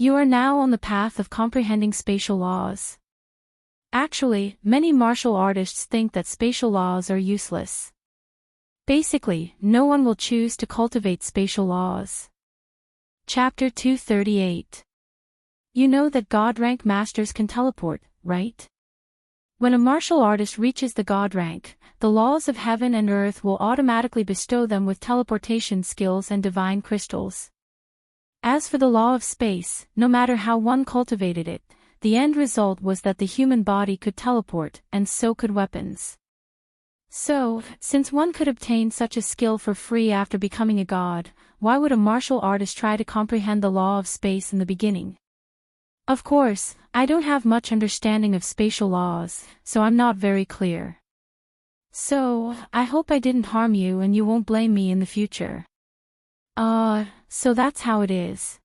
You are now on the path of comprehending spatial laws. Actually, many martial artists think that spatial laws are useless. Basically, no one will choose to cultivate spatial laws." Chapter 238. You know that God rank masters can teleport, right? When a martial artist reaches the God rank, the laws of heaven and earth will automatically bestow them with teleportation skills and divine crystals. As for the law of space, no matter how one cultivated it, the end result was that the human body could teleport, and so could weapons. So, since one could obtain such a skill for free after becoming a god, why would a martial artist try to comprehend the law of space in the beginning? Of course, I don't have much understanding of spatial laws, so I'm not very clear. So, I hope I didn't harm you and you won't blame me in the future. So that's how it is.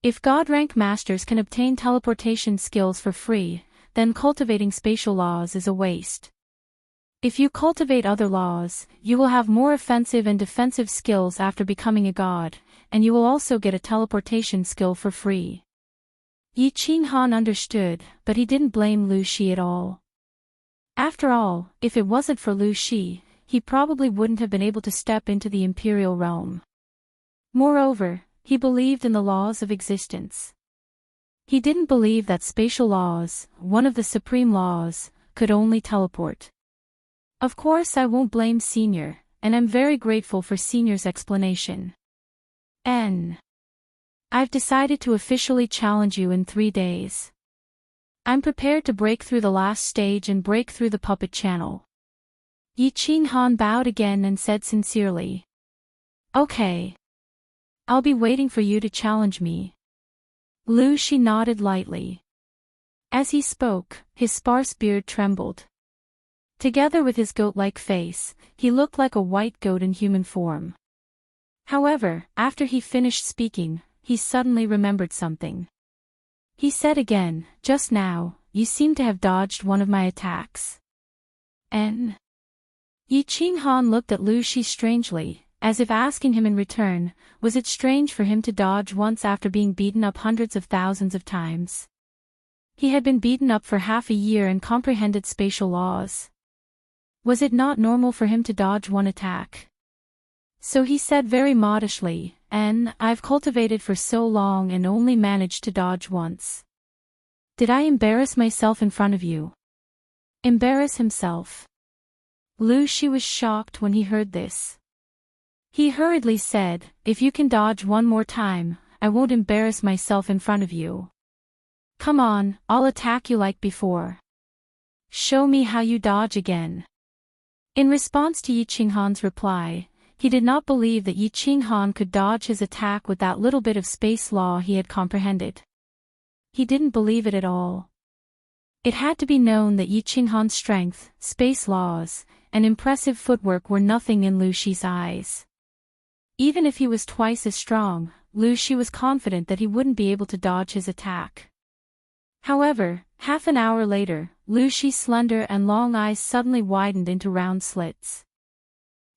If God rank masters can obtain teleportation skills for free, then cultivating spatial laws is a waste. If you cultivate other laws, you will have more offensive and defensive skills after becoming a god, and you will also get a teleportation skill for free. Yi Qinghan understood, but he didn't blame Lu Shi at all. After all, if it wasn't for Lu Shi, he probably wouldn't have been able to step into the imperial realm. Moreover, he believed in the laws of existence. He didn't believe that spatial laws, one of the supreme laws, could only teleport. Of course I won't blame Senior, and I'm very grateful for Senior's explanation. I've decided to officially challenge you in 3 days. I'm prepared to break through the last stage and break through the puppet channel. Yi Qinghan bowed again and said sincerely. Okay. I'll be waiting for you to challenge me. Lu Shi nodded lightly. As he spoke, his sparse beard trembled. Together with his goat-like face, he looked like a white goat in human form. However, after he finished speaking, he suddenly remembered something. He said again, just now, you seem to have dodged one of my attacks. And? Yi Qinghan looked at Lu Shi strangely, as if asking him in return, was it strange for him to dodge once after being beaten up hundreds of thousands of times? He had been beaten up for half a year and comprehended spatial laws. Was it not normal for him to dodge one attack? So he said very modestly, I've cultivated for so long and only managed to dodge once. Did I embarrass myself in front of you? Embarrass himself? Lu Shi was shocked when he heard this. He hurriedly said, if you can dodge one more time, I won't embarrass myself in front of you. Come on, I'll attack you like before. Show me how you dodge again. In response to Yi Qinghan's reply, he did not believe that Yi Qinghan could dodge his attack with that little bit of space law he had comprehended. He didn't believe it at all. It had to be known that Yi Qinghan's strength, space laws, and impressive footwork were nothing in Lu Shi's eyes. Even if he was twice as strong, Lu Shi was confident that he wouldn't be able to dodge his attack. However, half an hour later, Lu Shi's slender and long eyes suddenly widened into round slits.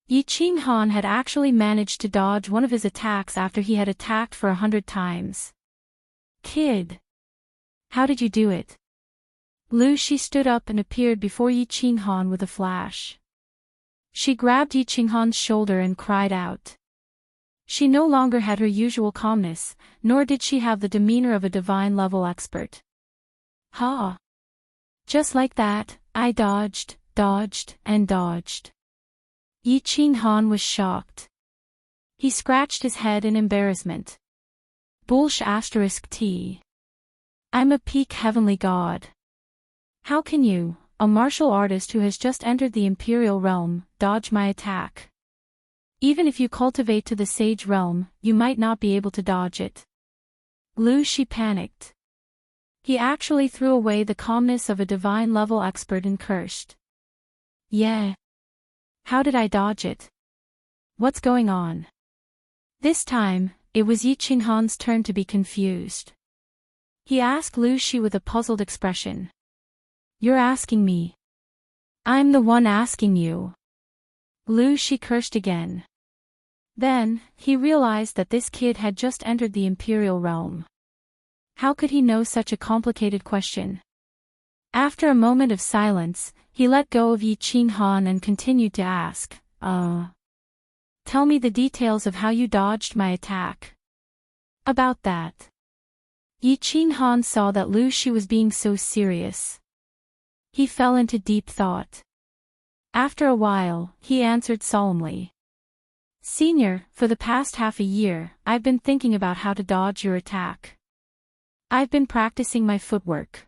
Yi Qinghan had actually managed to dodge one of his attacks after he had attacked for 100 times. Kid! How did you do it? Lu Shi stood up and appeared before Yi Qinghan with a flash. She grabbed Yi Qinghan's shoulder and cried out. She no longer had her usual calmness, nor did she have the demeanor of a divine-level expert. Ha! Just like that, I dodged, and dodged. Yi Qinghan was shocked. He scratched his head in embarrassment. *T. I'm a peak heavenly god. How can you, a martial artist who has just entered the Imperial realm, dodge my attack? Even if you cultivate to the Sage realm, you might not be able to dodge it. Lu Shi panicked. He actually threw away the calmness of a divine-level expert and cursed. Yeah. How did I dodge it? What's going on? This time, it was Yi Qinghan's turn to be confused. He asked Lu Shi with a puzzled expression. You're asking me. I'm the one asking you. Lu Shi cursed again. Then, he realized that this kid had just entered the Imperial realm. How could he know such a complicated question? After a moment of silence, he let go of Yi Qinghan and continued to ask, Tell me the details of how you dodged my attack. About that. Yi Qinghan saw that Lu Shi was being so serious. He fell into deep thought. After a while, he answered solemnly. Senior, for the past half a year, I've been thinking about how to dodge your attack. I've been practicing my footwork.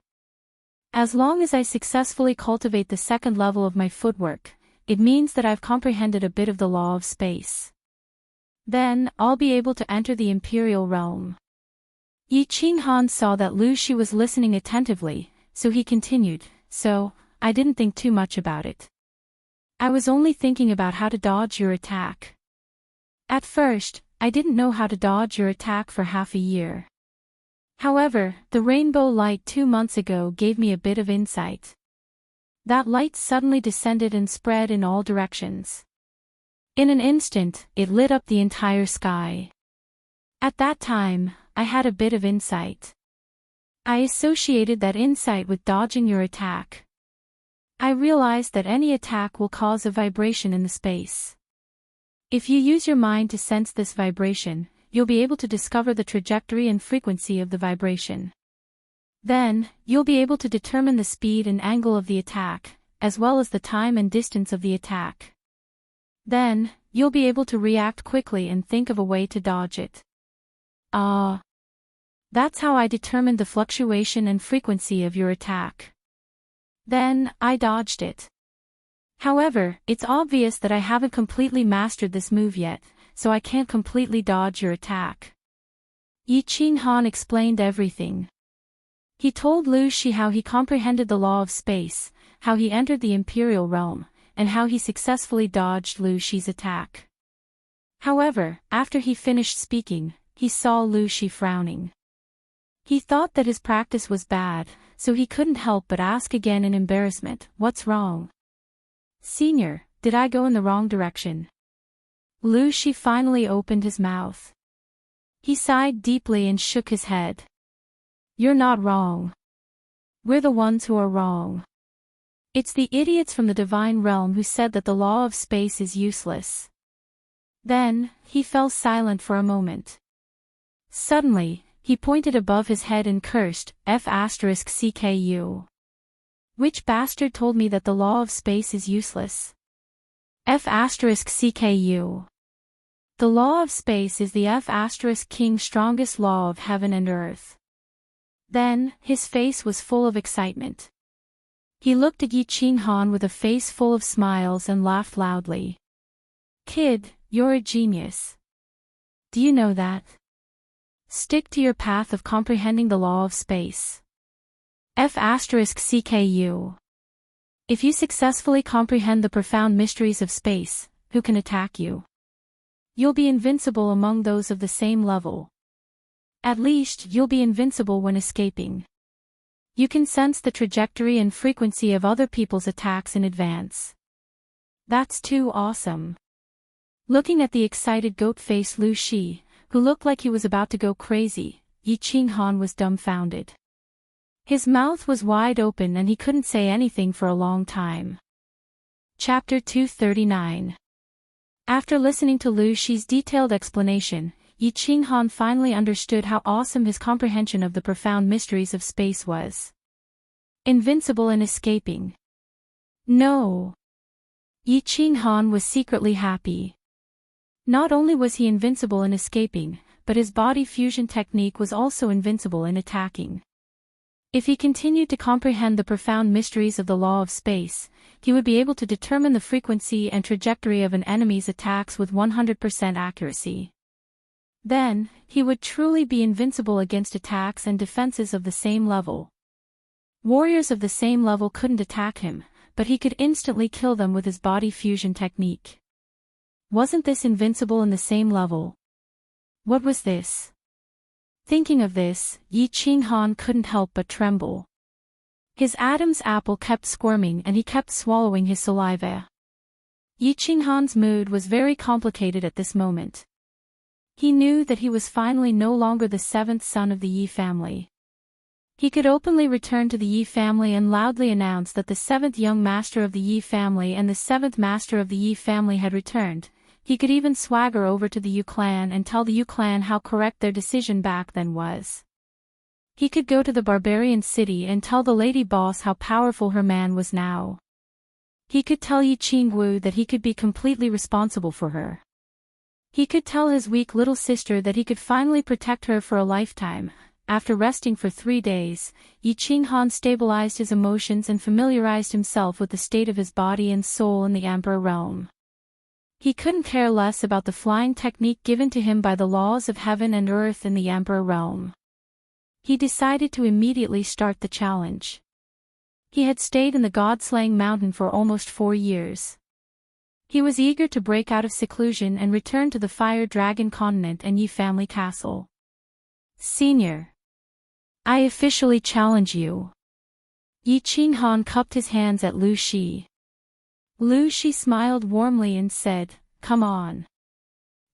As long as I successfully cultivate the second level of my footwork, it means that I've comprehended a bit of the law of space. Then, I'll be able to enter the Imperial realm. Yi Qinghan saw that Lu Shi was listening attentively, so he continued, So, I didn't think too much about it. I was only thinking about how to dodge your attack. At first, I didn't know how to dodge your attack for half a year. However, the rainbow light 2 months ago gave me a bit of insight. That light suddenly descended and spread in all directions. In an instant, it lit up the entire sky. At that time, I had a bit of insight. I associated that insight with dodging your attack. I realized that any attack will cause a vibration in the space. If you use your mind to sense this vibration, you'll be able to discover the trajectory and frequency of the vibration. Then, you'll be able to determine the speed and angle of the attack, as well as the time and distance of the attack. Then, you'll be able to react quickly and think of a way to dodge it. That's how I determined the fluctuation and frequency of your attack. Then, I dodged it. However, it's obvious that I haven't completely mastered this move yet, so I can't completely dodge your attack. Yi Qinghan explained everything. He told Lu Shi how he comprehended the law of space, how he entered the Imperial realm, and how he successfully dodged Lu Shi's attack. However, after he finished speaking, he saw Lu Shi frowning. He thought that his practice was bad, so he couldn't help but ask again in embarrassment, "What's wrong? Senior, did I go in the wrong direction?" Lu Shi finally opened his mouth. He sighed deeply and shook his head. "You're not wrong. We're the ones who are wrong. It's the idiots from the divine realm who said that the law of space is useless." Then, he fell silent for a moment. Suddenly, he pointed above his head and cursed, F***CKU. Which bastard told me that the law of space is useless? F***CKU. The law of space is the F***King strongest law of heaven and earth. Then, his face was full of excitement. He looked at Yi Qinghan with a face full of smiles and laughed loudly. "Kid, you're a genius. Do you know that? Stick to your path of comprehending the law of space. F***CKU. If you successfully comprehend the profound mysteries of space, who can attack you? You'll be invincible among those of the same level. At least, you'll be invincible when escaping. You can sense the trajectory and frequency of other people's attacks in advance. That's too awesome." Looking at the excited goat-faced Lu Shi, who looked like he was about to go crazy, Yi Qinghan was dumbfounded. His mouth was wide open and he couldn't say anything for a long time. Chapter 239. After listening to Lu Shi's detailed explanation, Yi Qinghan finally understood how awesome his comprehension of the profound mysteries of space was. Invincible and escaping. No. Yi Qinghan was secretly happy. Not only was he invincible in escaping, but his body fusion technique was also invincible in attacking. If he continued to comprehend the profound mysteries of the law of space, he would be able to determine the frequency and trajectory of an enemy's attacks with 100% accuracy. Then, he would truly be invincible against attacks and defenses of the same level. Warriors of the same level couldn't attack him, but he could instantly kill them with his body fusion technique. Wasn't this invincible in the same level? What was this? Thinking of this, Yi Qinghan couldn't help but tremble. His Adam's apple kept squirming and he kept swallowing his saliva. Yi Qinghan's mood was very complicated at this moment. He knew that he was finally no longer the seventh son of the Yi family. He could openly return to the Yi family and loudly announce that the seventh young master of the Yi family and the seventh master of the Yi family had returned. He could even swagger over to the Yu clan and tell the Yu clan how correct their decision back then was. He could go to the barbarian city and tell the lady boss how powerful her man was now. He could tell Yi Qingwu that he could be completely responsible for her. He could tell his weak little sister that he could finally protect her for a lifetime. After resting for 3 days, Yi Qinghan stabilized his emotions and familiarized himself with the state of his body and soul in the Emperor realm. He couldn't care less about the flying technique given to him by the laws of heaven and earth in the Emperor realm. He decided to immediately start the challenge. He had stayed in the God-slaying mountain for almost 4 years. He was eager to break out of seclusion and return to the Fire Dragon continent and Yi family castle. "Senior, I officially challenge you." Yi Qinghan cupped his hands at Lu Shi. Lu Shi smiled warmly and said, "Come on."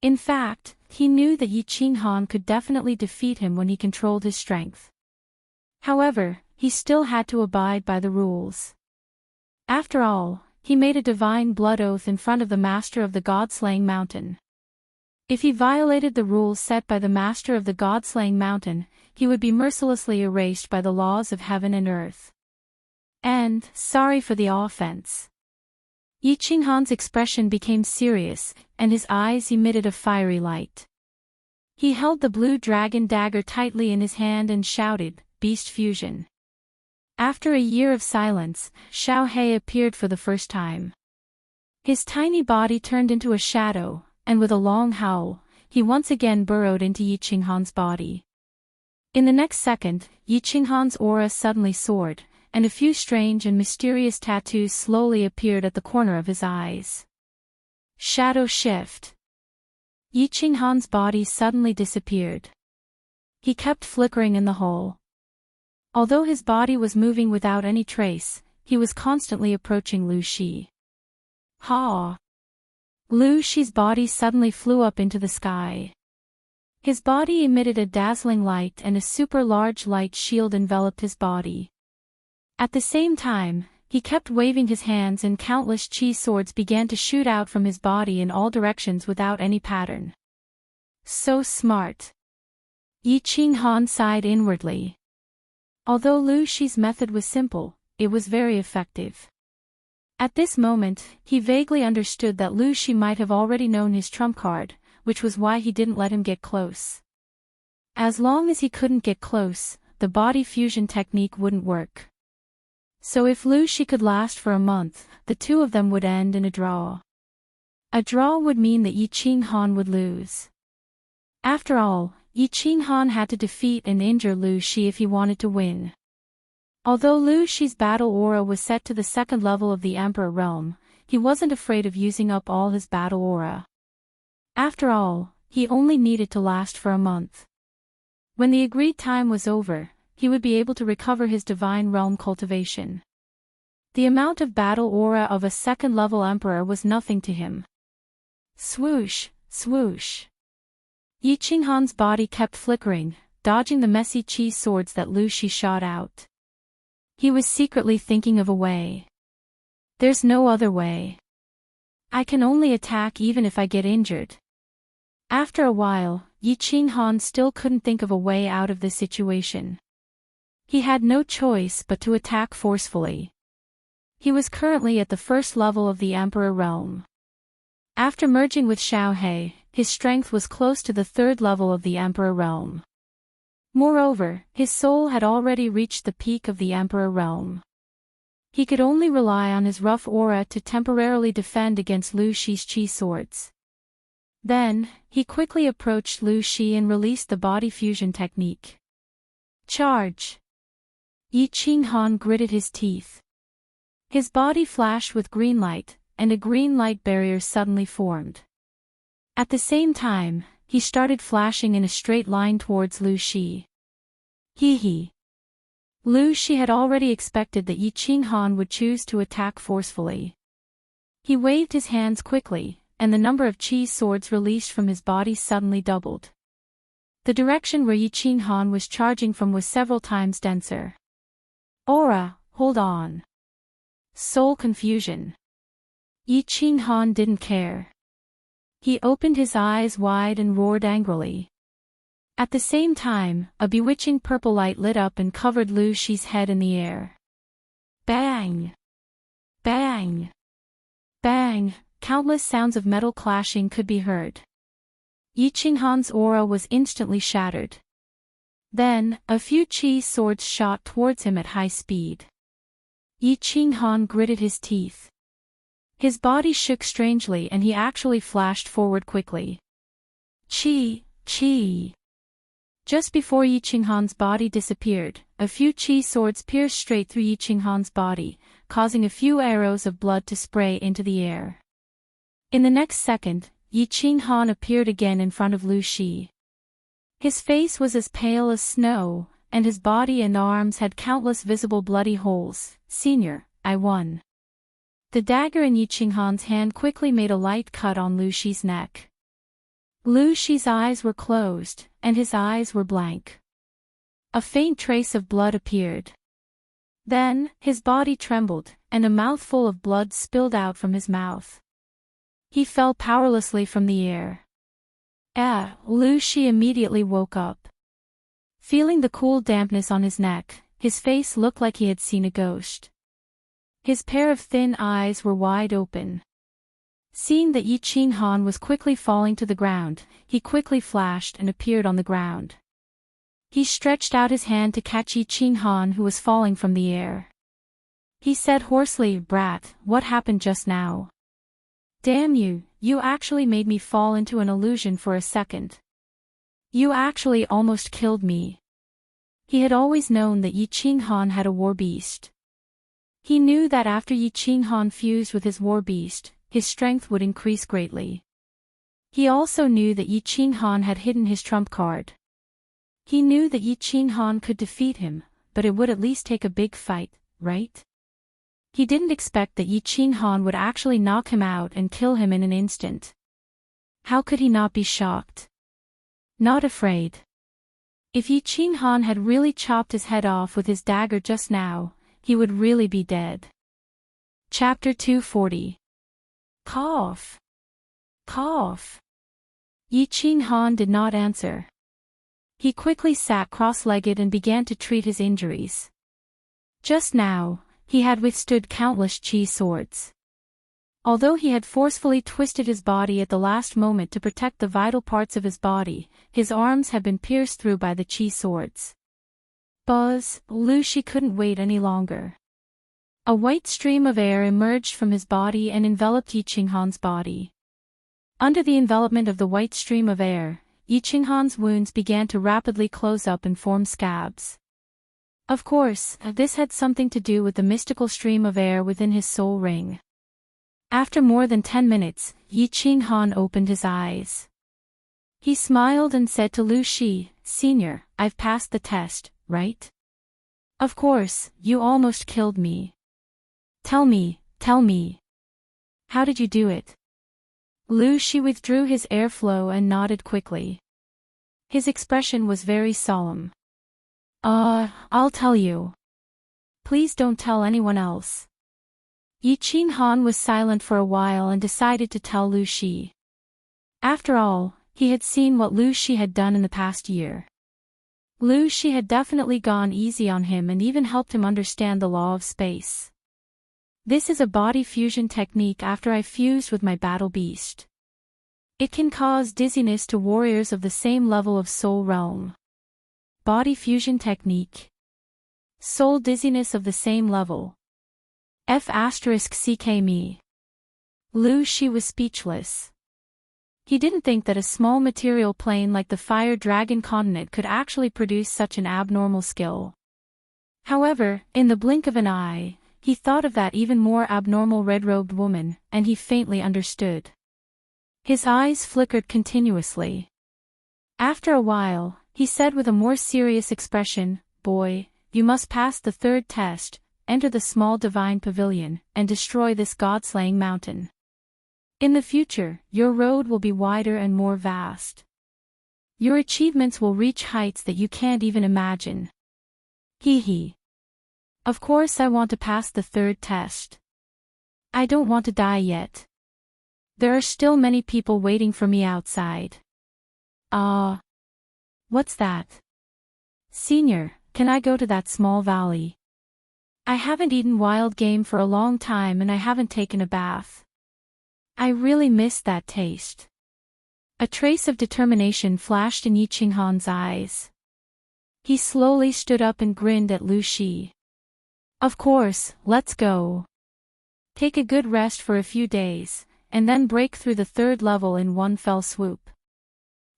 In fact, he knew that Yi Qinghan could definitely defeat him when he controlled his strength. However, he still had to abide by the rules. After all, he made a divine blood oath in front of the master of the God-slaying mountain. If he violated the rules set by the master of the God-slaying mountain, he would be mercilessly erased by the laws of heaven and earth. And, sorry for the offense. Yi Qinghan's expression became serious, and his eyes emitted a fiery light. He held the blue dragon dagger tightly in his hand and shouted, "Beast fusion." After a year of silence, Xiao He appeared for the first time. His tiny body turned into a shadow, and with a long howl, he once again burrowed into Yi Qinghan's body. In the next second, Yi Qinghan's aura suddenly soared, and a few strange and mysterious tattoos slowly appeared at the corner of his eyes. Shadow shift. Yi Qinghan's body suddenly disappeared. He kept flickering in the hole. Although his body was moving without any trace, he was constantly approaching Lu Shi. Ha! Lu Shi's body suddenly flew up into the sky. His body emitted a dazzling light and a super-large light shield enveloped his body. At the same time, he kept waving his hands and countless chi swords began to shoot out from his body in all directions without any pattern. So smart. Yi Qinghan sighed inwardly. Although Lu Shi's method was simple, it was very effective. At this moment, he vaguely understood that Lu Shi might have already known his trump card, which was why he didn't let him get close. As long as he couldn't get close, the body fusion technique wouldn't work. So if Lu Shi could last for a month, the two of them would end in a draw. A draw would mean that Yi Qinghan would lose. After all, Yi Qinghan had to defeat and injure Lu Shi if he wanted to win. Although Lu Shi's battle aura was set to the second level of the Emperor realm, he wasn't afraid of using up all his battle aura. After all, he only needed to last for a month. When the agreed time was over, he would be able to recover his divine realm cultivation. The amount of battle aura of a second-level emperor was nothing to him. Swoosh, swoosh. Yi Qinghan's body kept flickering, dodging the messy chi swords that Lu Shi shot out. He was secretly thinking of a way. There's no other way. I can only attack even if I get injured. After a while, Yi Qinghan still couldn't think of a way out of this situation. He had no choice but to attack forcefully. He was currently at the first level of the Emperor realm. After merging with Xiao He, his strength was close to the third level of the Emperor realm. Moreover, his soul had already reached the peak of the Emperor realm. He could only rely on his rough aura to temporarily defend against Lu Shi's chi swords. Then, he quickly approached Lu Shi and released the body fusion technique. Charge! Yi Qinghan gritted his teeth. His body flashed with green light, and a green light barrier suddenly formed. At the same time, he started flashing in a straight line towards Lu Shi. Hee. Lu Shi had already expected that Yi Qinghan would choose to attack forcefully. He waved his hands quickly, and the number of chi swords released from his body suddenly doubled. The direction where Yi Qinghan was charging from was several times denser. Aura, hold on. Soul confusion. Yi Qinghan didn't care. He opened his eyes wide and roared angrily. At the same time, a bewitching purple light lit up and covered Lu Shi's head in the air. Bang! Bang! Bang! Countless sounds of metal clashing could be heard. Yi Qinghan's aura was instantly shattered. Then, a few chi swords shot towards him at high speed. Yi Qinghan gritted his teeth. His body shook strangely and he actually flashed forward quickly. Chi! Just before Yi Qinghan's body disappeared, a few chi swords pierced straight through Yi Qinghan's body, causing a few arrows of blood to spray into the air. In the next second, Yi Qinghan appeared again in front of Lu Shi. His face was as pale as snow, and his body and arms had countless visible bloody holes. Senior, I won. The dagger in Yi Qinghan's hand quickly made a light cut on Lu Shi's neck. Lu Shi's eyes were closed, and his eyes were blank. A faint trace of blood appeared. Then, his body trembled, and a mouthful of blood spilled out from his mouth. He fell powerlessly from the air. Lu Shi immediately woke up. Feeling the cool dampness on his neck, his face looked like he had seen a ghost. His pair of thin eyes were wide open. Seeing that Yi Qinghan was quickly falling to the ground, he quickly flashed and appeared on the ground. He stretched out his hand to catch Yi Qinghan, who was falling from the air. He said hoarsely, "Brat, what happened just now? Damn you, you actually made me fall into an illusion for a second. You actually almost killed me." He had always known that Yi Qinghan had a war beast. He knew that after Yi Qinghan fused with his war beast, his strength would increase greatly. He also knew that Yi Qinghan had hidden his trump card. He knew that Yi Qinghan could defeat him, but it would at least take a big fight, right? He didn't expect that Yi Qinghan would actually knock him out and kill him in an instant. How could he not be shocked? Not afraid. If Yi Qinghan had really chopped his head off with his dagger just now, he would really be dead. Chapter 240. Cough. Cough. Yi Qinghan did not answer. He quickly sat cross-legged and began to treat his injuries. Just now, he had withstood countless qi swords. Although he had forcefully twisted his body at the last moment to protect the vital parts of his body, his arms had been pierced through by the qi swords. Buzz, Lu Shi couldn't wait any longer. A white stream of air emerged from his body and enveloped Yi Qinghan's body. Under the envelopment of the white stream of air, Yi Qinghan's wounds began to rapidly close up and form scabs. Of course, this had something to do with the mystical stream of air within his soul ring. After more than 10 minutes, Yi Qinghan opened his eyes. He smiled and said to Lu Shi, "Senior, I've passed the test, right? Of course, you almost killed me. Tell me. How did you do it?" Lu Shi withdrew his airflow and nodded quickly. His expression was very solemn. I'll tell you. Please don't tell anyone else." Yi Qinghan was silent for a while and decided to tell Lu Shi. After all, he had seen what Lu Shi had done in the past year. Lu Shi had definitely gone easy on him and even helped him understand the law of space. "This is a body fusion technique after I fused with my battle beast. It can cause dizziness to warriors of the same level of soul realm. Body fusion technique. Soul dizziness of the same level. F***ck me." Lu Shi was speechless. He didn't think that a small material plane like the Fire Dragon continent could actually produce such an abnormal skill. However, in the blink of an eye, he thought of that even more abnormal red-robed woman, and he faintly understood. His eyes flickered continuously. After a while, he said with a more serious expression, "Boy, you must pass the third test, enter the small divine pavilion, and destroy this god-slaying mountain. In the future, your road will be wider and more vast. Your achievements will reach heights that you can't even imagine." Hee. Of course I want to pass the third test. I don't want to die yet. There are still many people waiting for me outside. What's that? Senior, can I go to that small valley? I haven't eaten wild game for a long time and I haven't taken a bath. I really miss that taste. A trace of determination flashed in Yi Qinghan's eyes. He slowly stood up and grinned at Lu Shi. "Of course, let's go. Take a good rest for a few days, and then break through the third level in one fell swoop."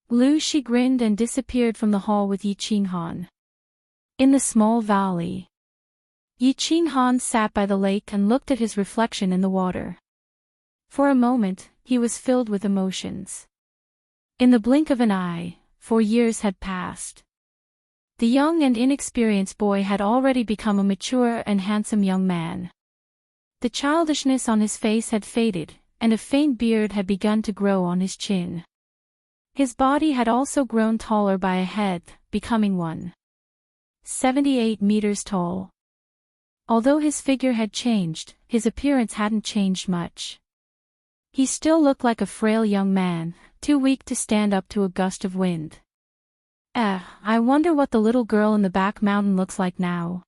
Lu Shi grinned and disappeared from the hall with Yi Qinghan. In the small valley, Yi Qinghan sat by the lake and looked at his reflection in the water. For a moment, he was filled with emotions. In the blink of an eye, 4 years had passed. The young and inexperienced boy had already become a mature and handsome young man. The childishness on his face had faded, and a faint beard had begun to grow on his chin. His body had also grown taller by a head, becoming 1.78 meters tall. Although his figure had changed, his appearance hadn't changed much. He still looked like a frail young man, too weak to stand up to a gust of wind. I wonder what the little girl in the back mountain looks like now.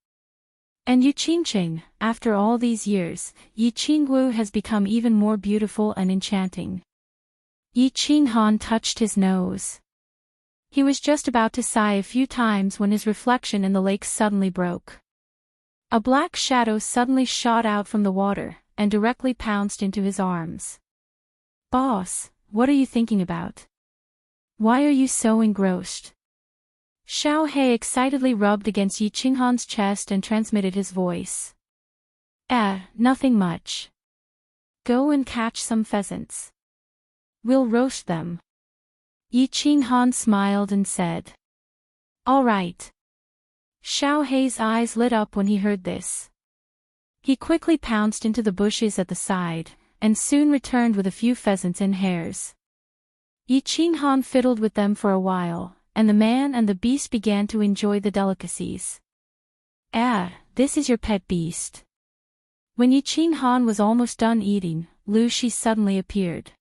And Yu Qingqing, after all these years, Yi Qingwu has become even more beautiful and enchanting. Yi Qinghan touched his nose. He was just about to sigh a few times when his reflection in the lake suddenly broke. A black shadow suddenly shot out from the water, and directly pounced into his arms. "Boss, what are you thinking about? Why are you so engrossed?" Xiao He excitedly rubbed against Yi Qinghan's chest and transmitted his voice. Nothing much. Go and catch some pheasants. We'll roast them." Yi Qinghan smiled and said. "All right." Xiao He's eyes lit up when he heard this. He quickly pounced into the bushes at the side, and soon returned with a few pheasants and hares. Yi Qinghan fiddled with them for a while, and the man and the beast began to enjoy the delicacies. This is your pet beast." When Yi Qinghan was almost done eating, Lu Shi suddenly appeared.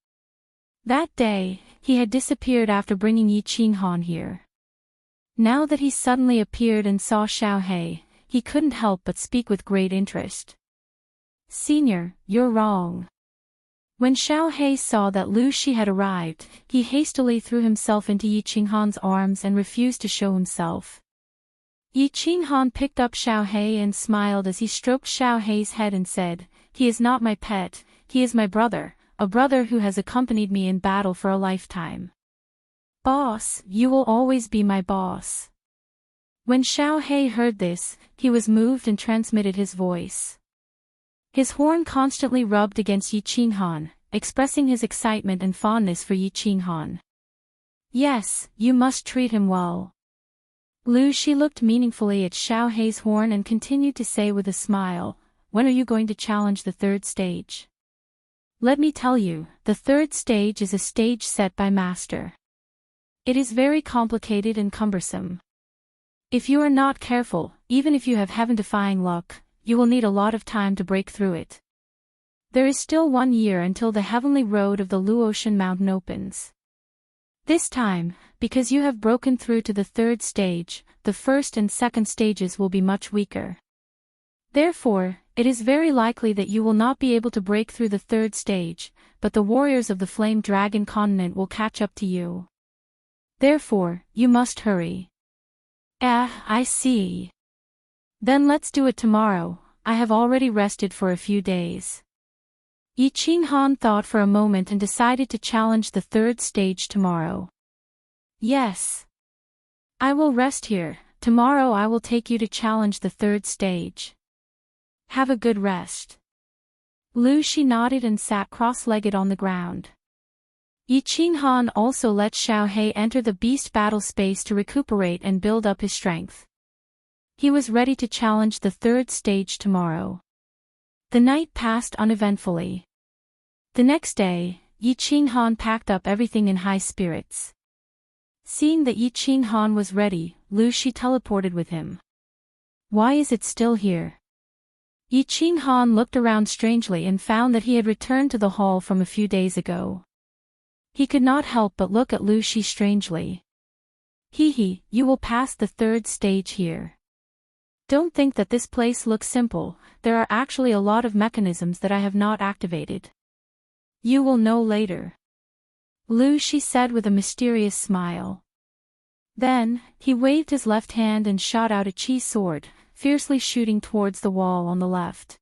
That day, he had disappeared after bringing Yi Qinghan here. Now that he suddenly appeared and saw Xiao He, he couldn't help but speak with great interest. "Senior, you're wrong." When Xiao He saw that Lu Shi had arrived, he hastily threw himself into Yi Qinghan's arms and refused to show himself. Yi Qinghan picked up Xiao He and smiled as he stroked Xiao He's head and said, "He is not my pet, he is my brother, a brother who has accompanied me in battle for a lifetime. Boss, you will always be my boss." When Xiao He heard this, he was moved and transmitted his voice. His horn constantly rubbed against Yi Qinghan, expressing his excitement and fondness for Yi Qinghan. "Yes, you must treat him well." Lu Shi looked meaningfully at Xiao He's horn and continued to say with a smile, "When are you going to challenge the third stage?" "Let me tell you, the third stage is a stage set by Master. It is very complicated and cumbersome. If you are not careful, even if you have heaven-defying luck, you will need a lot of time to break through it. There is still 1 year until the heavenly road of the Luotian Mountain opens. This time, because you have broken through to the third stage, the first and second stages will be much weaker. Therefore, it is very likely that you will not be able to break through the third stage, but the warriors of the Flame Dragon continent will catch up to you. Therefore, you must hurry." I see. Then let's do it tomorrow. I have already rested for a few days." Yi Qinghan thought for a moment and decided to challenge the third stage tomorrow. "Yes. I will rest here. Tomorrow I will take you to challenge the third stage. Have a good rest." Lu Shi nodded and sat cross-legged on the ground. Yi Qinghan also let Xiao He enter the beast battle space to recuperate and build up his strength. He was ready to challenge the third stage tomorrow. The night passed uneventfully. The next day, Yi Qinghan packed up everything in high spirits. Seeing that Yi Qinghan was ready, Lu Shi teleported with him. "Why is it still here?" Yi Qinghan looked around strangely and found that he had returned to the hall from a few days ago. He could not help but look at Lu Shi strangely. You will pass the third stage here. Don't think that this place looks simple, there are actually a lot of mechanisms that I have not activated. You will know later." Lu Shi said with a mysterious smile. Then, he waved his left hand and shot out a chi sword, fiercely shooting towards the wall on the left.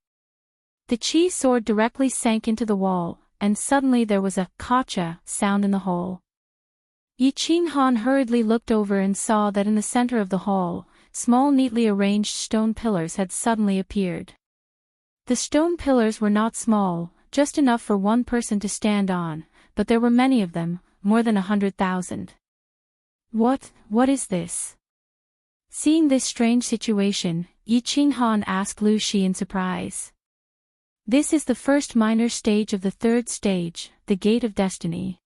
The chi sword directly sank into the wall, and suddenly there was a "kacha" sound in the hall. Yi Qinghan hurriedly looked over and saw that in the center of the hall, small neatly arranged stone pillars had suddenly appeared. The stone pillars were not small, just enough for one person to stand on, but there were many of them, more than 100,000. What is this?" Seeing this strange situation, Yi Qinghan asked Lu Shi in surprise. "This is the first minor stage of the third stage, the Gate of Destiny."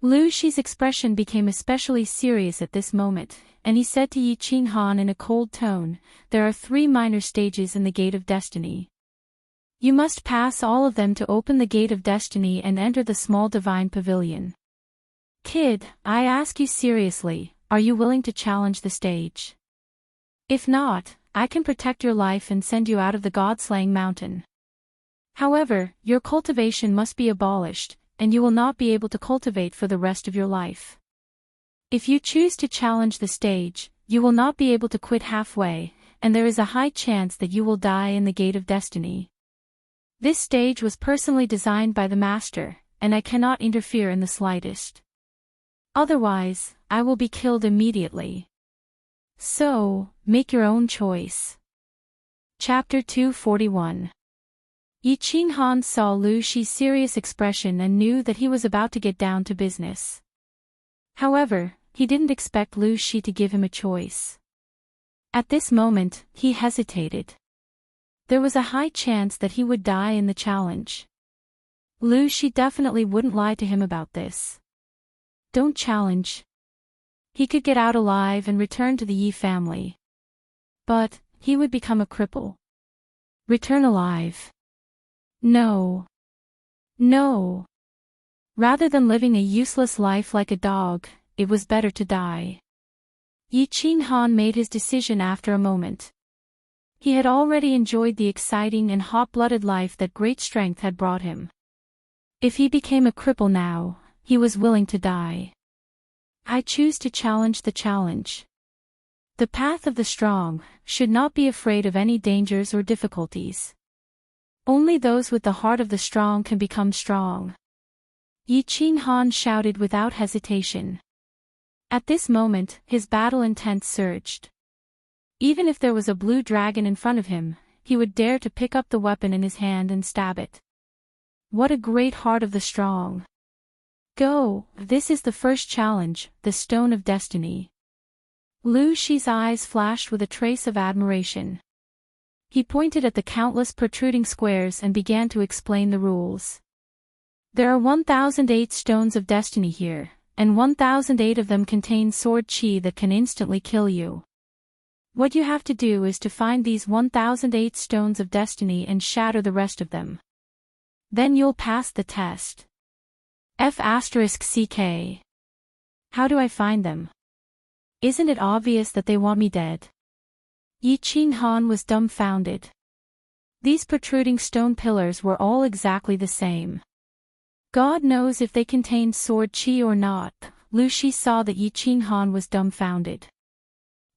Lu Shi's expression became especially serious at this moment, and he said to Yi Qinghan in a cold tone, "There are 3 minor stages in the Gate of Destiny. You must pass all of them to open the Gate of Destiny and enter the small divine pavilion. Kid, I ask you seriously, are you willing to challenge the stage? If not, I can protect your life and send you out of the god-slaying mountain. However, your cultivation must be abolished, and you will not be able to cultivate for the rest of your life. If you choose to challenge the stage, you will not be able to quit halfway, and there is a high chance that you will die in the gate of destiny. This stage was personally designed by the master, and I cannot interfere in the slightest. Otherwise, I will be killed immediately. So, make your own choice. Chapter 241. Yi Qinghan saw Lu Shi's serious expression and knew that he was about to get down to business. However, he didn't expect Lu Shi to give him a choice. At this moment, he hesitated. There was a high chance that he would die in the challenge. Lu Shi definitely wouldn't lie to him about this. Don't challenge. He could get out alive and return to the Yi family. But, he would become a cripple. Return alive. No. No. Rather than living a useless life like a dog, it was better to die. Yi Qinghan made his decision after a moment. He had already enjoyed the exciting and hot-blooded life that great strength had brought him. If he became a cripple now, he was willing to die. I choose to challenge the challenge. The path of the strong should not be afraid of any dangers or difficulties. Only those with the heart of the strong can become strong. Yi Qinghan shouted without hesitation. At this moment, his battle intent surged. Even if there was a blue dragon in front of him, he would dare to pick up the weapon in his hand and stab it. What a great heart of the strong! Go, this is the first challenge, the Stone of Destiny. Lu Shi's eyes flashed with a trace of admiration. He pointed at the countless protruding squares and began to explain the rules. There are 1008 stones of destiny here, and 1008 of them contain sword chi that can instantly kill you. What you have to do is to find these 1008 stones of destiny and shatter the rest of them. Then you'll pass the test. F***ck. How do I find them? Isn't it obvious that they want me dead? Yi Qinghan was dumbfounded. These protruding stone pillars were all exactly the same. God knows if they contained sword chi or not. Lu Shi saw that Yi Qinghan was dumbfounded.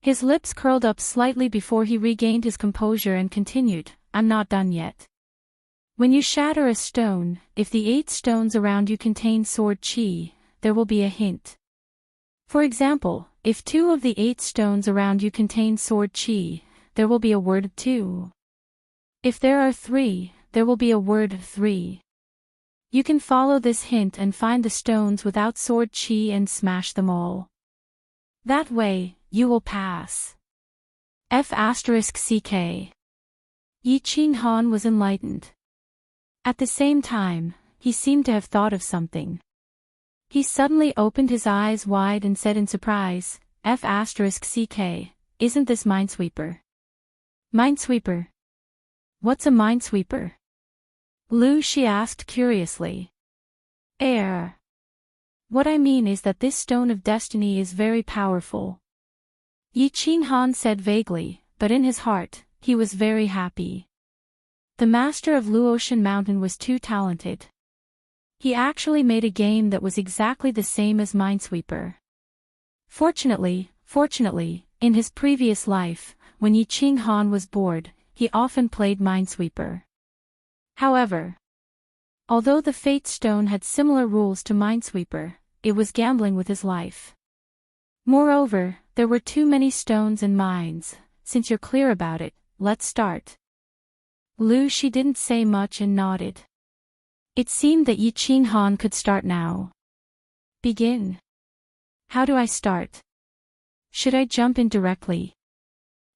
His lips curled up slightly before he regained his composure and continued, I'm not done yet. When you shatter a stone, if the 8 stones around you contain sword chi, there will be a hint. For example, if 2 of the 8 stones around you contain sword chi, there will be a word 2. If there are 3, there will be a word 3. You can follow this hint and find the stones without sword chi and smash them all. That way, you will pass. F***ck. Yi Qinghan was enlightened. At the same time, he seemed to have thought of something. He suddenly opened his eyes wide and said in surprise, F***ck, isn't this Minesweeper? Minesweeper? What's a Minesweeper? Lu Shi asked curiously. What I mean is that this stone of destiny is very powerful. Yi Qinghan said vaguely, but in his heart, he was very happy. The master of Luotian Mountain was too talented. He actually made a game that was exactly the same as Minesweeper. Fortunately, in his previous life, when Yi Qinghan was bored, he often played Minesweeper. However, although the Fate Stone had similar rules to Minesweeper, it was gambling with his life. Moreover, there were too many stones and mines. Since you're clear about it, let's start. Lu Shi didn't say much and nodded. It seemed that Yi Qinghan could start now. Begin. How do I start? Should I jump in directly?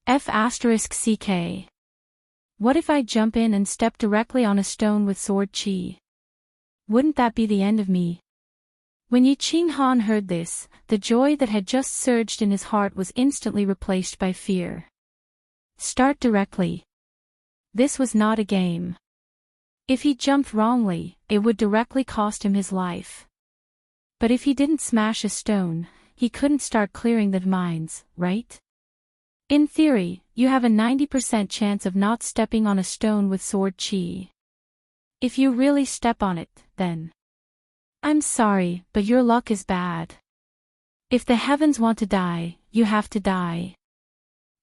F***ck. What if I jump in and step directly on a stone with sword chi? Wouldn't that be the end of me? When Yi Qinghan heard this, the joy that had just surged in his heart was instantly replaced by fear. Start directly. This was not a game. If he jumped wrongly, it would directly cost him his life. But if he didn't smash a stone, he couldn't start clearing the mines, right? In theory, you have a 90% chance of not stepping on a stone with sword chi. If you really step on it, then I'm sorry, but your luck is bad. If the heavens want to die, you have to die.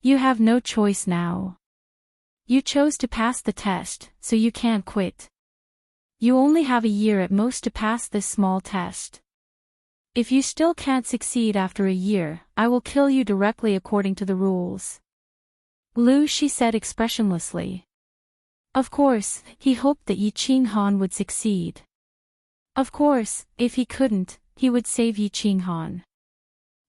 You have no choice now. You chose to pass the test, so you can't quit. You only have a year at most to pass this small test. If you still can't succeed after a year, I will kill you directly according to the rules. Lu Shi said expressionlessly. Of course, he hoped that Yi Qinghan would succeed. Of course, if he couldn't, he would save Yi Qinghan.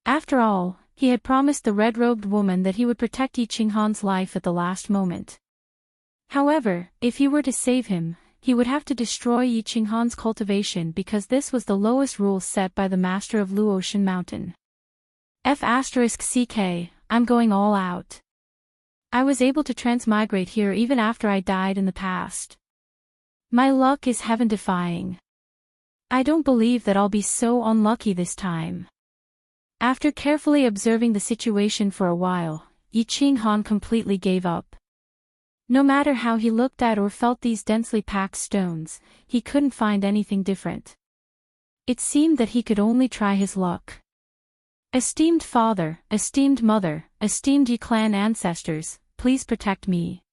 After all, he had promised the red-robed woman that he would protect Yi Qinghan's life at the last moment. However, if he were to save him, he would have to destroy Yi Qinghan's cultivation because this was the lowest rule set by the master of Luotian Mountain. F***ck, I'm going all out. I was able to transmigrate here even after I died in the past. My luck is heaven-defying. I don't believe that I'll be so unlucky this time. After carefully observing the situation for a while, Yi Qinghan completely gave up. No matter how he looked at or felt these densely packed stones, he couldn't find anything different. It seemed that he could only try his luck. Esteemed father, esteemed mother, esteemed Yi clan ancestors, please protect me.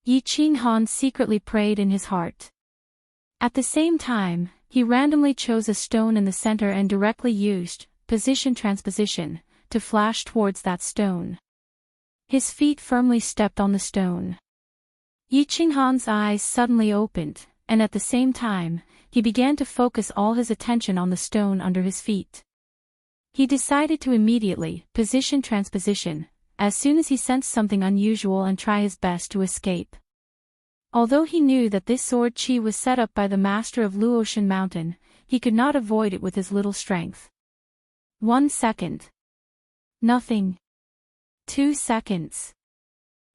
Yi Qinghan secretly prayed in his heart. At the same time, he randomly chose a stone in the center and directly used position transposition to flash towards that stone. His feet firmly stepped on the stone. Yi Qinghan's eyes suddenly opened, and at the same time, he began to focus all his attention on the stone under his feet. He decided to immediately position transposition, as soon as he sensed something unusual and try his best to escape. Although he knew that this sword chi was set up by the master of Luotian Mountain, he could not avoid it with his little strength. 1 second. Nothing. 2 seconds.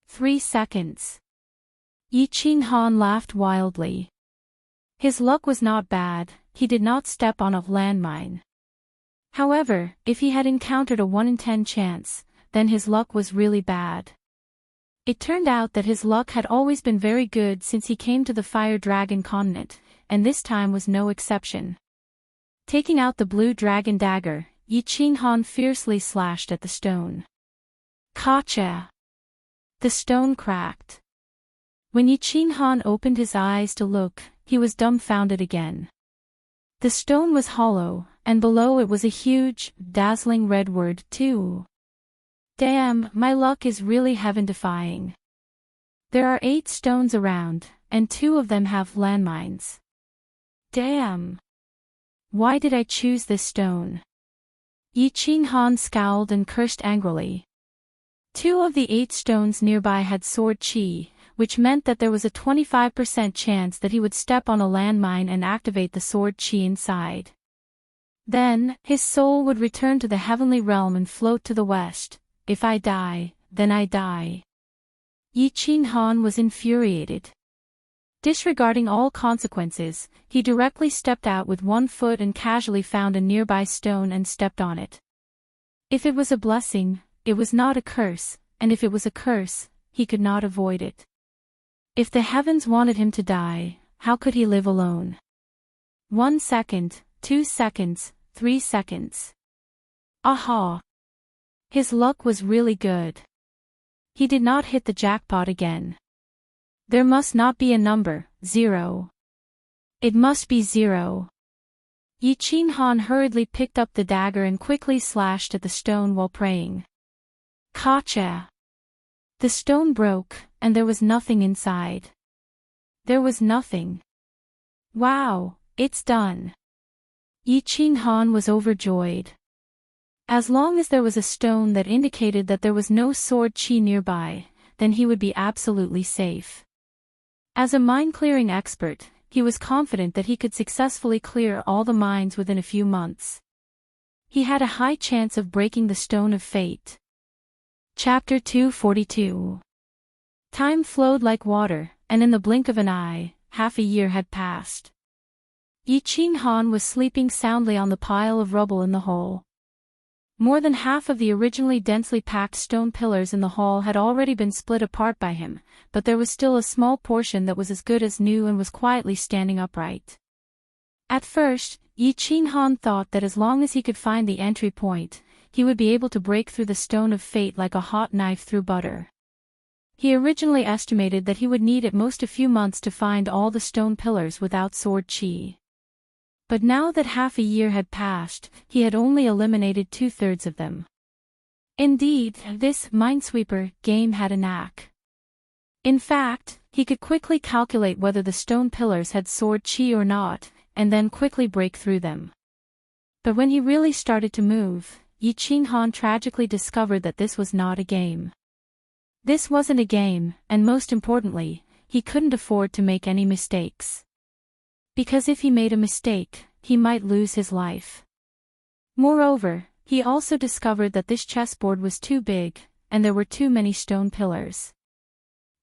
3 seconds. Yi Qinghan laughed wildly. His luck was not bad, he did not step on a landmine. However, if he had encountered a 1 in 10 chance, then his luck was really bad. It turned out that his luck had always been very good since he came to the Fire Dragon continent, and this time was no exception. Taking out the blue dragon dagger, Yi Qinghan fiercely slashed at the stone. Kacha! The stone cracked. When Yi Qinghan opened his eyes to look, he was dumbfounded again. The stone was hollow, and below it was a huge, dazzling red word too. Damn, my luck is really heaven-defying. There are 8 stones around, and 2 of them have landmines. Damn. Why did I choose this stone? Yi Qinghan scowled and cursed angrily. 2 of the 8 stones nearby had sword chi, which meant that there was a 25% chance that he would step on a landmine and activate the sword chi inside. Then, his soul would return to the heavenly realm and float to the west. If I die, then I die. Yi Qinghan was infuriated. Disregarding all consequences, he directly stepped out with 1 foot and casually found a nearby stone and stepped on it. If it was a blessing, it was not a curse, and if it was a curse, he could not avoid it. If the heavens wanted him to die, how could he live alone? 1 second, 2 seconds, 3 seconds. Aha! His luck was really good. He did not hit the jackpot again. There must not be a number, 0. It must be 0. Yi Qinghan hurriedly picked up the dagger and quickly slashed at the stone while praying. Kacha! The stone broke, and there was nothing inside. There was nothing. Wow, it's done. Yi Qinghan was overjoyed. As long as there was a stone that indicated that there was no sword chi nearby, then he would be absolutely safe. As a mine-clearing expert, he was confident that he could successfully clear all the mines within a few months. He had a high chance of breaking the Stone of Fate. Chapter 242. Time flowed like water, and in the blink of an eye, half a year had passed. Yi Qinghan was sleeping soundly on the pile of rubble in the hole. More than half of the originally densely packed stone pillars in the hall had already been split apart by him, but there was still a small portion that was as good as new and was quietly standing upright. At first, Yi Qinghan thought that as long as he could find the entry point, he would be able to break through the stone of fate like a hot knife through butter. He originally estimated that he would need at most a few months to find all the stone pillars without sword chi. But now that half a year had passed, he had only eliminated 2/3 of them. Indeed, this Minesweeper game had a knack. In fact, he could quickly calculate whether the stone pillars had sword chi or not, and then quickly break through them. But when he really started to move, Yi Qinghan tragically discovered that this was not a game. This wasn't a game, and most importantly, he couldn't afford to make any mistakes. Because if he made a mistake, he might lose his life. Moreover, he also discovered that this chessboard was too big, and there were too many stone pillars.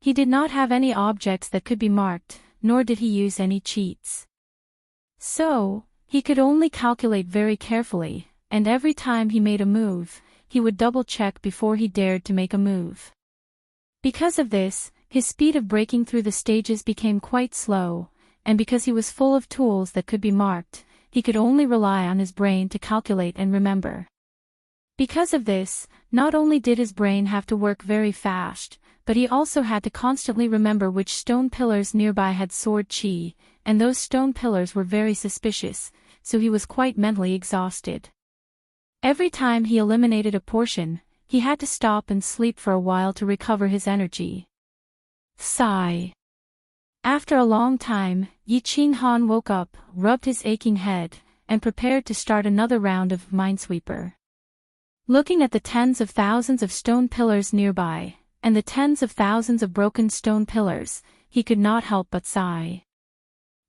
He did not have any objects that could be marked, nor did he use any cheats. So, he could only calculate very carefully, and every time he made a move, he would double-check before he dared to make a move. Because of this, his speed of breaking through the stages became quite slow, and because he was full of tools that could be marked, he could only rely on his brain to calculate and remember. Because of this, not only did his brain have to work very fast, but he also had to constantly remember which stone pillars nearby had sword chi, and those stone pillars were very suspicious, so he was quite mentally exhausted. Every time he eliminated a portion, he had to stop and sleep for a while to recover his energy. Sigh. After a long time, Yi Qinghan woke up, rubbed his aching head, and prepared to start another round of Minesweeper. Looking at the tens of thousands of stone pillars nearby, and the tens of thousands of broken stone pillars, he could not help but sigh.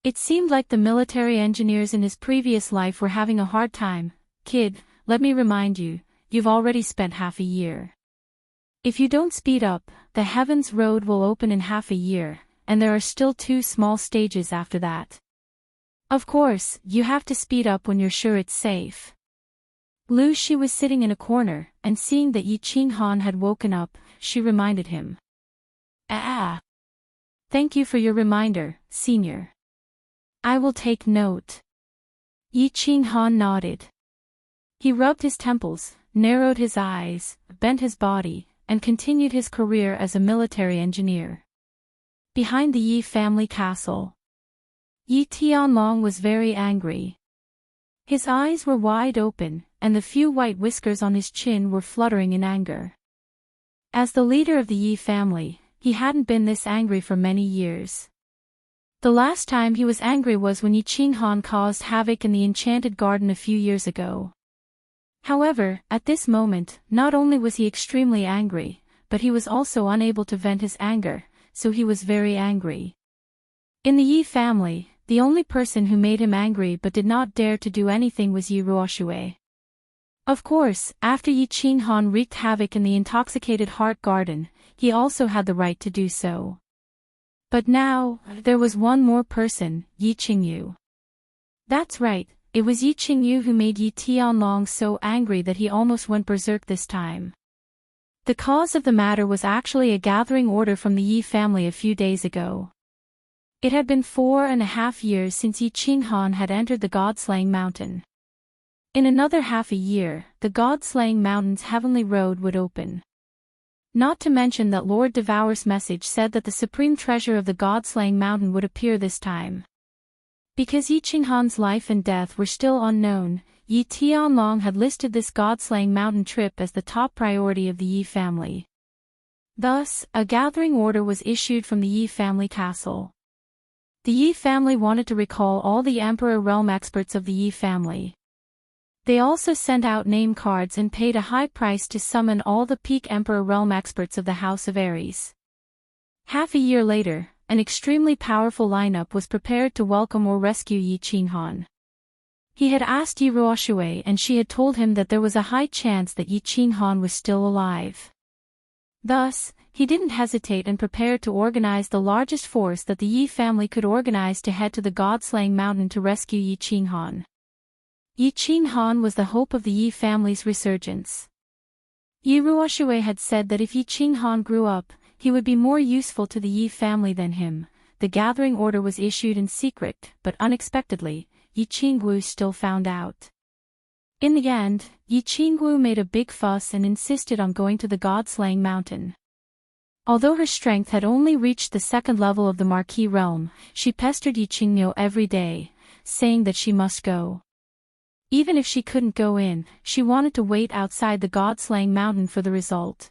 It seemed like the military engineers in his previous life were having a hard time. Kid, let me remind you, you've already spent half a year. If you don't speed up, the Heaven's Road will open in half a year, and there are still 2 small stages after that. Of course, you have to speed up when you're sure it's safe. Lu Shi was sitting in a corner, and seeing that Yi Qinghan had woken up, she reminded him. Thank you for your reminder, senior. I will take note. Yi Qinghan nodded. He rubbed his temples, narrowed his eyes, bent his body, and continued his career as a military engineer. Behind the Yi family castle, Yi Tianlong was very angry. His eyes were wide open, and the few white whiskers on his chin were fluttering in anger. As the leader of the Yi family, he hadn't been this angry for many years. The last time he was angry was when Yi Qinghan caused havoc in the enchanted garden a few years ago. However, at this moment, not only was he extremely angry, but he was also unable to vent his anger, so he was very angry. In the Yi family, the only person who made him angry but did not dare to do anything was Yi Ruoshui. Of course, after Yi Qinghan wreaked havoc in the intoxicated heart garden, he also had the right to do so. But now, there was one more person, Yi Qingyu. That's right, it was Yi Qingyu who made Yi Tianlong so angry that he almost went berserk this time. The cause of the matter was actually a gathering order from the Yi family a few days ago. It had been 4.5 years since Yi Qinghan had entered the God-Slaying Mountain. In another half a year, the God-Slaying Mountain's heavenly road would open. Not to mention that Lord Devour's message said that the supreme treasure of the God-Slaying Mountain would appear this time. Because Yi Qinghan's life and death were still unknown, Yi Tianlong had listed this God-Slaying Mountain trip as the top priority of the Yi family. Thus, a gathering order was issued from the Yi family castle. The Yi family wanted to recall all the Emperor Realm experts of the Yi family. They also sent out name cards and paid a high price to summon all the peak Emperor Realm experts of the House of Aries. Half a year later, an extremely powerful lineup was prepared to welcome or rescue Yi Qinghan. He had asked Yi Ruoshui and she had told him that there was a high chance that Yi Qinghan was still alive. Thus, he didn't hesitate and prepared to organize the largest force that the Yi family could organize to head to the God-Slaying Mountain to rescue Yi Qinghan. Yi Qinghan was the hope of the Yi family's resurgence. Yi Ruoshui had said that if Yi Qinghan grew up, he would be more useful to the Yi family than him. The gathering order was issued in secret, but unexpectedly, Yi Qingwu still found out. In the end, Yi Qingwu made a big fuss and insisted on going to the God-slaying mountain. Although her strength had only reached the second level of the Marquis realm, she pestered Yi Qingyu every day, saying that she must go. Even if she couldn't go in, she wanted to wait outside the God-slaying mountain for the result.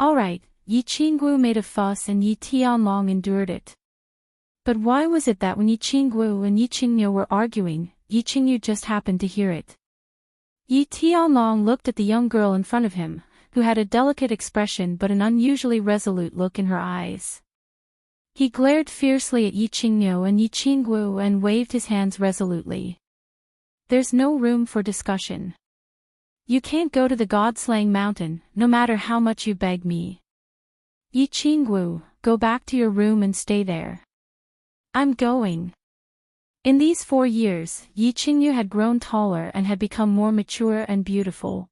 Alright, Yi Qingwu made a fuss and Yi Tianlong endured it. But why was it that when Yi Qingwu and Yi Qingyu were arguing, Yi Qingyu just happened to hear it? Yi Tianlong looked at the young girl in front of him, who had a delicate expression but an unusually resolute look in her eyes. He glared fiercely at Yi Qingyu and Yi Qingwu and waved his hands resolutely. There's no room for discussion. You can't go to the God-slaying mountain, no matter how much you beg me. Yi Qingwu, go back to your room and stay there. I'm going. In these 4 years, Yi Qingyu had grown taller and had become more mature and beautiful.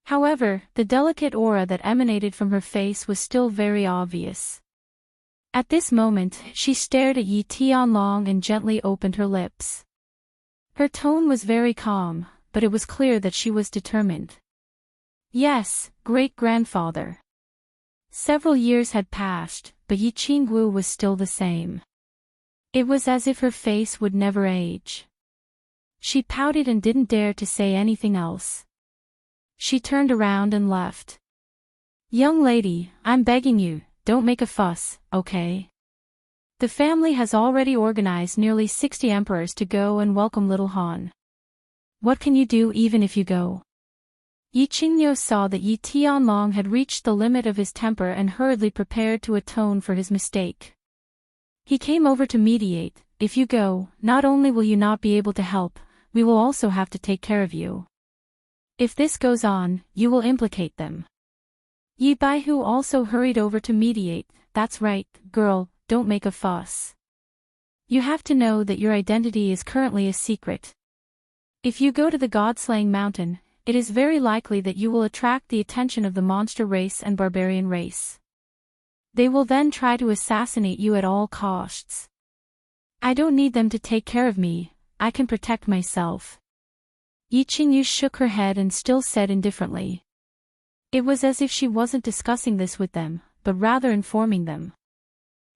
However, the delicate aura that emanated from her face was still very obvious. At this moment, she stared at Yi Tianlong and gently opened her lips. Her tone was very calm, but it was clear that she was determined. Yes, great-grandfather. Several years had passed, but Yi Qingwu was still the same. It was as if her face would never age. She pouted and didn't dare to say anything else. She turned around and left. Young lady, I'm begging you, don't make a fuss, okay? The family has already organized nearly 60 emperors to go and welcome little Han. What can you do even if you go? Yi Qingyu saw that Yi Tianlong had reached the limit of his temper and hurriedly prepared to atone for his mistake. He came over to mediate. If you go, not only will you not be able to help, we will also have to take care of you. If this goes on, you will implicate them. Yi Baihu also hurried over to mediate. That's right, girl, don't make a fuss. You have to know that your identity is currently a secret. If you go to the God-slaying mountain, it is very likely that you will attract the attention of the monster race and barbarian race. They will then try to assassinate you at all costs. I don't need them to take care of me, I can protect myself. Yi Qingyu shook her head and still said indifferently. It was as if she wasn't discussing this with them, but rather informing them.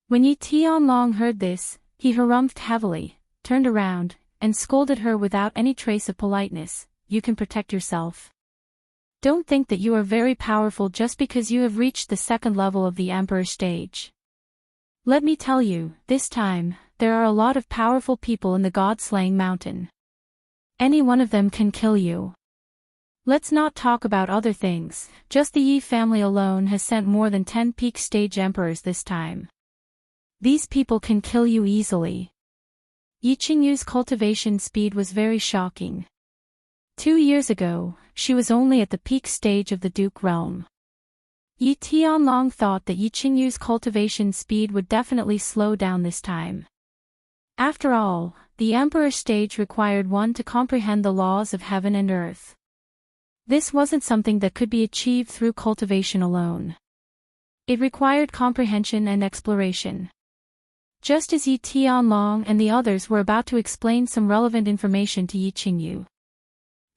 When Yi Tianlong heard this, he harumphed heavily, turned around, and scolded her without any trace of politeness. You can protect yourself. Don't think that you are very powerful just because you have reached the second level of the Emperor stage. Let me tell you, this time, there are a lot of powerful people in the God-slaying mountain. Any one of them can kill you. Let's not talk about other things, just the Yi family alone has sent more than 10 peak stage emperors this time. These people can kill you easily. Yi Qingyu's cultivation speed was very shocking. 2 years ago, she was only at the peak stage of the Duke realm. Yi Tianlong thought that Yi Qingyu's cultivation speed would definitely slow down this time. After all, the Emperor stage required one to comprehend the laws of heaven and earth. This wasn't something that could be achieved through cultivation alone. It required comprehension and exploration. Just as Yi Tianlong and the others were about to explain some relevant information to Yi Qingyu.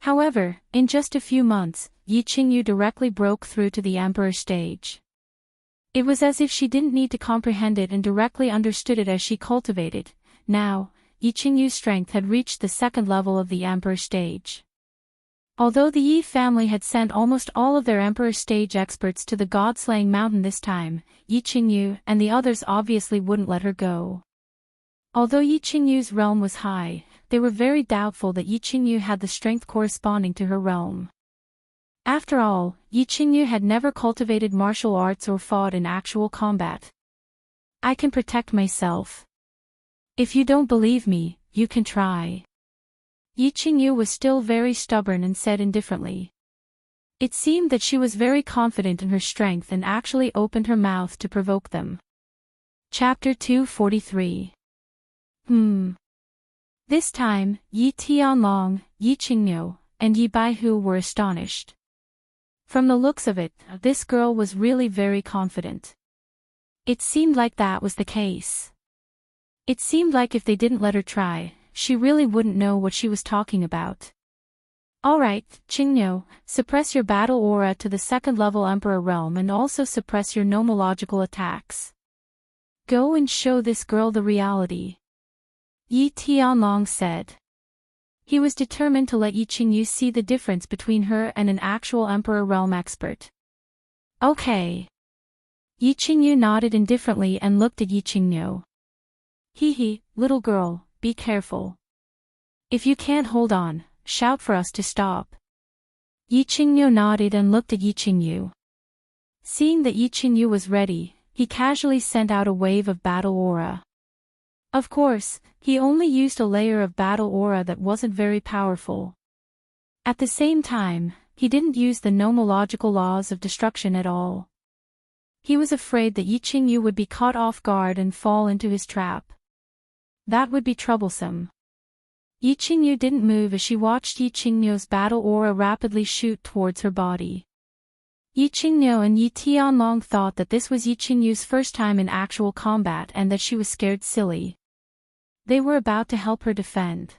However, in just a few months, Yi Qingyu directly broke through to the Emperor stage. It was as if she didn't need to comprehend it and directly understood it as she cultivated. Now, Yi Qingyu's strength had reached the second level of the Emperor stage. Although the Yi family had sent almost all of their Emperor stage experts to the God-slaying mountain this time, Yi Qingyu and the others obviously wouldn't let her go. Although Yi Qingyu's realm was high, they were very doubtful that Yi Qingyu had the strength corresponding to her realm. After all, Yi Qingyu had never cultivated martial arts or fought in actual combat. I can protect myself. If you don't believe me, you can try. Yi Qingyu was still very stubborn and said indifferently. It seemed that she was very confident in her strength and actually opened her mouth to provoke them. Chapter 243. This time, Yi Tianlong, Yi Qingniu, and Yi Baihu were astonished. From the looks of it, this girl was really very confident. It seemed like that was the case. It seemed like if they didn't let her try, she really wouldn't know what she was talking about. Alright, Qingniu, suppress your battle aura to the second level Emperor realm and also suppress your nomological attacks. Go and show this girl the reality. Yi Tianlong said. He was determined to let Yi Qingyu see the difference between her and an actual Emperor realm expert. Okay. Yi Qingyu nodded indifferently and looked at Yi Qingniu. Hee, little girl, be careful. If you can't hold on, shout for us to stop. Yi Qingniu nodded and looked at Yi Qingyu. Seeing that Yi Qingyu was ready, he casually sent out a wave of battle aura. Of course, he only used a layer of battle aura that wasn't very powerful. At the same time, he didn't use the nomological laws of destruction at all. He was afraid that Yi Qingyu would be caught off guard and fall into his trap. That would be troublesome. Yi Qingyu didn't move as she watched Yi Qingniu's battle aura rapidly shoot towards her body. Yi Qingniu and Yi Tianlong thought that this was Yi Qingyu's first time in actual combat and that she was scared silly. They were about to help her defend.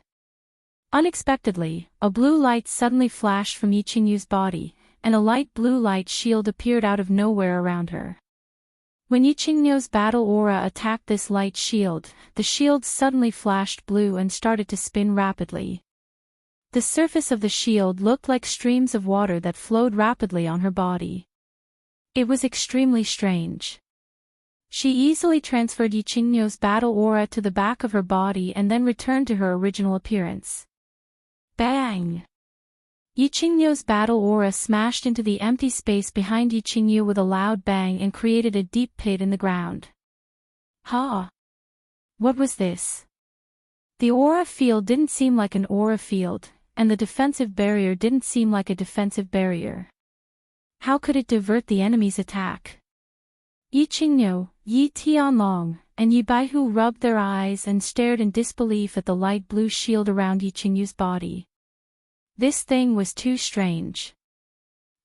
Unexpectedly, a blue light suddenly flashed from Yi Qingyu's body, and a light blue light shield appeared out of nowhere around her. When Yi Qingniu's battle aura attacked this light shield, the shield suddenly flashed blue and started to spin rapidly. The surface of the shield looked like streams of water that flowed rapidly on her body. It was extremely strange. She easily transferred Yi Qingniu's battle aura to the back of her body and then returned to her original appearance. Bang! Yi Qingniu's battle aura smashed into the empty space behind Yi Qingyu with a loud bang and created a deep pit in the ground. Ha! What was this? The aura field didn't seem like an aura field, and the defensive barrier didn't seem like a defensive barrier. How could it divert the enemy's attack? Yi Qingniu, Yi Tianlong, and Yi Baihu rubbed their eyes and stared in disbelief at the light blue shield around Yi Qingyu's body. This thing was too strange.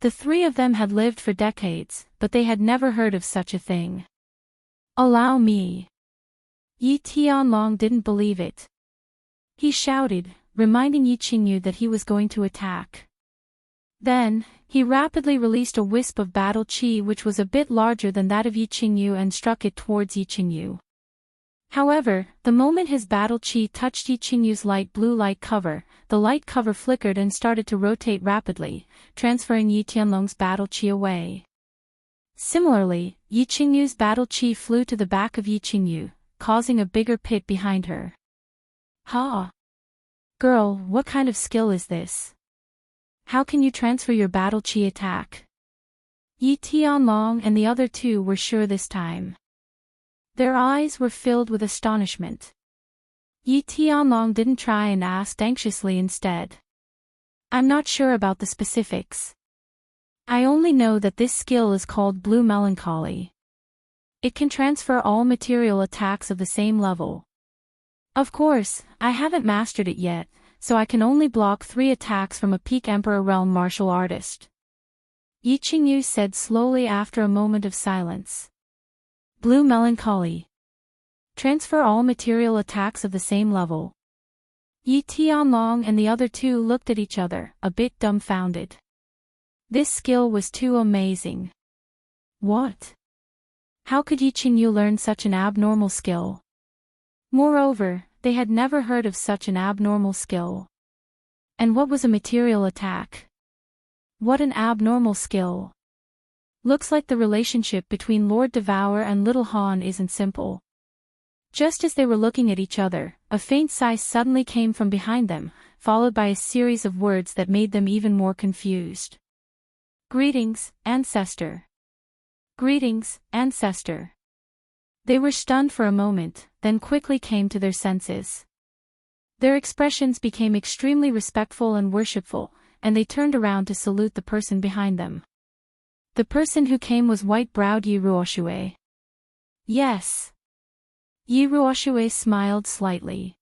The three of them had lived for decades, but they had never heard of such a thing. Allow me. Yi Tianlong didn't believe it. He shouted, reminding Yi Qingyu that he was going to attack. Then, he rapidly released a wisp of battle chi which was a bit larger than that of Yi Qingyu and struck it towards Yi Qingyu. However, the moment his battle chi touched Yi Qingyu's light blue light cover, the light cover flickered and started to rotate rapidly, transferring Yi Tianlong's battle chi away. Similarly, Yi Qingyu's battle chi flew to the back of Yi Qingyu, causing a bigger pit behind her. Ha! Girl, what kind of skill is this? How can you transfer your battle chi attack? Yi Tianlong and the other two were sure this time. Their eyes were filled with astonishment. Yi Tianlong didn't try and asked anxiously instead. I'm not sure about the specifics. I only know that this skill is called Blue Melancholy. It can transfer all material attacks of the same level. Of course, I haven't mastered it yet, so I can only block 3 attacks from a peak Emperor realm martial artist. Yi Qingyu said slowly after a moment of silence. Blue Melancholy. Transfer all material attacks of the same level. Yi Tianlong and the other two looked at each other, a bit dumbfounded. This skill was too amazing. What? How could Yi Qingyu learn such an abnormal skill? Moreover, they had never heard of such an abnormal skill. And what was a material attack? What an abnormal skill. Looks like the relationship between Lord Devour and Little Han isn't simple. Just as they were looking at each other, a faint sigh suddenly came from behind them, followed by a series of words that made them even more confused. Greetings, Ancestor. Greetings, Ancestor. They were stunned for a moment, then quickly came to their senses. Their expressions became extremely respectful and worshipful, and they turned around to salute the person behind them. The person who came was white-browed Yi Ruoxue. Yes. Yi Ruoxue smiled slightly.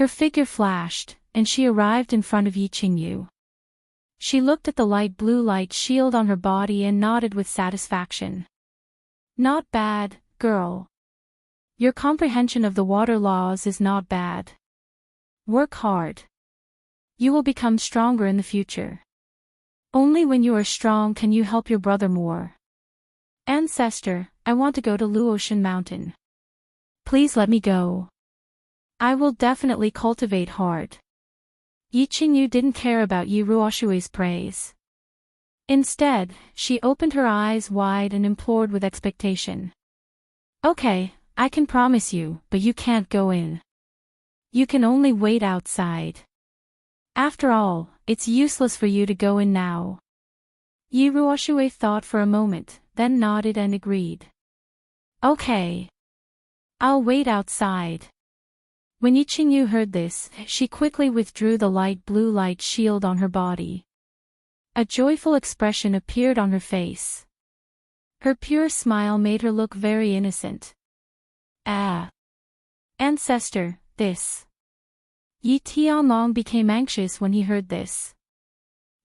Her figure flashed, and she arrived in front of Yi Qingyu. She looked at the light blue light shield on her body and nodded with satisfaction. Not bad, girl. Your comprehension of the water laws is not bad. Work hard. You will become stronger in the future. Only when you are strong can you help your brother more. Ancestor, I want to go to Luotian Mountain. Please let me go. I will definitely cultivate hard. Yi Qingyu didn't care about Yi Ruoshui's praise. Instead, she opened her eyes wide and implored with expectation. Okay, I can promise you, but you can't go in. You can only wait outside. After all, it's useless for you to go in now. Yi Ruoshui thought for a moment, then nodded and agreed. Okay. I'll wait outside. When Yi Qingyu heard this, she quickly withdrew the light blue light shield on her body. A joyful expression appeared on her face. Her pure smile made her look very innocent. Ah! Ancestor, this. Yi Tianlong became anxious when he heard this.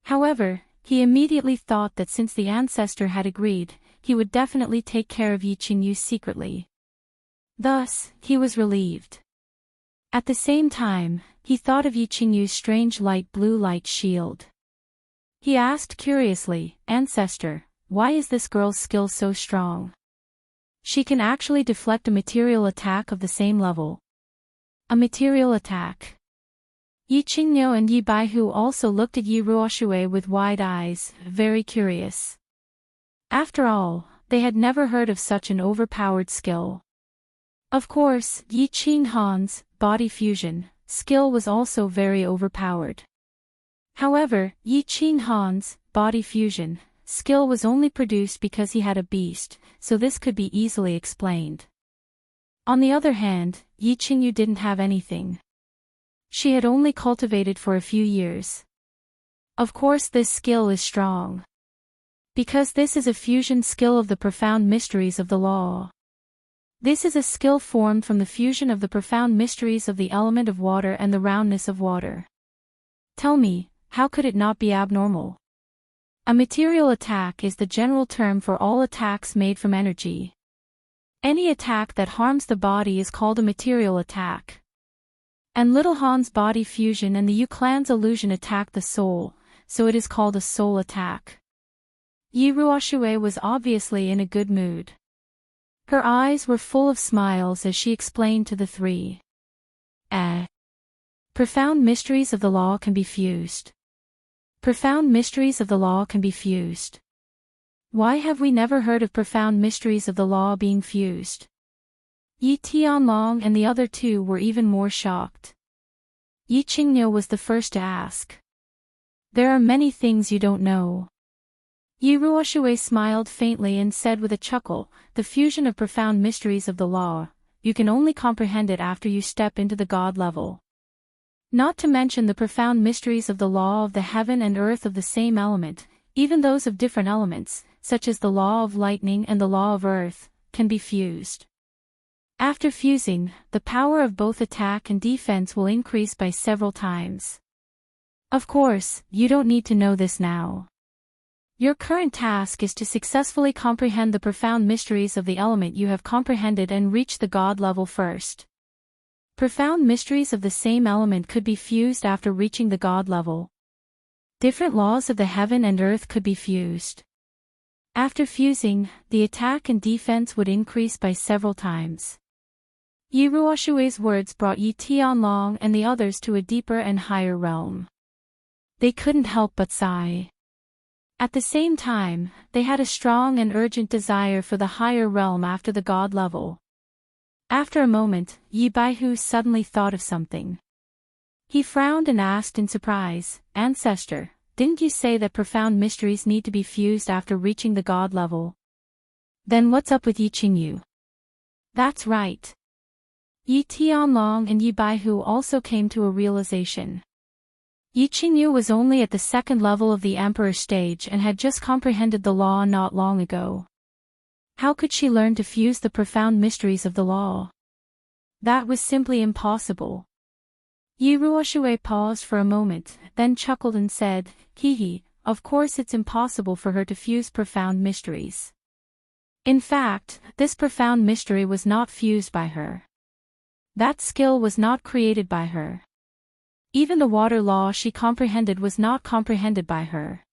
However, he immediately thought that since the ancestor had agreed, he would definitely take care of Yi Qingyu secretly. Thus, he was relieved. At the same time, he thought of Yi Qingyu's strange light blue light shield. He asked curiously, Ancestor, why is this girl's skill so strong? She can actually deflect a material attack of the same level. A material attack. Yi Qingyu and Yi Baihu also looked at Yi Ruoshui with wide eyes, very curious. After all, they had never heard of such an overpowered skill. Of course, Yi Qinghan's body fusion skill was also very overpowered. However, Yi Qinghan's body fusion skill was only produced because he had a beast, so this could be easily explained. On the other hand, Yi Qingyu didn't have anything. She had only cultivated for a few years. Of course this skill is strong. Because this is a fusion skill of the profound mysteries of the law. This is a skill formed from the fusion of the profound mysteries of the element of water and the roundness of water. Tell me, how could it not be abnormal? A material attack is the general term for all attacks made from energy. Any attack that harms the body is called a material attack. And Little Han's body fusion and the Yu clan's illusion attack the soul, so it is called a soul attack. Yi Ruoshui was obviously in a good mood. Her eyes were full of smiles as she explained to the three. Profound mysteries of the law can be fused. Profound mysteries of the law can be fused. Why have we never heard of profound mysteries of the law being fused? Yi Tianlong and the other two were even more shocked. Yi Qingyu was the first to ask. There are many things you don't know. Yi Ruoshui smiled faintly and said with a chuckle, the fusion of profound mysteries of the law, you can only comprehend it after you step into the God level. Not to mention the profound mysteries of the law of the heaven and earth of the same element, even those of different elements, such as the law of lightning and the law of earth, can be fused. After fusing, the power of both attack and defense will increase by several times. Of course, you don't need to know this now. Your current task is to successfully comprehend the profound mysteries of the element you have comprehended and reach the God level first. Profound mysteries of the same element could be fused after reaching the God level. Different laws of the heaven and earth could be fused. After fusing, the attack and defense would increase by several times. Yi Ruoshui's words brought Yi Tianlong and the others to a deeper and higher realm. They couldn't help but sigh. At the same time, they had a strong and urgent desire for the higher realm after the God level. After a moment, Yi Baihu suddenly thought of something. He frowned and asked in surprise, Ancestor, didn't you say that profound mysteries need to be fused after reaching the God level? Then what's up with Yi Qingyu? That's right. Yi Tianlong and Yi Baihu also came to a realization. Yi Qingyu was only at the second level of the Emperor stage and had just comprehended the law not long ago. How could she learn to fuse the profound mysteries of the law? That was simply impossible. Yi Ruoxue paused for a moment, then chuckled and said, "Hee, of course it's impossible for her to fuse profound mysteries." In fact, this profound mystery was not fused by her. That skill was not created by her. Even the water law she comprehended was not comprehended by her.